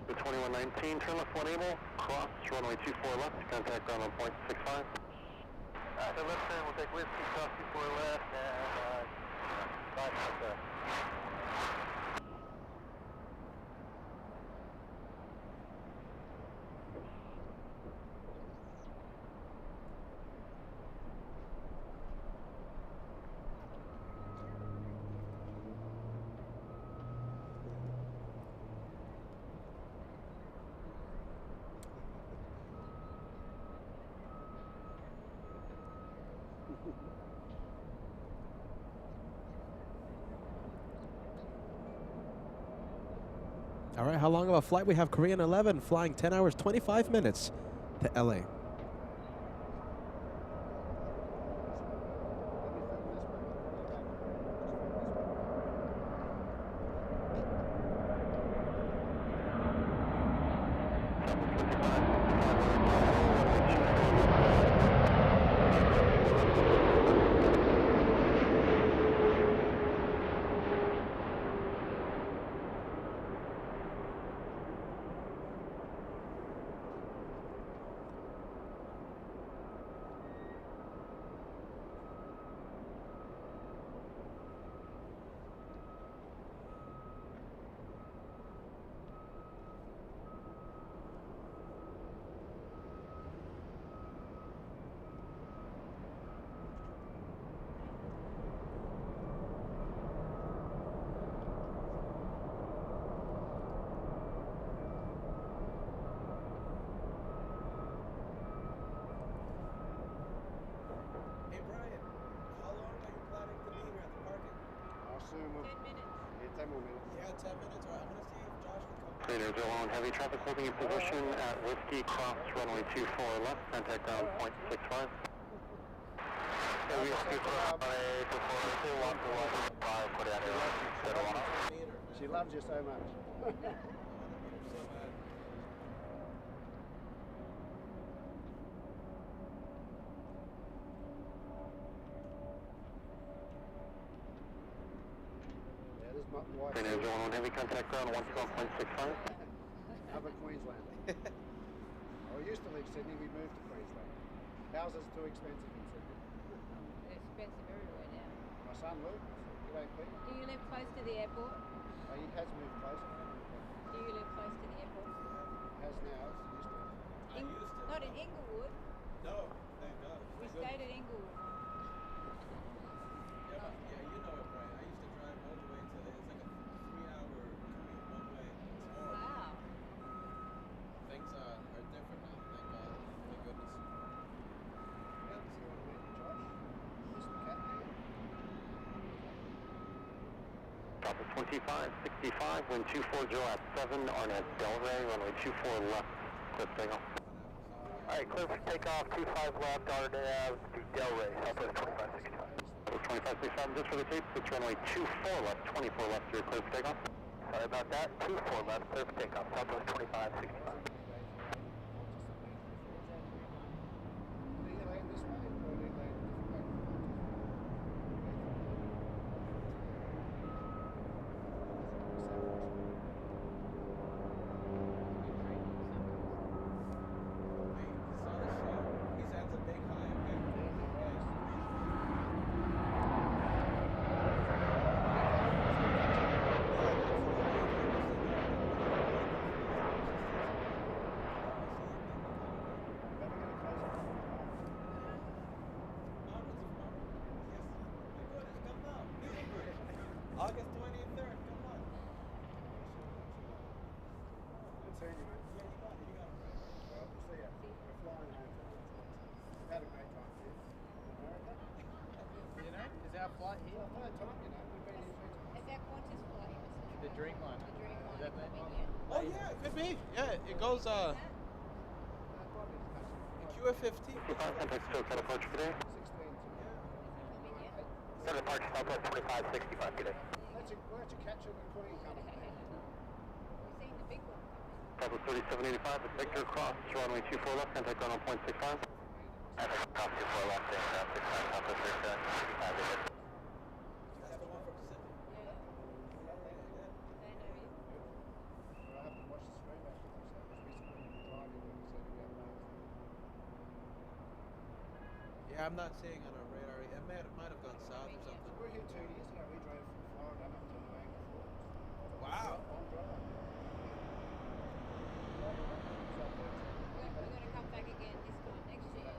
The 2119, turn left 1 able, cross runway 24 left, contact ground on point 65. So left turn, we'll take whiskey, cross 24 left, and 5 left. All right, how long of a flight? We have Korean 11 flying 10 hours, 25 minutes to LA. Heavy traffic holding in position at Whiskey Cross runway 24 left, contact ground 0.65. Heavy Whiskey Cross runway 24 left, She loves you so much. Yeah, this is my wife. Heavy contact ground 112.65. Other Queensland. I used to live in Sydney, we moved to Queensland. Houses too expensive in Sydney. They're expensive everywhere now. My son Luke, g'day Pete. Do you live close to the airport? He has moved closer. Do you live close to the airport? Has now, used to. Not in Inglewood. No, thank God. We stayed at Inglewood. Yeah, but, yeah, you know it, Brian. I used to drive all the way to the, it's like a 3-hour commute one way. It's horrible. Wow. Things are different now, thank God. Thank goodness. Top of 2565, wind 240 at 7, Arnett Delray, runway 24 left, clear for takeoff. Alright, clear for takeoff, 25 left, Arnett Delray, Southwest 2565. 2565, just for the tape, it's runway 24 left, 24 left, you're clear for takeoff. Sorry about that, 24 left, clear for takeoff, Southwest 2565. August 23rd, come on. Good seeing you, mate. Yeah, you got it, you got it. Well, we'll see ya. We're flying home tonight. We've had a great time here in America. You know, is our flight here? Well, third time, you know. We've been in Is that Qantas flight? The Dreamliner. The Dreamliner Is that the coming name? in? Oh yeah, it could be. Yeah, it goes QF15. Contact still got approach today. 16 to Start departure Southwest 2565 today. Let's you catch it and Queen coming. We've seen the big one coming. Southwest 3785, Victor Cross, runway 24 left, contact ground 1.65. Cross 24 left, ground 65, Southwest 3765. That's the one from Pacific. Yeah. They know you. I have to watch the stream after this. That was recently driving when we said we have those. Yeah, I'm not seeing on our radar. It might have gone south or something. We were here 2 years ago. We drove from Florida up to Niagara Falls. Wow. On drive. We're going to come back again this time next year.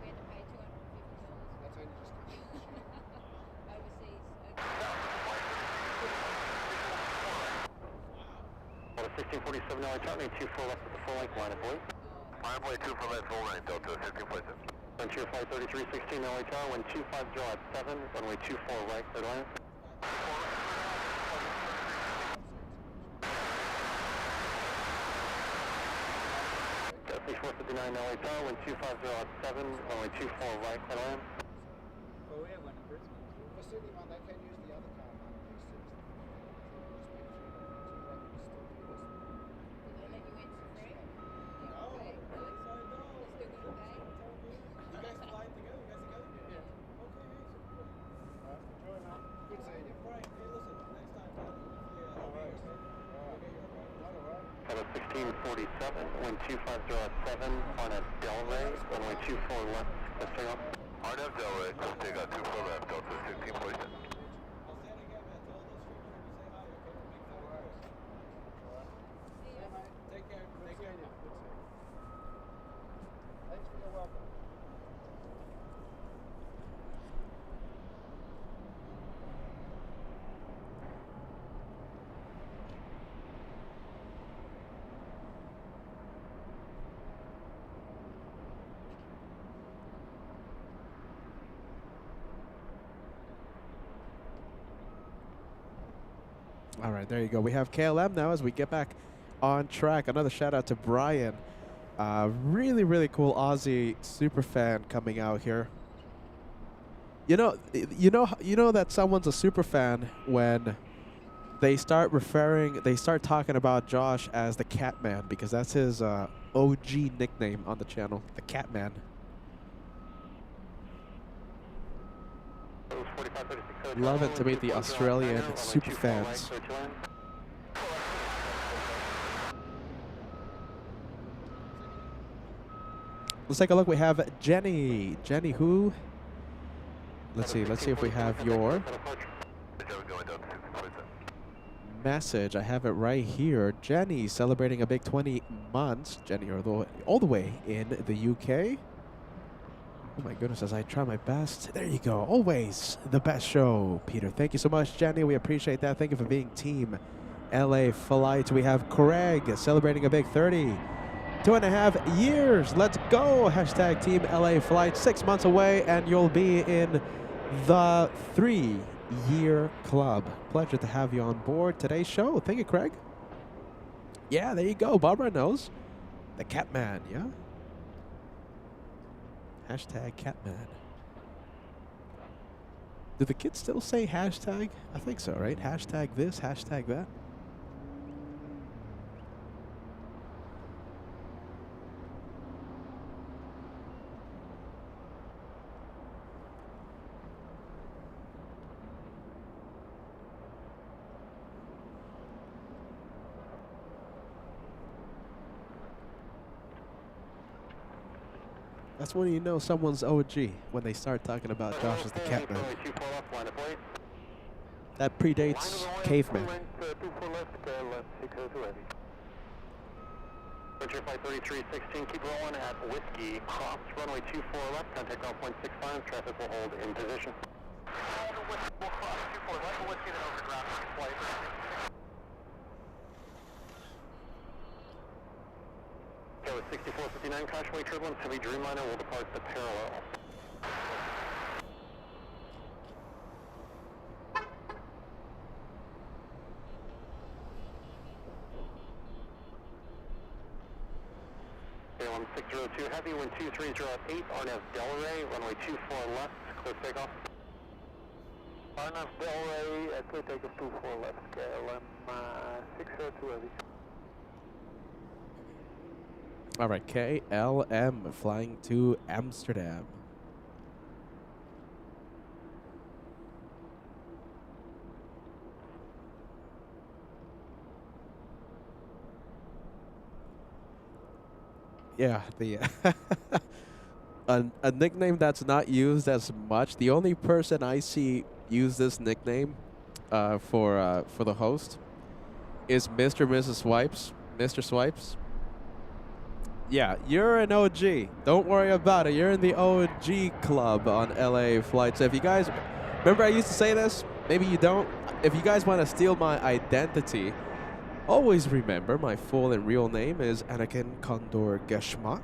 We had to pay $250. That's only just coming this year. Overseas. Well, 1647 LA Charlie, 24 left at the full length line, boys. Runway 2 for left, full line, Delta 1547. Frontier Flight 3316 LA Tower, wind 250 at 7, runway 24 right, clear line. Destiny 459 LA Tower, wind 250 at 7, runway 24 right, clear line. Well, we have one in Brisbane too. For Sydney one, they can use the other car. Do they let you in for free? Yeah, Oh, okay. really? Good. So I know. You're still going to pay? You guys flying together? You guys together? Yeah. Okay, super cool. Enjoy, man. Good seeing you. All right, hey, listen, next time, hopefully, I'll be here, okay? We'll get you a ride. Have a 1647, wind 250 at 7, on at Delray, runway 24 left, clear takeoff. RNF Delray, clear takeoff 24 left, Delta 1647. I'll say it again, man. Tell those streamers we say hi, okay? Big fan of yours. See ya. Take care. Good Take care. seeing you. Good seeing you. Thanks for your welcome. All right, there you go. We have KLM now as we get back on track. Another shout out to Brian. Really, really cool Aussie super fan coming out here. You know that someone's a super fan when they start talking about Josh as the Catman, because that's his OG nickname on the channel, the Catman. Love it to meet the Australian super fans. Let's take a look. We have Jenny. Jenny who? Let's see if we have your message. I have it right here. Jenny celebrating a big 20 months. Jenny all the way in the UK. Oh my goodness, as I try my best. There you go. Always the best show, Peter. Thank you so much, Jenny. We appreciate that. Thank you for being Team LA Flight. We have Craig celebrating a big 30. 2.5 years. Let's go. Hashtag Team LA Flight. 6 months away, and you'll be in the 3-year club. Pleasure to have you on board today's show. Thank you, Craig. Yeah, there you go. Barbara knows. The Catman, yeah? Hashtag Catman. Do the kids still say hashtag? I think so, right? Hashtag this, hashtag that. That's when you know someone's OG, when they start talking about Josh as the Catman. That predates Caveman. Frontier Flight 3316, keep rolling at Whiskey, cross runway 24 left, contact ground 0.65, traffic will hold in position. We'll cross 24 left, Whiskey, then over ground flight. Okay, with 6459, cautionary turbulence, heavy Dreamliner will depart the parallel. KLM 602 heavy, wind 2308, RNF Delray, runway 24 left, clear takeoff. RNF Delray, clear takeoff 24 left, KLM 602 heavy. All right, KLM flying to Amsterdam. Yeah, the a nickname that's not used as much. The only person I see use this nickname for the host is Mr. and Mrs. Swipes. Mr. Swipes. Yeah, you're an OG. Don't worry about it. You're in the OG club on LA Flights. If you guys remember, I used to say this. Maybe you don't. If you guys want to steal my identity, always remember my full and real name is Anakin Condor Geschmack.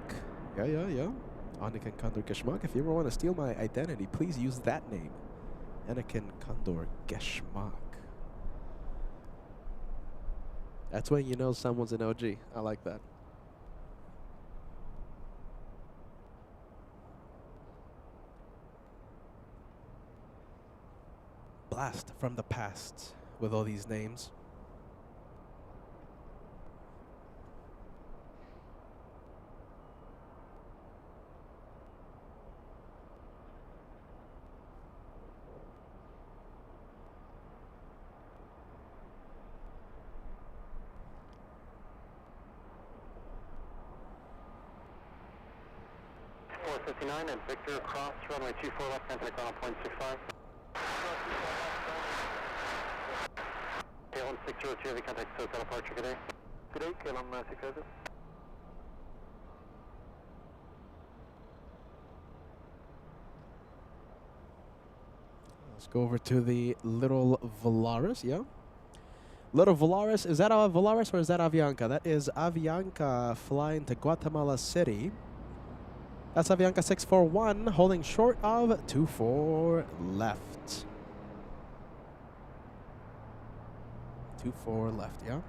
Yeah. Anakin Condor Geschmack. If you ever want to steal my identity, please use that name. Anakin Condor Geschmack. That's when you know someone's an OG. I like that. Blast from the past with all these names. And Victor cross runway 24 left, contact on 0.65. KLM 602, the contact SoCal departure, good day. Good day, KLM 602. Let's go over to the Little Volaris, yeah? Little Volaris, is that a Volaris or is that Avianca? That is Avianca flying to Guatemala City. That's Avianca 641, holding short of 24 left. 24 left, yeah?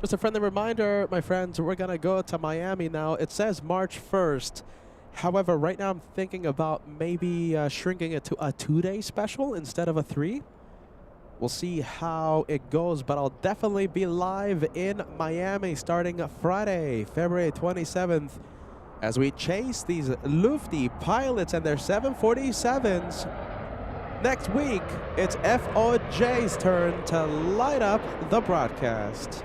Just a friendly reminder, my friends, we're going to go to Miami now. It says March 1st. However, right now I'm thinking about maybe shrinking it to a 2-day special instead of a 3. We'll see how it goes, but I'll definitely be live in Miami starting Friday, February 27th. As we chase these lofty pilots and their 747s. Next week, it's FOJ's turn to light up the broadcast.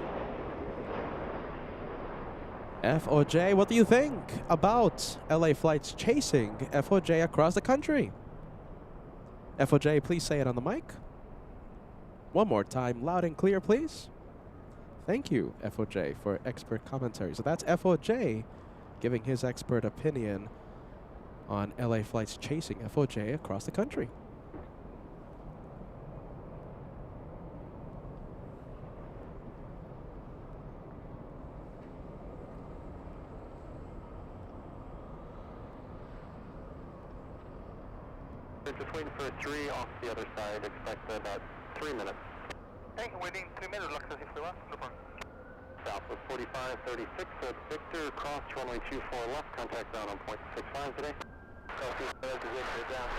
FOJ, what do you think about LA Flights chasing FOJ across the country? FOJ, please say it on the mic. One more time, loud and clear, please. Thank you, FOJ, for expert commentary. So that's FOJ giving his expert opinion on LA Flights chasing FOJ across the country. We're just waiting for a 3 off the other side, expect about 3 minutes. Hey, waiting 3 minutes, LAX A380, no problem. Southwest 4536, so it's Victor, cross runway 24 left, contact down on 0.65 today. Copy, that's Victor down,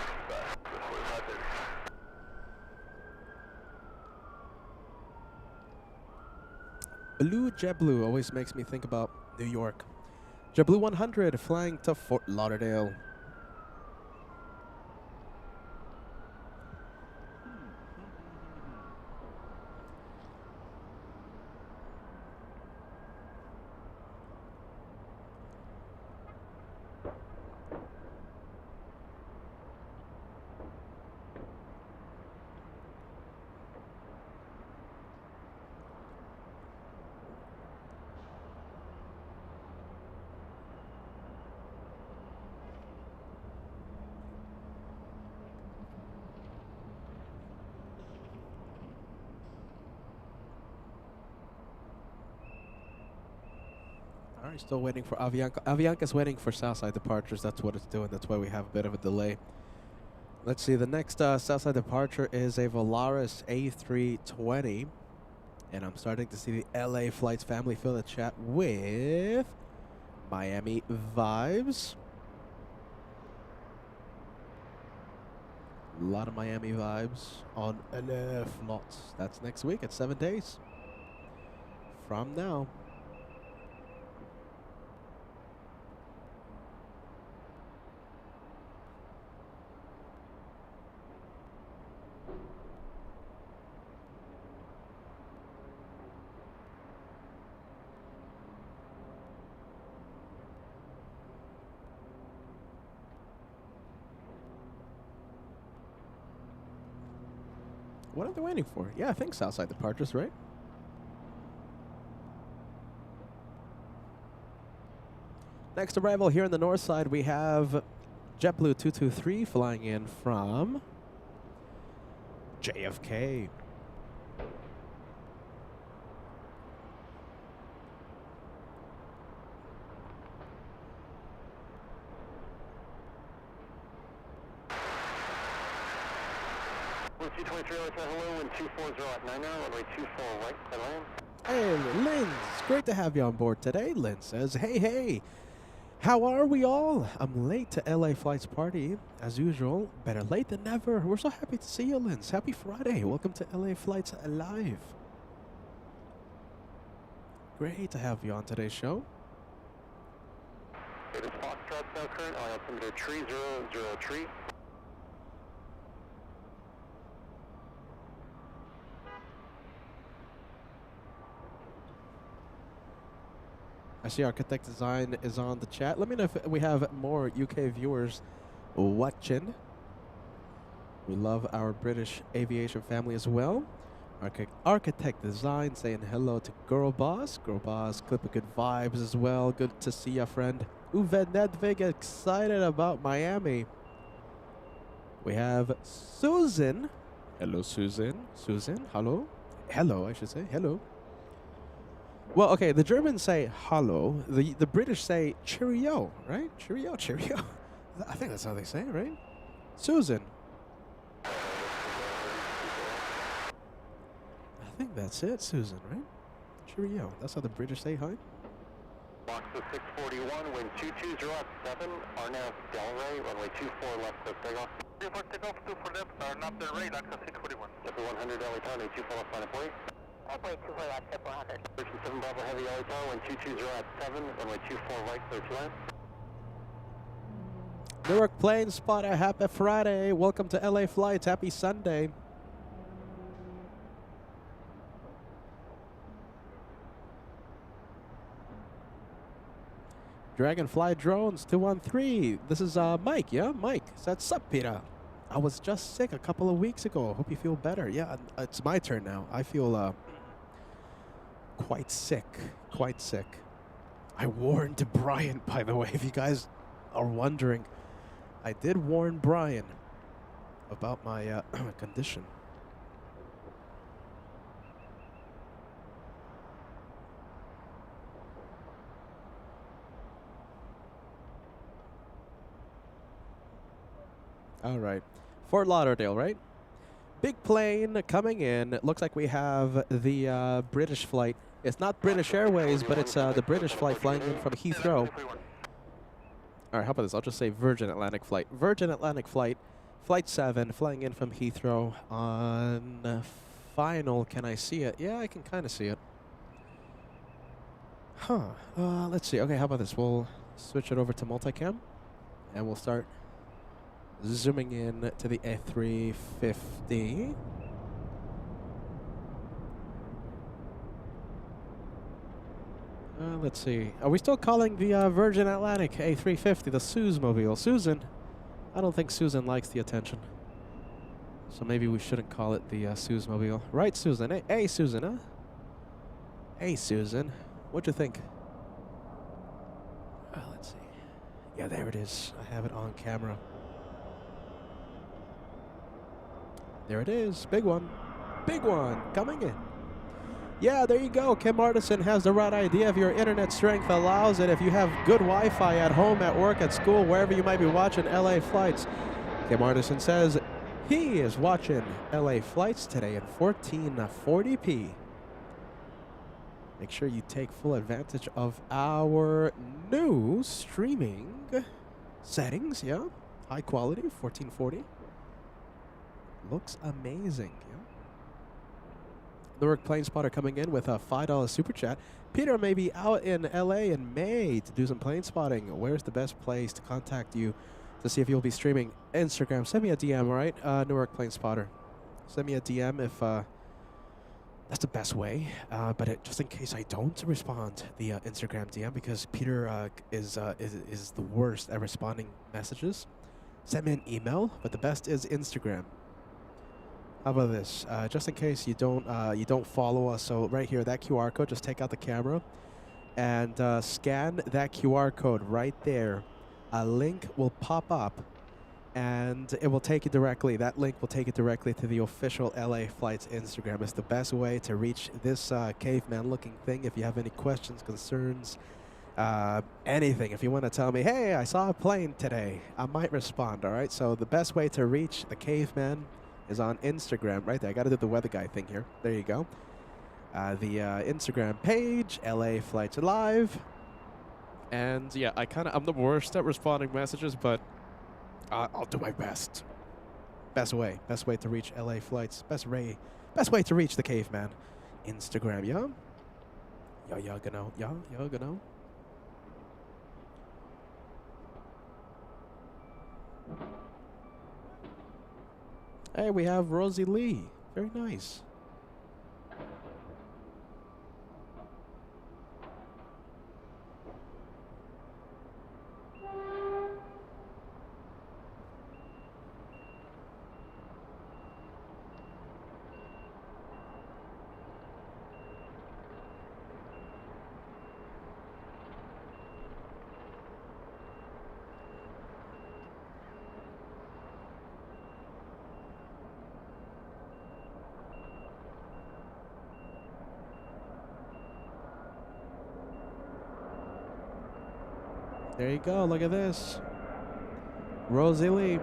4530. Blue JetBlue always makes me think about New York. JetBlue 100 flying to Fort Lauderdale. All right, still waiting for Avianca. Avianca's waiting for Southside departures. That's what it's doing. That's why we have a bit of a delay. Let's see. The next Southside departure is a Volaris A320. And I'm starting to see the LA Flights family fill the chat with Miami vibes. A lot of Miami vibes on LA Flights. That's next week. It's 7 days from now. What are they waiting for? Yeah, I think Southside departures, right? Next arrival here on the north side, we have JetBlue 223 flying in from JFK. Wind 223, hello, wind 240 at 90, runway 24 right, clear land. Hey, Lynn, it's great to have you on board today. Lynn says, hey, how are we all? I'm late to LA Flights party, as usual. Better late than never. We're so happy to see you, Lynn. Happy Friday. Welcome to LA Flights Live. Great to have you on today's show. It is Foxtrot now current, altimeter 3003. I see Architect Design is on the chat. Let me know if we have more UK viewers watching. We love our British aviation family as well. Architect Design saying hello to Girl Boss. Girl Boss, clip of good vibes as well. Good to see ya, friend. Uwe Nedvig excited about Miami. We have Susan. Hello, Susan. Susan, hello. Hello, I should say. Hello. Well, okay, the Germans say hello. The British say cheerio, right? Cheerio, cheerio. I think that's how they say it, right? Susan. I think that's it, Susan, right? Cheerio. That's how the British say hi. Box 641, wind 220 at 7, RNAV Delray, runway 24 left, clear takeoff. 24 takeoff, 24 left, RNAV Delray, LAX 641. Step 100, LA Tower, 24 left, line 40. Runway 24 left, step 100. Ocean 7 Bravo Heavy LA Tower, wind 220 at 7, runway 24 right, clear to land. Newark Plane Spotter, happy Friday. Welcome to LA Flights. Happy Sunday. Dragonfly Drones 213. This is Mike, yeah? Mike. That's up, Peter. I was just sick a couple of weeks ago. Hope you feel better. Yeah, it's my turn now. I feel quite sick. Quite sick. I warned Brian, by the way, if you guys are wondering. I did warn Brian about my condition. All right. Fort Lauderdale, right? Big plane coming in. It looks like we have the British flight. It's not British Airways, but it's the British flight flying in from Heathrow. All right, how about this? I'll just say Virgin Atlantic flight. Virgin Atlantic flight, Flight 7, flying in from Heathrow on final. Can I see it? Yeah, I can kind of see it. Huh. Let's see. Okay, how about this? We'll switch it over to multicam, and we'll start zooming in to the A350. Let's see. Are we still calling the Virgin Atlantic A350 the Suze-mobile? Susan? I don't think Susan likes the attention. So maybe we shouldn't call it the Suze-mobile. Right, Susan? Hey, Susan, huh? Hey, Susan. What'd you think? Let's see. Yeah, there it is. I have it on camera. There it is. Big one. Big one. Coming in. Yeah, there you go. Kim Artisan has the right idea. If your internet strength allows it, if you have good Wi-Fi at home, at work, at school, wherever you might be watching LA Flights. Kim Artisan says he is watching LA Flights today in 1440p. Make sure you take full advantage of our new streaming settings. Yeah, high quality, 1440. Looks amazing. Yeah. Newark Plane Spotter coming in with a $5 super chat. Peter may be out in LA in May to do some plane spotting. Where's the best place to contact you to see if you'll be streaming? Instagram. Send me a DM, all right? Newark Plane Spotter. Send me a DM if that's the best way. But just in case I don't respond, the Instagram DM, because Peter is the worst at responding messages. Send me an email, but the best is Instagram. How about this? Just in case you don't follow us, so right here, that QR code, just take out the camera and scan that QR code right there. A link will pop up and it will take you directly. That link will take you directly to the official LA Flights Instagram. It's the best way to reach this caveman-looking thing. If you have any questions, concerns, anything, if you want to tell me, hey, I saw a plane today, I might respond. All right. So the best way to reach the caveman is on Instagram, right there. I got to do the weather guy thing here. There you go. The Instagram page, LA Flights Live. And yeah, I'm the worst at responding messages, but I'll do my best. Best way to reach LA Flights. Best way to reach the caveman. Instagram, yeah? Yeah, genau. Yeah, genau. Hey, we have Rosie Lee. Very nice. There you go. Look at this. Rosie Lee.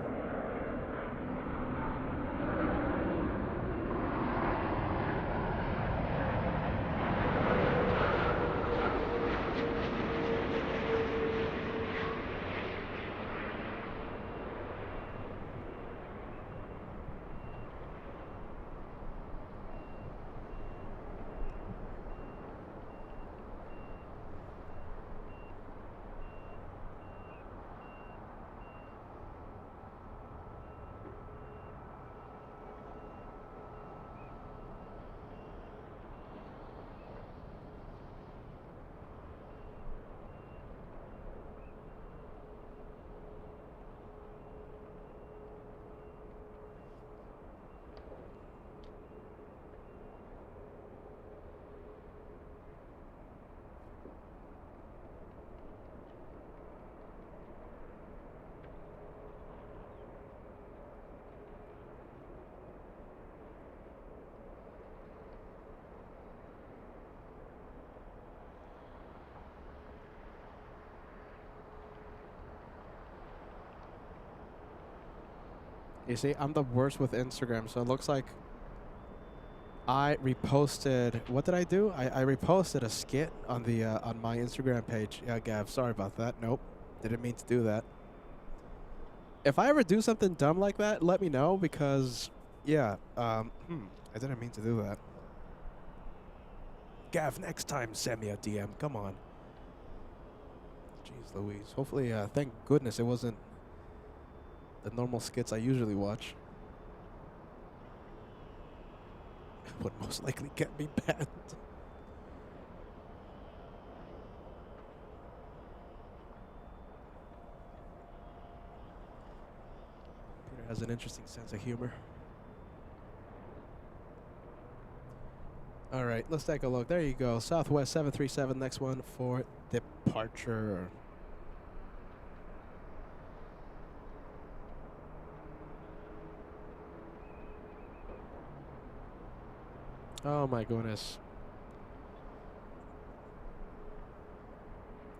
You see, I'm the worst with Instagram, so it looks like I reposted. What did I do? I reposted a skit on the on my Instagram page. Yeah, Gav, sorry about that. Nope, didn't mean to do that. If I ever do something dumb like that, let me know because, yeah, I didn't mean to do that. Gav, next time send me a DM. Come on. Jeez Louise. Hopefully, thank goodness it wasn't the normal skits I usually watch. Would most likely get me banned. Peter has an interesting sense of humor. All right, let's take a look. There you go. Southwest 737, next one for departure. Oh my goodness.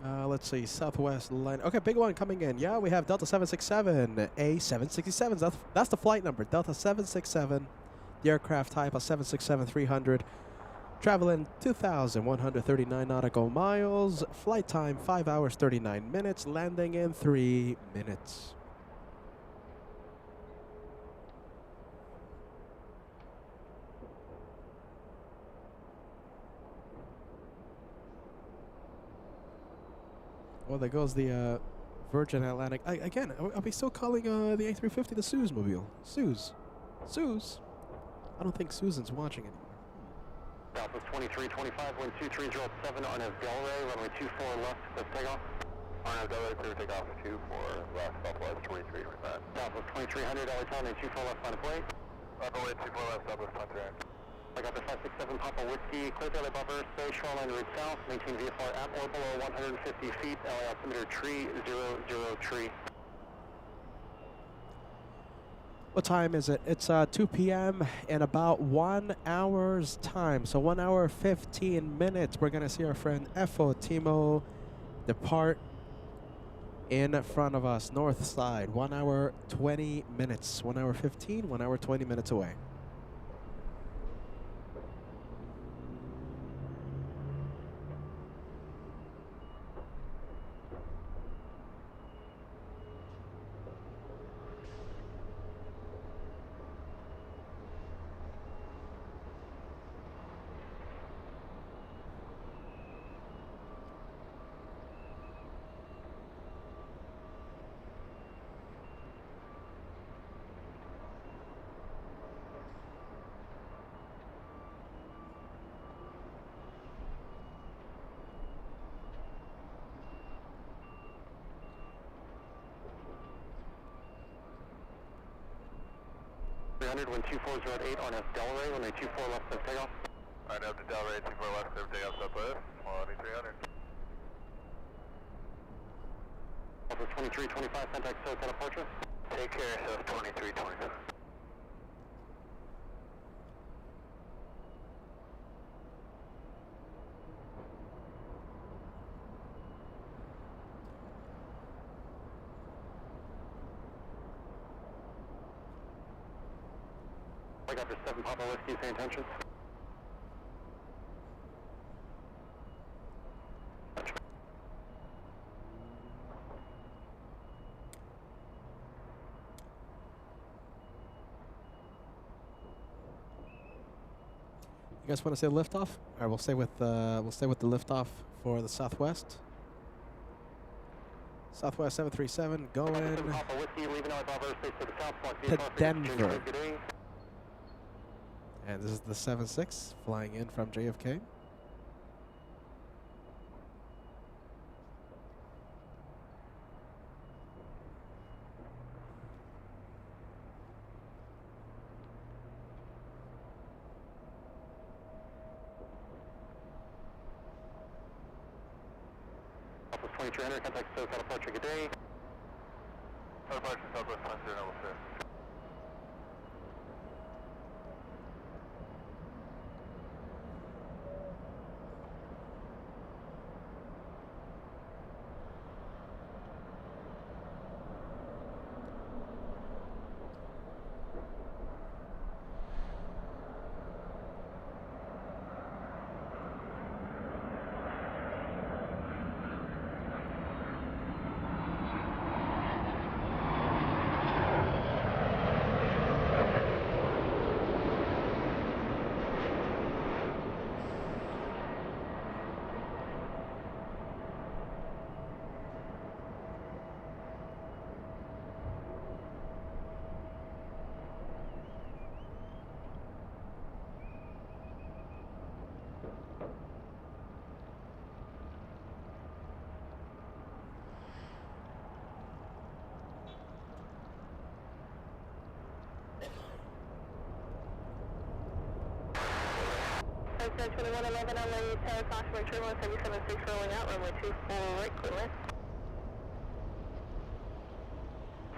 Let's see, Southwest line. Okay, big one coming in. Yeah, we have Delta 767, A767. That's the flight number, Delta 767. The aircraft type, a 767-300. Traveling 2,139 nautical miles. Flight time, 5 hours, 39 minutes. Landing in 3 minutes. Well, there goes the Virgin Atlantic. Again, are we still calling the A350 the Suze mobile? Suze. I don't think Susan's watching anymore. Southwest 2325, wind 2307 on his Delray, runway 24 left, let's take off. On his Delray, clear takeoff 24 left, Southwest 2325. Southwest 2300, LA Town, 24 left, on its way. Runway 24 left, Southwest 23. I got the 567 Papa Whiskey, clear belly buffer, stay shoreline route south, maintain VFR at or below 150 feet, LA altimeter tree, 00 tree. What time is it? It's 2 p.m. in about 1 hour's time. So 1 hour 15 minutes. We're going to see our friend Efo Timo depart in front of us, north side. 1 hour 20 minutes. 1 hour 15, 1 hour 20 minutes away. Wind 2408 on S Delray, runway 24 left of takeoff. Alright, up to Delray, 24 left, clear takeoff southwest, quality 300. Office 2325, contact SoCal departure. Take care, South 2327. I got the 7 Papa Whiskey, same intention. You guys want to say liftoff? All right, we'll stay with the liftoff for the Southwest. Southwest 737 going Papa Whiskey, leaving LA buffer, space to the south, block to VFR, Denver. good day. And this is the 76 flying in from JFK. Office 2300, contact SoCal departure, good day. Departure Southwest 20 level 6. Flight 2111 on the tower, caution, turbulence 776 rolling out, runway 24 right, clear left.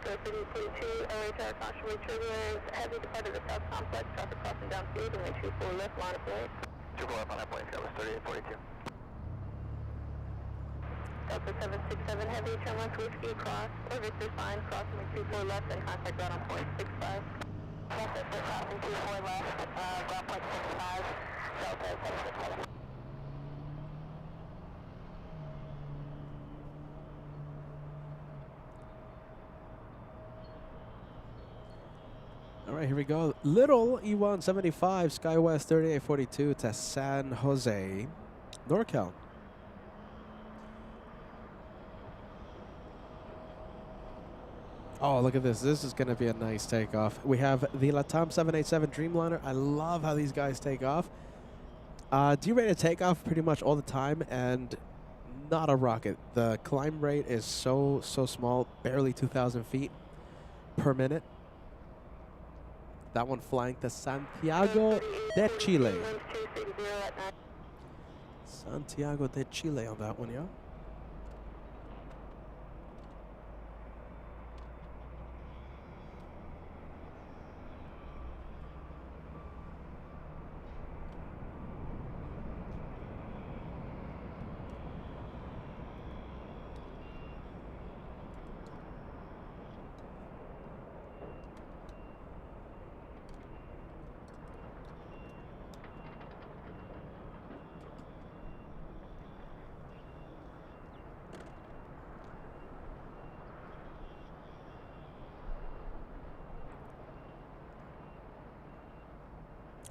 So 32, LA tower, caution, turbulence, heavy departure to the south complex, traffic crossing downfield, runway 24 left, line of flight. 24 left on that plane, Scott was 3842. Delta 767 heavy, turn left whiskey, cross, or Victor sign, crossing with 24 left, and contact ground on point 65. Delta crossing 24 left, ground point 65, Delta 767. All right, here we go. Little E175 SkyWest 3842 to San Jose, NorCal. Oh, look at this. This is going to be a nice takeoff. We have the LATAM 787 Dreamliner. I love how these guys take off. D-rated takeoff pretty much all the time, and not a rocket. The climb rate is so small, barely 2,000 feet per minute. That one flying to Santiago de Chile. Santiago de Chile on that one, yeah.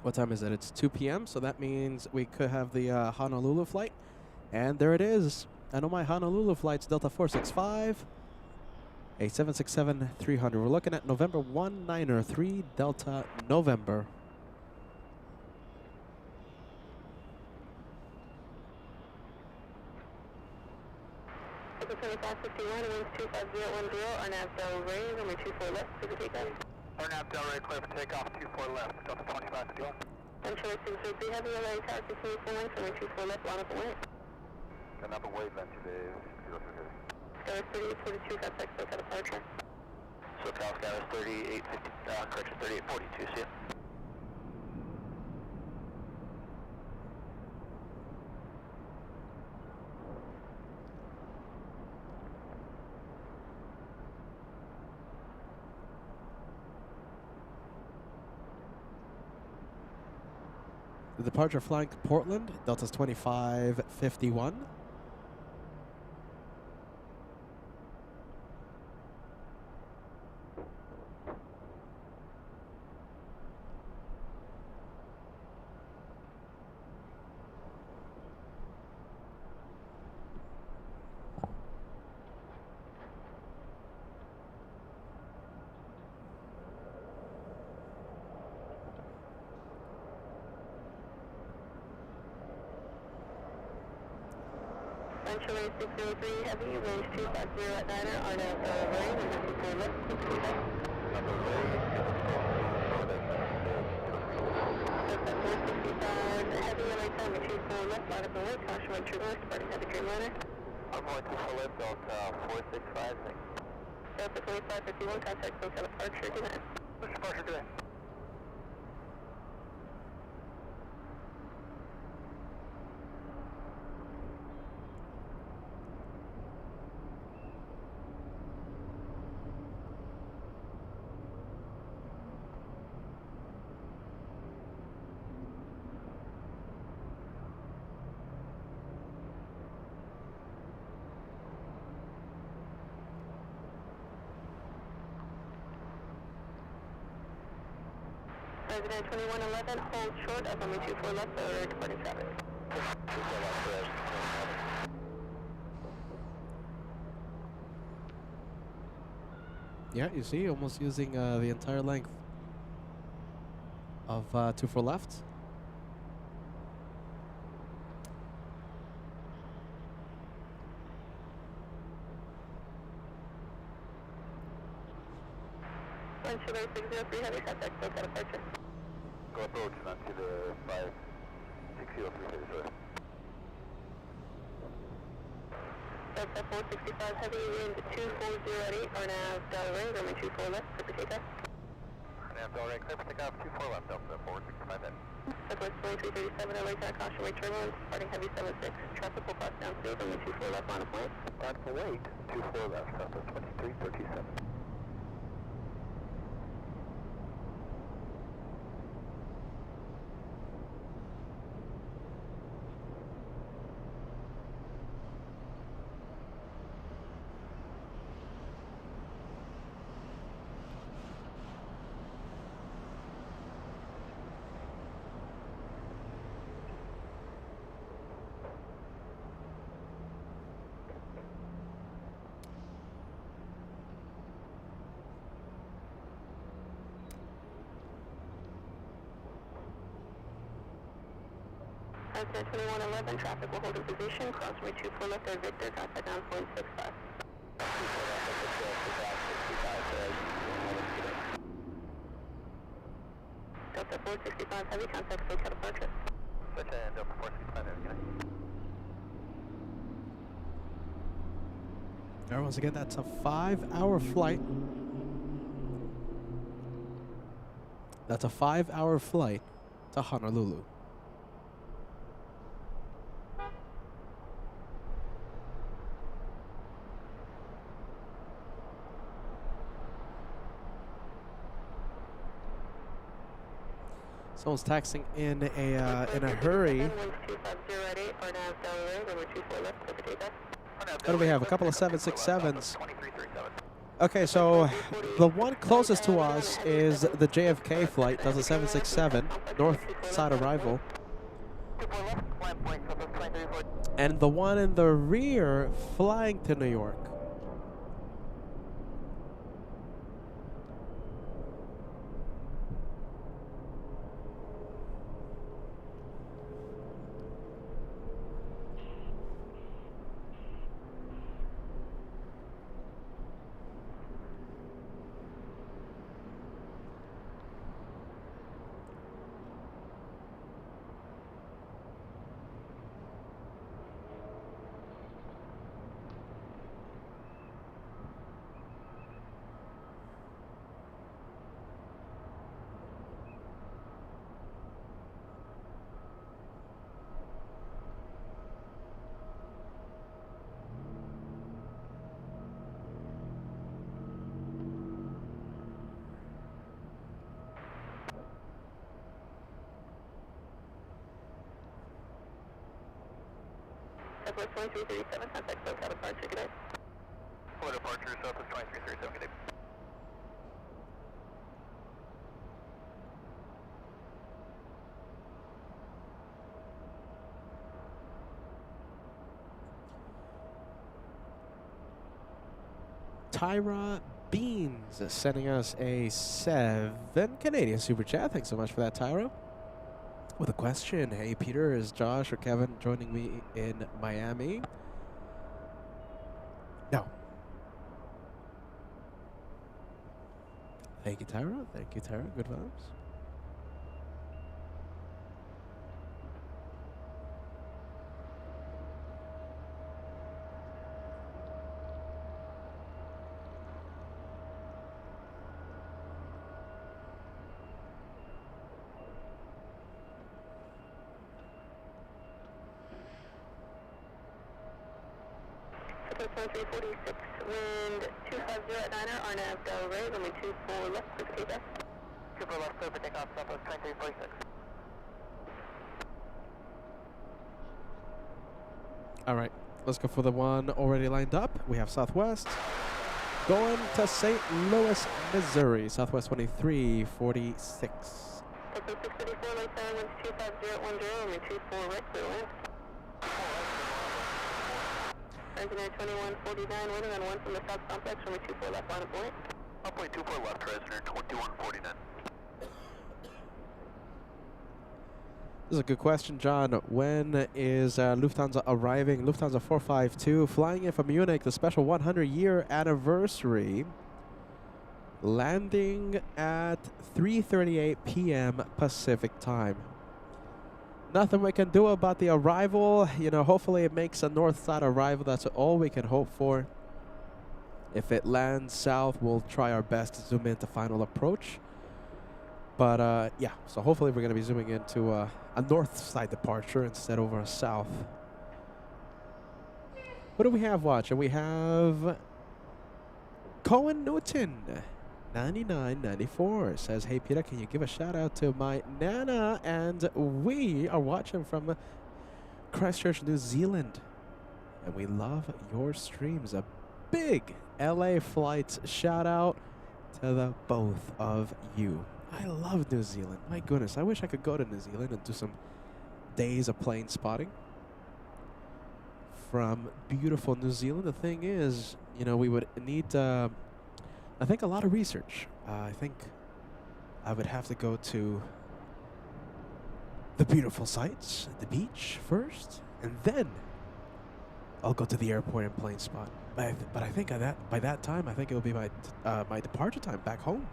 What time is it? It's 2 p.m., so that means we could have the Honolulu flight. And there it is. I know my Honolulu flight's Delta 465, a 767-300. We're looking at November 193 Delta November. Delta 2551, winds 25010, RNAV Delray, runway 24 left, to the takeoff. RNAV Delray, clear for takeoff, 24 left, Delta 2551. Control 603 Heavy, LA tower, continue full length, runway 24 left, line up and wait. Line up and wait, then to the 030. Skywards 3842, contact SoCal departure. SoCal Skywards 3850, correction 3842, see ya. The departure flying to Portland, Delta's 2551. Control 603 Heavy, range 250 at Niner, RNAV Delray, runway 24 left, to the takeoff. Delta 465 Heavy, LA tower, runway 24 left, line up and wait, caution when turbulence, departing heavy Dreamliner. I'm going to full left, Delta 465, thanks. Delta 2551, contact SoCal departure, good night. Push departure, good night. President 2111, hold short of runway 24 left, departing traffic. Yeah, you see, almost using the entire length of 24 left. Control 603 Heavy, contact SoCal departure. Go approach onto the 5603 Heavy, sorry. Delta 465 Heavy, wind 240 at 8, RNAV Delray, runway 24 left, for the takeoff. RNAV Delray, clear for takeoff, 24 left, Delta 465 Heavy. Southwest 2337, LA tower, caution wait turbulence, departing heavy 76. Traffic will cross downfield, runway 24 left, line of wait. Line for wait, 24 left, Southwest 2337. President 2111, traffic will hold in position, cross runway 24 left, Air Victor, contact down 0.65. Delta 465 Heavy, contact SoCal departure. Switch and Delta 465 Heavy, good night. All right, once again, that's a 5-hour flight. That's a 5-hour flight to Honolulu. Someone's texting in a hurry. What do we have? A couple of 767s. Okay, so the one closest to us is the JFK flight. Does a 767 north side arrival. And the one in the rear flying to New York. Southwest 2337, contact SoCal departure, good night. For departure, Southwest 2337, good day. Tyra Beans sending us a 7 Canadian super chat. Thanks so much for that, Tyra. With a question. Hey, Peter, is Josh or Kevin joining me in Miami? No. Thank you, Tyra. Thank you, Tyra. Good vibes. Southwest 1346, wind 250 at Niner, RNAV Del Rey, runway 24 left, with KLAX. 24 left, clear for takeoff, Southwest 2346. All right, let's go for the one already lined up. We have Southwest going to St. Louis, Missouri. Southwest 2346. Southwest 634, late 7, winds 250 at 10, runway 24 right, clear land. Engineer 2149, waiting on one from the south complex, runway 24 left, line of point. 1.24 left, Engineer 2149. This is a good question, John. When is Lufthansa arriving? Lufthansa 452 flying in from Munich, the special 100-year anniversary, landing at 3:38 p.m. Pacific time. Nothing we can do about the arrival. You know, hopefully it makes a north side arrival. That's all we can hope for. If it lands south, we'll try our best to zoom into final approach. But yeah, so hopefully we're going to be zooming into a north side departure instead over a south. What do we have watching? We have Cohen Newton, 9994, says, hey Peter, can you give a shout out to my Nana? And we are watching from Christchurch, New Zealand. And we love your streams. A big LA Flights shout out to the both of you. I love New Zealand. My goodness, I wish I could go to New Zealand and do some days of plane spotting from beautiful New Zealand. The thing is, you know, we would need, I think, a lot of research. I think I would have to go to the beautiful sights, the beach first, and then I'll go to the airport and plane spot. But I think by that time, I think it will be my my departure time back home.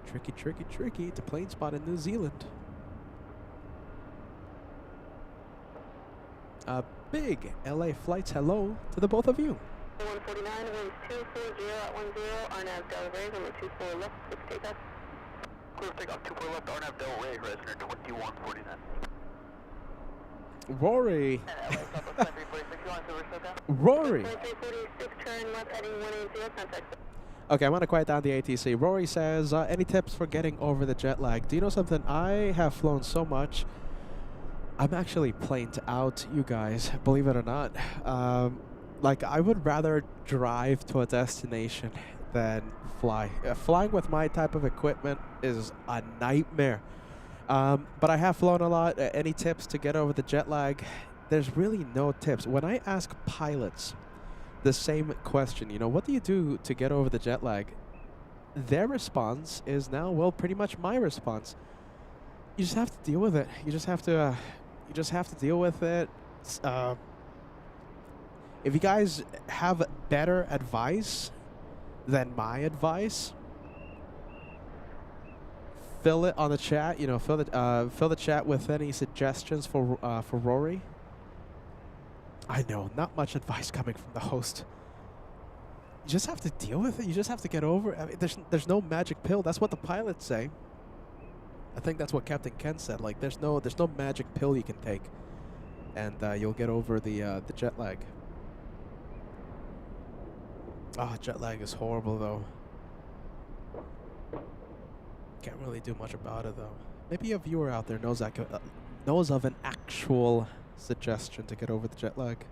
Tricky, tricky, tricky to plane spot in New Zealand. Big LA flights, hello to the both of you. 149, winds 240 at 10, RNAV Del Rey, number 24 left, 6 takeoff. Clear takeoff 24 left, RNAV Del Rey, resident 2149. Rory. LA Southwest 346, you want to reset that? Rory. 346, turn left heading 180, contact. Okay, I want to quiet down the ATC. Rory says, any tips for getting over the jet lag? Do you know something? I have flown so much. I'm actually planed out, you guys, believe it or not. Like, I would rather drive to a destination than fly. Flying with my type of equipment is a nightmare. But I have flown a lot. Any tips to get over the jet lag? There's really no tips. When I ask pilots the same question, you know, what do you do to get over the jet lag? Their response is now, well, pretty much my response. You just have to deal with it. You just have to deal with it. If you guys have better advice than my advice, fill it on the chat. You know, fill the chat with any suggestions for Rory. I know, not much advice coming from the host. You just have to deal with it. You just have to get over it. I mean, there's no magic pill. That's what the pilots say. I think that's what Captain Ken said. Like, there's no magic pill you can take, and you'll get over the jet lag. Oh, jet lag is horrible though. Can't really do much about it though. Maybe a viewer out there knows of an actual suggestion to get over the jet lag.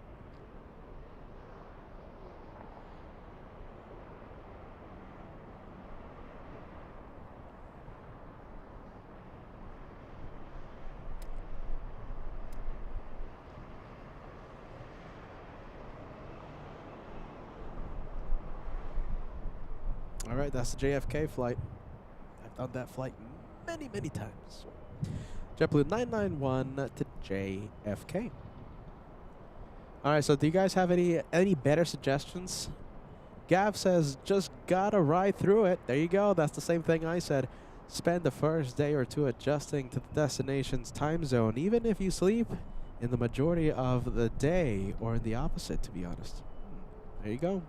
All right, that's the JFK flight. I've done that flight many, many times. JetBlue 991 to JFK. All right, so do you guys have any better suggestions? Gav says, just gotta ride through it. There you go. That's the same thing I said. Spend the first day or two adjusting to the destination's time zone, even if you sleep in the majority of the day, or in the opposite, to be honest. There you go.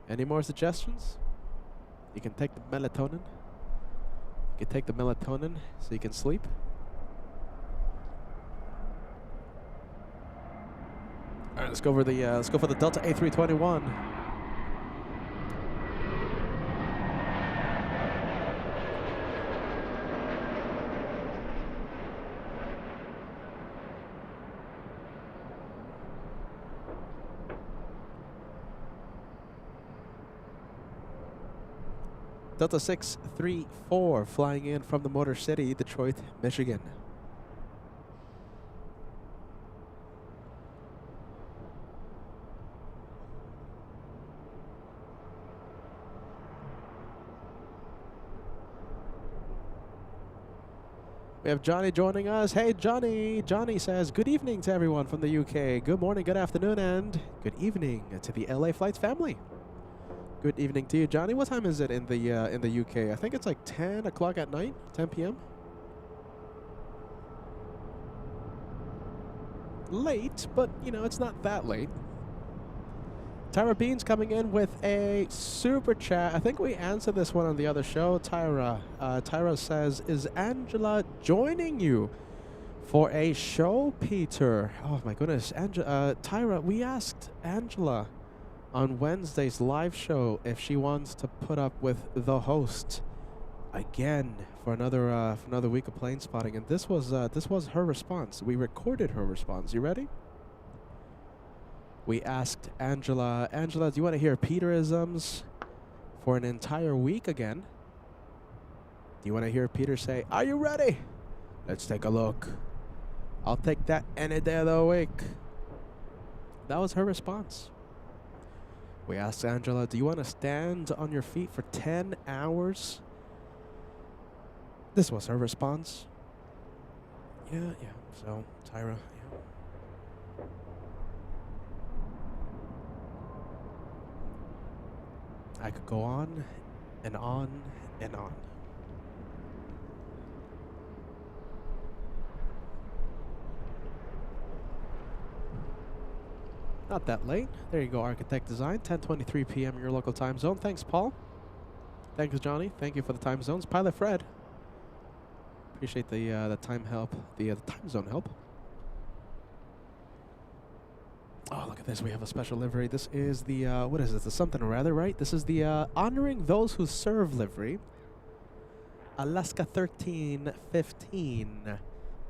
Any more suggestions? You can take the melatonin. You can take the melatonin so you can sleep. All right, let's go for the Delta A321. Delta 634 flying in from the Motor City, Detroit, Michigan. We have Johnny joining us. Hey, Johnny. Johnny says, good evening to everyone from the UK. Good morning, good afternoon, and good evening to the LA Flights family. Good evening to you, Johnny. What time is it in the UK? I think it's like 10 o'clock at night, 10 p.m. Late, but, you know, it's not that late. Tyra Beans coming in with a super chat. I think we answered this one on the other show. Tyra says, is Angela joining you for a show, Peter? Oh, my goodness. Tyra, we asked Angela on Wednesday's live show if she wants to put up with the host again for another week of plane spotting, and this was her response. We recorded her response. You ready? We asked Angela, do you want to hear Peterisms for an entire week again? Do you want to hear Peter say, are you ready? Let's take a look. I'll take that any day of the week. That was her response. We asked Angela, do you want to stand on your feet for 10 hours? This was her response. Yeah. So, Tyra, yeah. I could go on and on and on. Not that late. There you go, Architect Design, 10:23 p.m. your local time zone. Thanks, Paul. Thanks, Johnny. Thank you for the time zones. Pilot Fred. Appreciate the time help, the time zone help. Oh, look at this. We have a special livery. This is the, what is this? The something or other, right? This is the Honoring Those Who Serve livery. Alaska 1315.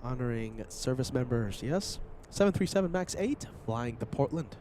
Honoring service members, yes? 737 MAX 8, flying to Portland.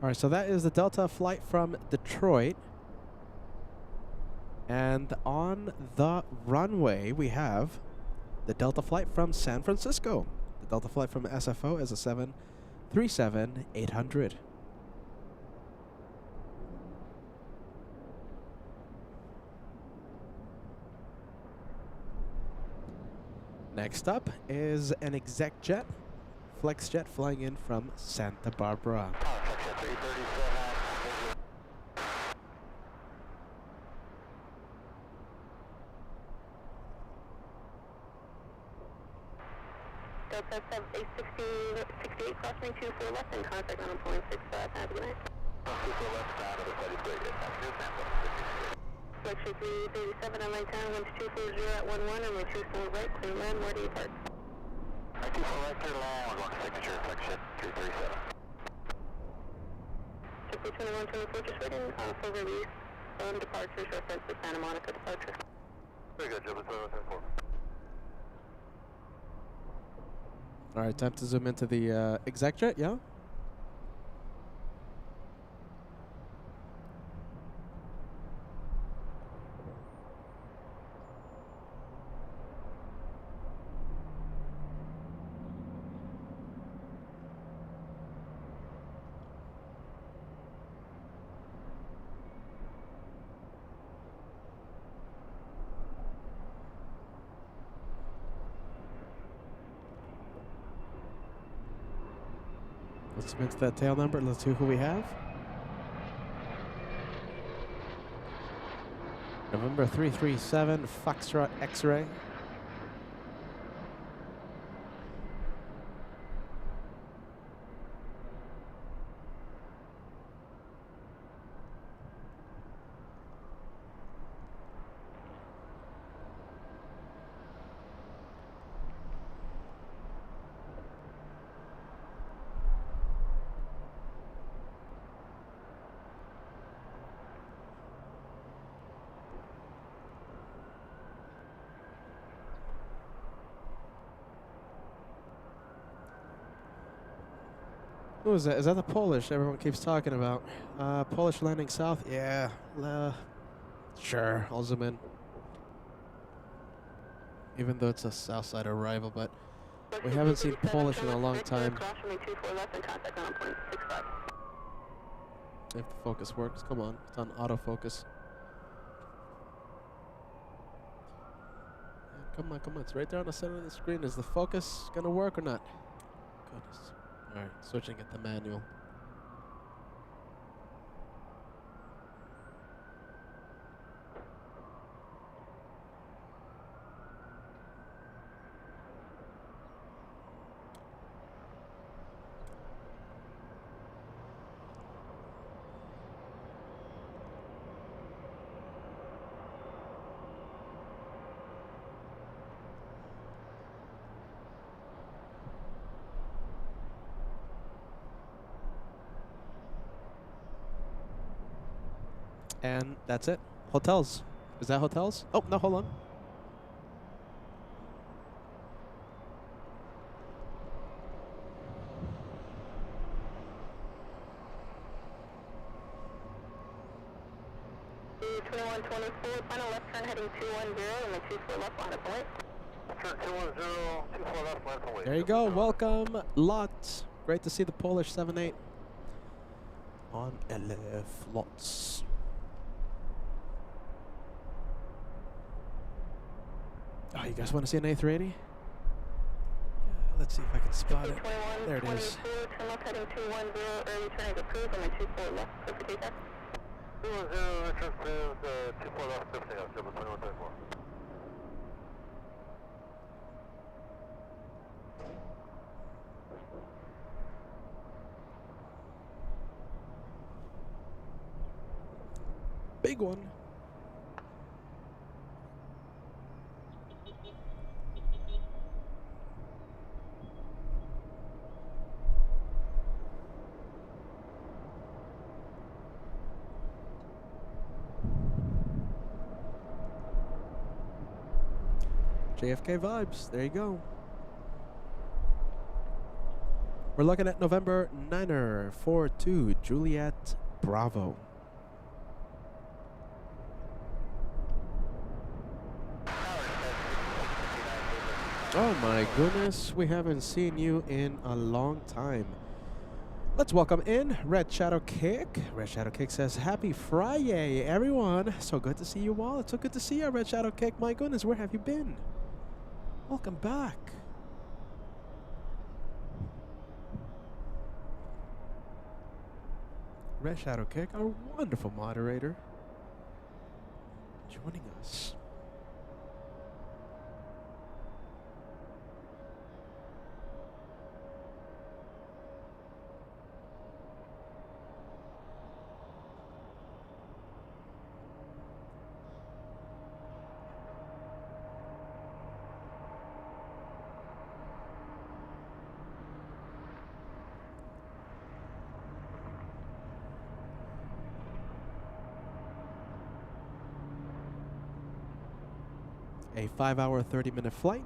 All right, so that is the Delta flight from Detroit. And on the runway, we have the Delta flight from San Francisco. The Delta flight from SFO is a 737-800. Next up is an exec jet, flex jet flying in from Santa Barbara. Delta 868 crossing 24 left and contact on point 65. Have a good night. 24 left down to the study straight. Lecture 337 on right town, 1240 at 11 and we're 24 right, clear land, where do you park? 24 right, clear land, we're going to signature, section 337. Triple 2124, just waiting for release. Departures, reference to Santa Monica departure. Very good, Triple 2124. All right, time to zoom into the exec jet, yeah? Let's zoom into that tail number. Let's see who we have. November 337, Foxtrot X-Ray. Who is that? Is that the Polish everyone keeps talking about? Polish landing south? Yeah. Sure, I'll zoom in. Even though it's a south side arrival, but we haven't seen Polish in a long time. If the focus works, come on, it's on autofocus. Come on, come on. It's right there on the center of the screen. Is the focus going to work or not? Goodness. All right, switching it to manual. And that's it. Hotels. Is that hotels? Oh, no, hold on. Final left turn heading 210 and the 24 left line of point. Turn 210, 24 left, line away. There you go. Welcome, Lot. Great to see the Polish 7-8 on LF Lots. Oh, you guys want to see an A380? Yeah, let's see if I can spot it. There it is. Turn left heading 210, early turn is approved on the 24 left. Click the takeoff. 210, entrance to 24 left, 15 up, 2134. Big one. JFK vibes. There you go. We're looking at November 9er 42 Juliet Bravo. Oh my goodness, we haven't seen you in a long time. Let's welcome in Red Shadow Kick. Red Shadow Kick says, Happy Friday, everyone. So good to see you all. It's so good to see you, Red Shadow Kick. My goodness, where have you been? Welcome back. Red Shadow Kick, our wonderful moderator, joining us. A 5-hour, 30-minute flight,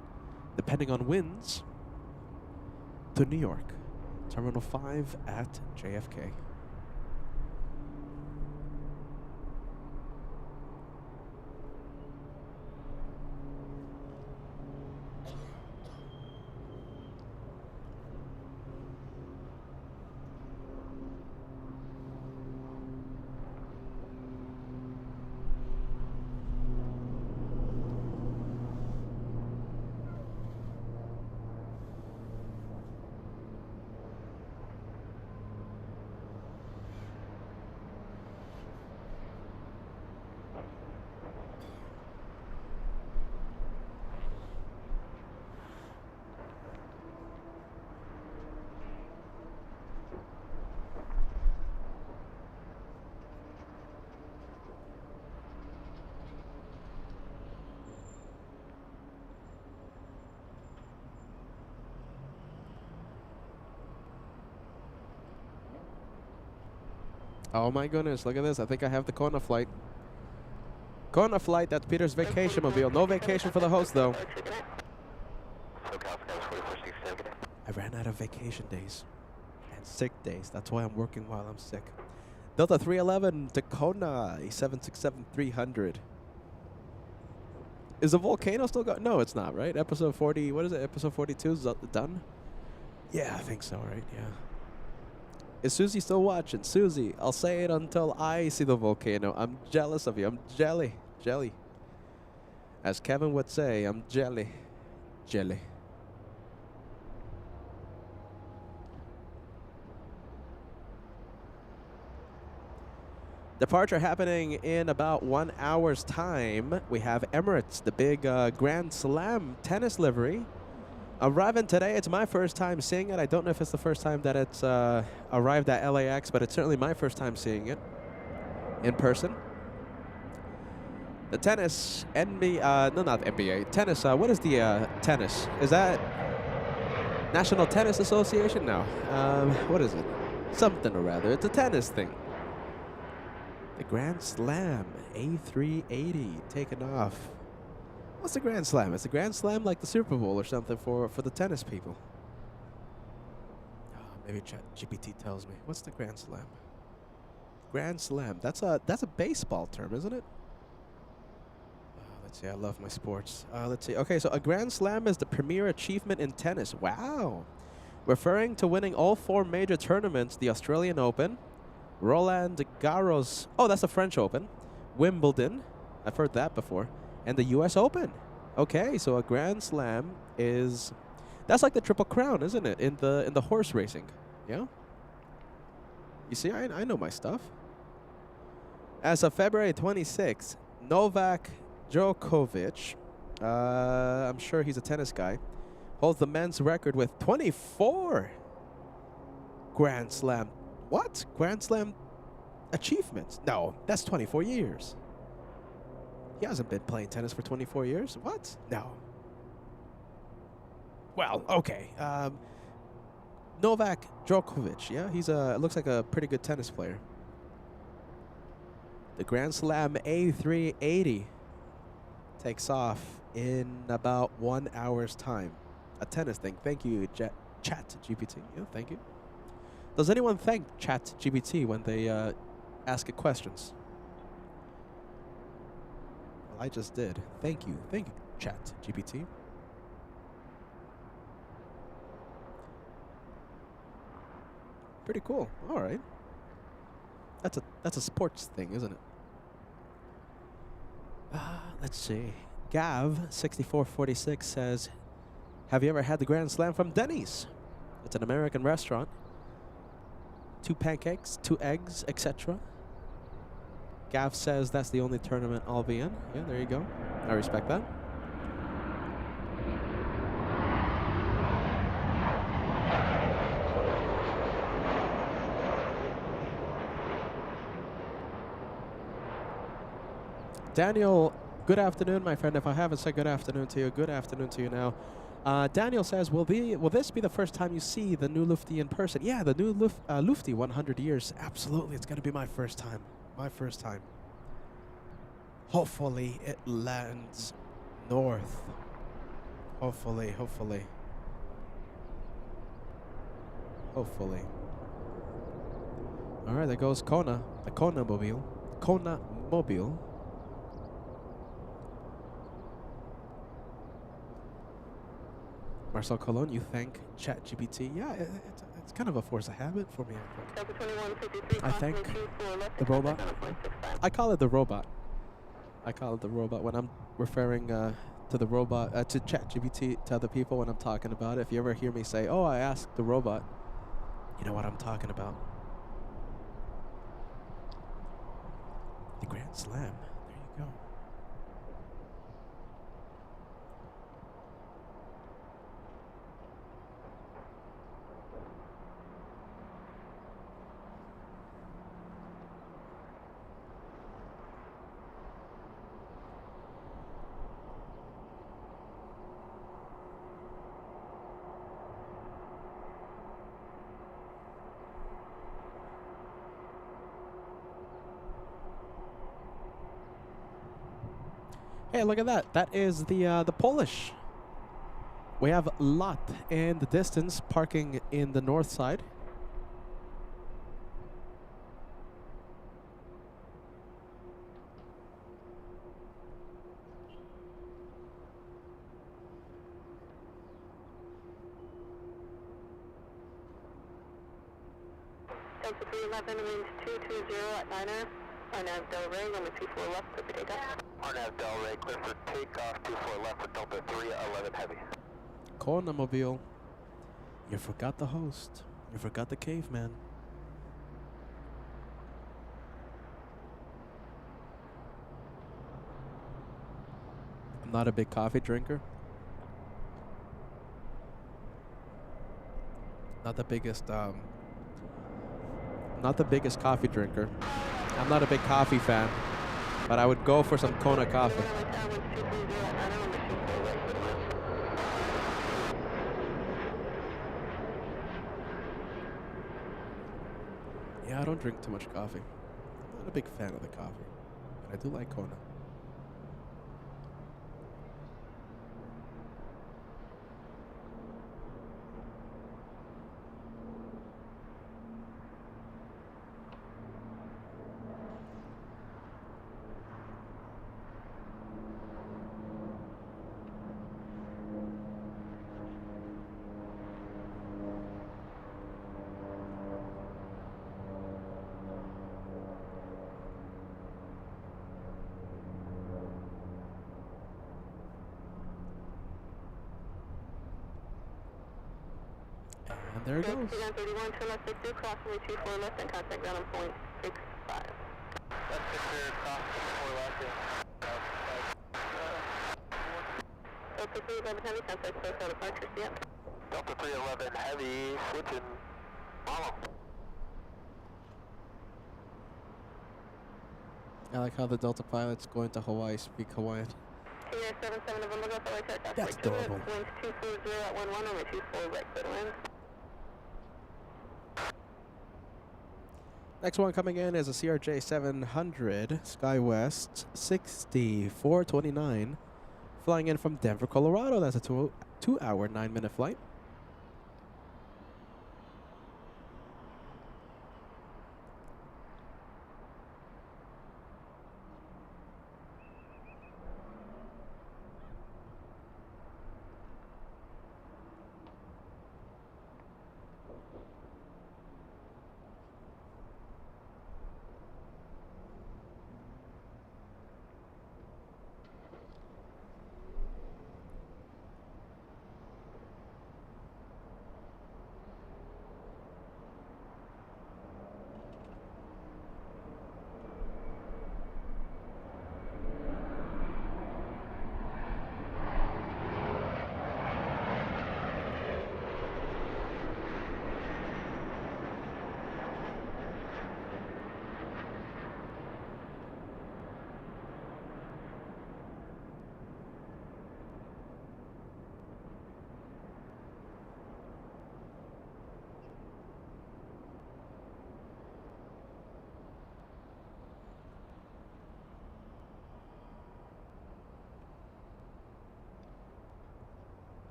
depending on winds, to New York, Terminal 5 at JFK. Oh my goodness, look at this. I think I have the corner flight. Corner flight, that's Peter's vacation mobile. No vacation for the host, though. I ran out of vacation days and sick days. That's why I'm working while I'm sick. Delta 311 Tacoma, a 767-300. Is the volcano still going? No, it's not, right? Episode 40, what is it? Episode 42 is done? Yeah, I think so, right? Yeah. Is Susie still watching? Susie, I'll say it until I see the volcano. I'm jealous of you. I'm jelly. As Kevin would say, I'm jelly. Jelly. Departure happening in about 1 hour's time. We have Emirates, the big Grand Slam tennis livery. Arriving today, it's my first time seeing it. I don't know if it's the first time that it's arrived at LAX, but it's certainly my first time seeing it in person. The tennis, no, not NBA. Tennis, what is the tennis? Is that National Tennis Association? No. What is it? Something or rather. It's a tennis thing. The Grand Slam A380 taking off. What's the Grand Slam? Is the Grand Slam like the Super Bowl or something for the tennis people? Oh, maybe ChatGPT tells me. What's the Grand Slam? Grand Slam. That's a baseball term, isn't it? Let's see. I love my sports. Let's see. Okay, so a Grand Slam is the premier achievement in tennis. Wow. Referring to winning all 4 major tournaments: the Australian Open, Roland Garros. Oh, that's the French Open. Wimbledon. I've heard that before. And the U.S. Open. Okay, so a Grand Slam is... That's like the Triple Crown, isn't it? In the horse racing. Yeah? You see, I know my stuff. As of February 26th, Novak Djokovic, I'm sure he's a tennis guy, holds the men's record with 24 Grand Slam. What? Grand Slam achievements? No, that's 24 years. He hasn't been playing tennis for 24 years. What? No. Well, okay. Novak Djokovic, yeah? He's looks like a pretty good tennis player. The Grand Slam A380 takes off in about 1 hour's time. A tennis thing. Thank you, ChatGPT. Yeah, thank you. Does anyone thank ChatGPT when they ask it questions? Well, I just did. Thank you. Thank you, ChatGPT. Pretty cool. All right. That's a sports thing, isn't it? Let's see. Gav6446 says, have you ever had the Grand Slam from Denny's? It's an American restaurant. 2 pancakes, 2 eggs, etc. Gav says that's the only tournament I'll be in. Yeah, there you go. I respect that. Daniel, good afternoon, my friend. If I haven't said good afternoon to you, good afternoon to you now. Daniel says, will this be the first time you see the new Lufty in person? Yeah, the new Lufty 100 years. Absolutely, it's going to be my first time. My first time. Hopefully, it lands north. Hopefully, hopefully. Hopefully. All right, there goes Kona. The Kona Mobile. Kona Mobile. Marcel Colon, you thank ChatGPT. Yeah, it's kind of a force of habit for me, I think. I thank the robot. I call it the robot. I call it the robot when I'm referring to the robot, to ChatGPT, to other people when I'm talking about it. If you ever hear me say, oh, I asked the robot, you know what I'm talking about. The Grand Slam. There you go. Hey, look at that. That is the Polish. We have Lot in the distance, parking in the north side. Delta 311 means 220 at 9er. On Del Rey, number 24 left, copy data. RNAV Delray, clear for takeoff, 24 left for Delta 311 heavy. Corner mobile. You forgot the host. You forgot the caveman. I'm not a big coffee drinker. Not the biggest coffee drinker. I'm not a big coffee fan, but I would go for some Kona coffee. Yeah, I don't drink too much coffee. I'm not a big fan of the coffee, but I do like Kona. And there it goes. 31, turn left 62, cross runway 24 left and contact ground on point 65. Left 6 cross 24 left. Delta 311 heavy, contact close out departure, yeah. Delta 311 heavy, switching. Follow. I like how the Delta pilots going to Hawaii speak Hawaiian. TR77 November Golf LA Aircraft. That's adorable. Winds 240 at 11, runway 24 right, clear wind. Next one coming in is a CRJ 700 SkyWest 6429, flying in from Denver, Colorado. That's a 2 hour, 9-minute flight.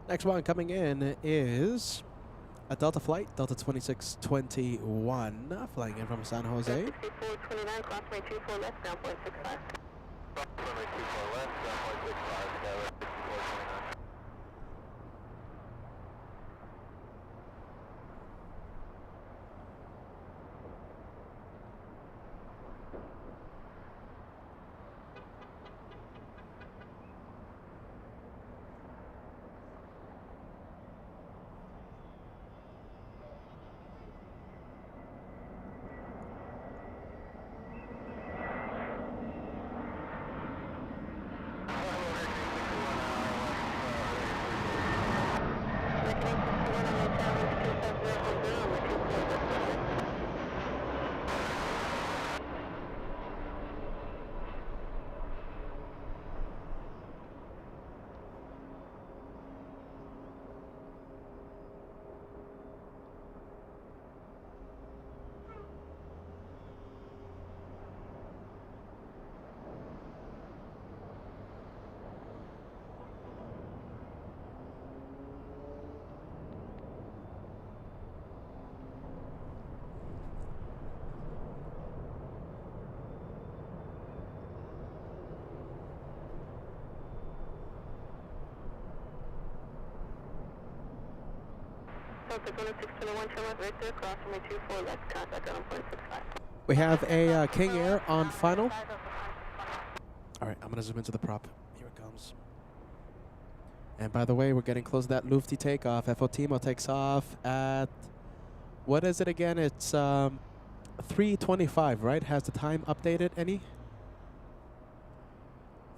Next one coming in is a Delta flight, Delta 2621, flying in from San Jose. 6429, cross runway 24 left, ground point 65. Runway 24 left, ground point 65, Skywest 6429. Delta 2621, turn left Victor, cross runway 24 left, contact ground on point 65. We have a King Air on final. All right, I'm going to zoom into the prop. Here it comes. And by the way, we're getting close to that Lufty takeoff. FOTMO takes off at, what is it again? It's 3:25, right? Has the time updated any?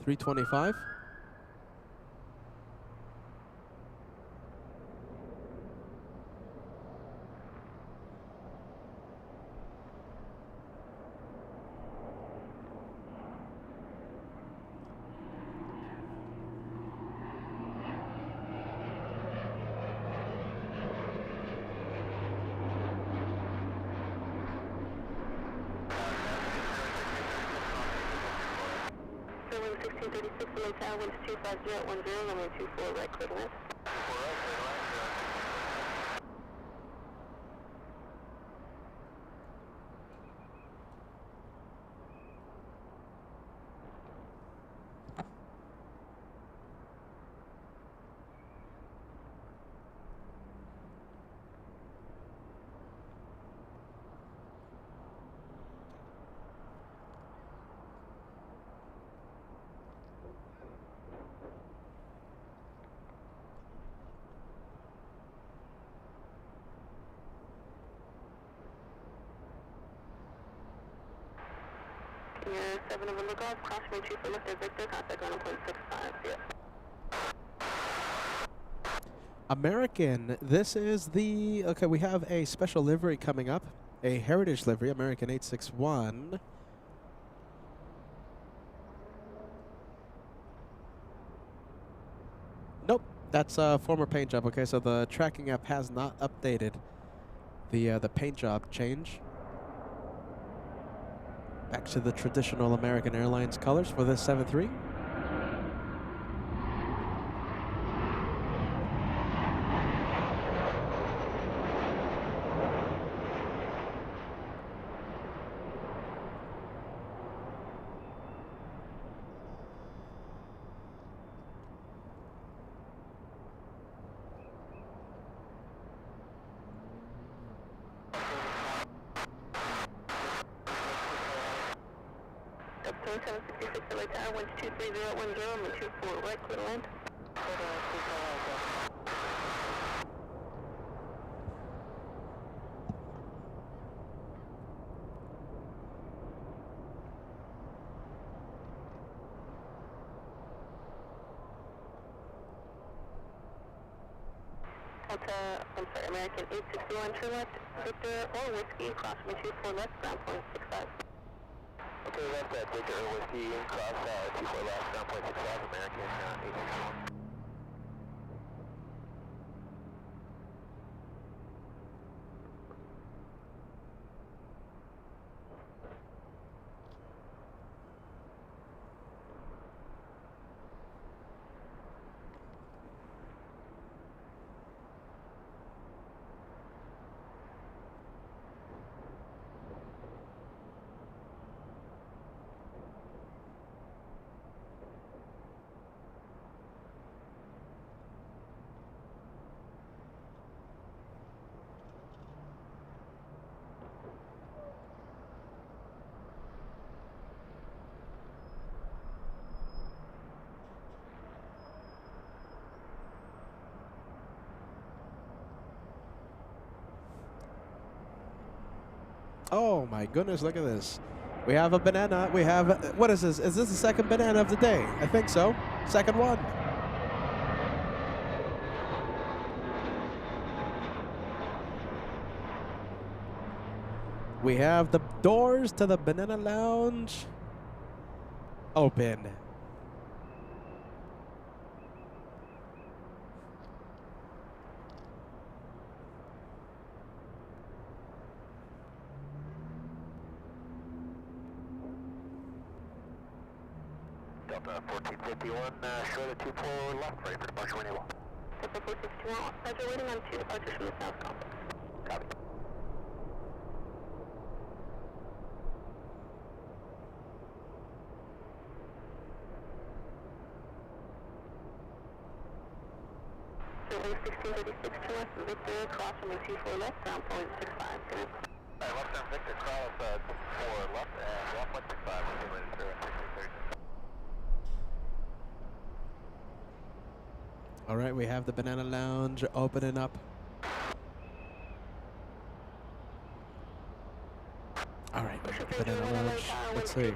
3:25. Runway 1636, LA tower, winds 25010, runway 24 right, clear to land. You're 7 over lookoff, cross runway 24 left at Victor, contact ground on point 65, yeah. American, this is the, okay, we have a special livery coming up, a heritage livery, American 861. Nope, that's a former paint job. Okay, so the tracking app has not updated the paint job change. Back to the traditional American Airlines colors for this 7-3. Delta 766, LA tower, winds 23010, runway 24 right, clear to land. Delta, I'm sorry, American 861, turn left, Victor or Whiskey, cross runway 24 left, ground point 65. Okay, left at Victor or Whiskey, cross 24 left, ground point 65, American 861. Oh my goodness, look at this. We have a banana. We have, what is this? Is this the second banana of the day? I think so. Second one. We have the doors to the banana lounge open. Delta 1451, short of 24 left, ready for departure when able. Delta 461, Roger, waiting on 2 departures from the south complex. Copy. So holding 1636 to us, Victor, cross runway 24 left, ground point 65. Good night. Left turn Victor, cross 24 left and ground point 65, simulated 1630. All right, we have the Banana Lounge opening up. All right, Banana Lounge. Let's see.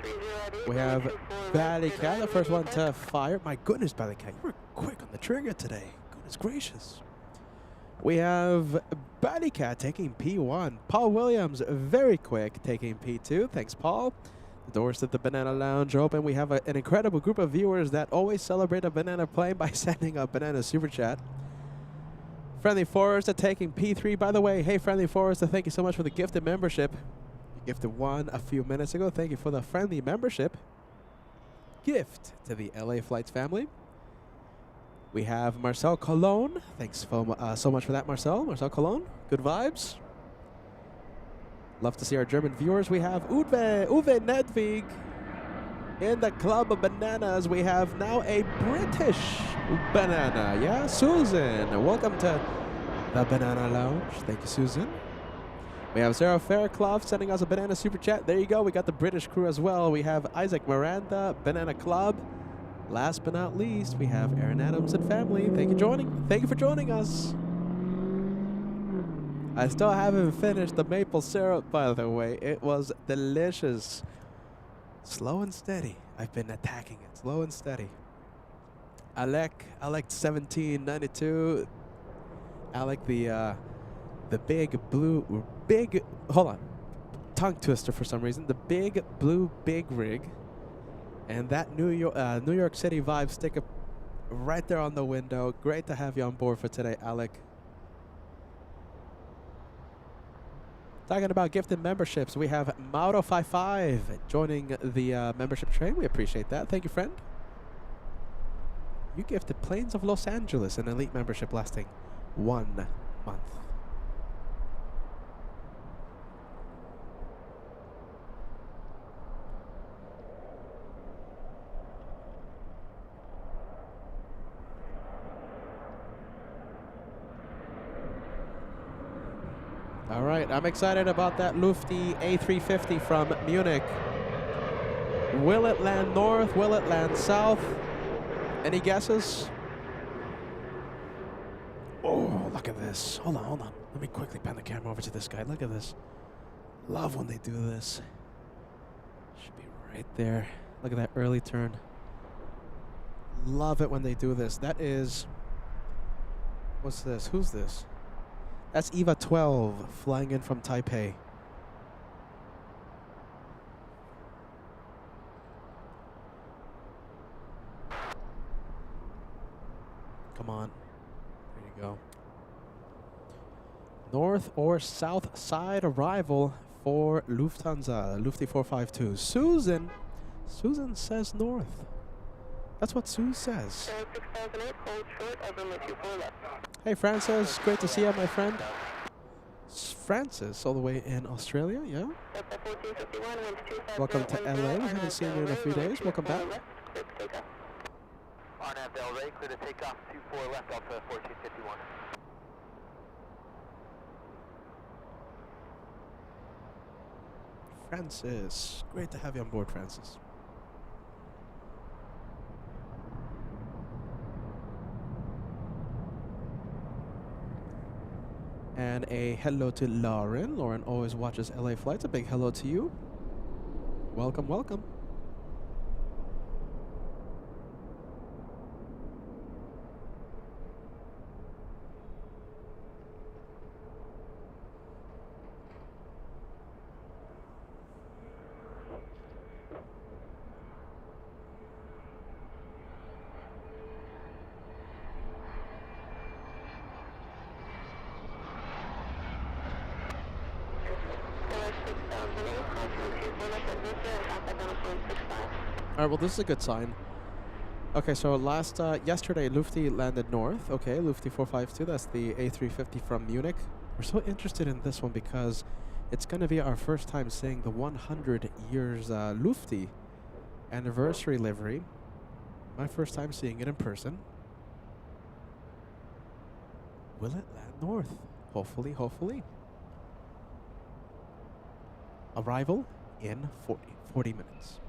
We have Ballycat, the first one to fire. My goodness, Ballycat, you were quick on the trigger today. Goodness gracious. We have Ballycat taking P1. Paul Williams, very quick, taking P2. Thanks, Paul. The doors to the Banana Lounge open. We have an incredible group of viewers that always celebrate a banana plane by sending a banana super chat. Friendly Forrester taking P3. By the way, hey, Friendly Forrester, thank you so much for the gifted membership. You gifted one a few minutes ago. Thank you for the friendly membership gift to the LA Flights family. We have Marcel Cologne. Thanks so much for that, Marcel. Marcel Cologne, good vibes. Love to see our German viewers. We have Uwe Nedvig in the Club of Bananas. We have now a British banana. Yeah, Susan. Welcome to the Banana Lounge. Thank you, Susan. We have Sarah Fairclough sending us a banana super chat. There you go. We got the British crew as well. We have Isaac Miranda, Banana Club. Last but not least, we have Aaron Adams and family. Thank you for joining us. I still haven't finished the maple syrup, by the way. It was delicious. Slow and steady. I've been attacking it. Slow and steady. Alec 1792. Alec the big blue hold on. Tongue twister for some reason. The big blue big rig. And that New York City vibe sticker right there on the window. Great to have you on board for today, Alec. Talking about gifted memberships, we have Mauro55 joining the membership train. We appreciate that. Thank you, friend. You gifted Planes of Los Angeles an elite membership lasting 1 month. All right, I'm excited about that Lufthansa A380 from Munich. Will it land north? Will it land south? Any guesses? Oh, look at this. Hold on. Let me quickly pan the camera over to this guy. Look at this. Love when they do this. Should be right there. Look at that early turn. Love it when they do this. That is... What's this? Who's this? That's EVA 12 flying in from Taipei. Come on. There you go. North or south side arrival for Lufthansa, Lufthansa 452. Susan says north. That's what Sue says. 6008, hold short, over my 24 left. Hey Francis, great to see you, my friend. Francis, all the way in Australia, yeah? Welcome to LA. We haven't seen you in a few days. Welcome back. RNAV Del Rey, clear to take off 24 left, Delta 1451. Francis, great to have you on board, Francis. And a hello to Lauren. Lauren always watches LA Flights. A big hello to you. Welcome, welcome. All right, well, this is a good sign. Okay, so yesterday, Lufthansa landed north. Okay, Lufthansa 452, that's the A350 from Munich. We're so interested in this one because it's going to be our first time seeing the 100 years Lufthansa anniversary livery. My first time seeing it in person. Will it land north? Hopefully, hopefully. Arrival in 40 minutes.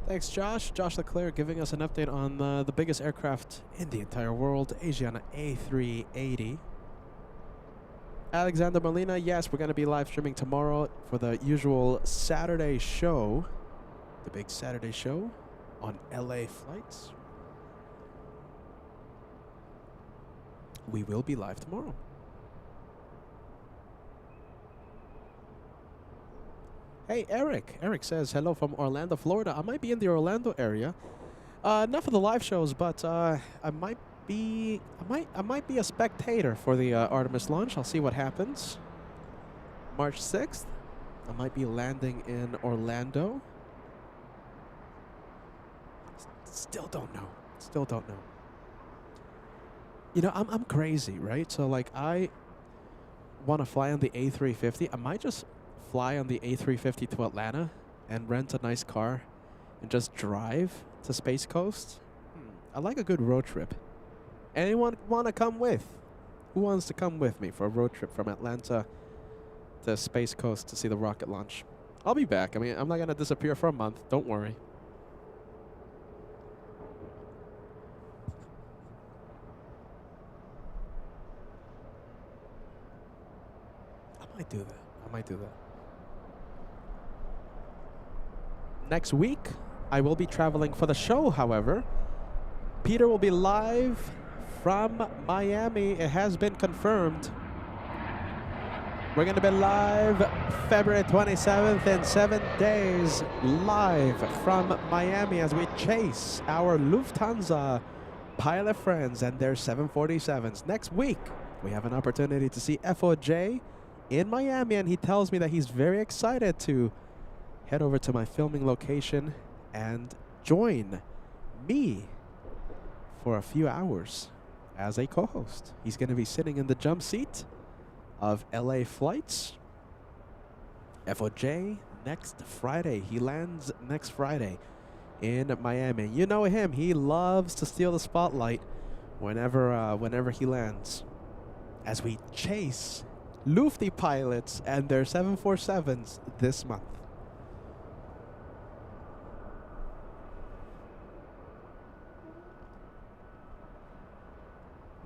Thanks, Josh. Josh Leclerc giving us an update on the biggest aircraft in the entire world, Aviation A380. Alexander Molina, yes, we're going to be live streaming tomorrow for the usual Saturday show, the big Saturday show on LA Flights. We will be live tomorrow. Hey, Eric. Eric says, hello from Orlando, Florida. I might be in the Orlando area. Not for the live shows, but I might be a spectator for the Artemis launch. I'll see what happens. March 6th, I might be landing in Orlando. Still don't know. Still don't know. You know, I'm crazy, right? So like I want to fly on the A350. I might just fly on the A350 to Atlanta and rent a nice car and just drive to Space Coast. I like a good road trip. Anyone want to come with? Who wants to come with me for a road trip from Atlanta to Space Coast to see the rocket launch? I'll be back. I mean, I'm not going to disappear for a month. Don't worry. I might do that. I might do that. Next week, I will be traveling for the show, however. Peter will be live from Miami. It has been confirmed. We're going to be live February 27th in 7 days, live from Miami as we chase our Lufthansa pilot friends and their 747s. Next week, we have an opportunity to see FOJ in Miami, and he tells me that he's very excited to head over to my filming location and join me for a few hours as a co-host. He's going to be sitting in the jump seat of LA Flights. FOJ next Friday. He lands next Friday in Miami. You know him. He loves to steal the spotlight whenever he lands. As we chase Lufty pilots and their 747s this month.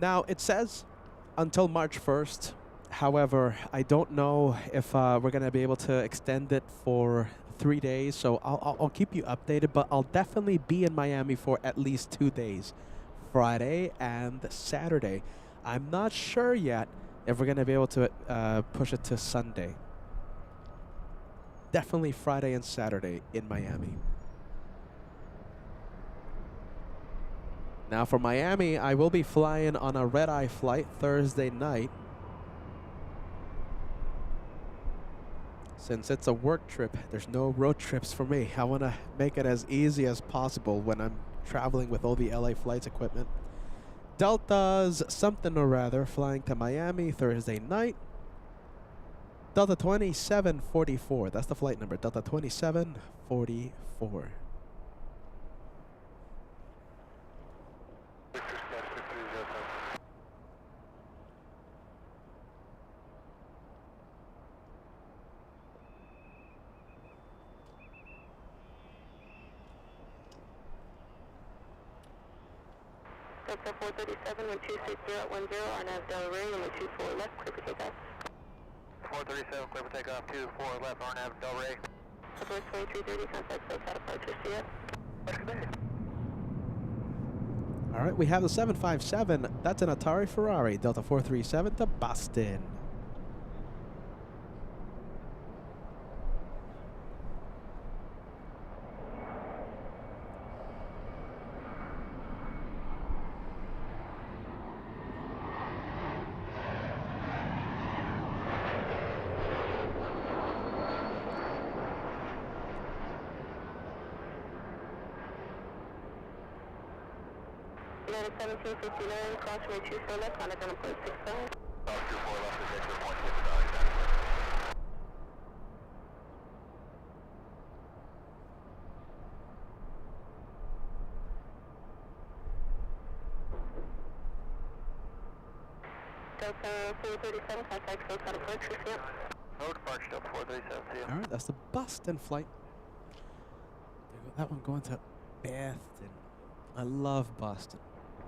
Now, it says until March 1st. However, I don't know if we're going to be able to extend it for 3 days. So I'll keep you updated, but I'll definitely be in Miami for at least 2 days, Friday and Saturday. I'm not sure yet if we're going to be able to push it to Sunday. Definitely Friday and Saturday in Miami. Now for Miami, I will be flying on a red-eye flight Thursday night. Since it's a work trip, there's no road trips for me. I want to make it as easy as possible when I'm traveling with all the LA Flights equipment. Delta's something or rather flying to Miami Thursday night. Delta 2744. That's the flight number. Delta 2744. Delta 437, 126.010 on Del Rey, runway 24 left, clear for takeoff. 437, clear for takeoff, 24 left, RNAV, Del Rey. Southwest 2330, contact flight out departure, see ya. All right, we have the 757. That's an Atari Ferrari. Delta 437 to Boston. United 1759, cross runway 24 left, contact on approach 65. 24 left, is exit point 6 Delta 437, contact flight out approach, see ya. No departure, Delta 437, see ya. All right, that's the Boston flight. That one going to Boston. I love Boston.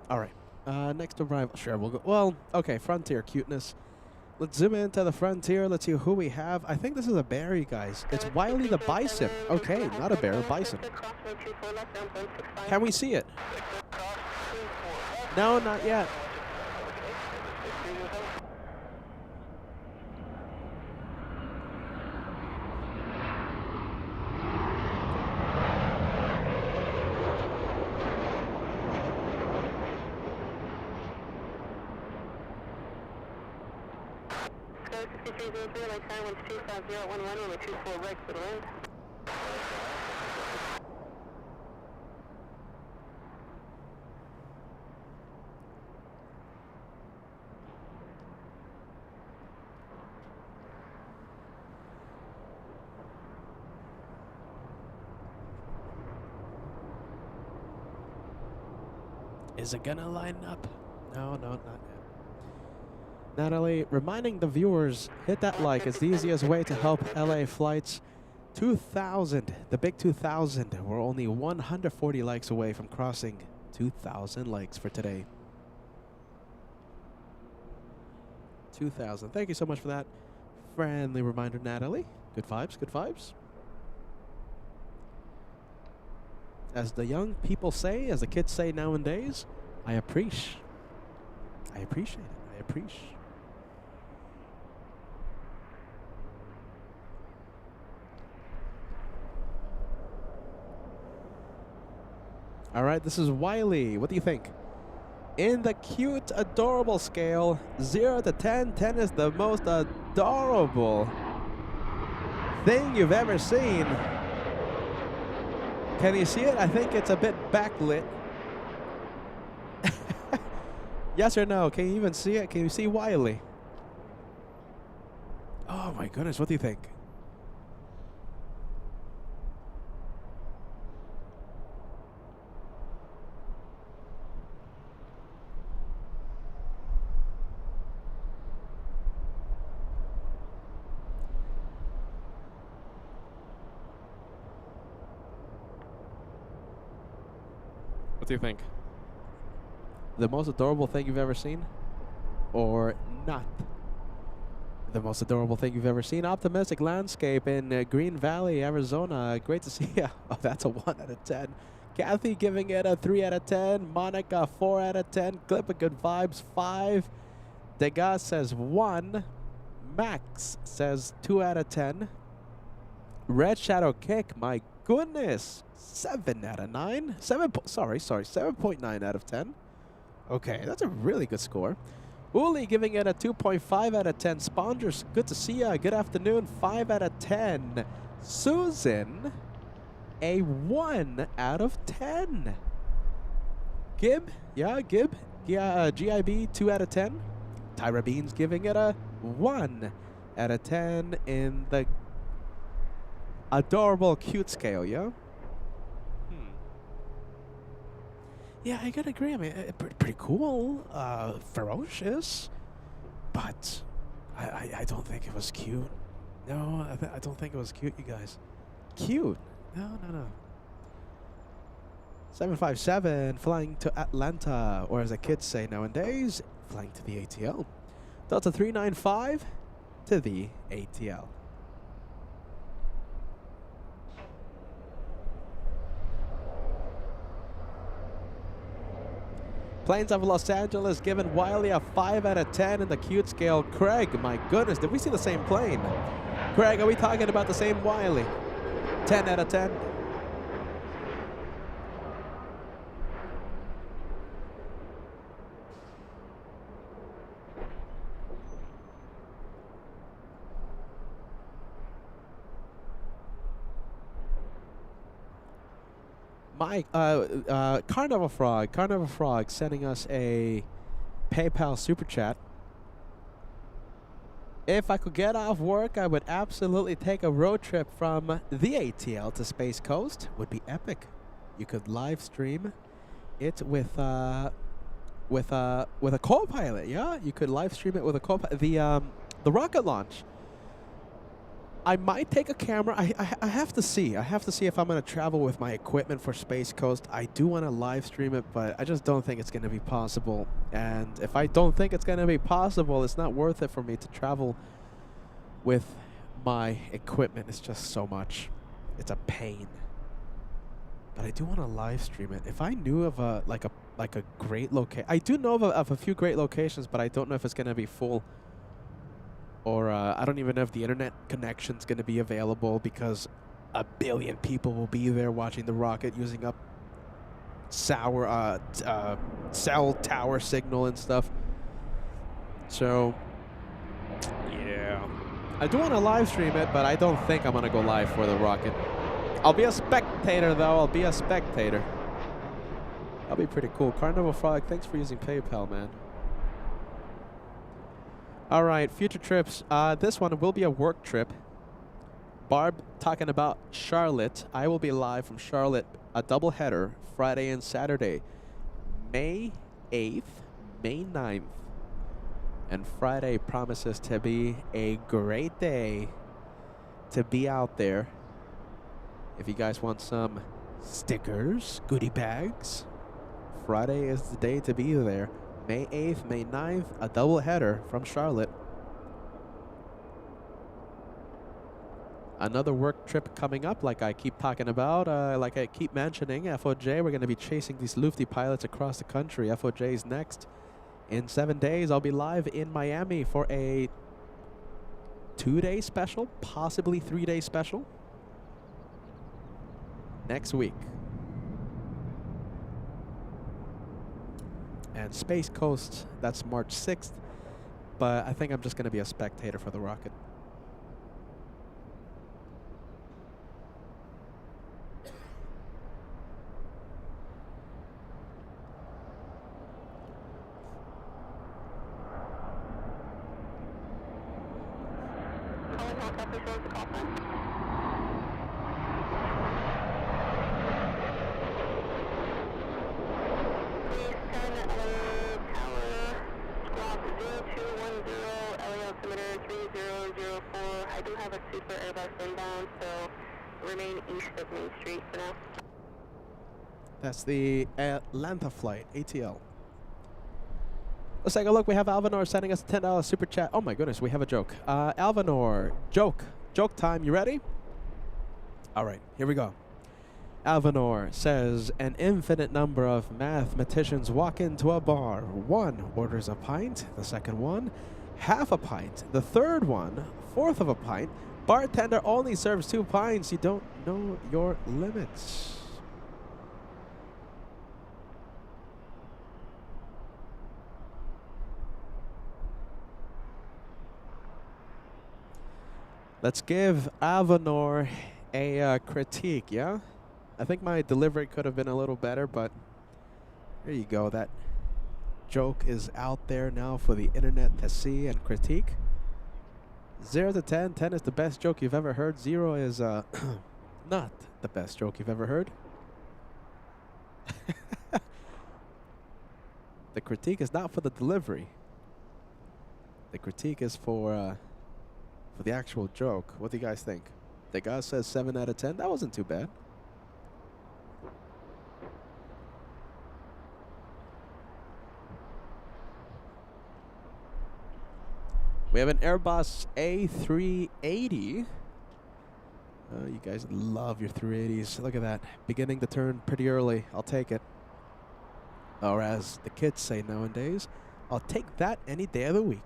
All right, next arrival. Sure, we'll go. Well, okay, Frontier cuteness. Let's zoom into the Frontier. Let's see who we have. I think this is a Barry, guys. It's Wiley the Bison. Okay, not a bear, a bison. Can we see it? No, not yet. Is it gonna line up? No, not yet. Natalie, reminding the viewers, hit that like. It's the easiest way to help LA Flights 2000, the big 2000. We're only 140 likes away from crossing 2,000 likes for today. 2,000. Thank you so much for that friendly reminder, Natalie. Good vibes, good vibes. As the young people say, as the kids say nowadays, I appreciate it. I appreciate. All right, this is Wiley. What do you think? In the cute, adorable scale, 0 to 10, 10 is the most adorable thing you've ever seen. Can you see it? I think it's a bit backlit. Yes or no? Can you even see it? Can you see Wiley? Oh my goodness, what do you think? What do you think? The most adorable thing you've ever seen? Or not? The most adorable thing you've ever seen? Optimistic landscape in Green Valley, Arizona. Great to see you. Oh, that's a 1 out of 10. Kathy giving it a 3 out of 10. Monica, 4 out of 10. Clip of good vibes, 5. Degas says 1. Max says 2 out of 10. Red Shadow Kick, my goodness. 7 out of 9. 7.9 out of 10. Okay, that's a really good score. Uli giving it a 2.5 out of 10. Spongers, good to see ya. Good afternoon. 5 out of 10. Susan, a 1 out of 10. Gib, Gib. Yeah, GIB, 2 out of 10. Tyra Beans giving it a 1. out of 10 in the adorable cute scale, yeah? Yeah, I gotta agree. I mean, pretty cool, ferocious, but I don't think it was cute. No, I don't think it was cute, you guys. Cute? No. 757 flying to Atlanta, or as the kids say nowadays, flying to the ATL. Delta 395 to the ATL. Planes of Los Angeles giving Wiley a 5 out of 10 in the cute scale. Craig, my goodness, did we see the same plane? Craig, are we talking about the same Wiley? 10 out of 10. Mike, Carnival Frog sending us a PayPal super chat. If I could get off work, I would absolutely take a road trip from the ATL to Space Coast. Would be epic. You could live stream it with a co-pilot. Yeah, you could live stream it with a co-pilot. The rocket launch. I might take a camera. I have to see. I have to see if I'm going to travel with my equipment for Space Coast. I do want to live stream it, but I just don't think it's going to be possible. And if I don't think it's going to be possible, it's not worth it for me to travel with my equipment. It's just so much. It's a pain. But I do want to live stream it. If I knew of a great location, I do know of a few great locations, but I don't know if it's going to be full. Or I don't even know if the internet connection's going to be available because 1 billion people will be there watching the rocket using up cell tower signal and stuff. So, yeah. I do want to live stream it, but I don't think I'm going to go live for the rocket. I'll be a spectator, though. I'll be a spectator. That'll be pretty cool. Carnival Frog, thanks for using PayPal, man. All right, future trips. This one will be a work trip. Barb talking about Charlotte. I will be live from Charlotte, a double header, Friday and Saturday, May 8th, May 9th. And Friday promises to be a great day to be out there. If you guys want some stickers, goodie bags, Friday is the day to be there. May 8th, May 9th, a double header from Charlotte. Another work trip coming up, like I keep talking about, like I keep mentioning, FOJ. We're going to be chasing these Lufty pilots across the country. FOJ is next. In 7 days, I'll be live in Miami for a 2-day special, possibly 3-day special. Next week. And Space Coast, that's March 6th. But I think I'm just going to be a spectator for the rocket. That's the Atlanta flight, ATL. Let's take a look. We have Alvanor sending us a $10 super chat. Oh my goodness, we have a joke. Alvanor, joke time. You ready? All right, here we go. Alvanor says, an infinite number of mathematicians walk into a bar. One orders a pint, the second one, half a pint, the third one, fourth of a pint. Bartender only serves 2 pints. You don't know your limits. Let's give Alvanor a critique, yeah? I think my delivery could have been a little better, but there you go. That joke is out there now for the internet to see and critique. 0 to 10. 10 is the best joke you've ever heard. 0 is not the best joke you've ever heard. The critique is not for the delivery. The critique is for the actual joke. What do you guys think? The guy says 7 out of 10. That wasn't too bad. We have an Airbus A380. You guys love your 380s. Look at that. Beginning to turn pretty early. I'll take it. Or as the kids say nowadays, I'll take that any day of the week.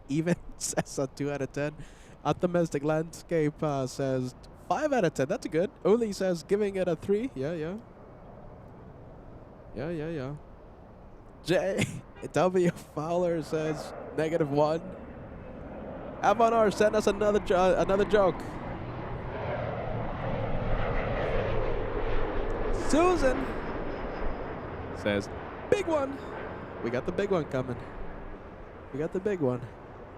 Even says a 2 out of 10. Optimistic Landscape says 5 out of 10. That's good. Uli says giving it a 3. Yeah. J.W. Fowler says -1. Avanar, send us another joke. Susan says, big one. We got the big one coming. We got the big one.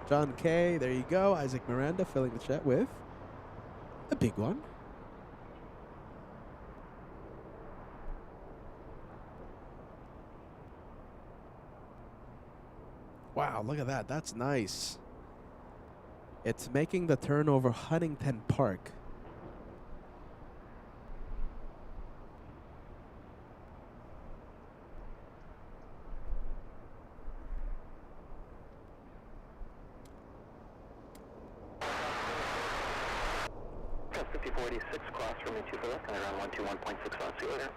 John K, there you go. Isaac Miranda filling the chat with a big one. Wow, look at that. That's nice. It's making the turn over Huntington Park. That's 5486, cross from me 2 for left, and around 121.6 on. See you later.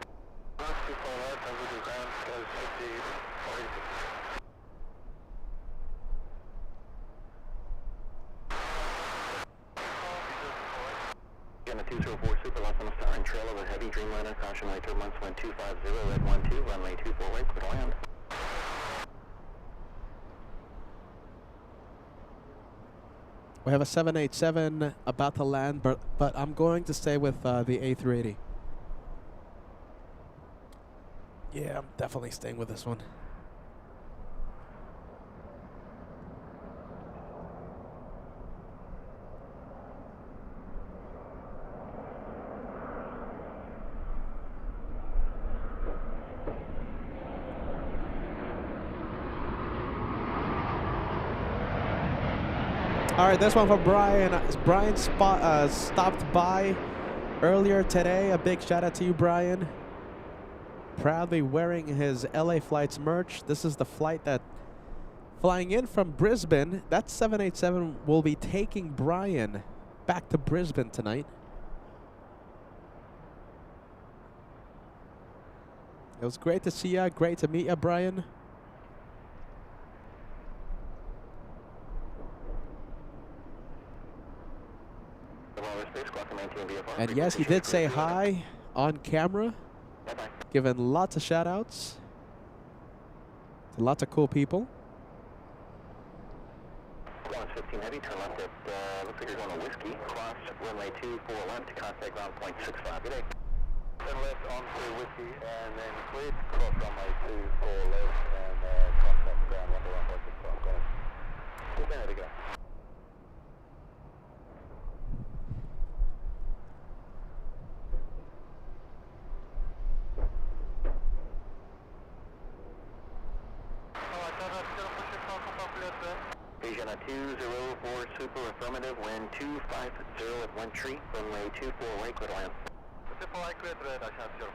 Cross 2 for left, over the ground, goes 5486. On a 204 Super Los Star and trail over heavy Dreamliner, caution right turbulence, wind 250, red 12, runway 24 right, clear to land. We have a 787 about to land, but I'm going to stay with the A380. Yeah, I'm definitely staying with this one. All right, this one for Brian. Brian stopped by earlier today. A big shout out to you, Brian. Proudly wearing his LA Flights merch. This is the flight that flying in from Brisbane. That 787 will be taking Brian back to Brisbane tonight. It was great to see ya. Great to meet ya, Brian. And yes, he did say hi on camera, giving lots of shout outs to lots of cool people. 15 heavy, turn left at, looks like you're going to Whiskey, cross runway 24 left to contact ground point 65. Good day. Turn left onto Whiskey and then clear, cross runway 24 left and contact ground 1.65. Go ahead. Good day, to go. Asian 204 Super affirmative, wind 250 at 1 tree, runway 24 right, clear to land. 24 right, clear to land, I shot 04.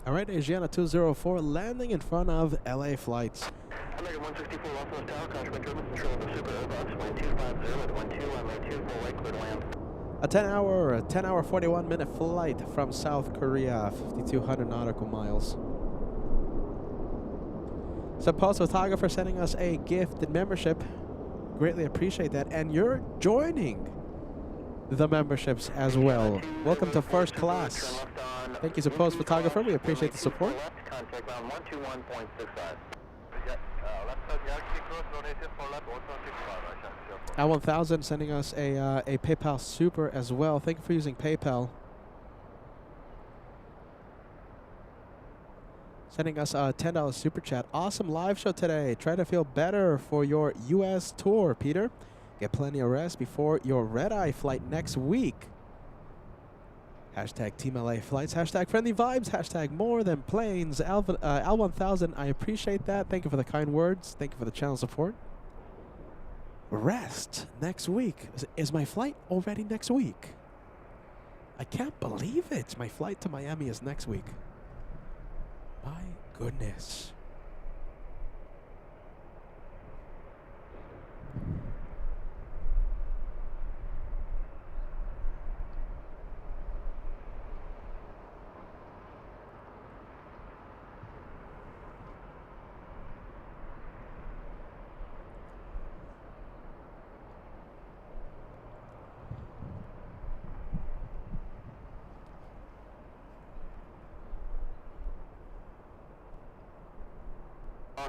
All right, Asiana 204 landing in front of LA flights. American 164 Los Angeles Tower, Caution control of the Super Airbus, wind 250 at 12, runway 24 right, clear to land. A 10-hour, 41-minute flight from South Korea, 5,200 nautical miles. Suppose photographer sending us a gifted membership. Greatly appreciate that. And you're joining the memberships as well. Welcome to first class. Thank you, Suppose photographer. We appreciate the support. Contact ground 121.65. L1000 sending us a PayPal Super as well. Thank you for using PayPal. Sending us a $10 Super Chat. Awesome live show today. Try to feel better for your U.S. tour, Peter. Get plenty of rest before your red-eye flight next week. Hashtag Team LA Flights. Hashtag Friendly Vibes. Hashtag More Than Planes. L1000, I appreciate that. Thank you for the kind words. Thank you for the channel support. Rest next week. Is my flight already next week? I can't believe it. My flight to Miami is next week. My goodness.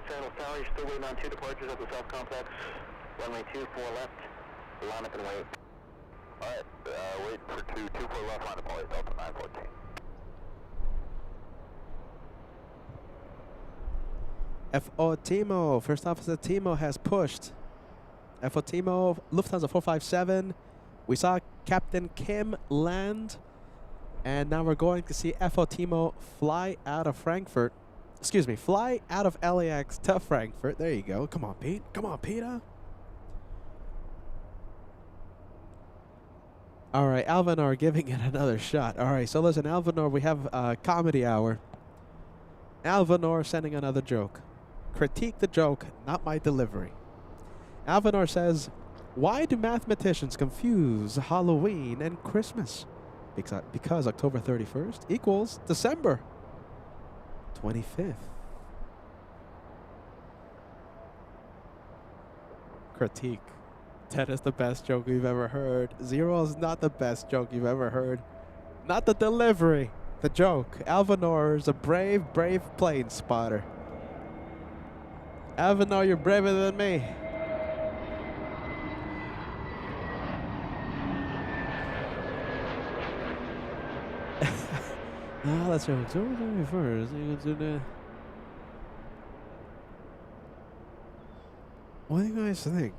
Channel Tower, you're still waiting on 2 departures at the South Complex. Runway 24 left. Line up and wait. Alright, wait for 24 left, line up and wait, Delta 914. FO Timo, First Officer Timo has pushed. FO Timo, Lufthansa 457. We saw Captain Kim land. And now we're going to see FO Timo fly out of Frankfurt. Excuse me, fly out of LAX to Frankfurt. There you go. Come on, Pete. Come on, Peter. All right, Alvanor giving it another shot. All right, so listen, Alvanor, we have a comedy hour. Alvanor sending another joke. Critique the joke, not my delivery. Alvanor says, why do mathematicians confuse Halloween and Christmas? Because October 31st equals December 25th. Critique. That is the best joke we've ever heard. 0 is not the best joke you've ever heard. Not the delivery. The joke. Alvanor is a brave, brave plane spotter. Alvanor, you're braver than me. Ah, let's go. October 31st. You can do that. What do you guys think?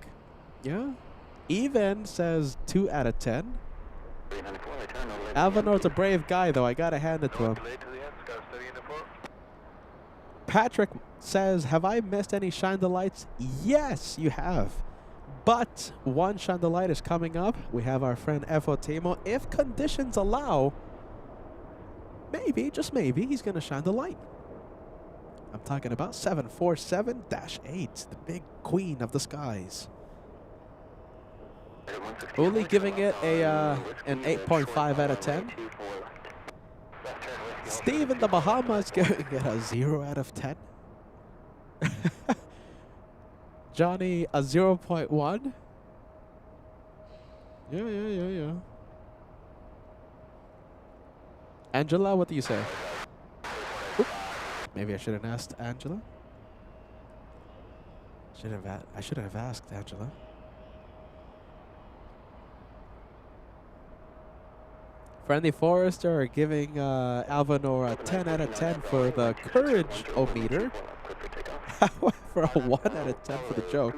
Yeah? Even says 2 out of 10. Alvanor's a brave guy, though. I gotta hand it to him. Patrick says, have I missed any Shine the Lights? Yes, you have. But one Shine the Light is coming up. We have our friend FO Timo. If conditions allow, maybe, just maybe, he's going to shine the light. I'm talking about 747-8, the big queen of the skies. Only giving it an 8.5 out of 10. Steve in the Bahamas giving it a 0 out of 10. Johnny, a 0.1. Yeah. Angela, what do you say? Oop. Maybe I shouldn't have asked Angela. I should have asked Angela. Friendly Forester giving Alvanor a 10 out of 10 for the courage-o-meter. For a 1 out of 10 for the joke.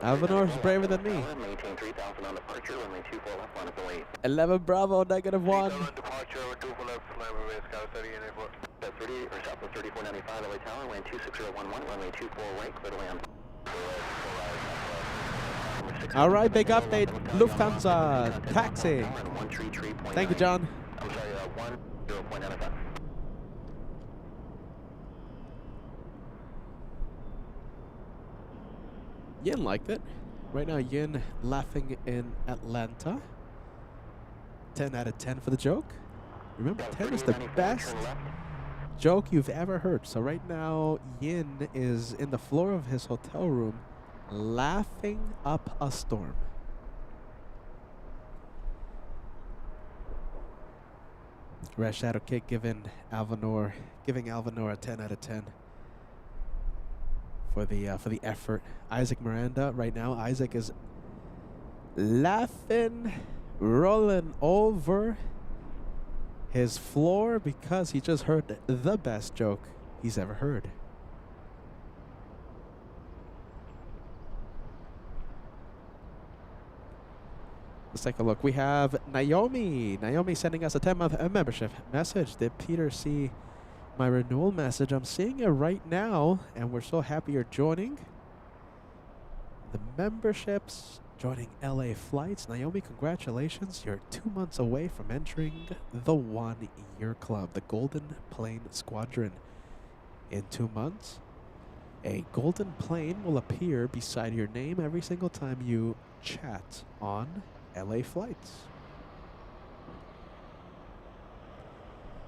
Alvanor's braver than me. 11 Bravo, -1. All right, big update. Lufthansa taxi. Thank you, John. 0.95. Yin liked it. Right now, Yin laughing in Atlanta. 10 out of 10 for the joke. Remember, 10 is the best joke you've ever heard. So right now, Yin is in the floor of his hotel room laughing up a storm. Red Shadow Kick giving Alvanor a 10 out of 10 for the effort. Isaac Miranda right now. Isaac is laughing, rolling over his floor because he just heard the best joke he's ever heard. Let's take a look. We have Naomi. Naomi sending us a 10-month membership message. Did Peter see my renewal message? I'm seeing it right now, and we're so happy you're joining the memberships, joining LA Flights. Naomi, congratulations. You're 2 months away from entering the 1-year club, the Golden Plane Squadron. In 2 months, a golden plane will appear beside your name every single time you chat on LA Flights.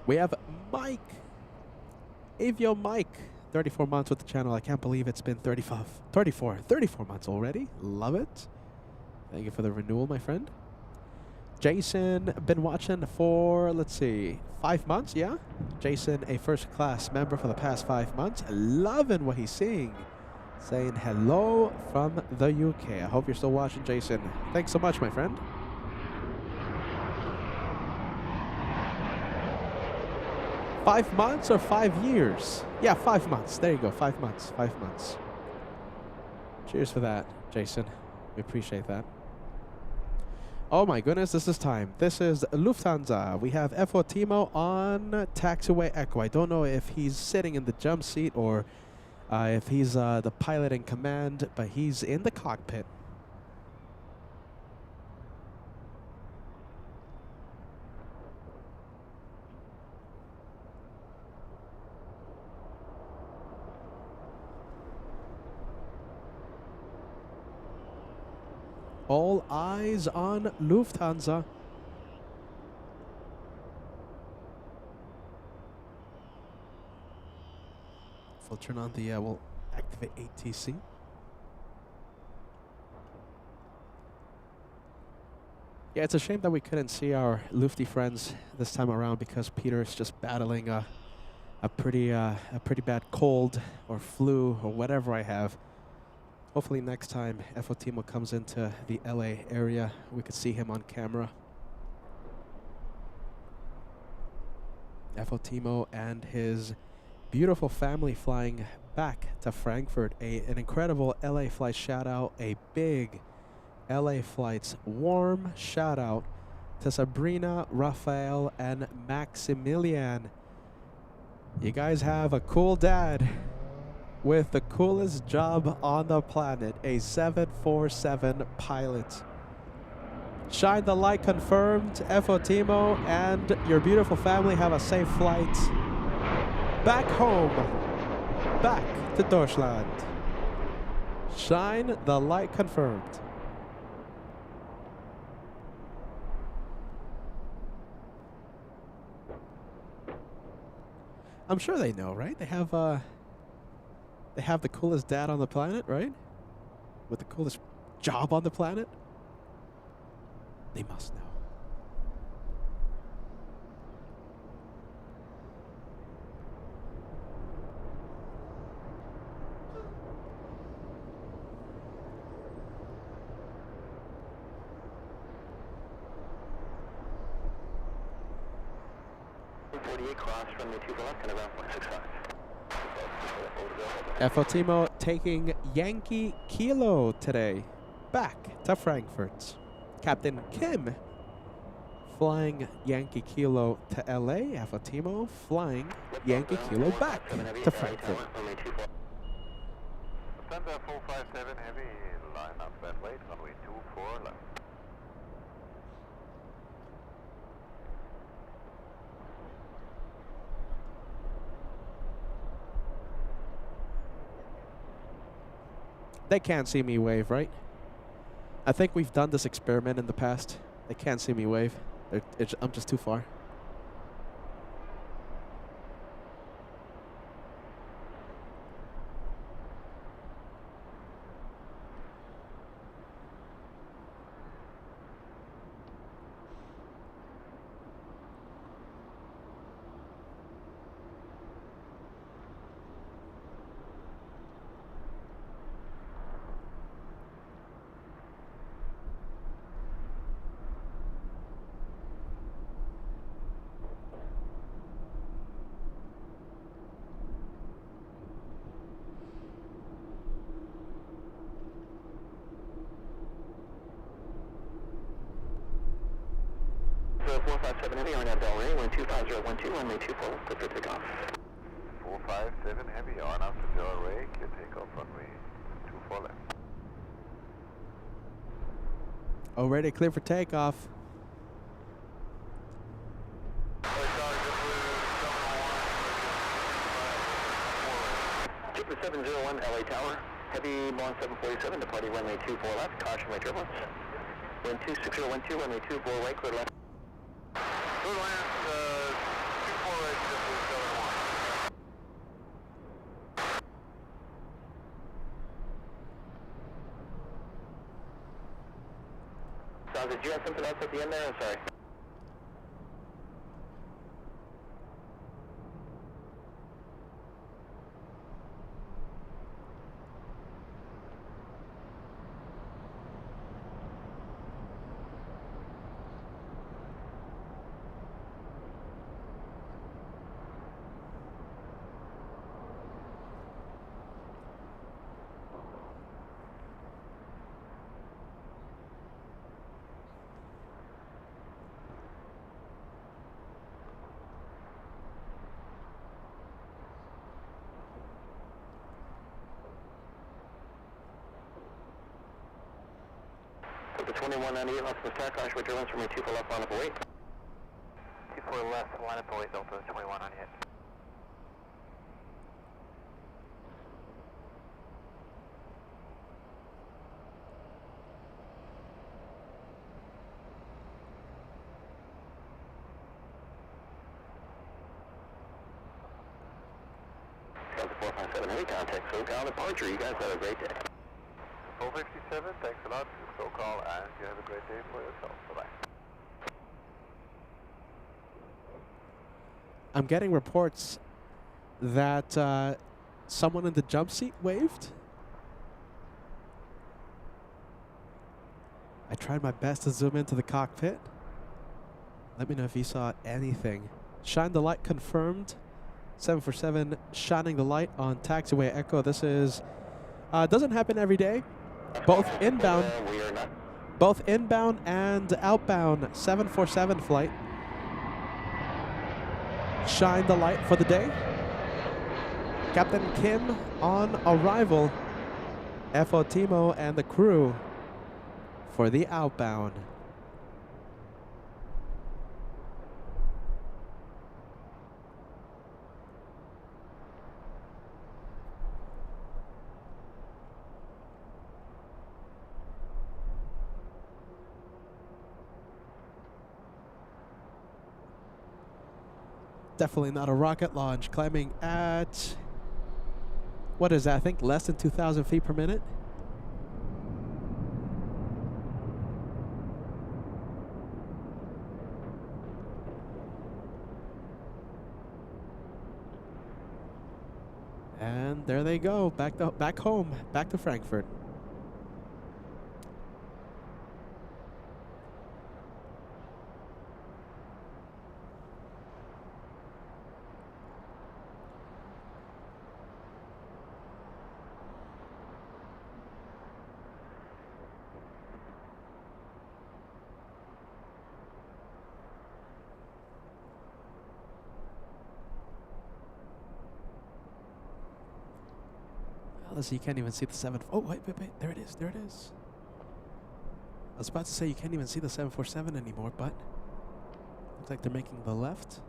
We have Mike. Avio Mike. 34 months with the channel. I can't believe it's been 34 months already. Love it. Thank you for the renewal, my friend. Jason, been watching for, let's see, 5 months, yeah? Jason, a first-class member for the past 5 months. Loving what he's seeing. Saying hello from the UK. I hope you're still watching, Jason. Thanks so much, my friend. $5 months or 5 years? Yeah, 5 months. There you go. 5 months. 5 months. Cheers for that, Jason. We appreciate that. Oh my goodness, this is time. This is Lufthansa. We have F.O. Timo on taxiway Echo. I don't know if he's sitting in the jump seat or if he's the pilot in command, but he's in the cockpit. All eyes on Lufthansa. We'll turn on the, we'll activate ATC. Yeah, it's a shame that we couldn't see our Lufty friends this time around because Peter is just battling a pretty bad cold or flu or whatever I have. Hopefully next time F.O. Timo comes into the LA area, we could see him on camera. F.O. Timo and his beautiful family flying back to Frankfurt. An incredible LA flight shout out, a big LA Flights warm shout out to Sabrina, Raphael, and Maximilian. You guys have a cool dad with the coolest job on the planet, a 747 pilot. Shine the light confirmed. F.O. Timo and your beautiful family have a safe flight back home, back to Deutschland. Shine the light confirmed. I'm sure they know, right? They have the coolest dad on the planet, right? With the coolest job on the planet. They must know. F.O. Timo taking Yankee Kilo today back to Frankfurt. Captain Kim flying Yankee Kilo to LA. F.O. Timo flying Yankee Kilo back to Frankfurt. Lufthansa 457 Heavy, line up that way, runway 24 left. They can't see me wave, right? I think we've done this experiment in the past. They can't see me wave. I'm just too far. So 457 Heavy, on at Del Rey, wind 25012, runway 24, clear for takeoff. 457 Heavy, on after Del Rey, clear takeoff, runway 24 left. Already clear for takeoff. 701 LA Tower, Heavy Boeing 747, departing runway 24 left, caution my turbulence. Wind 26012, runway 24 right, clear left. Clear land, 24 right, JetBlue 701. Did you have something else at the end there? I'm sorry. The 2198 left from stack, caution with turbulence from 24 left, line up await. 24 left, line up await, Delta 2198. Delta 457 Heavy, contact SoCal departure. You guys have a great day. 457, thanks a lot for the call, and you have a great day for yourself. Bye-bye. I'm getting reports that someone in the jump seat waved. I tried my best to zoom into the cockpit. Let me know if you saw anything. Shine the light confirmed. 747 shining the light on taxiway Echo. This is doesn't happen every day. Both inbound and outbound 747 flight. Shine the light for the day. Captain Kim on arrival. FO Timo and the crew for the outbound. Definitely not a rocket launch. Climbing at, what is that? I think less than 2,000 feet per minute. And there they go, back home, back to Frankfurt. Let's see, you can't even see the 7. Oh, wait, there it is, there it is. I was about to say you can't even see the 747 anymore, but looks like they're making the left.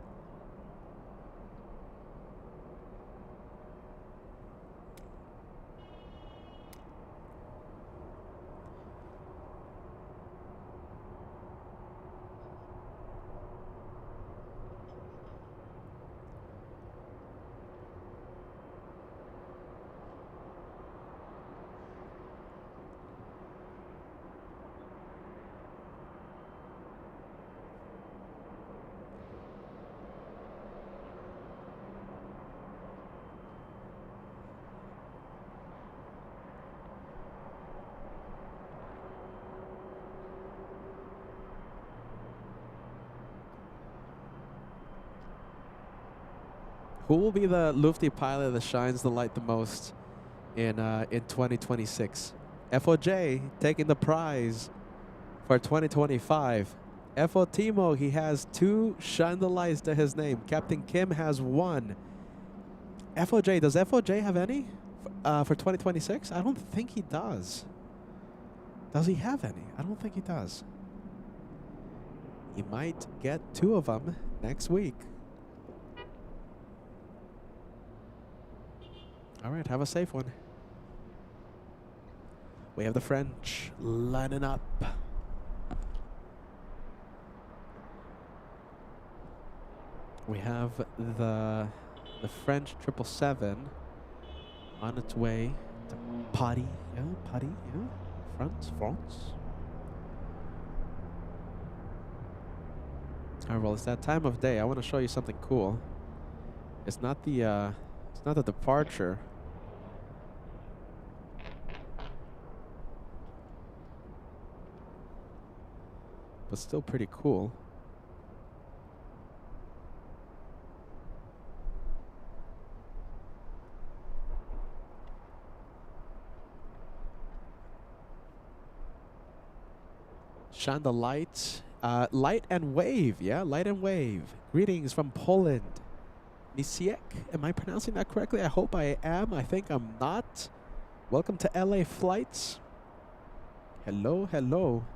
Who will be the Lufty pilot that shines the light the most in 2026? FOJ taking the prize for 2025. FO Timo, he has 2 shine the lights to his name. Captain Kim has 1. FOJ, does FOJ have any for 2026? I don't think he does. Does he have any? I don't think he does. He might get 2 of them next week. All right, have a safe one. We have the French lining up. We have the French 777 on its way to Paris. Yeah, Paris, yeah. France. All right, well, it's that time of day. I want to show you something cool. It's not the departure. But still pretty cool. Shine the light. Light and wave. Yeah, light and wave. Greetings from Poland. Misiek. Am I pronouncing that correctly? I hope I am. I think I'm not. Welcome to LA Flights. Hello, hello.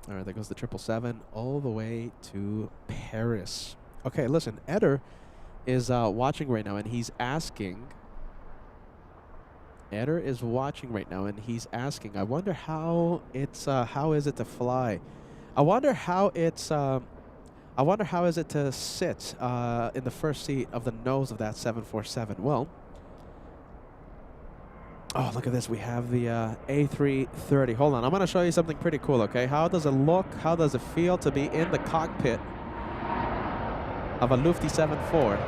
All right, there goes the 777 all the way to Paris. Okay, listen, Eder is watching right now, and he's asking. Eder is watching right now, and he's asking. I wonder how it's. How is it to fly? I wonder how it's. I wonder how is it to sit in the first seat of the nose of that 747. Well. Oh, look at this. We have the A380. Hold on. I'm going to show you something pretty cool, okay? How does it look? How does it feel to be in the cockpit of a Lufty 74?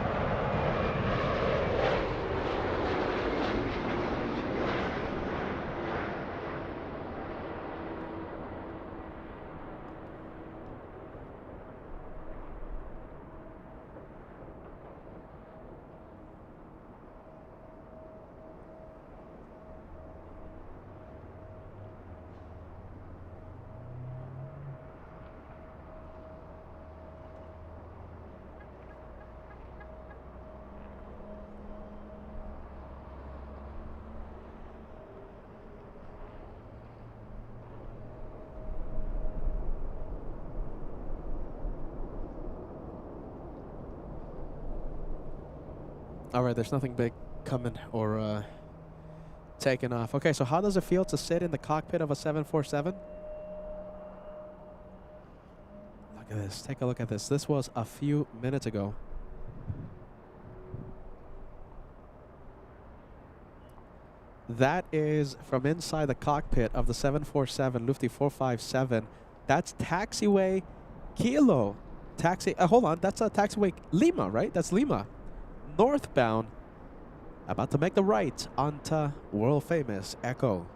All right, there's nothing big coming or taking off. Okay, so how does it feel to sit in the cockpit of a 747? Look at this. Take a look at this. This was a few minutes ago. That is from inside the cockpit of the 747 Lufty 457. That's taxiway Kilo. Hold on. That's a taxiway Lima, right? That's Lima. Northbound, about to make the right onto world famous Echo.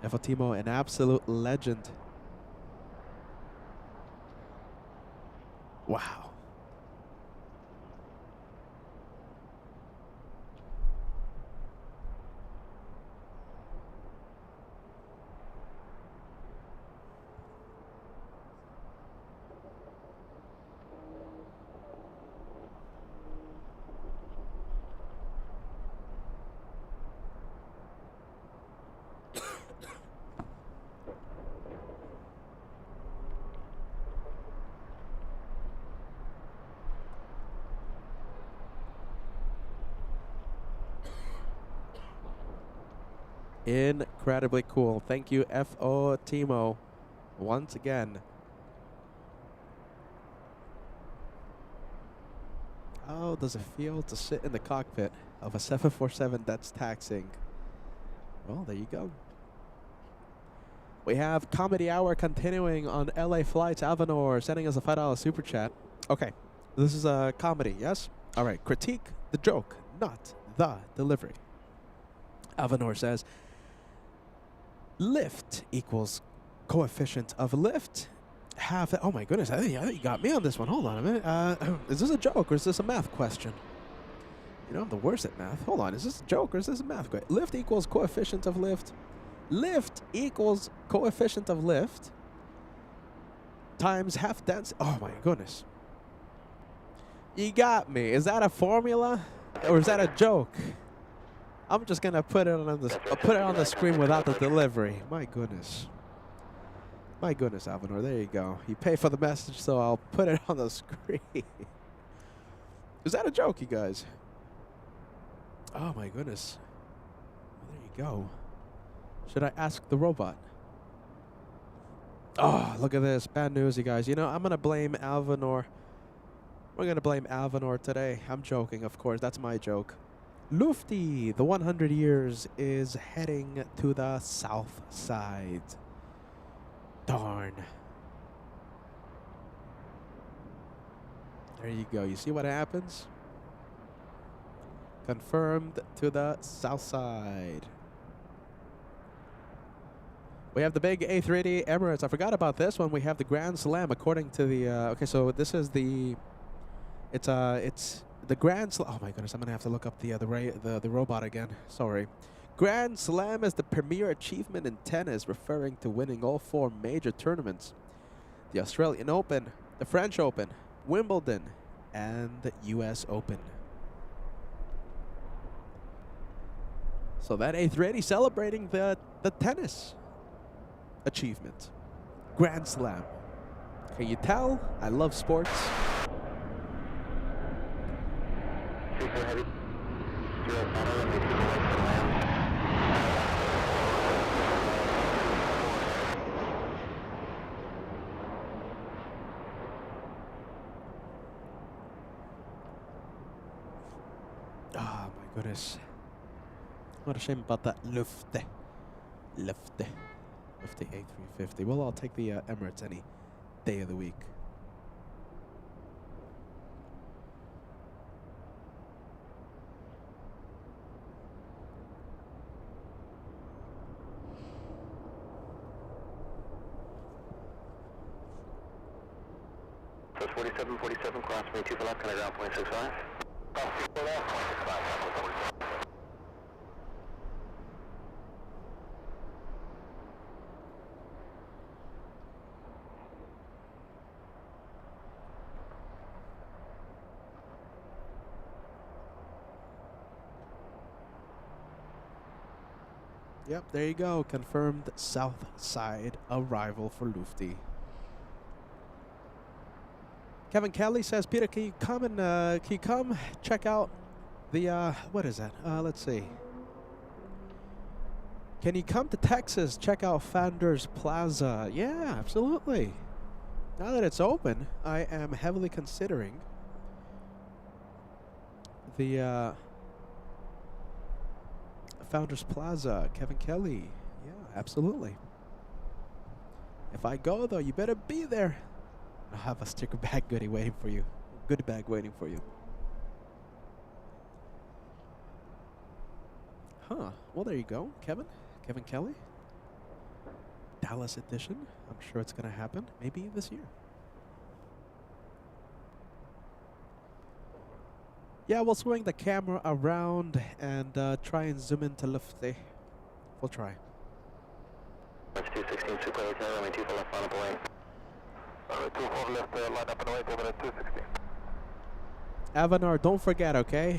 Timo, an absolute legend. Wow. Incredibly cool. Thank you, FO Timo, once again. How does it feel to sit in the cockpit of a 747 that's taxiing? Well, there you go. We have Comedy Hour continuing on LA Flights. Avanor sending us a $5 super chat. Okay, this is a comedy, yes? All right, critique the joke, not the delivery. Avanor says, lift equals coefficient of lift. Oh my goodness, I think you got me on this one. Hold on a minute. Is this a joke or is this a math question? You know, I'm the worst at math. Hold on, is this a joke or is this a math question? Lift equals coefficient of lift. Lift equals coefficient of lift times half density. Oh my goodness. You got me. Is that a formula or is that a joke? I'm just gonna put it on the screen without the delivery. My goodness. My goodness, Alvinor. There you go. You pay for the message, so I'll put it on the screen. Is that a joke, you guys? Oh my goodness. Well, there you go. Should I ask the robot? Oh, look at this. Bad news, you guys. You know, I'm gonna blame Alvinor. We're gonna blame Alvinor today. I'm joking, of course. That's my joke. Lufty, the 100 years, is heading to the south side. Darn. There you go. You see what happens? Confirmed to the south side. We have the big A380 Emirates. I forgot about this one. We have the Grand Slam according to the... okay, so this is the... It's the Grand Slam. Oh my goodness, I'm gonna have to look up the robot again. Sorry. Grand Slam is the premier achievement in tennis, referring to winning all 4 major tournaments: the Australian Open, the French Open, Wimbledon, and the U.S. Open. So that A380 celebrating the tennis achievement. Grand Slam. Can you tell? I love sports. Super heavy. Ah, my goodness. What a shame about that Lufte A350. Well, I'll take the Emirates any day of the week. Plus 47, cross me 2 for left, kind of ground point 65. Cross 2 for left, point 65, 47. Yep, there you go. Confirmed south side arrival for Lufty. Kevin Kelly says, Peter, can you come check out the, what is that? Let's see. Can you come to Texas, check out Founders Plaza? Yeah, absolutely. Now that it's open, I am heavily considering the, Founders Plaza, Kevin Kelly. Yeah, absolutely. If I go, though, you better be there. I'll have a sticker bag goodie waiting for you. Goodie bag waiting for you. Huh. Well, there you go, Kevin. Kevin Kelly. Dallas edition. I'm sure it's going to happen. Maybe this year. Yeah, we'll swing the camera around and try and zoom into Lufty. We'll try. That's 216, super left, I mean 2 for left, final plane. 2 for left, line up and away, over at 216. Avanar, don't forget, okay?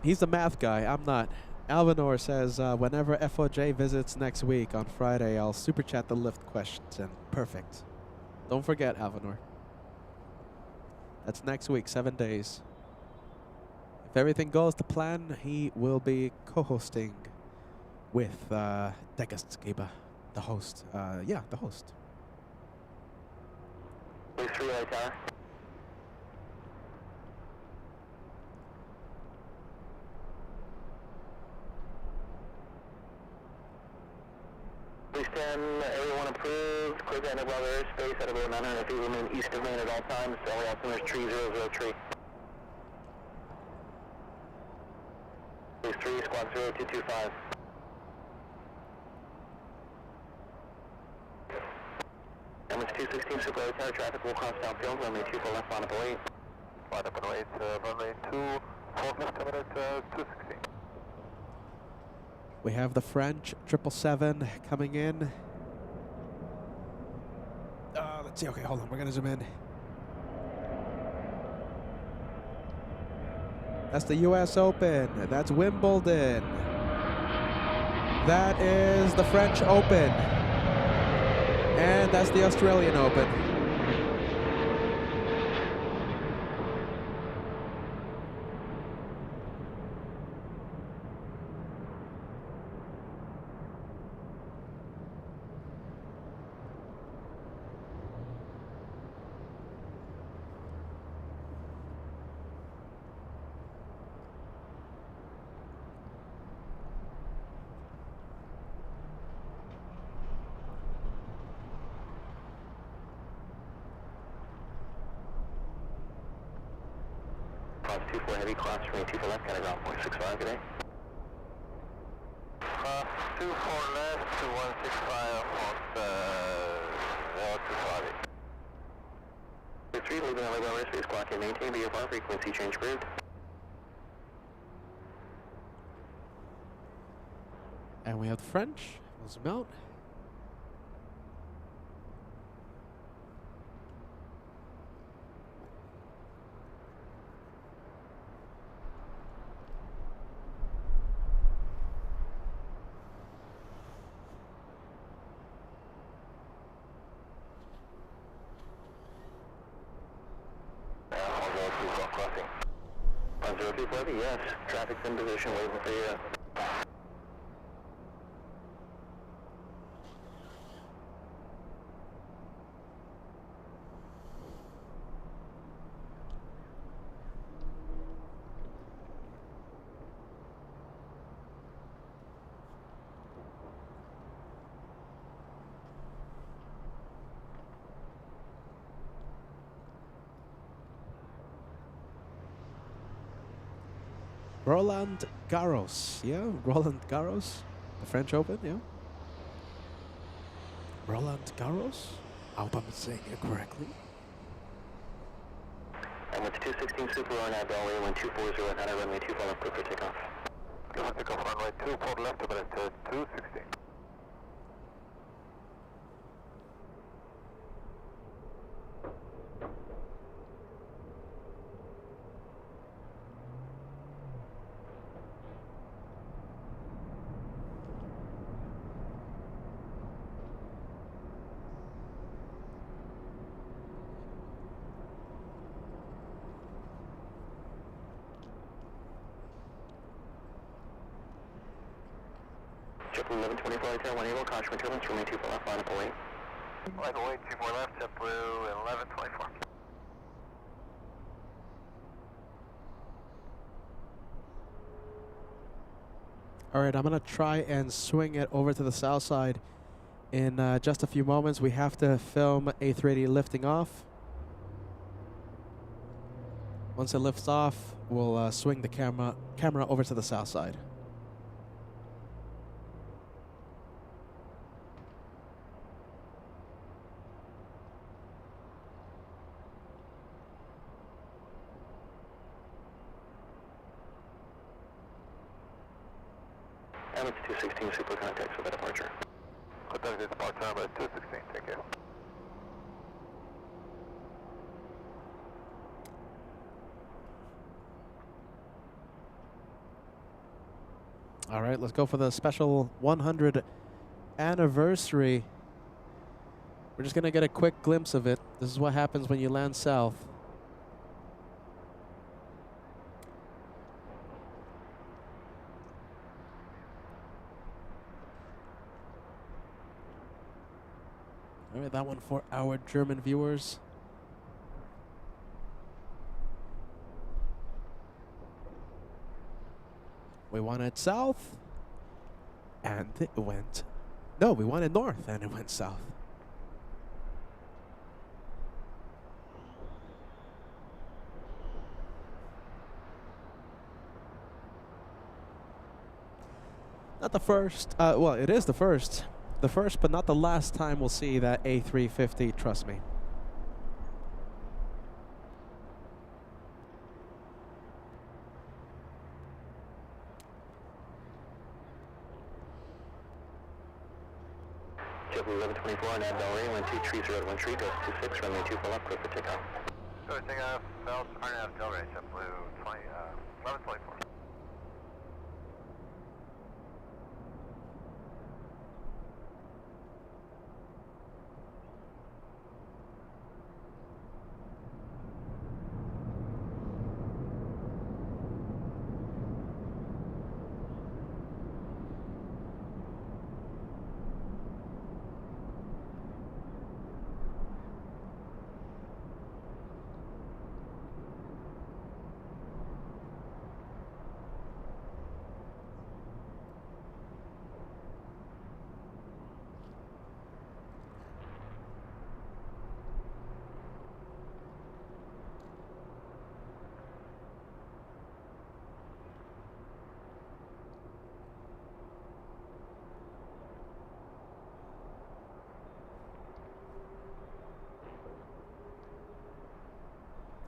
He's the math guy, I'm not. Alvinor says, whenever FOJ visits next week on Friday, I'll super chat the lift questions. And perfect. Don't forget, Alvinor. That's next week, 7 days. If everything goes to plan, he will be co-hosting with Degastskiba, the host. Yeah, the host. Please 3 right tower. Please 10, everyone approved. Clear to above airspace at about 900 feet. Remain east of main at all times. Only altimeter is tree 003. Please 3, squad 0225. It's 216 Super Tower traffic will cross downfield, runway 24 left, line up and wait. Line up and wait, runway 24 left, coming at 216. We have the French 777 coming in. Let's see. Okay, hold on. We're going to zoom in. That's the US Open. That's Wimbledon. That is the French Open. And that's the Australian Open. Cross 24 heavy, cross runway 24 left, kind of ground point 65, good day. 24 left to 165 on the 3, leaving the level airspace clock and maintain VFR frequency change approved. And we have the French. We'll zoom out. Crossing. 102 Levy, yes. Traffic's in position, waiting for you. Roland Garros. Yeah, Roland Garros. The French Open, yeah. Roland Garros. I hope I'm saying it correctly. And with 216 Super on at Bellway 1240 at Hannah, runway 24 left, clear for takeoff. Clear for takeoff, runway 24 left, about 216. JetBlue 1124 Hotel, 1 Able, caution turbulence, runway 24 left, line up away. Line away, 2 more left, JetBlue 1124. All right, I'm going to try and swing it over to the south side in just a few moments. We have to film A380 lifting off. Once it lifts off, we'll swing the camera over to the south side. And it's 216 Super contact for the departure. Contact the departure number 216, thank you. All right, let's go for the special 100th anniversary. We're just going to get a quick glimpse of it. This is what happens when you land south. All right, that one for our German viewers. We wanted south, and it went... No, we wanted north, and it went south. Not the first... well, it is the first The first but not the last time we'll see that A350, trust me. JetBlue 1124 and Delray, wind 230 at 13, goes 26, runway 24 left, clear for takeoff. So take off, Phelps, RNAV Delray, JetBlue 1124.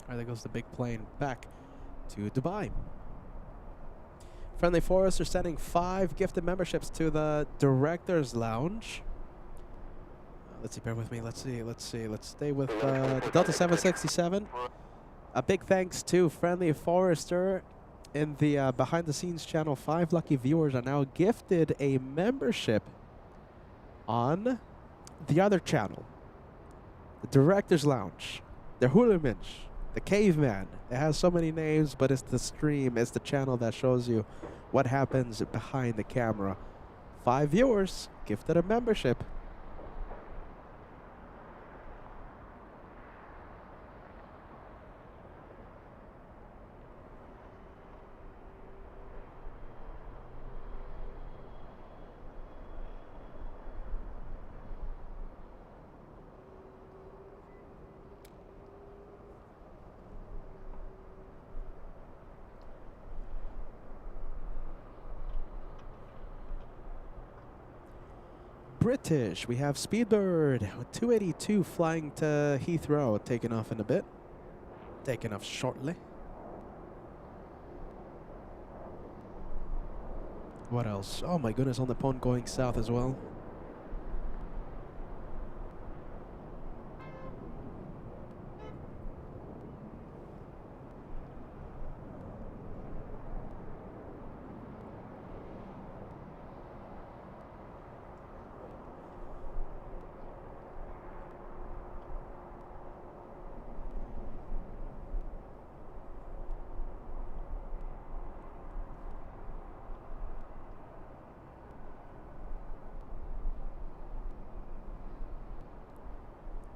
All right, there goes the big plane back to Dubai. Friendly Forest are sending 5 gifted memberships to the Director's Lounge. Let's see, bear with me. Let's see. Let's stay with the Delta 767. A big thanks to Friendly Forester in the behind the scenes channel. 5 lucky viewers are now gifted a membership on the other channel, the Director's Lounge, the Hula Minch, the Caveman. It has so many names, but it's the stream. It's the channel that shows you what happens behind the camera. 5 viewers gifted a membership. British, we have Speedbird with 282 flying to Heathrow, taking off in a bit, taking off shortly. What else? Oh my goodness, on the pond going south as well.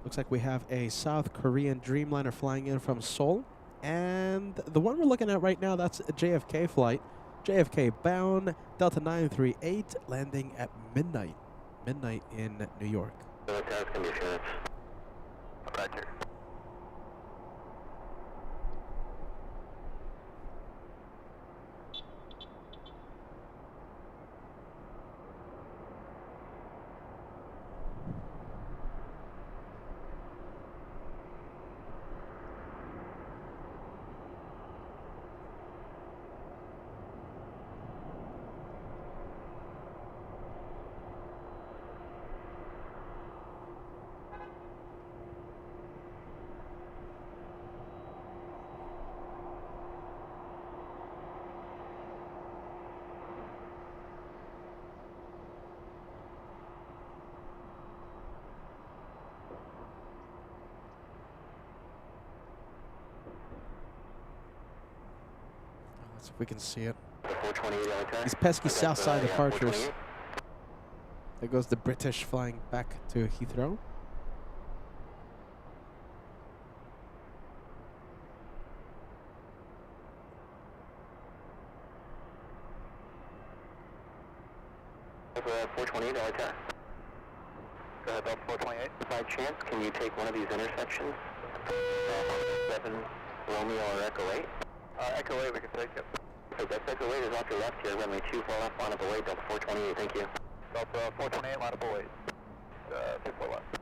Looks like we have a South Korean Dreamliner flying in from Seoul. And the one we're looking at right now, that's a JFK flight. JFK bound, Delta 938, landing at midnight. Midnight in New York. It's going to be a few minutes. Roger. Let's see if we can see it. 428 These pesky south side departures. There goes the British flying back to Heathrow. Over 428 Delta. Go ahead, Delta 428. By chance, can you take one of these intersections? 7 Romeo or Echo 8? Echo 8, we can take it. Okay, that's Echo 8 is off your left here, runway 24 left, on up away, Delta 428, thank you. Delta 428, line up 08. 24 left.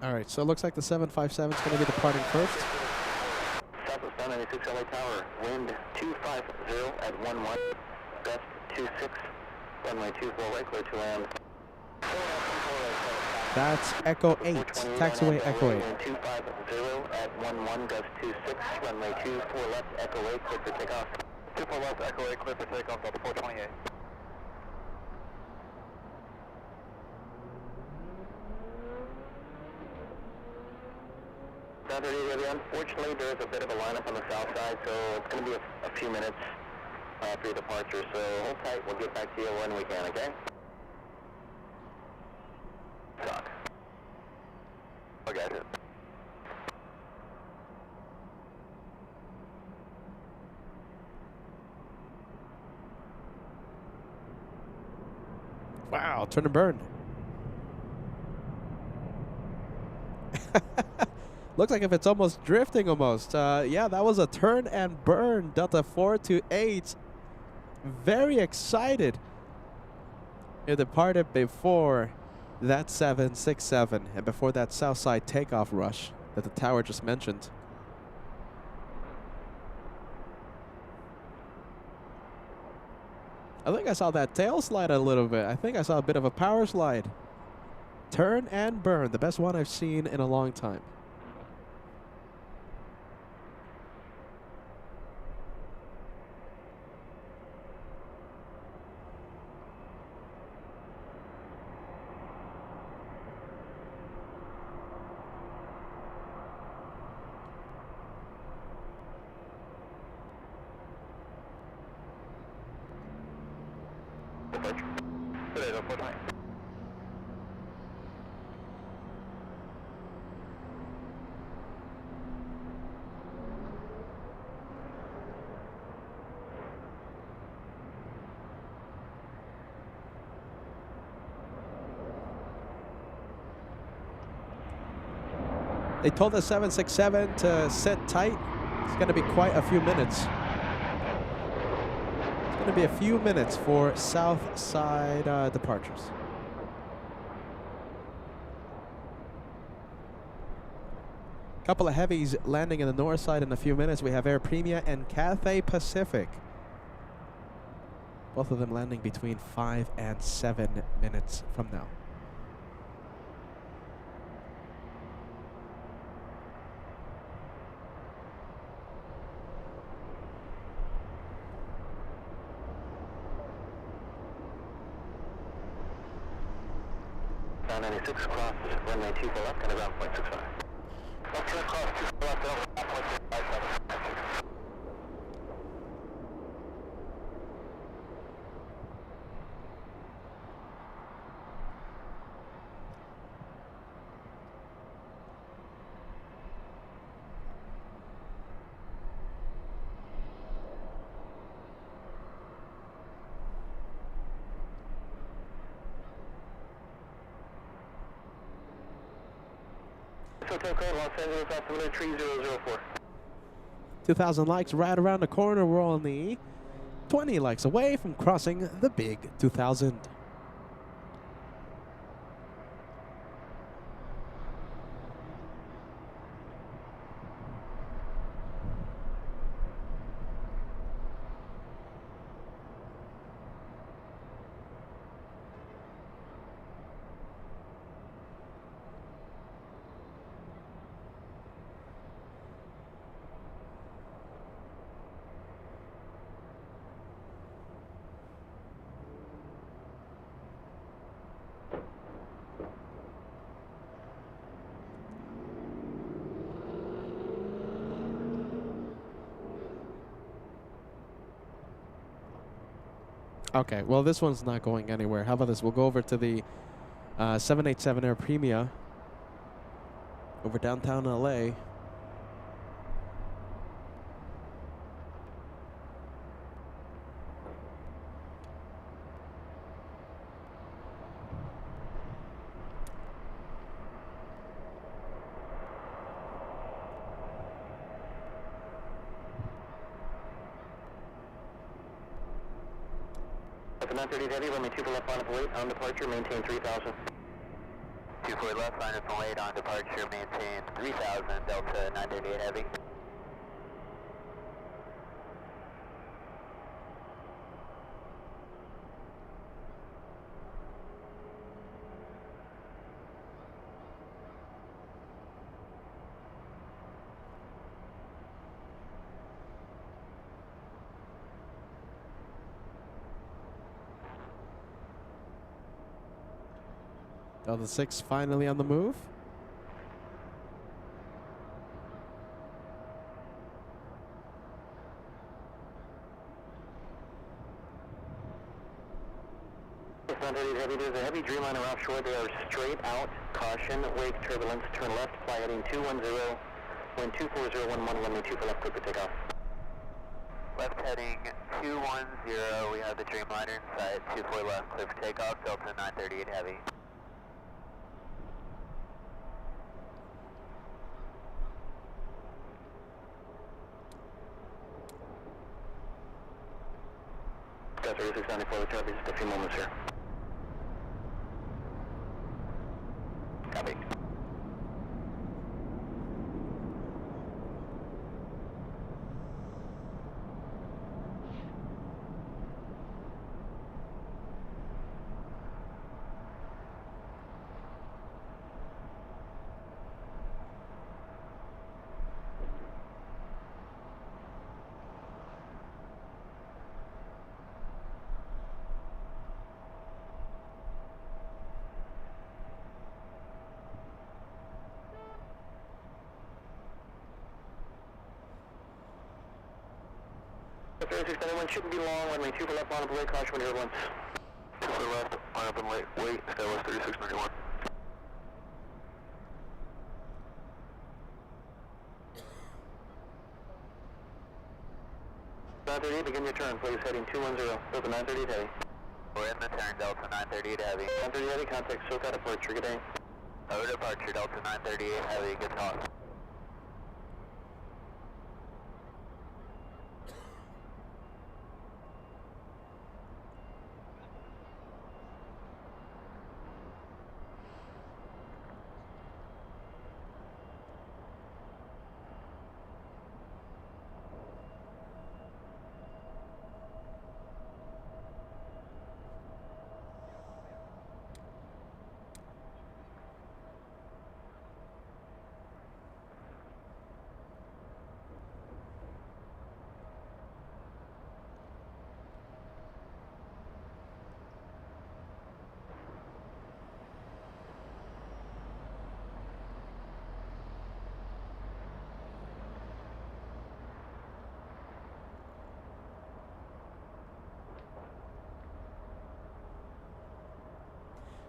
All right, so it looks like the 757 is going to be departing first. Southwest 996 LA Tower, wind 250 at 11, gust 26, runway 24 right, clear to land. That's Echo 8, taxiway Echo 8. Wind 250 at 11, gust 26, runway 24 left, Echo 8, clear for takeoff. 24 left, Echo 8, clear for takeoff, Delta 428. Unfortunately, there is a bit of a lineup on the south side, so it's going to be a few minutes for your departure. So hold tight. We'll get back to you when we can, okay? Talk. Okay, that's it. Wow, turn and burn. Looks like if it's almost drifting almost. Yeah, that was a turn and burn. Delta 428. Very excited. It departed before that 767 and before that south side takeoff rush that the tower just mentioned. I think I saw that tail slide a little bit. I think I saw a bit of a power slide. Turn and burn, the best one I've seen in a long time. They told the 767 to sit tight. It's going to be quite a few minutes. It's going to be a few minutes for south side departures. Couple of heavies landing in the north side in a few minutes. We have Air Premia and Cathay Pacific. Both of them landing between 5 and 7 minutes from now. Cross, runway 24 left, and around 0.65. Left turn cross, 24 left, and around 0.65. Hotel code, Los Angeles, altimeter 3004. 2,000 likes right around the corner. We're only 20 likes away from crossing the big 2,000. Okay, well, this one's not going anywhere. How about this? We'll go over to the 787 Air Premia over downtown LA. Delta 938 Heavy, runway 24 left, line up and wait, on departure, maintain 3000. 24 left, line up and wait, on departure, maintain 3000, Delta 938 Heavy. Delta 6 finally on the move. Heavy, there's a heavy Dreamliner offshore. They are straight out. Caution, wake turbulence, turn left, fly heading 210, wind 24011, runway 24 left, clear for takeoff. Left heading 210, we have the Dreamliner in sight, 24 left, clear for takeoff, Delta 938 Heavy. Delta 3694, the target, just a few moments here. Copy. Delta 3691 shouldn't be long, runway 24 left, line up and wait, caution when you're once. 24 left, line up and wait, Skywest 3691. Begin your turn, please, heading 210, Delta 938 Heavy. We're in the turn, Delta 938 Heavy. 938 Heavy, contact SoCal departure, good day. Over departure, Delta 938 Heavy, good talk.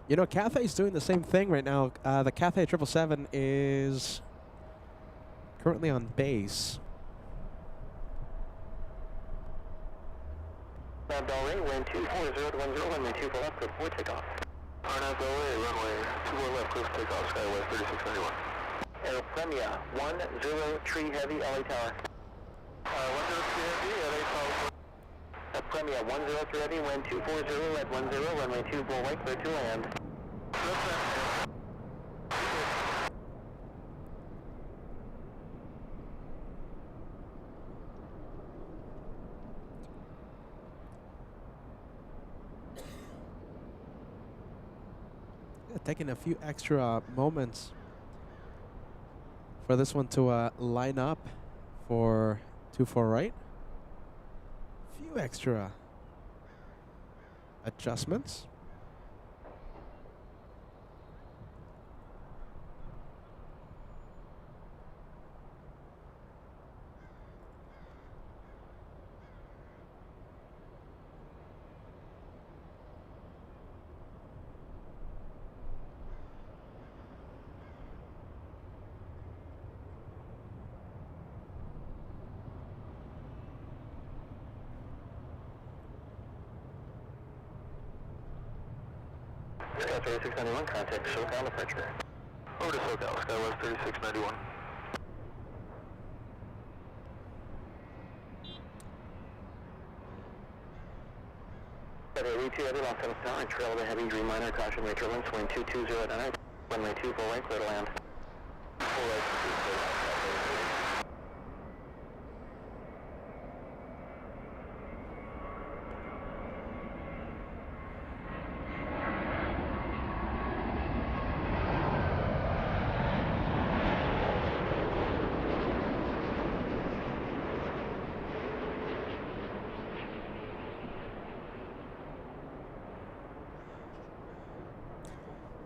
You know, Cathay's doing the same thing right now. The Cathay 777 is currently on base. Belray, wind 24010, runway 24 left, clear for takeoff. RNAV Belray, runway 24 left, clear for takeoff, Skywest 3691. Air Premia, 103 Heavy, LA Tower. 103 Heavy, LA Tower. Air Premia, 103 Heavy, wind 240 at 10, runway 24 right, clear to land. Taking a few extra moments for this one to line up for 24 right. Few extra adjustments. Sky 3691, contact SoCal departure. Over to SoCal, Skywest 3691. KLAX Heavy, Los Angeles now, trail the heavy, green minor, caution, way turbulence, wind 22099, runway 24 right, clear to land. Full right, clear to land.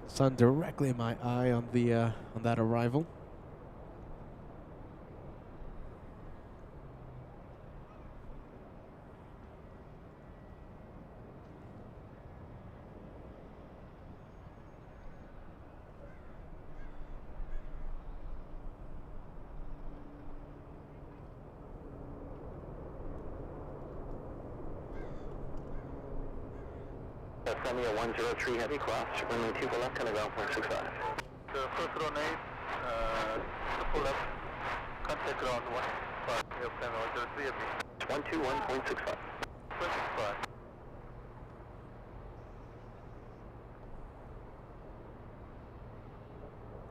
Sun directly in my eye on the on that arrival. Semi a 103 heavy cross, runway 2 for left, kind of ground point 65. The first runway, the full left, contact ground 1, airplane 103 heavy. 121.65. 165.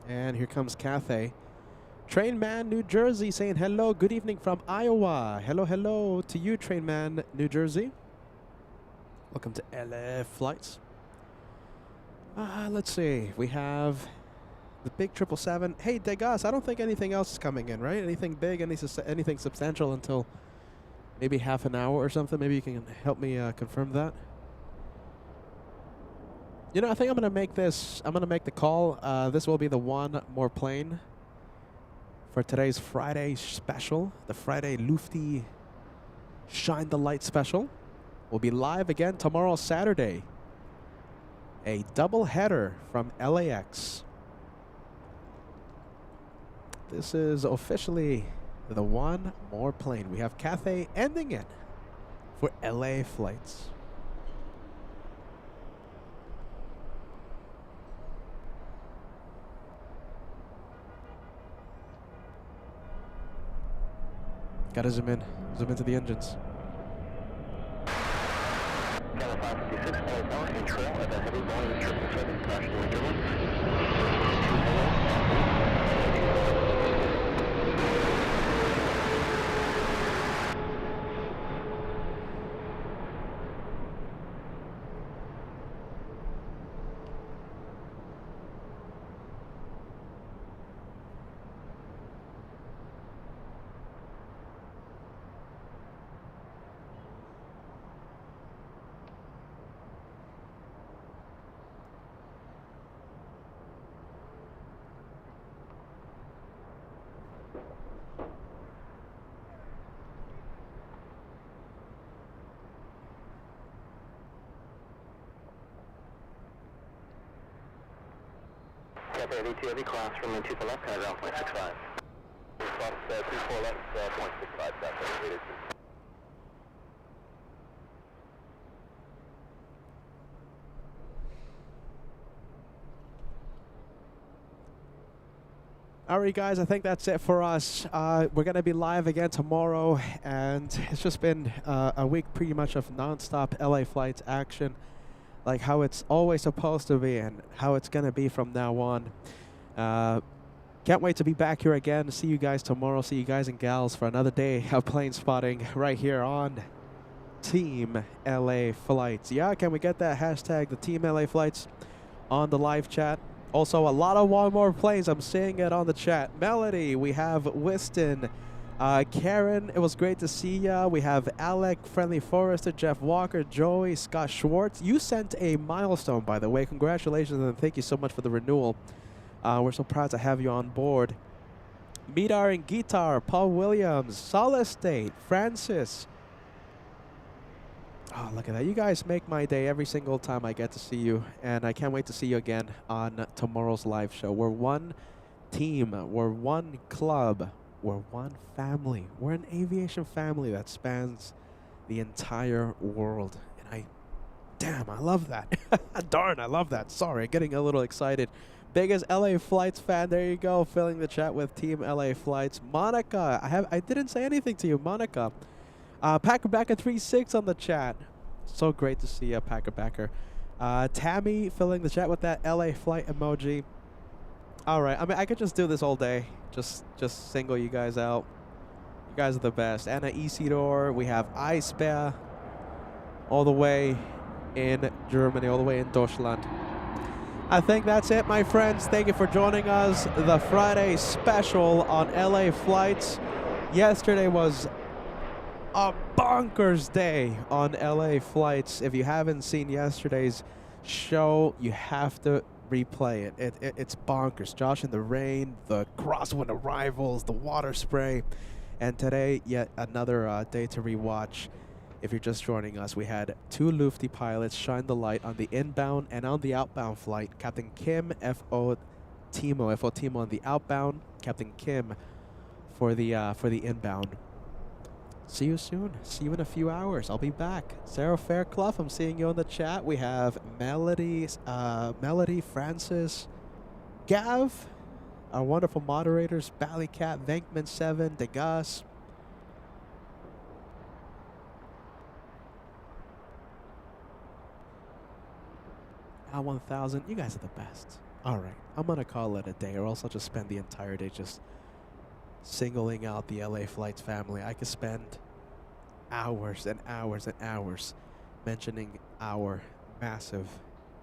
And here comes Cathay. Trainman, New Jersey, saying hello. Good evening from Iowa. Hello, hello to you, Trainman, New Jersey. Welcome to LA Flights. Let's see. We have the big 777. Hey, Degas, I don't think anything else is coming in, right? Anything big, anything substantial until maybe half an hour or something. Maybe you can help me confirm that. You know, I think I'm going to make this. I'm going to make the call. This will be the one more plane for today's Friday special. The Friday Lufty Shine the Light special. We'll be live again tomorrow, Saturday. A double header from LAX. This is officially the one more plane. We have Cathay ending it for LA flights. Gotta zoom into the engines. Channel 556, Flight Tower, in trail at the heavy volume 777, caution wind turbulence. Cathay A380 heavy cross, runway 2 for left, kind of ground point 65. Cross 34 left, point 65, Cathay A380. Alright guys, I think that's it for us. We're going to be live again tomorrow, and it's just been a week pretty much of non-stop LA flights action, like how it's always supposed to be and how it's going to be from now on. Can't wait to be back here again. See you guys tomorrow. See you guys and gals for another day of plane spotting right here on Team LA Flights. Yeah, can we get that hashtag, the Team LA Flights, on the live chat? Also, a lot of one more planes. I'm seeing it on the chat. Melody, we have Whiston, Karen, it was great to see ya. We have Alec, Friendly Forester, Jeff Walker, Joey, Scott Schwartz. You sent a milestone, by the way. Congratulations and thank you so much for the renewal. We're so proud to have you on board. Midar and Guitar, Paul Williams, Solid State, Francis. Oh, look at that. You guys make my day every single time I get to see you. And I can't wait to see you again on tomorrow's live show. We're one team. We're one club. We're one family. We're an aviation family that spans the entire world. And damn, I love that. Darn, I love that. Sorry, getting a little excited. Biggest LA Flights fan. There you go. Filling the chat with Team LA Flights. Monica, I didn't say anything to you, Monica. Packer back at 3-6 on the chat. So great to see a Packer backer. Tammy filling the chat with that LA flight emoji. All right, I mean, I could just do this all day. Just single you guys out. You guys are the best. Anna Isidor. We have Eisbär all the way in Germany, all the way in Deutschland. I think that's it, my friends. Thank you for joining us. The Friday special on LA flights. Yesterday was a bonkers day on LA flights. If you haven't seen yesterday's show, you have to replay it. It's bonkers. Josh in the rain, the crosswind arrivals, the water spray. And today, yet another day to rewatch. If you're just joining us, we had two Lufty pilots shine the light on the inbound and on the outbound flight. Captain Kim, FO Timo on the outbound. Captain Kim for the inbound. See you soon. See you in a few hours. I'll be back. Sarah Fairclough, I'm seeing you in the chat. We have Melody, Francis, Gav, our wonderful moderators, Ballycat, Venkman7, Degas. 1000. You guys are the best. All right. I'm going to call it a day, or else I'll just spend the entire day just singling out the LA Flights family. I could spend hours and hours and hours mentioning our massive,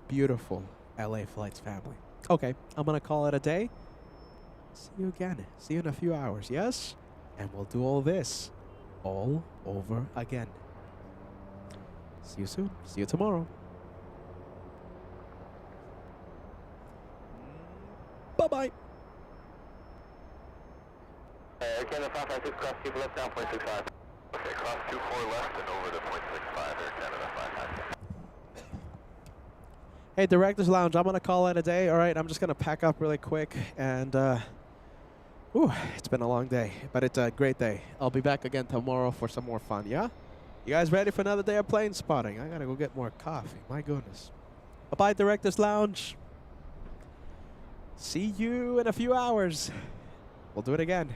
beautiful LA Flights family. Okay. I'm going to call it a day. See you again. See you in a few hours. Yes? And we'll do all this all over again. See you soon. See you tomorrow. Bye-bye. Canada 556, cross 2 left down 0.65. Okay, cross 24 left and over to 0.65 Air Canada 556. Hey, Director's Lounge, I'm going to call it a day. All right, I'm just going to pack up really quick. And, it's been a long day, but it's a great day. I'll be back again tomorrow for some more fun, yeah? You guys ready for another day of plane spotting? I got to go get more coffee. My goodness. Bye-bye, Director's Lounge. See you in a few hours. We'll do it again.